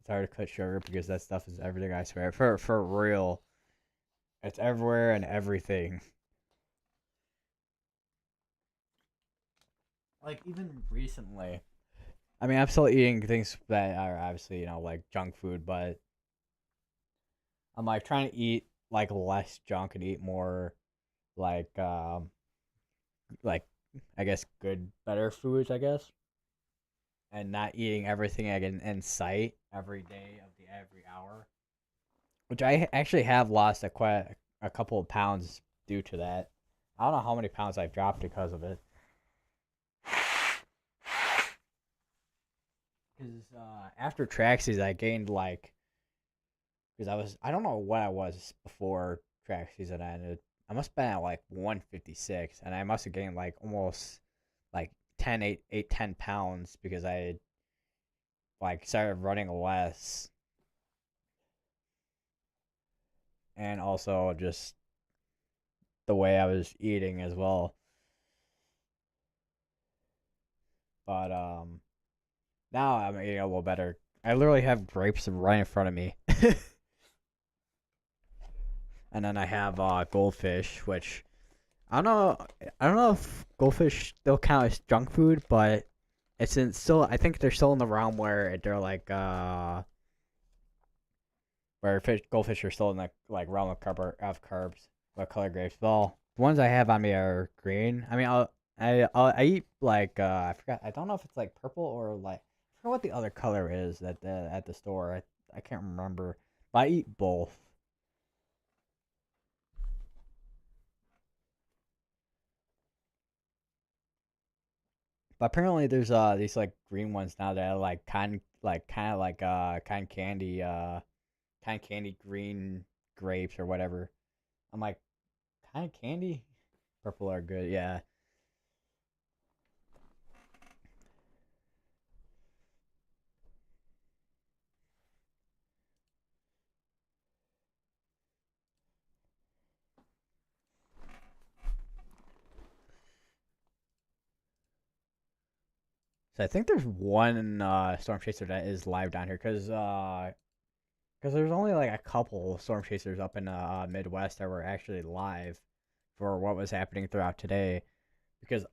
It's hard to cut sugar because that stuff is everything. I swear, for real, it's everywhere and everything. Like even recently, I mean, I'm still eating things that are obviously like junk food, but I'm like trying to eat like less junk and eat more like like I guess good better foods, I guess, and not eating everything I get in sight every day of the every hour, which I actually have lost quite a couple of pounds due to that. I don't know how many pounds I've dropped because of it. Because after track season, I gained like because I don't know what I was before track season ended. I must have been at like 156, and I must have gained like almost like 10 pounds because I like started running less, and also just the way I was eating as well. But now I'm eating a little better. I literally have grapes right in front of me. And then I have goldfish, which I don't know. I don't know if goldfish still count as junk food, but it's in still. I think they're still in the realm where they're like where goldfish are still in the like realm of carbs. What color grapes? Well, the ones I have on me are green. I mean, I eat like I forgot. I don't know if it's like purple or like I forgot what the other color is at the store. I can't remember. But I eat both. But apparently there's these like green ones now that are like kind of like kind candy green grapes or whatever. I'm like kind candy. Purple are good, yeah. So I think there's one storm chaser that is live down here because there's only like a couple storm chasers up in the Midwest that were actually live for what was happening throughout today. Because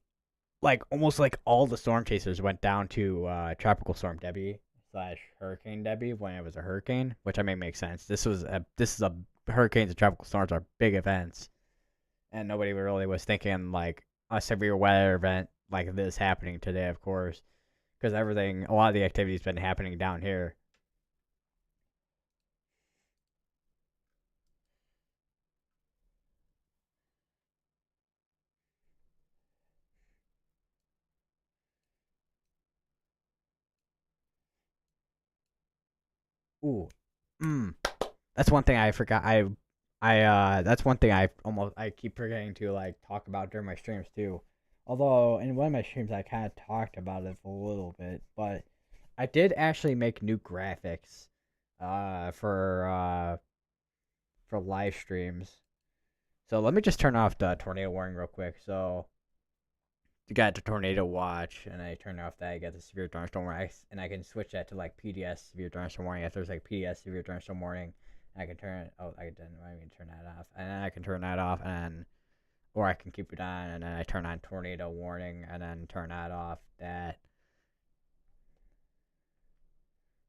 like almost like all the storm chasers went down to Tropical Storm Debbie slash Hurricane Debbie when it was a hurricane, which I mean makes sense. This is a hurricanes and tropical storms are big events, and nobody really was thinking like a severe weather event like this happening today, of course. because a lot of the activity's been happening down here. Ooh, mm, that's one thing I forgot. That's one thing I keep forgetting to like talk about during my streams too. Although in one of my streams I kind of talked about it a little bit, but I did actually make new graphics, for live streams. So let me just turn off the tornado warning real quick. So you got the tornado watch, and I turn off that. I got the severe thunderstorm warning, and I can switch that to like PDS severe thunderstorm warning. If there's like PDS severe thunderstorm warning, I can turn it. Oh, I didn't. I mean, turn that off, and then I can turn that off, and then, or I can keep it on, and then I turn on tornado warning, and then turn that off. That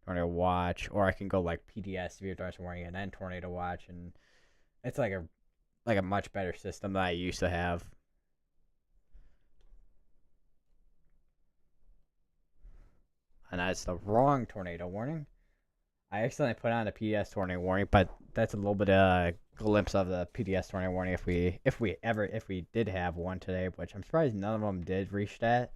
tornado watch, or I can go like PDS severe thunderstorm warning, and then tornado watch, and it's like a much better system that I used to have. And that's the wrong tornado warning. I accidentally put on a PDS tornado warning, but that's a little bit of a glimpse of the PDS tornado warning if we did have one today, which I'm surprised none of them did reach that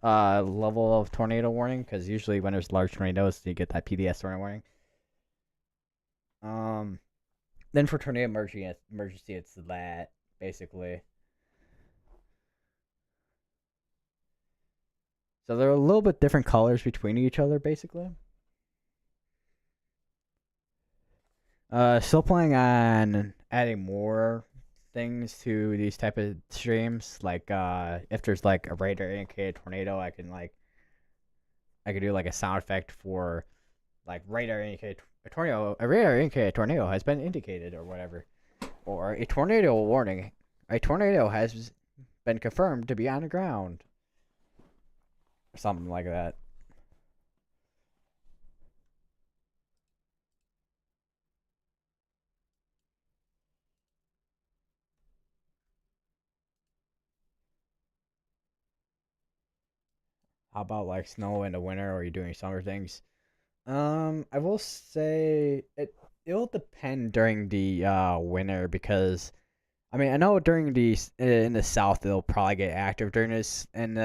level of tornado warning, because usually when there's large tornadoes, you get that PDS tornado warning. Then for tornado emergency, it's that basically. So they're a little bit different colors between each other, basically. Still planning on adding more things to these type of streams. Like, if there's like a radar indicated tornado, I could do like a sound effect for like radar indicated a tornado. A radar indicated tornado has been indicated, or whatever, or a tornado warning. A tornado has been confirmed to be on the ground, or something like that. How about like snow in the winter, or are you doing summer things? I will say it'll depend during the winter, because I mean I know during in the south it'll probably get active during this, and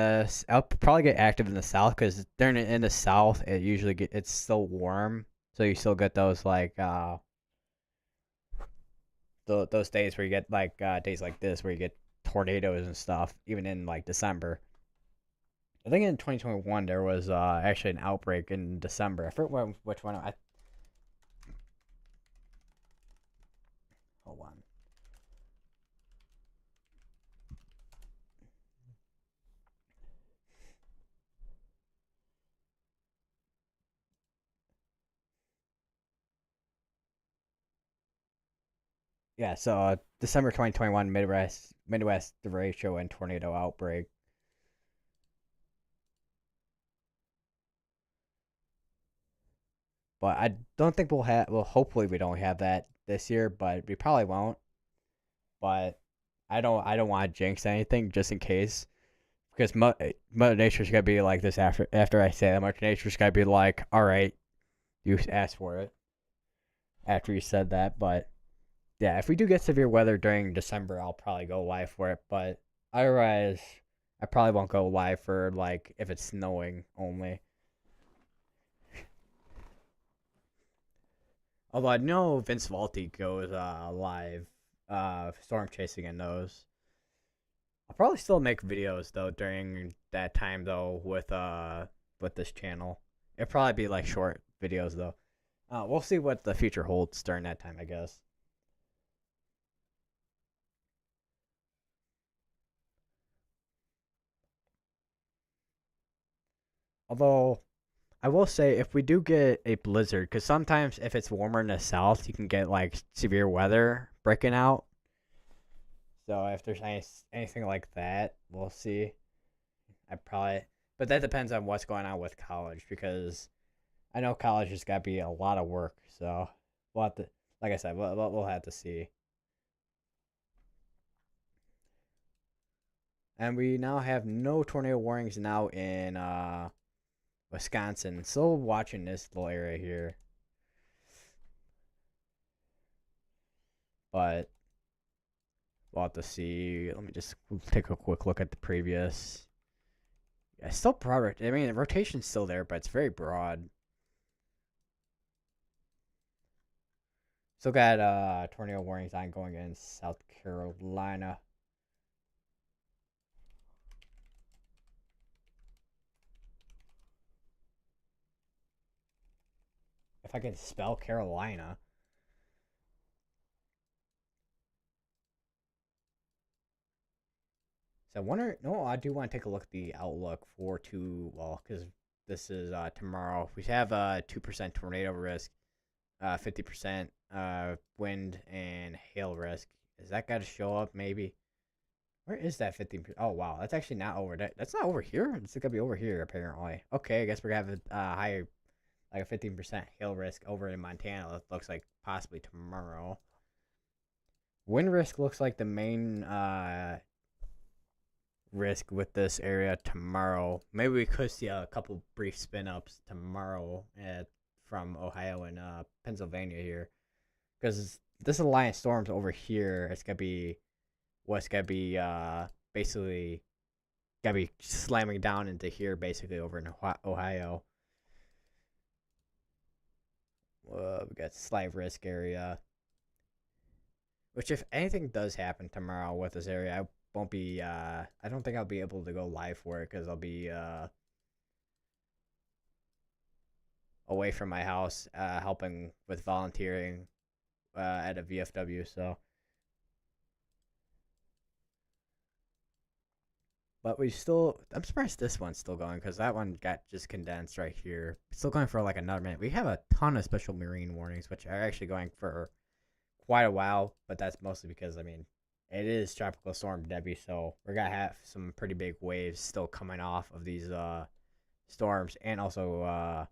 I'll probably get active in the south, because during in the south it's still warm, so you still get those like those days where you get like days like this where you get tornadoes and stuff even in like December. I think in 2021 there was actually an outbreak in December. I forget which one. Hold on. Yeah, so December 2021 Midwest derecho and tornado outbreak. But I don't think we'll have. Well, hopefully we don't have that this year, but we probably won't. But I don't want to jinx anything just in case, because Mother Nature's gonna be like this after I say that. Mother Nature's gonna be like, all right, you asked for it after you said that. But yeah, if we do get severe weather during December, I'll probably go live for it. But otherwise, I probably won't go live for like if it's snowing only. Although I know Vince Valti goes live storm chasing in those. I'll probably still make videos though during that time though with this channel. It'll probably be like short videos though. We'll see what the future holds during that time, I guess. Although I will say, if we do get a blizzard, because sometimes if it's warmer in the south, you can get like severe weather breaking out. So if there's anything like that, we'll see. I probably, but that depends on what's going on with college, because I know college has got to be a lot of work. So we'll have to, like I said, we'll have to see. And we now have no tornado warnings now in Wisconsin. Still watching this little area here. But we'll have to see. Let me just take a quick look at the previous. Yeah, still broad. I mean, the rotation's still there, but it's very broad. Still got tornado warnings ongoing in South Carolina. If I can spell Carolina. So I wonder. No, I do want to take a look at the outlook for because this is tomorrow. We have 2% tornado risk, 50% wind and hail risk. Is that got to show up? Maybe. Where is that 15%? Oh wow, that's actually not over there. That's not over here. It's gonna be over here apparently. Okay, I guess we're gonna have a higher, like a 15% hail risk over in Montana. It looks like possibly tomorrow. Wind risk looks like the main risk with this area tomorrow. Maybe we could see a couple brief spin ups tomorrow from Ohio and Pennsylvania here, because this Alliance storm's over here. It's gonna be what's gonna be basically gonna be slamming down into here, basically over in Ohio. We got slight risk area, which if anything does happen tomorrow with this area, I won't be. I don't think I'll be able to go live for it because I'll be away from my house, helping with volunteering at a VFW. So, but I'm surprised this one's still going because that one got just condensed right here. It's still going for like another minute. We have a ton of special marine warnings, which are actually going for quite a while, but that's mostly because I mean it is Tropical Storm Debbie, so we're gonna have some pretty big waves still coming off of these storms, and also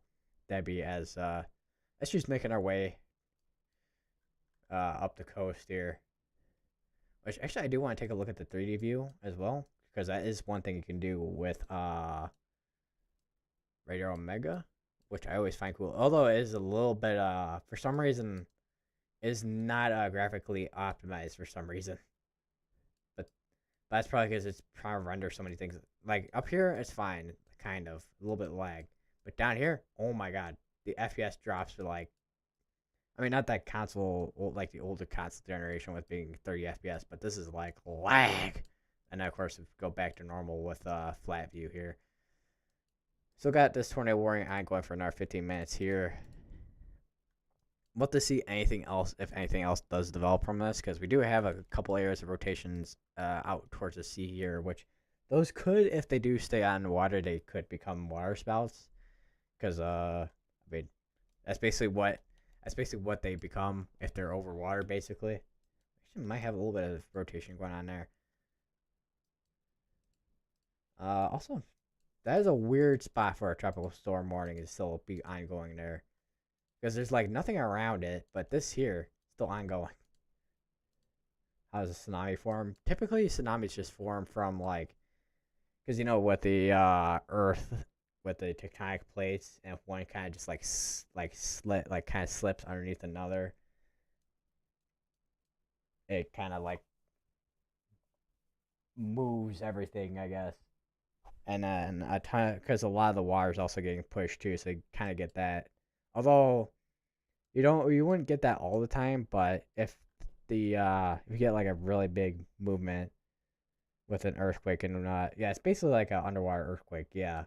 Debbie as let's just making our way up the coast here. Which actually I do want to take a look at the 3D view as well, because that is one thing you can do with Radar Omega, which I always find cool. Although it is a little bit for some reason is not graphically optimized for some reason. But that's probably because it's trying to render so many things. Like up here, it's fine, kind of a little bit lag, but down here, oh my god, the FPS drops to like. I mean, not that console like the older console generation with being 30 FPS, but this is like lag. And then of course, go back to normal with flat view here. Still got this tornado warning on going for another 15 minutes here. What to see anything else, if anything else does develop from this, because we do have a couple areas of rotations out towards the sea here, which those could, if they do stay on the water, they could become water spouts. Because I mean, that's basically what they become if they're over water, basically. Actually, might have a little bit of rotation going on there. Also, that is a weird spot for a tropical storm warning is still be ongoing there. Because there's like nothing around it, but this here still ongoing. How does a tsunami form? Typically, tsunamis just form from like, because you know with the Earth, with the tectonic plates, and if one kind of just like kind of slips underneath another, it kind of like moves everything, I guess. And then a ton because a lot of the water is also getting pushed too, so you kind of get that. Although you wouldn't get that all the time, but if you get like a really big movement with an earthquake and yeah, it's basically like an underwater earthquake, yeah.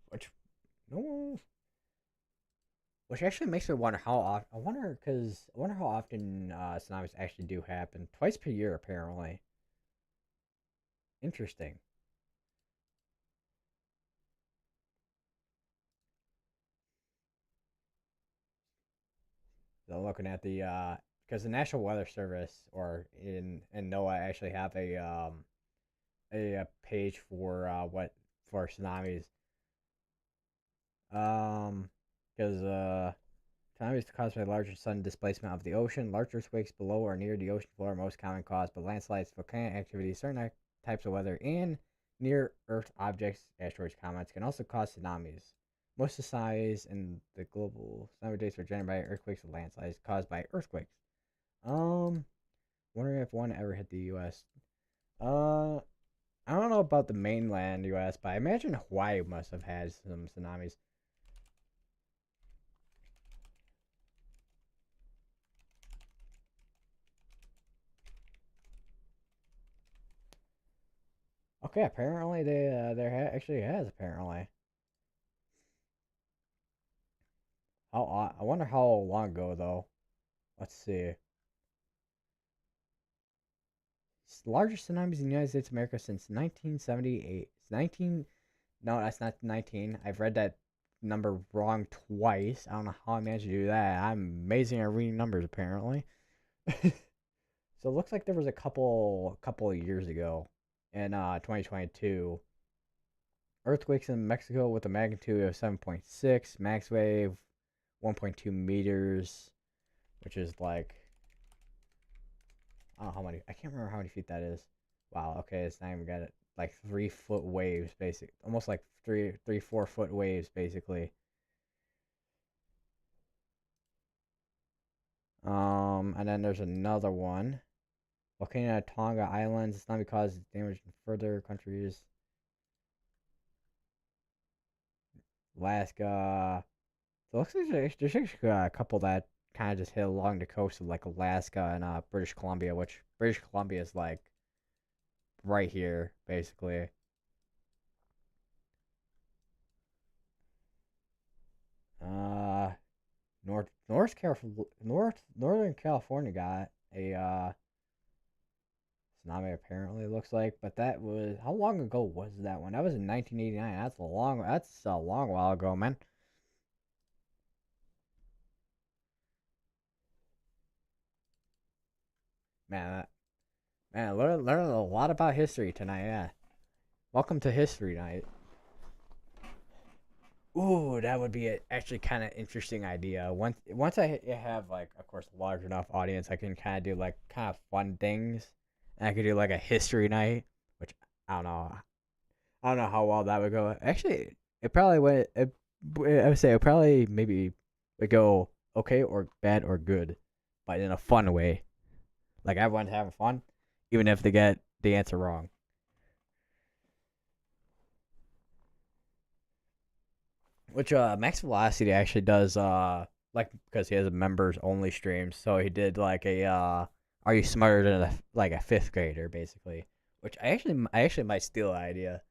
Which no, which actually makes me wonder how often. I wonder how often tsunamis actually do happen. Twice per year, apparently. Interesting. So looking at the because the National Weather Service or in NOAA actually have a page for what for tsunamis. Because Tsunamis caused by larger sudden displacement of the ocean. Large earthquakes below or near the ocean floor are most common cause, but landslides, volcanic activity, certain types of weather, and near Earth objects, asteroids, comets, can also cause tsunamis. Most of the tsunamis in the global tsunami dates were generated by earthquakes and landslides caused by earthquakes. Wondering if one ever hit the U.S. I don't know about the mainland U.S., but I imagine Hawaii must have had some tsunamis. Okay, apparently there actually has apparently. I wonder how long ago though. Let's see. Largest tsunamis in the United States of America since 1978. 19. No, that's not 19. I've read that number wrong twice. I don't know how I managed to do that. I'm amazing at reading numbers apparently. So it looks like there was a couple of years ago in 2022 earthquakes in Mexico with a magnitude of 7.6, max wave 1.2 meters, which is like I don't know how many. I can't remember how many feet that is. Wow. Okay, it's not even got it. Like 3 foot waves, basic, almost like 4 foot waves, basically. And then there's another one. Volcano Tonga Islands. It's not because it's damage in further countries. Alaska. So it looks like there's actually a couple that kind of just hit along the coast of like Alaska and British Columbia, which British Columbia is like right here, basically. Uh, Northern California got a tsunami apparently, it looks like, but that was how long ago was that one? That was in 1989. That's a long while ago, man. Man, man, learn a lot about history tonight. Yeah, welcome to History Night. Ooh, that would be actually kind of interesting idea. Once I have like, of course, a large enough audience, I can kind of do like kind of fun things. And I could do like a history night, which I don't know. I don't know how well that would go. Actually, it probably would. I would say it probably maybe would go okay or bad or good, but in a fun way. Like everyone's having fun, even if they get the answer wrong. Which Max Velocity actually does like because he has a members only stream, so he did like a are you smarter than like a fifth grader basically. Which I actually might steal that idea.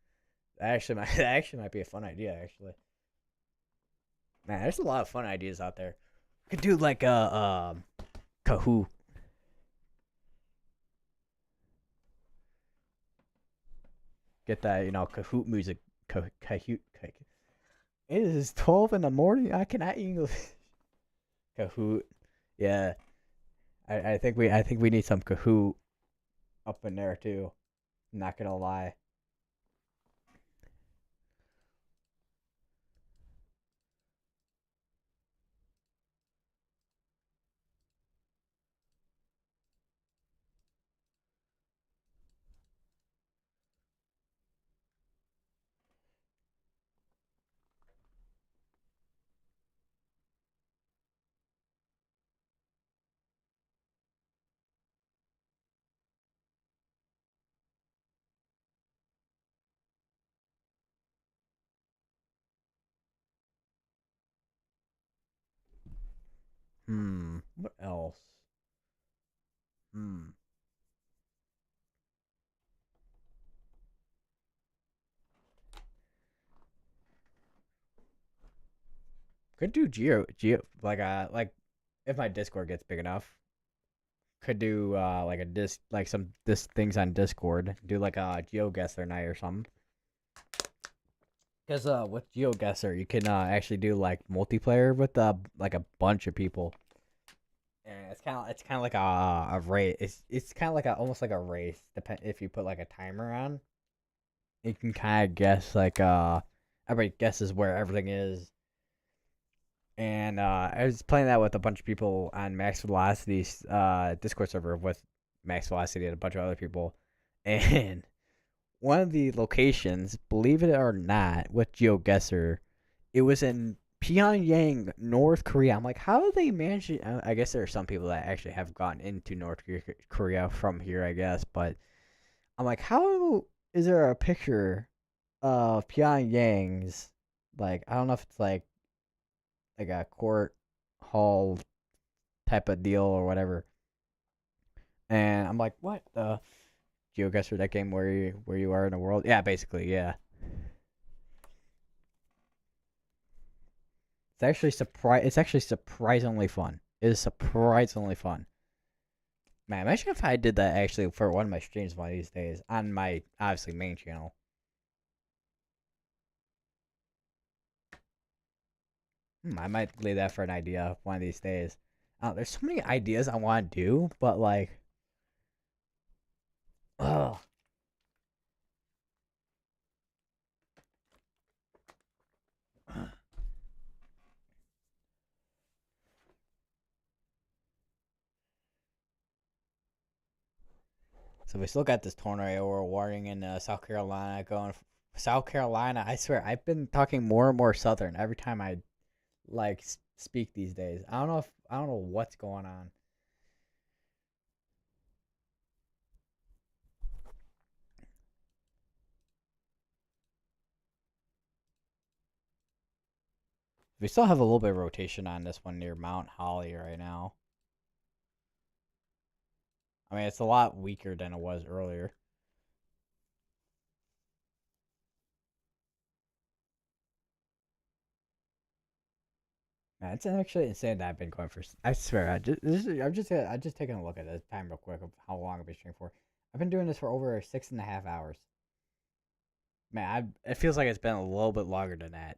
That actually might be a fun idea actually. Man, there's a lot of fun ideas out there. Could do like a Kahoot. Get that Kahoot music. Kahoot. It is 12 in the morning. I cannot English. Kahoot. Yeah, I think we need some Kahoot up in there too. Not gonna lie. What else? Hmm. Could do geo like if my Discord gets big enough. Could do like a like some this things on Discord. Do like a GeoGuessr night or something. Because with GeoGuessr you can actually do like multiplayer with like a bunch of people. And it's kind of like a race. It's kind of like almost like a race. Depend if you put like a timer on, you can kind of guess like everybody guesses where everything is, and I was playing that with a bunch of people on Max Velocity's Discord server with Max Velocity and a bunch of other people, and one of the locations, believe it or not, with GeoGuessr, it was in Pyongyang, North Korea. I'm like, how did they manage it? I guess there are some people that actually have gotten into North Korea from here, I guess, but I'm like, how is there a picture of Pyongyang's, like, I don't know if it's like a court hall type of deal or whatever. And I'm like, what the GeoGuessr, that game where you are in the world? Yeah, basically, yeah. It's actually surprisingly fun. It is surprisingly fun. Man, imagine if I did that actually for one of my streams one of these days on my obviously main channel. I might leave that for an idea one of these days. There's so many ideas I want to do, but like, ugh. So we still got this tornado or warning in South Carolina going. South Carolina, I swear, I've been talking more and more Southern every time I like speak these days. I don't know what's going on. We still have a little bit of rotation on this one near Mount Holly right now. I mean, it's a lot weaker than it was earlier. Man, it's actually insane that I've been going for. I swear, I'm just taking a look at the time real quick of how long I've been streaming for. I've been doing this for over 6.5 hours. Man, it feels like it's been a little bit longer than that.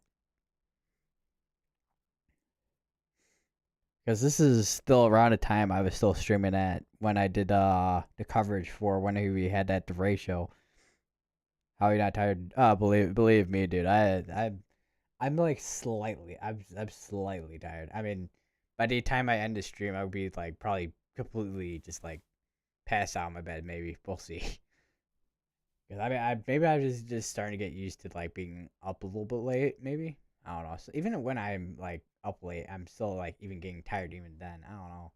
Because this is still around the time I was still streaming at when I did the coverage for when we had that DeRay show. How are you not tired? Believe me, dude. I'm like slightly. I'm slightly tired. I mean, by the time I end the stream, I would be like probably completely just like pass out in my bed. Maybe we'll see. Because I mean, maybe I'm just starting to get used to like being up a little bit late. Maybe I don't know. So even when I'm like up late, I'm still like even getting tired. Even then, I don't know.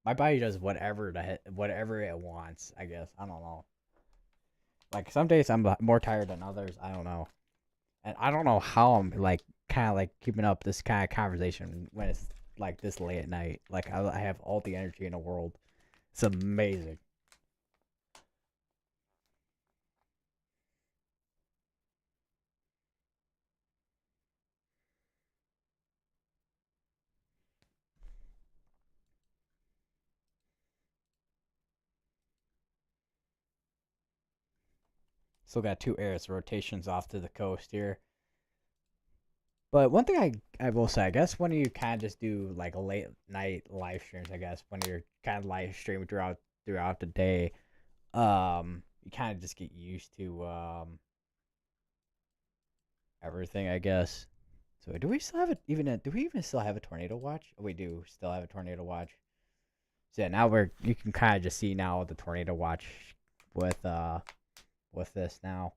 My body does whatever it wants. I guess I don't know. Like some days I'm more tired than others. I don't know, and I don't know how I'm like kind of like keeping up this kind of conversation when it's like this late at night. Like I have all the energy in the world. It's amazing. Still got two airs rotations off to the coast here. But one thing I will say, I guess when you kind of just do like a late night live streams, I guess when you're kind of live streaming throughout the day, you kind of just get used to everything, I guess. So do we still have it? Do we even still have a tornado watch? Oh, we do still have a tornado watch. So yeah, now you can kind of just see now the tornado watch with this now.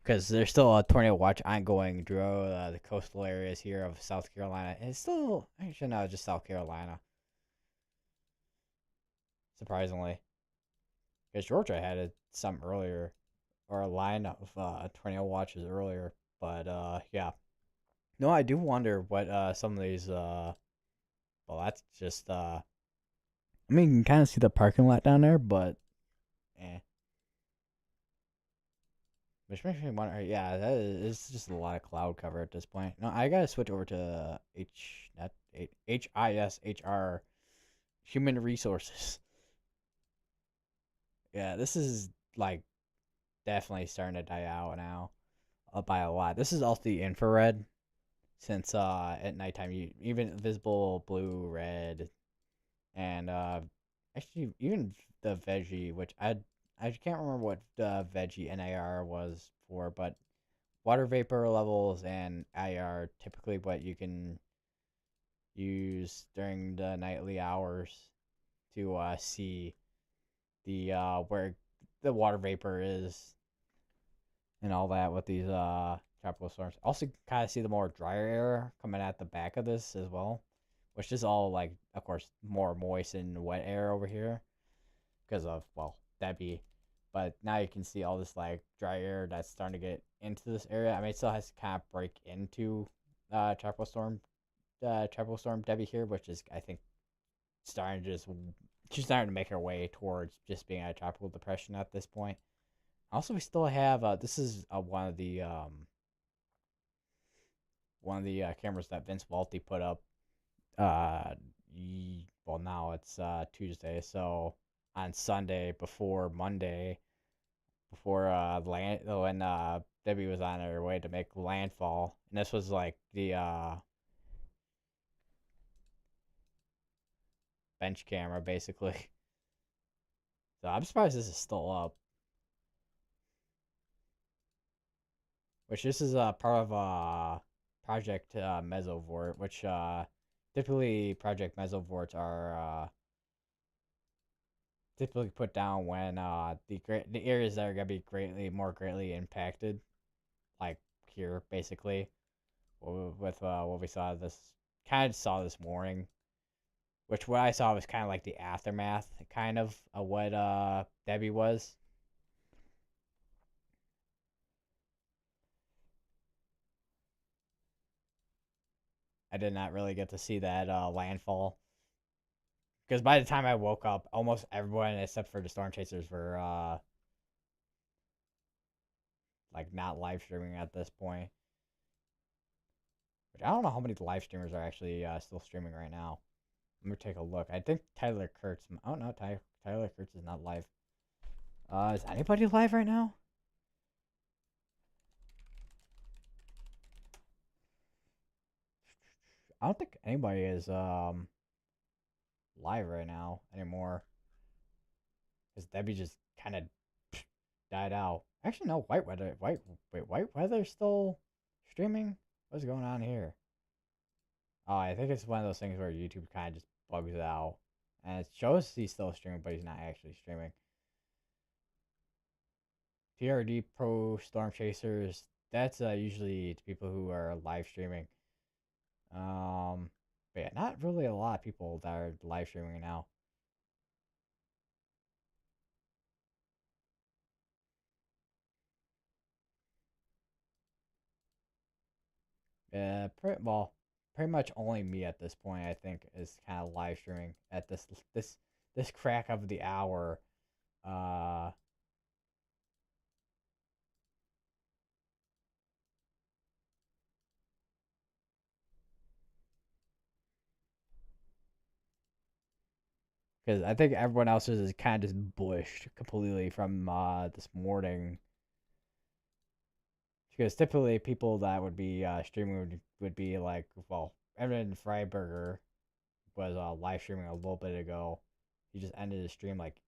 Because there's still a tornado watch ongoing through the coastal areas here of South Carolina. And it's still, actually, no, just South Carolina, surprisingly. Because Georgia had some earlier, or a line of tornado watches earlier. But yeah. No, I do wonder what some of these. Well, that's just. I mean, you can kind of see the parking lot down there, but. Eh. Which makes me wonder. Yeah, that is it's just a lot of cloud cover at this point. No, I gotta switch over to HISHR, human resources. Yeah, this is like definitely starting to die out now, by a lot. This is also the infrared, since at nighttime you even visible blue, red, and actually even the veggie, which I can't remember what the veggie NAR was for, but water vapor levels and I are typically what you can use during the nightly hours to see the where the water vapor is and all that with these tropical storms. Also, kind of see the more drier air coming at the back of this as well, which is all like, of course, more moist and wet air over here because of well, that be. But now you can see all this like dry air that's starting to get into this area. I mean, it still has to kind of break into tropical storm Debbie here, which is I think starting to just she's starting to make her way towards just being a tropical depression at this point. Also, we still have this is one of the cameras that Vince Valti put up. Well, now it's Tuesday, so on Sunday before Monday, before land when Debbie was on her way to make landfall, and this was like the bench camera basically. So I'm surprised this is still up. Which this is part of Project Mesovort, which typically Project Mesovorts are typically put down when the areas that are gonna be greatly impacted, like here basically, with what we saw this morning, which what I saw was kind of like the aftermath kind of what Debbie was. I did not really get to see that landfall because by the time I woke up, almost everyone except for the storm chasers were like not live streaming at this point. Which I don't know how many live streamers are actually still streaming right now. Let me take a look. I think Tyler Kurtz. Oh no, Tyler Kurtz is not live. Is anybody live right now? I don't think anybody is live right now anymore. Because Debbie just kind of died out. Actually, no. White Weather's still streaming. What's going on here? Oh, I think it's one of those things where YouTube kind of just bugs it out, and it shows he's still streaming, but he's not actually streaming. TRD Pro Storm Chasers. That's usually to people who are live streaming. But yeah, not really a lot of people that are live streaming now. Pretty much only me at this point. I think is kind of live streaming at this crack of the hour. Uh, because I think everyone else's is kind of just bushed completely from this morning. Because typically people that would be streaming would be like, well, Evan Freiberger was live streaming a little bit ago. He just ended his stream like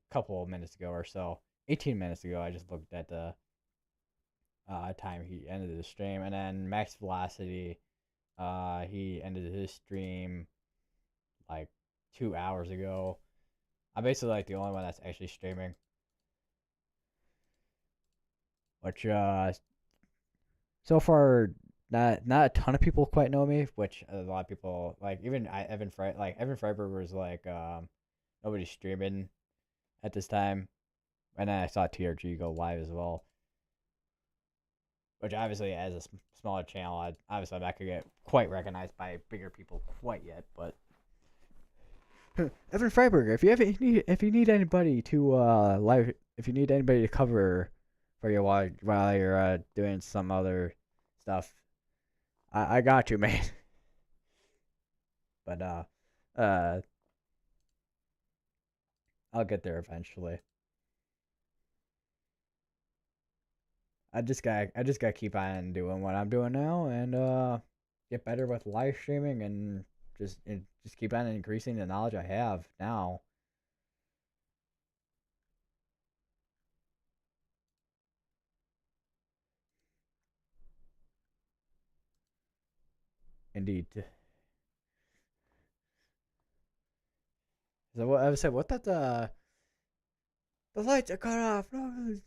a couple of minutes ago or so. 18 minutes ago, I just looked at the time he ended the stream. And then Max Velocity, he ended his stream like 2 hours ago. I'm basically like the only one that's actually streaming. Which so far not a ton of people quite know me, which a lot of people like even Evan Freiberg was like nobody's streaming at this time. And then I saw TRG go live as well. Which obviously, as a smaller channel, obviously I'm not gonna get quite recognized by bigger people quite yet. But Evan Freiberger, if you need anybody to live, if you need anybody to cover for you while you're doing some other stuff, I got you, man. But uh, I'll get there eventually. I just got to keep on doing what I'm doing now and get better with live streaming and just keep on increasing the knowledge I have now. Indeed. So what I said, what that the lights are cut off. No,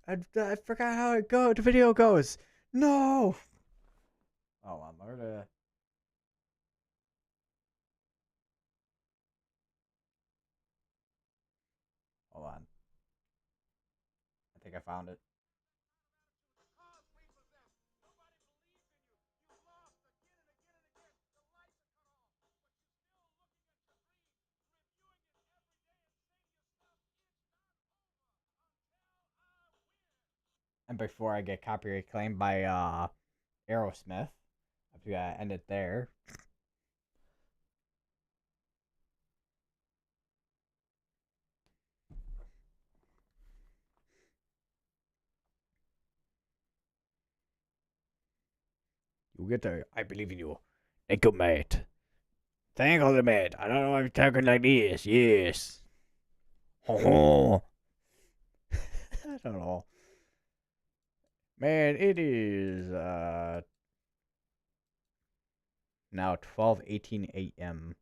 I forgot how the video goes. No. Oh, I'm gonna. Hold on. I think I found it. And before I get copyright claimed by Aerosmith, I'm gonna end it there. You get there. I believe in you. Thank you, mate. Thank you, mate. I don't know why I'm talking like this. Yes. Oh. I don't know. Man, it is now 12:18 a.m.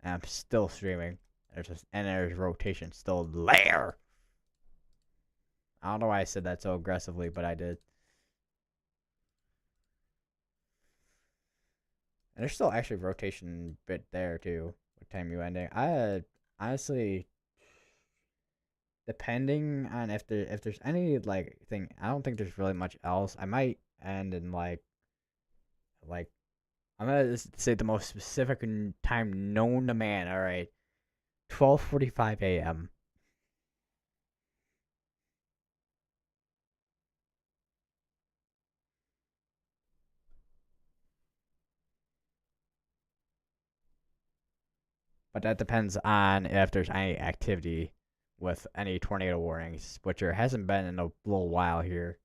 and I'm still streaming. There's rotation still there. I don't know why I said that so aggressively, but I did. And there's still actually rotation bit there too. What time you ending? I honestly, depending on if there's any like thing, I don't think there's really much else. I might end in like I'm gonna say the most specific time known to man. All right, 12:45 a.m. But that depends on if there's any activity with any tornado warnings, which there hasn't been in a little while here.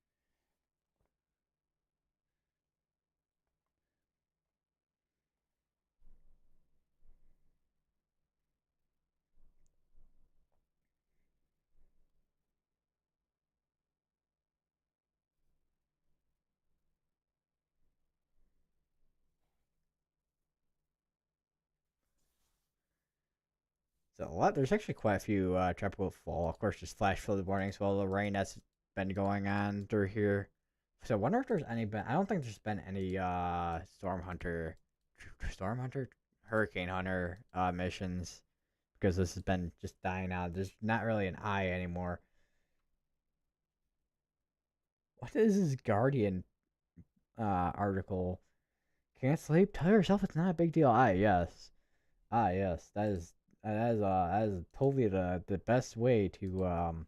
So there's actually quite a few tropical fall. Of course, just flash flood warnings. Well, the rain that's been going on through here. So I wonder if there's any. I don't think there's been any storm hunter, hurricane hunter missions because this has been just dying out. There's not really an eye anymore. What is this Guardian article? Can't sleep? Tell yourself it's not a big deal. Yes. Yes. That is totally the best way to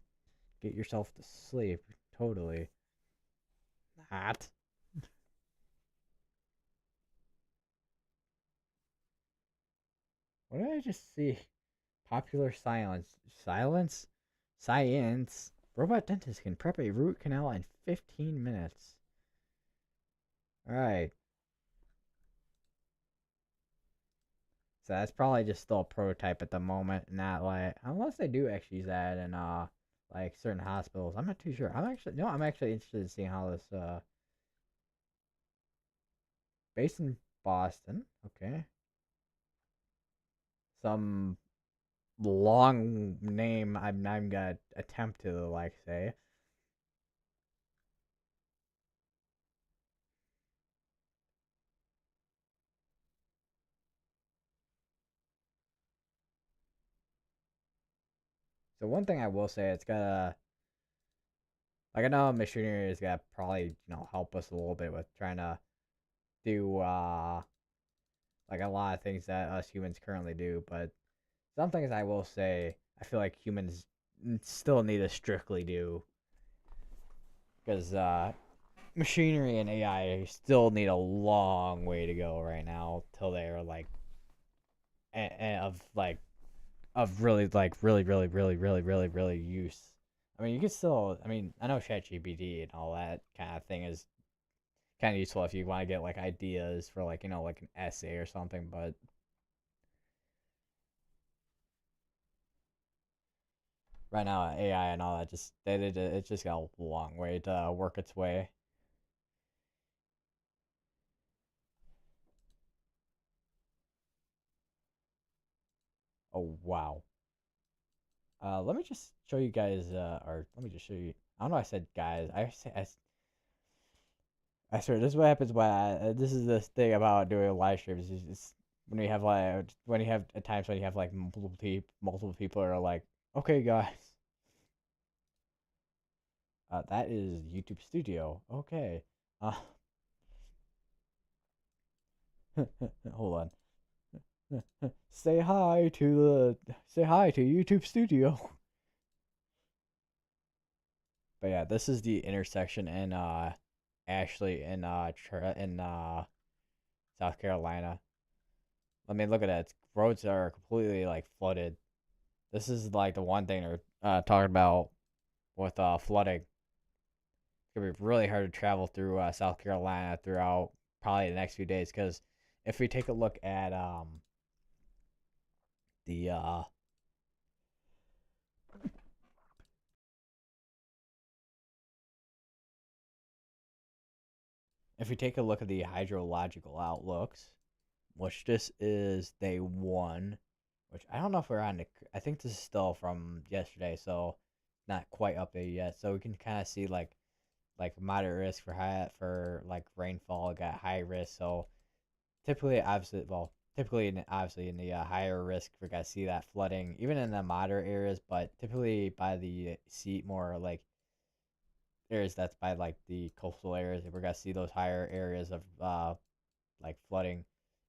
get yourself to sleep. Totally. Not. What did I just see? Popular silence. Silence? Science. Robot dentist can prep a root canal in 15 minutes. Alright. So that's probably just still a prototype at the moment, not like unless they do actually use that in like certain hospitals. I'm not too sure. I'm actually interested in seeing how this based in Boston. Okay. Some long name I'm gonna attempt to like say. So one thing I will say, it's gotta like I know machinery is gonna probably help us a little bit with trying to do like a lot of things that us humans currently do, but some things I will say I feel like humans still need to strictly do because machinery and AI still need a long way to go right now till they are like of like of really like really use. I mean, you can still. I mean, I know ChatGPT and all that kind of thing is kind of useful if you want to get like ideas for like like an essay or something. But right now, AI and all that just it just got a long way to work its way. Oh wow. Let me just show you guys, or let me just show you. I don't know. I said guys. I swear this is what happens when this is the thing about doing live streams. Is when you have at times when you have like multiple people are like, okay guys, that is YouTube Studio. Okay. Uh, hold on. Say hi to YouTube Studio. But yeah, this is the intersection in Ashley in South Carolina. I mean, look at that. Roads are completely like flooded. This is like the one thing they're talking about with flooding. It's gonna be really hard to travel through South Carolina throughout probably the next few days. Because if we take a look at the if we take a look at the hydrological outlooks, which this is day one, which I don't know if we're on the. I think this is still from yesterday, so not quite updated yet. So we can kind of see like moderate risk for like rainfall, got high risk. So typically in the higher risk, we're gonna see that flooding, even in the moderate areas, but typically by the sea more like areas that's by like the coastal areas, we're gonna see those higher areas of like flooding,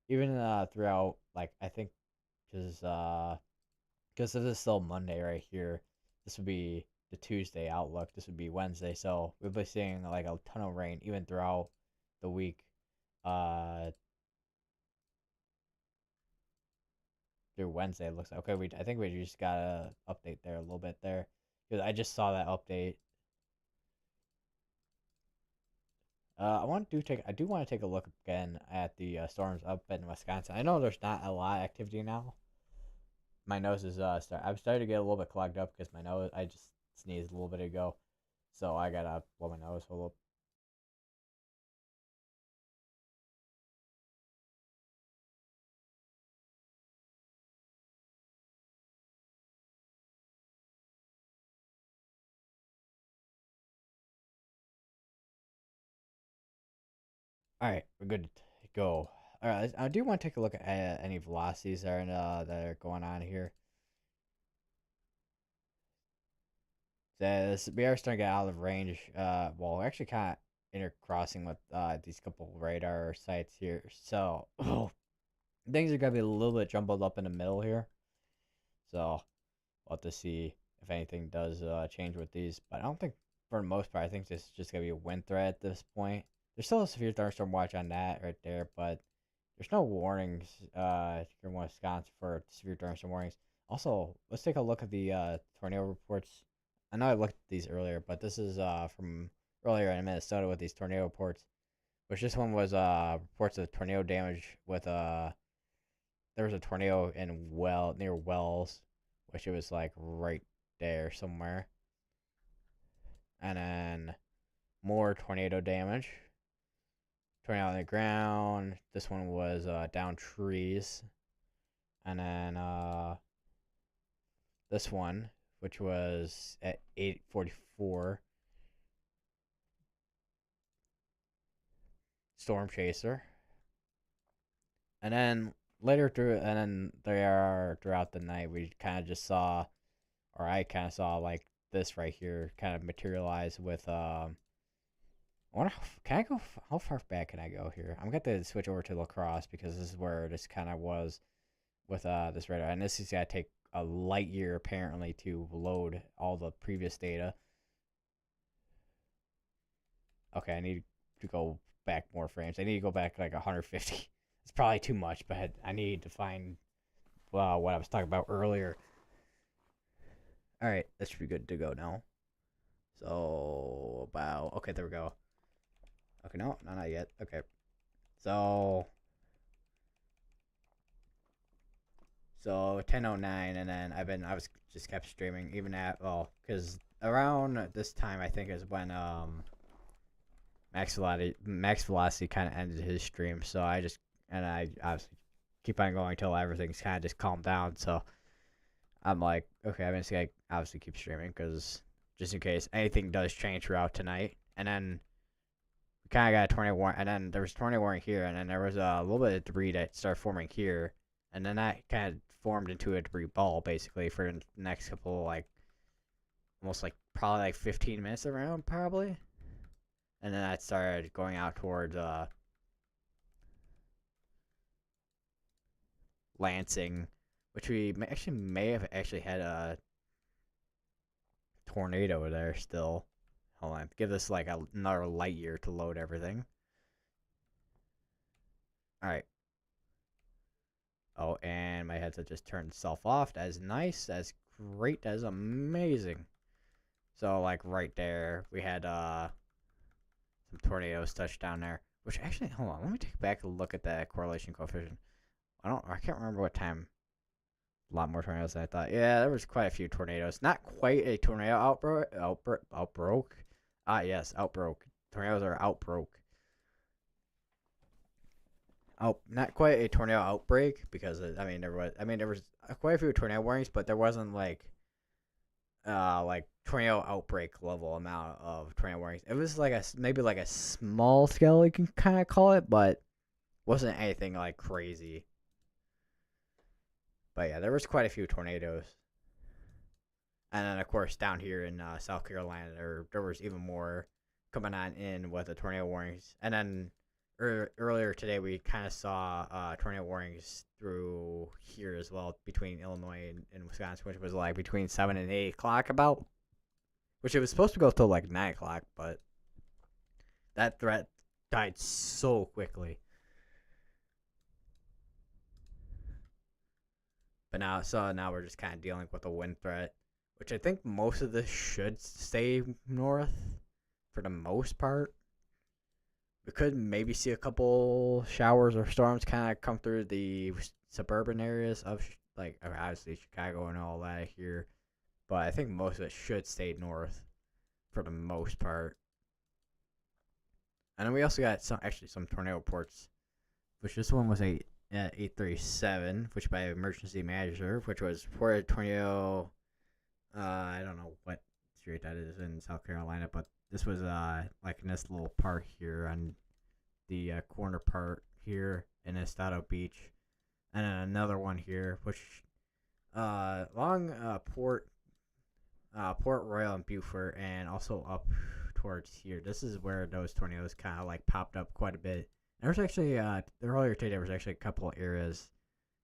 even throughout like I think because this is still Monday right here. This would be the Tuesday outlook. This would be Wednesday, so we'll be seeing like a ton of rain even throughout the week. Uh, through Wednesday, it looks like. Okay. I think we just got to update there a little bit there because I just saw that update. I do want to take a look again at the storms up in Wisconsin. I know there's not a lot of activity now. My nose is I'm starting to get a little bit clogged up because my nose. I just sneezed a little bit ago, so I gotta blow my nose a little. All right, we're good to go. All right, I do want to take a look at any velocities that are going on here. We are starting to get out of range. Well, we're actually kind of intercrossing with these couple radar sites here, so things are gonna be a little bit jumbled up in the middle here. So we'll have to see if anything does change with these. But I don't think, for the most part, I think this is just gonna be a wind threat at this point. There's still a severe thunderstorm watch on that right there, but there's no warnings here in Wisconsin for severe thunderstorm warnings. Also, let's take a look at the tornado reports. I know I looked at these earlier, but this is from earlier in Minnesota with these tornado reports. Which this one was reports of tornado damage with there was a tornado in near Wells, which it was like right there somewhere. And then more tornado damage. Tornado on the ground. This one was down trees. And then this one, which was at 8:44, Storm Chaser. And then throughout the night, we kind of just saw, or I kind of saw like this right here kind of materialize with I wonder can I go how far back can I go here? I'm going to switch over to La Crosse because this is where this kind of was with this radar, and this is gonna take a light year apparently to load all the previous data. Okay, I need to go back more frames. I need to go back like 150. It's probably too much, but I need to find what I was talking about earlier. All right, that should be good to go now. So about okay, there we go. Okay, no, not yet. Okay, so 10:09, and then I was just kept streaming even at because around this time I think is when Max Velocity kind of ended his stream, so I obviously keep on going until everything's kind of just calmed down. So I'm like, okay, I'm just gonna obviously keep streaming because just in case anything does change throughout tonight. And then we kind of got a tornado warning, and then there was a tornado warning here, and then there was a little bit of debris that started forming here, and then that kind of formed into a debris ball basically for the next couple like almost like probably like 15 minutes around probably, and then that started going out towards Lansing, which we may have actually had a tornado there still. Hold on, give this like another light year to load everything. All right. Oh, and my headset just turned itself off. That is nice. That's great. That is amazing. So like right there, we had some tornadoes touch down there. Which actually, hold on, let me take back a look at that correlation coefficient. I can't remember what time. A lot more tornadoes than I thought. Yeah, there was quite a few tornadoes. Not quite a tornado outbroke. Ah, yes, outbroke. Tornadoes are outbroke. Not quite a tornado outbreak because there was quite a few tornado warnings, but there wasn't like tornado outbreak level amount of tornado warnings. It was like maybe like a small scale you can kind of call it, but wasn't anything like crazy. But yeah, there was quite a few tornadoes. And then, of course, down here in South Carolina, there was even more coming on in with the tornado warnings. And then earlier today, we kind of saw tornado warnings through here as well between Illinois and Wisconsin, which was like between 7 and 8 o'clock about. Which it was supposed to go till like 9 o'clock, but that threat died so quickly. But now we're just kind of dealing with a wind threat, which I think most of this should stay north for the most part. We could maybe see a couple showers or storms kind of come through the suburban areas of like obviously Chicago and all that here, but I think most of it should stay north for the most part. And then we also got some tornado reports, which this one was 837, which by emergency manager, which was reported tornado. I don't know what street that is in South Carolina, but this was like in this little part here on the corner part here in Estado Beach, and then another one here, which along Port Royal and Beaufort, and also up towards here. This is where those tornadoes kind of like popped up quite a bit. There was actually earlier today there was actually a couple of areas,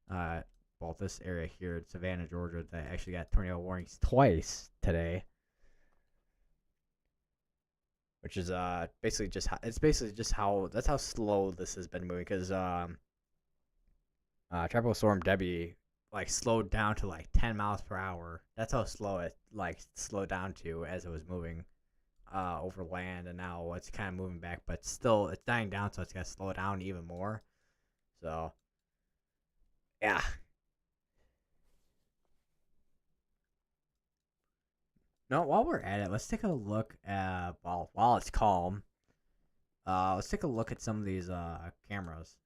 well this area here in Savannah, Georgia, that actually got tornado warnings twice today. Which is basically just how that's how slow this has been moving because Tropical Storm Debbie like slowed down to like 10 miles per hour. That's how slow it like slowed down to as it was moving over land, and now it's kind of moving back, but still it's dying down, so it's gonna slow down even more. So yeah. No, while we're at it, let's take a look at while it's calm. Let's take a look at some of these cameras.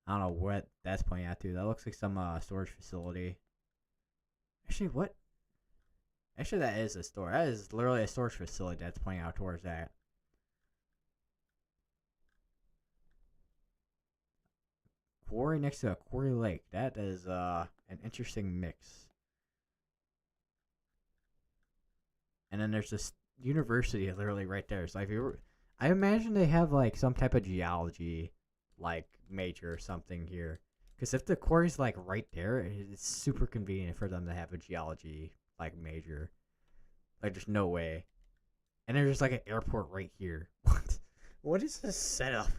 I don't know what that's pointing at to. That looks like some storage facility. Actually, what? Actually, that is a store. That is literally a storage facility that's pointing out towards that. Quarry next to a quarry lake. That is an interesting mix. And then there's this university literally right there. So I imagine they have like some type of geology like major or something here. Because if the quarry's like right there, it's super convenient for them to have a geology like major. Like there's no way. And there's just like an airport right here. What? What is this setup?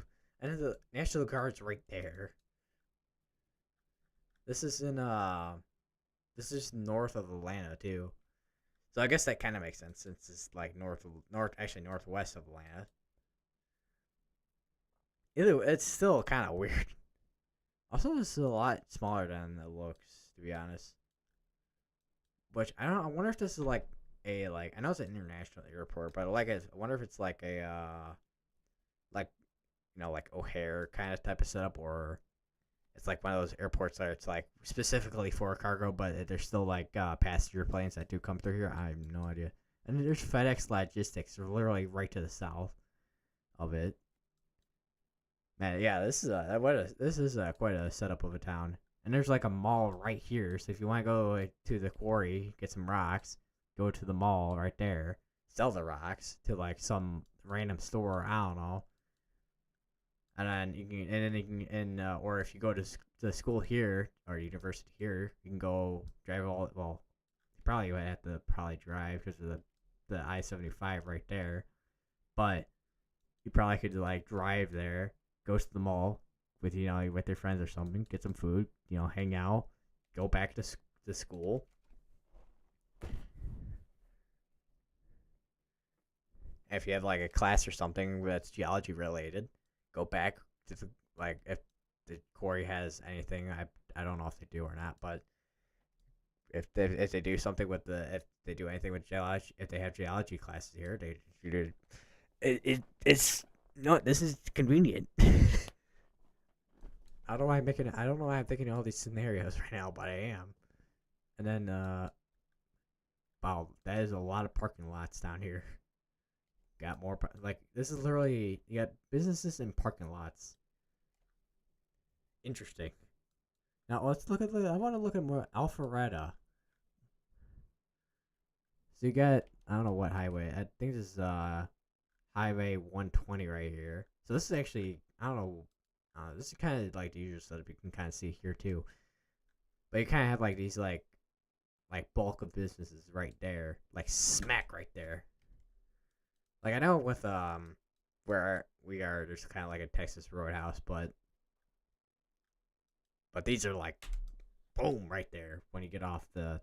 And the National Guard's right there. This is this is north of Atlanta too. So I guess that kind of makes sense since it's like northwest of Atlanta. Either way, it's still kind of weird. Also, this is a lot smaller than it looks, to be honest. Which I don't know. I wonder if this is like a like I know it's an international airport, but I wonder if it's like a like like O'Hare kind of type of setup, or It's like one of those airports that it's like specifically for cargo, but there's still like passenger planes that do come through here. I have no idea. And then there's FedEx Logistics. They're literally right to the south of it. Man, yeah, this is quite a setup of a town. And there's like a mall right here. So if you want to go like, to the quarry, get some rocks, go to the mall right there, sell the rocks to like some random store. I don't know. And then or if you go to the school here or university here, you can go drive all. Well, you probably would have to probably drive because of the I-75 right there, but you probably could like drive there, go to the mall with with your friends or something, get some food, hang out, go back to the school. And if you have like a class or something that's geology related, go back to like if the quarry has anything. I don't know if they do or not, but if they do something with if they do anything with geology, if they have geology classes here, it's no, this is convenient. I don't know why I'm thinking all these scenarios right now, but I am. And then wow, that is a lot of parking lots down here. Got more like this is literally you got businesses and parking lots. Interesting. Now let's look at I want to look at more Alpharetta. So you got I don't know what highway. I think this is Highway 120 right here. So this is actually I don't know. This is kind of like the usual setup you can kind of see here too. But you kind of have like these like bulk of businesses right there, like smack right there. Like I know with where we are, there's kind of like a Texas Roadhouse, but these are like boom right there when you get off the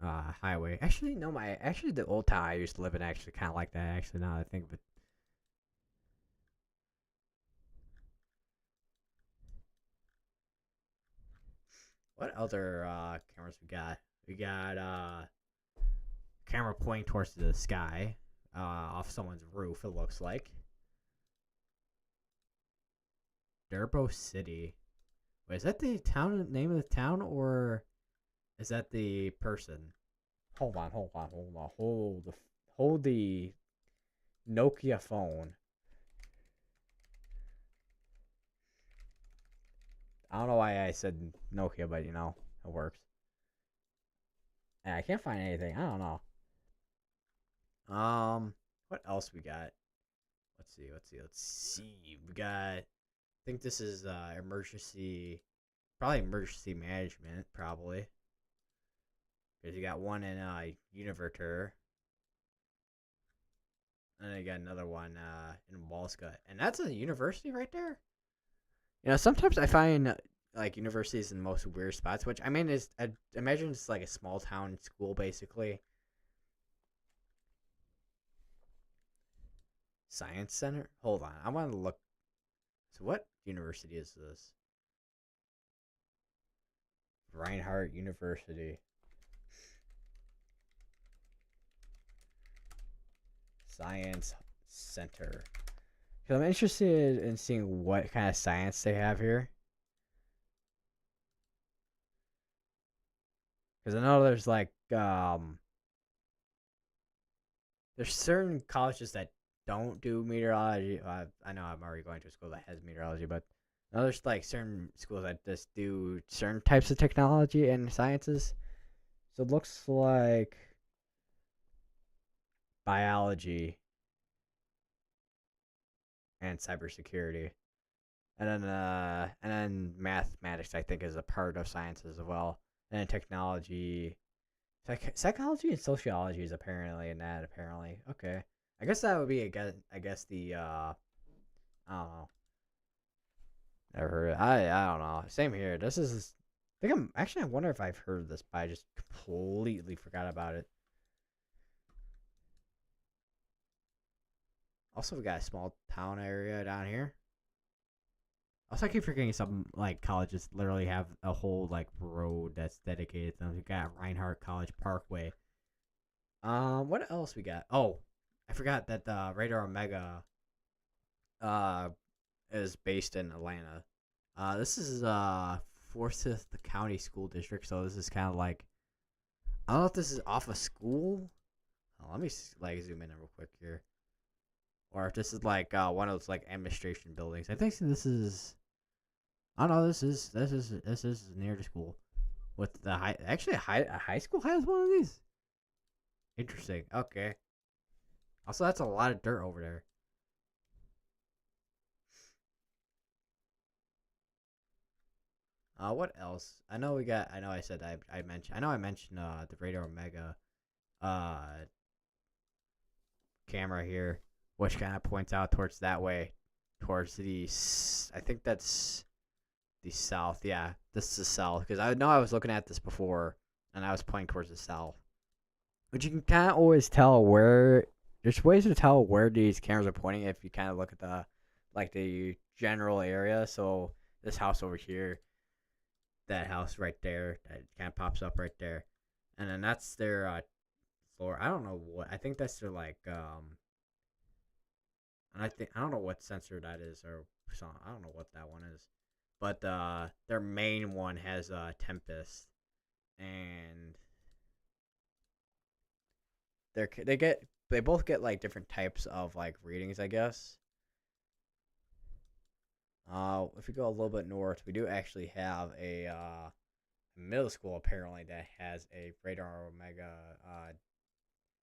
highway. Actually, no, the old town I used to live in actually kind of like that. Actually, now that I think of it. What other cameras we got? We got camera pointing towards the sky, off someone's roof. It looks like Durbo City. Wait, is that the name of the town, or is that the person? Hold on, hold the Nokia phone. I don't know why I said Nokia, but it works. And I can't find anything. I don't know. What else we got? Let's see. We got. I think this is emergency, probably emergency management, probably. Because you got one in Univerter, and then you got another one in Walscut, and that's a university right there. Sometimes I find like universities in the most weird spots, which I mean is I imagine it's like a small town school basically. Science Center. Hold on, I want to look. So what university is this? Reinhardt University. Science Center. Because I'm interested in seeing what kind of science they have here. Because I know there's like there's certain colleges that don't do meteorology. I know I'm already going to a school that has meteorology, but now there's like certain schools that just do certain types of technology and sciences. So it looks like biology and cybersecurity, and then mathematics I think is a part of science as well, and then technology, psychology and sociology is apparently in that. Apparently, okay. I guess that would be I guess the I don't know. Never heard it. I don't know. Same here. This is. I think I'm actually. I wonder if I've heard of this, but I just completely forgot about it. Also, we got a small town area down here. Also, I keep forgetting some like colleges literally have a whole like road that's dedicated to them. We got Reinhardt College Parkway. What else we got? Oh, I forgot that Radar Omega is based in Atlanta. This is Forsyth County School District, so this is kind of like I don't know if this is off a school. Let me like zoom in real quick here, or if this is like one of those like administration buildings. I think this is. I don't know. This is near the school. With the high, actually a high school has one of these. Interesting. Okay. Also, that's a lot of dirt over there. What else? I know we got. I know I said I mentioned. I know I mentioned the Radar Omega uh camera here, which kind of points out towards that way, towards I think that's the south. Yeah, this is the south because I know I was looking at this before, and I was pointing towards the south. But you can kind of always tell where. There's ways to tell where these cameras are pointing if you kind of look at the general area. So this house over here, that house right there, that kind of pops up right there, and then that's their floor. I don't know what. I think that's their and I don't know what sensor that is or something. I don't know what that one is, but their main one has Tempest, and they both get like different types of like readings, I guess. If we go a little bit north, we do actually have a middle school apparently that has a Radar Omega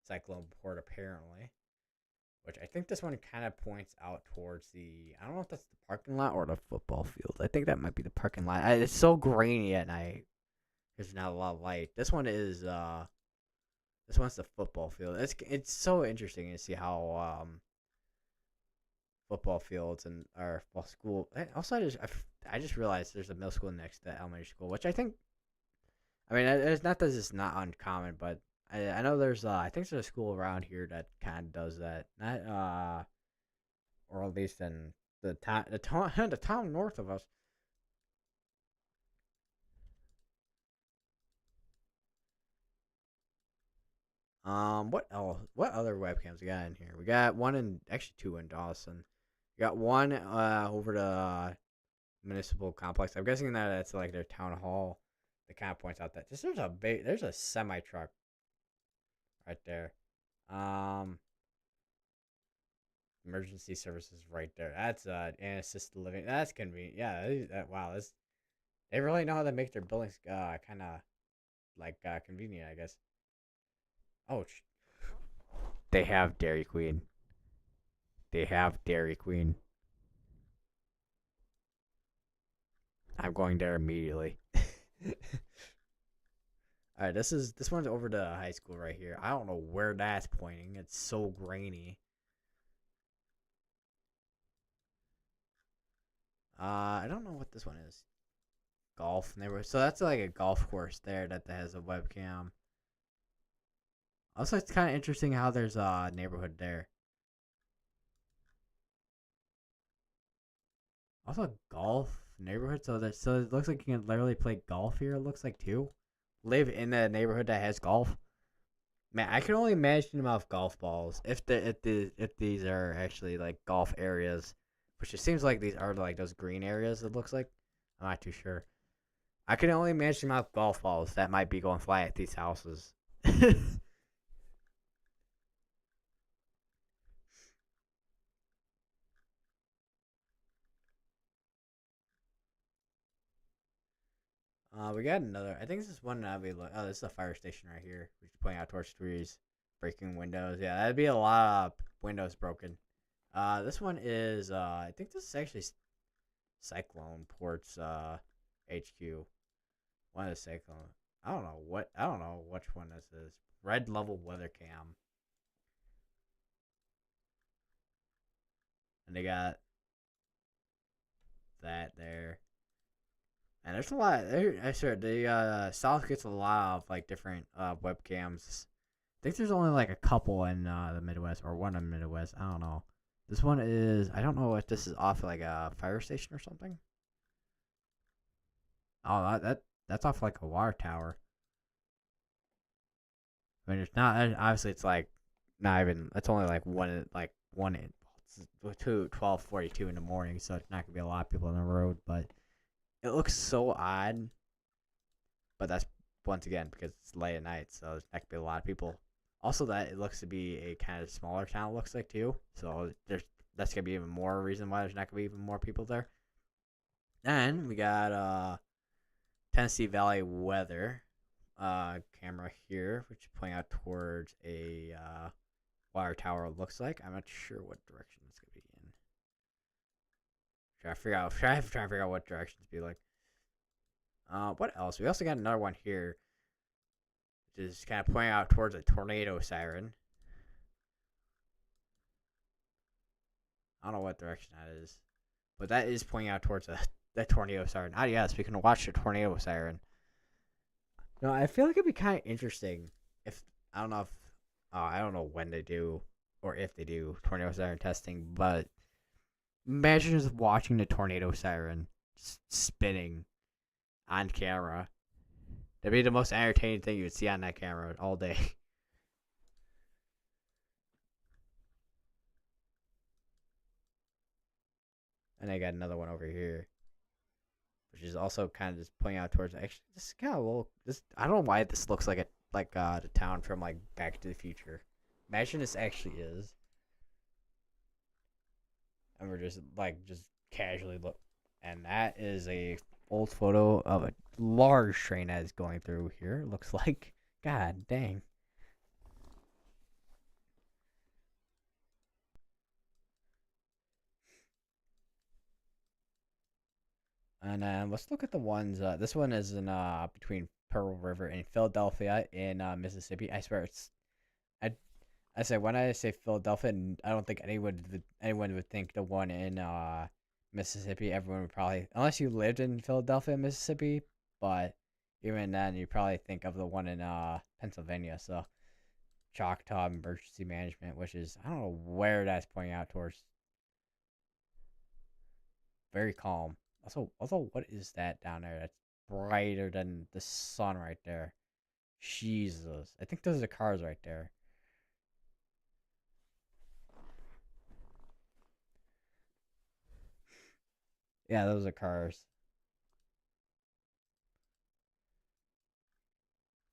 cyclone port apparently, which I think this one kind of points out towards the. I don't know if that's the parking lot or the football field. I think that might be the parking lot. It's so grainy at night. There's not a lot of light. This one's the football field. It's so interesting to see how football fields and our well, school. Also, I just realized there's a middle school next to elementary school, which I think. I mean, it's not that it's not uncommon, but I know there's I think there's a school around here that kind of does that. Not or at least in the town north of us. What else? What other webcams we got in here? We got one in actually two in Dawson. We got one over the municipal complex. I'm guessing that it's like their town hall. That kind of points out that there's a semi truck right there. Um, emergency services right there. That's and assisted living. That's convenient. Yeah. Wow. They really know how to make their buildings kind of like convenient, I guess. Oh, they have Dairy Queen. They have Dairy Queen. I'm going there immediately. All right, this one's over to high school right here. I don't know where that's pointing. It's so grainy. I don't know what this one is. Golf neighborhood. So that's like a golf course there that has a webcam. Also, it's kind of interesting how there's a neighborhood there. Also, a golf neighborhood. So it looks like you can literally play golf here. It looks like too. Live in a neighborhood that has golf. Man, I can only imagine the amount of golf balls if these are actually like golf areas, which it seems like these are like those green areas. It looks like I'm not too sure. I can only imagine the amount of golf balls that might be going fly at these houses. We got another. I think this is one that we look. Oh, this is a fire station right here. We're just pointing out towards trees, breaking windows. Yeah, that'd be a lot of windows broken. This one is. I think this is actually Cyclone Ports. HQ. One of the Cyclone. I don't know what. I don't know which one this is. Red level weather cam. And they got that there. And there's a lot. I swear, the South gets a lot of like different webcams. I think there's only like a couple in the Midwest or one in the Midwest. I don't know. This one is. I don't know if this is off like a fire station or something. Oh, that's off like a water tower. I mean, it's not. Obviously, it's like not even. It's only like one in 12:42 in the morning, so it's not gonna be a lot of people on the road, but it looks so odd, but that's once again because it's late at night, so there's not gonna be a lot of people. Also, that it looks to be a kind of smaller town. It looks like too, so that's gonna be even more reason why there's not gonna be even more people there. And we got Tennessee Valley weather camera here, which is pointing out towards a water tower. Looks like I'm not sure what direction it's gonna be in. Trying to figure out what direction to be like. What else? We also got another one here, which is kind of pointing out towards a tornado siren. I don't know what direction that is, but that is pointing out towards that tornado siren. Ah, yes, we can watch the tornado siren. No, I feel like it'd be kind of interesting if I don't know if I don't know when they do or if they do tornado siren testing, but imagine just watching the tornado siren spinning on camera. That'd be the most entertaining thing you would see on that camera all day. And I got another one over here, which is also kind of just pointing out towards. Actually, this is kind of little. This I don't know why this looks like the town from like Back to the Future. Imagine this actually is, and we're just casually look, and that is a old photo of a large train that is going through here. Looks like, god dang. And let's look at the ones. This one is in between Pearl River and Philadelphia in Mississippi. I swear it's. I say when I say Philadelphia, I don't think anyone would think the one in Mississippi. Everyone would probably, unless you lived in Philadelphia, Mississippi, but even then, you probably think of the one in Pennsylvania. So Choctaw Emergency Management, which is I don't know where that's pointing out towards. Very calm. Also, what is that down there? That's brighter than the sun right there. Jesus, I think those are cars right there. Yeah, those are cars.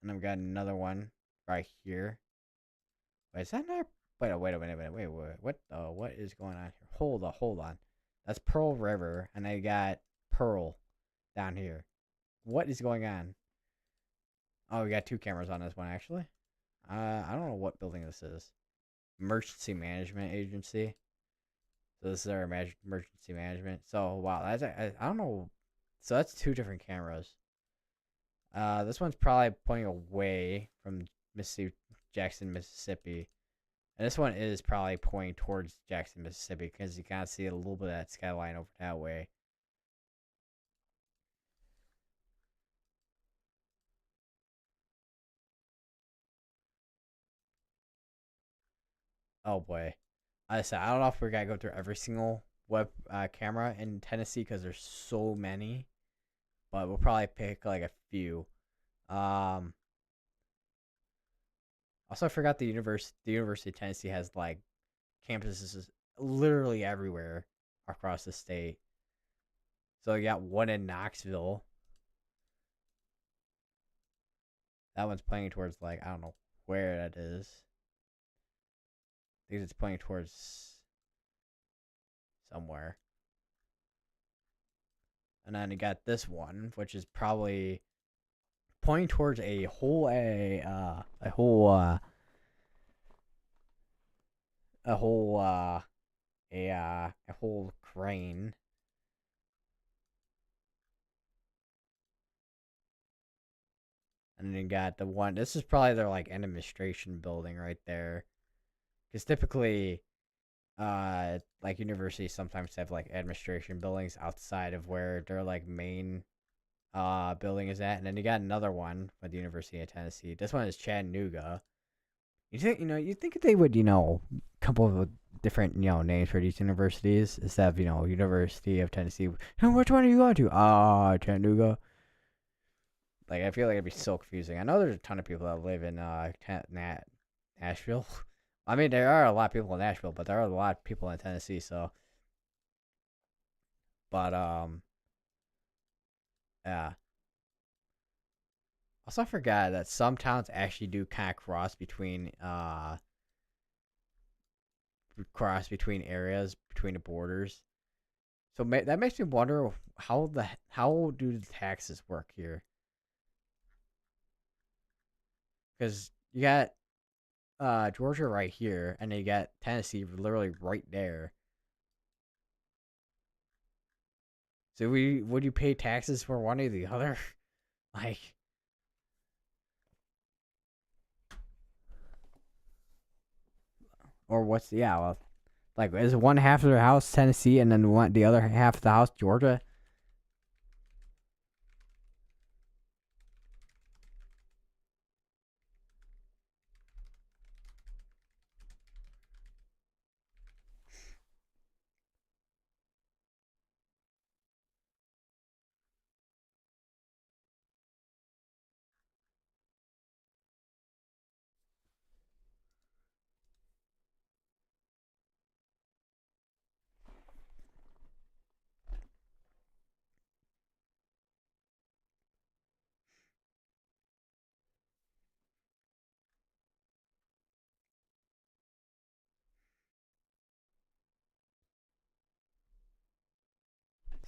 And I've got another one right here. Wait, is that not? Wait a minute. Wait. What is going on here? Hold on. That's Pearl River, and I got Pearl down here. What is going on? Oh, we got two cameras on this one actually. I don't know what building this is. Emergency Management Agency. So this is our emergency management. So wow, I don't know. So that's two different cameras. This one's probably pointing away from Mississippi, Jackson, Mississippi, and this one is probably pointing towards Jackson, Mississippi, because you kind of see a little bit of that skyline over that way. Oh boy, I said I don't know if we're gonna go through every single web camera in Tennessee because there's so many, but we'll probably pick like a few. Um, Also, I forgot the University of Tennessee has like campuses literally everywhere across the state. So you got one in Knoxville. That one's pointing towards like I don't know where that is. I think it's pointing towards somewhere. And then you got this one, which is probably pointing towards a whole crane. And then you got the one. This is probably their like administration building right there, because typically, like universities sometimes have like administration buildings outside of where their like main building is at. And then you got another one with the University of Tennessee. This one is Chattanooga. You think they would come up with different names for these universities instead of University of Tennessee. Which one are you going to? Chattanooga. Like I feel like it'd be so confusing. I know there's a ton of people that live in Nashville. I mean, there are a lot of people in Nashville, but there are a lot of people in Tennessee. So, but Yeah. Also, I forgot that some towns actually do kind of cross between areas between the borders. So that makes me wonder how do the taxes work here? Because you got Georgia right here, and then you got Tennessee literally right there. So would you pay taxes for one or the other? Like, or what's yeah? Well, like, is one half of their house Tennessee, and then the other half of the house Georgia?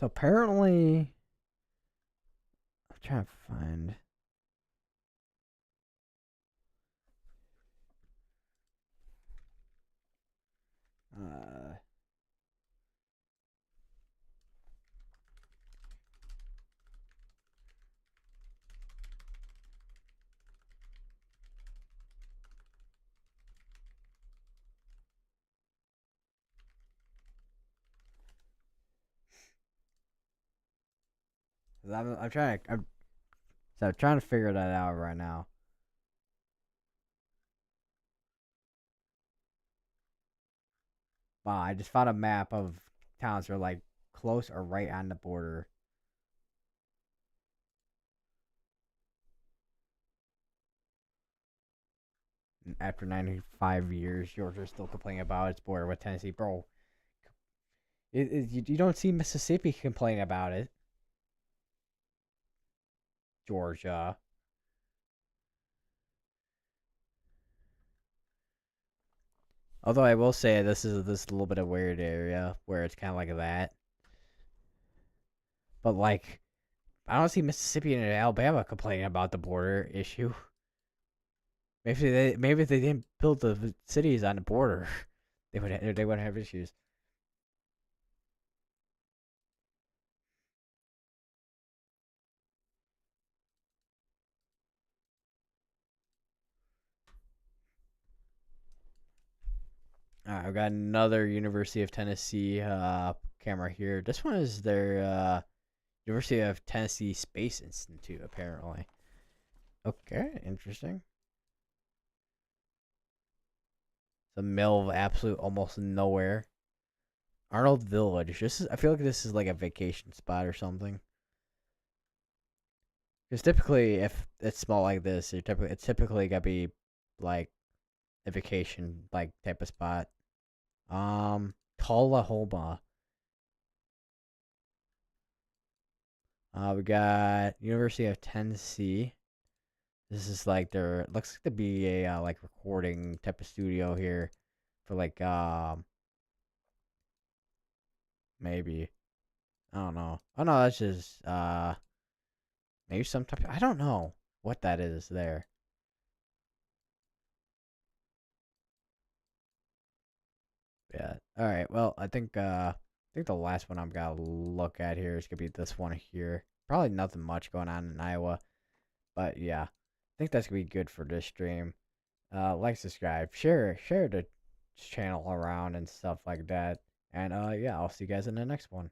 So apparently, I'm trying to find. Uh, I'm trying to I'm trying to figure that out right now. Wow, I just found a map of towns that are like close or right on the border. After 95 years, Georgia's still complaining about its border with Tennessee, bro. You don't see Mississippi complain about it. Georgia. Although I will say this little bit of weird area where it's kind of like that. But like, I don't see Mississippi and Alabama complaining about the border issue. Maybe if they didn't build the cities on the border, they wouldn't have issues. All right, I've got another University of Tennessee camera here. This one is their University of Tennessee Space Institute, apparently. Okay, interesting. The middle of absolute almost nowhere. Arnold Village. I feel like this is like a vacation spot or something. Because typically, if it's small like this, it's typically gotta be like a vacation like type of spot. Tullahoma. We got University of Tennessee. This is like their looks like to be a like recording type of studio here for like maybe I don't know. Oh no, that's just maybe some type. I don't know what that is there. Yeah. All right. Well, I think the last one I'm gonna look at here is gonna be this one here. Probably nothing much going on in Iowa, but yeah, I think that's gonna be good for this stream. Like, subscribe, share the channel around and stuff like that. And yeah, I'll see you guys in the next one.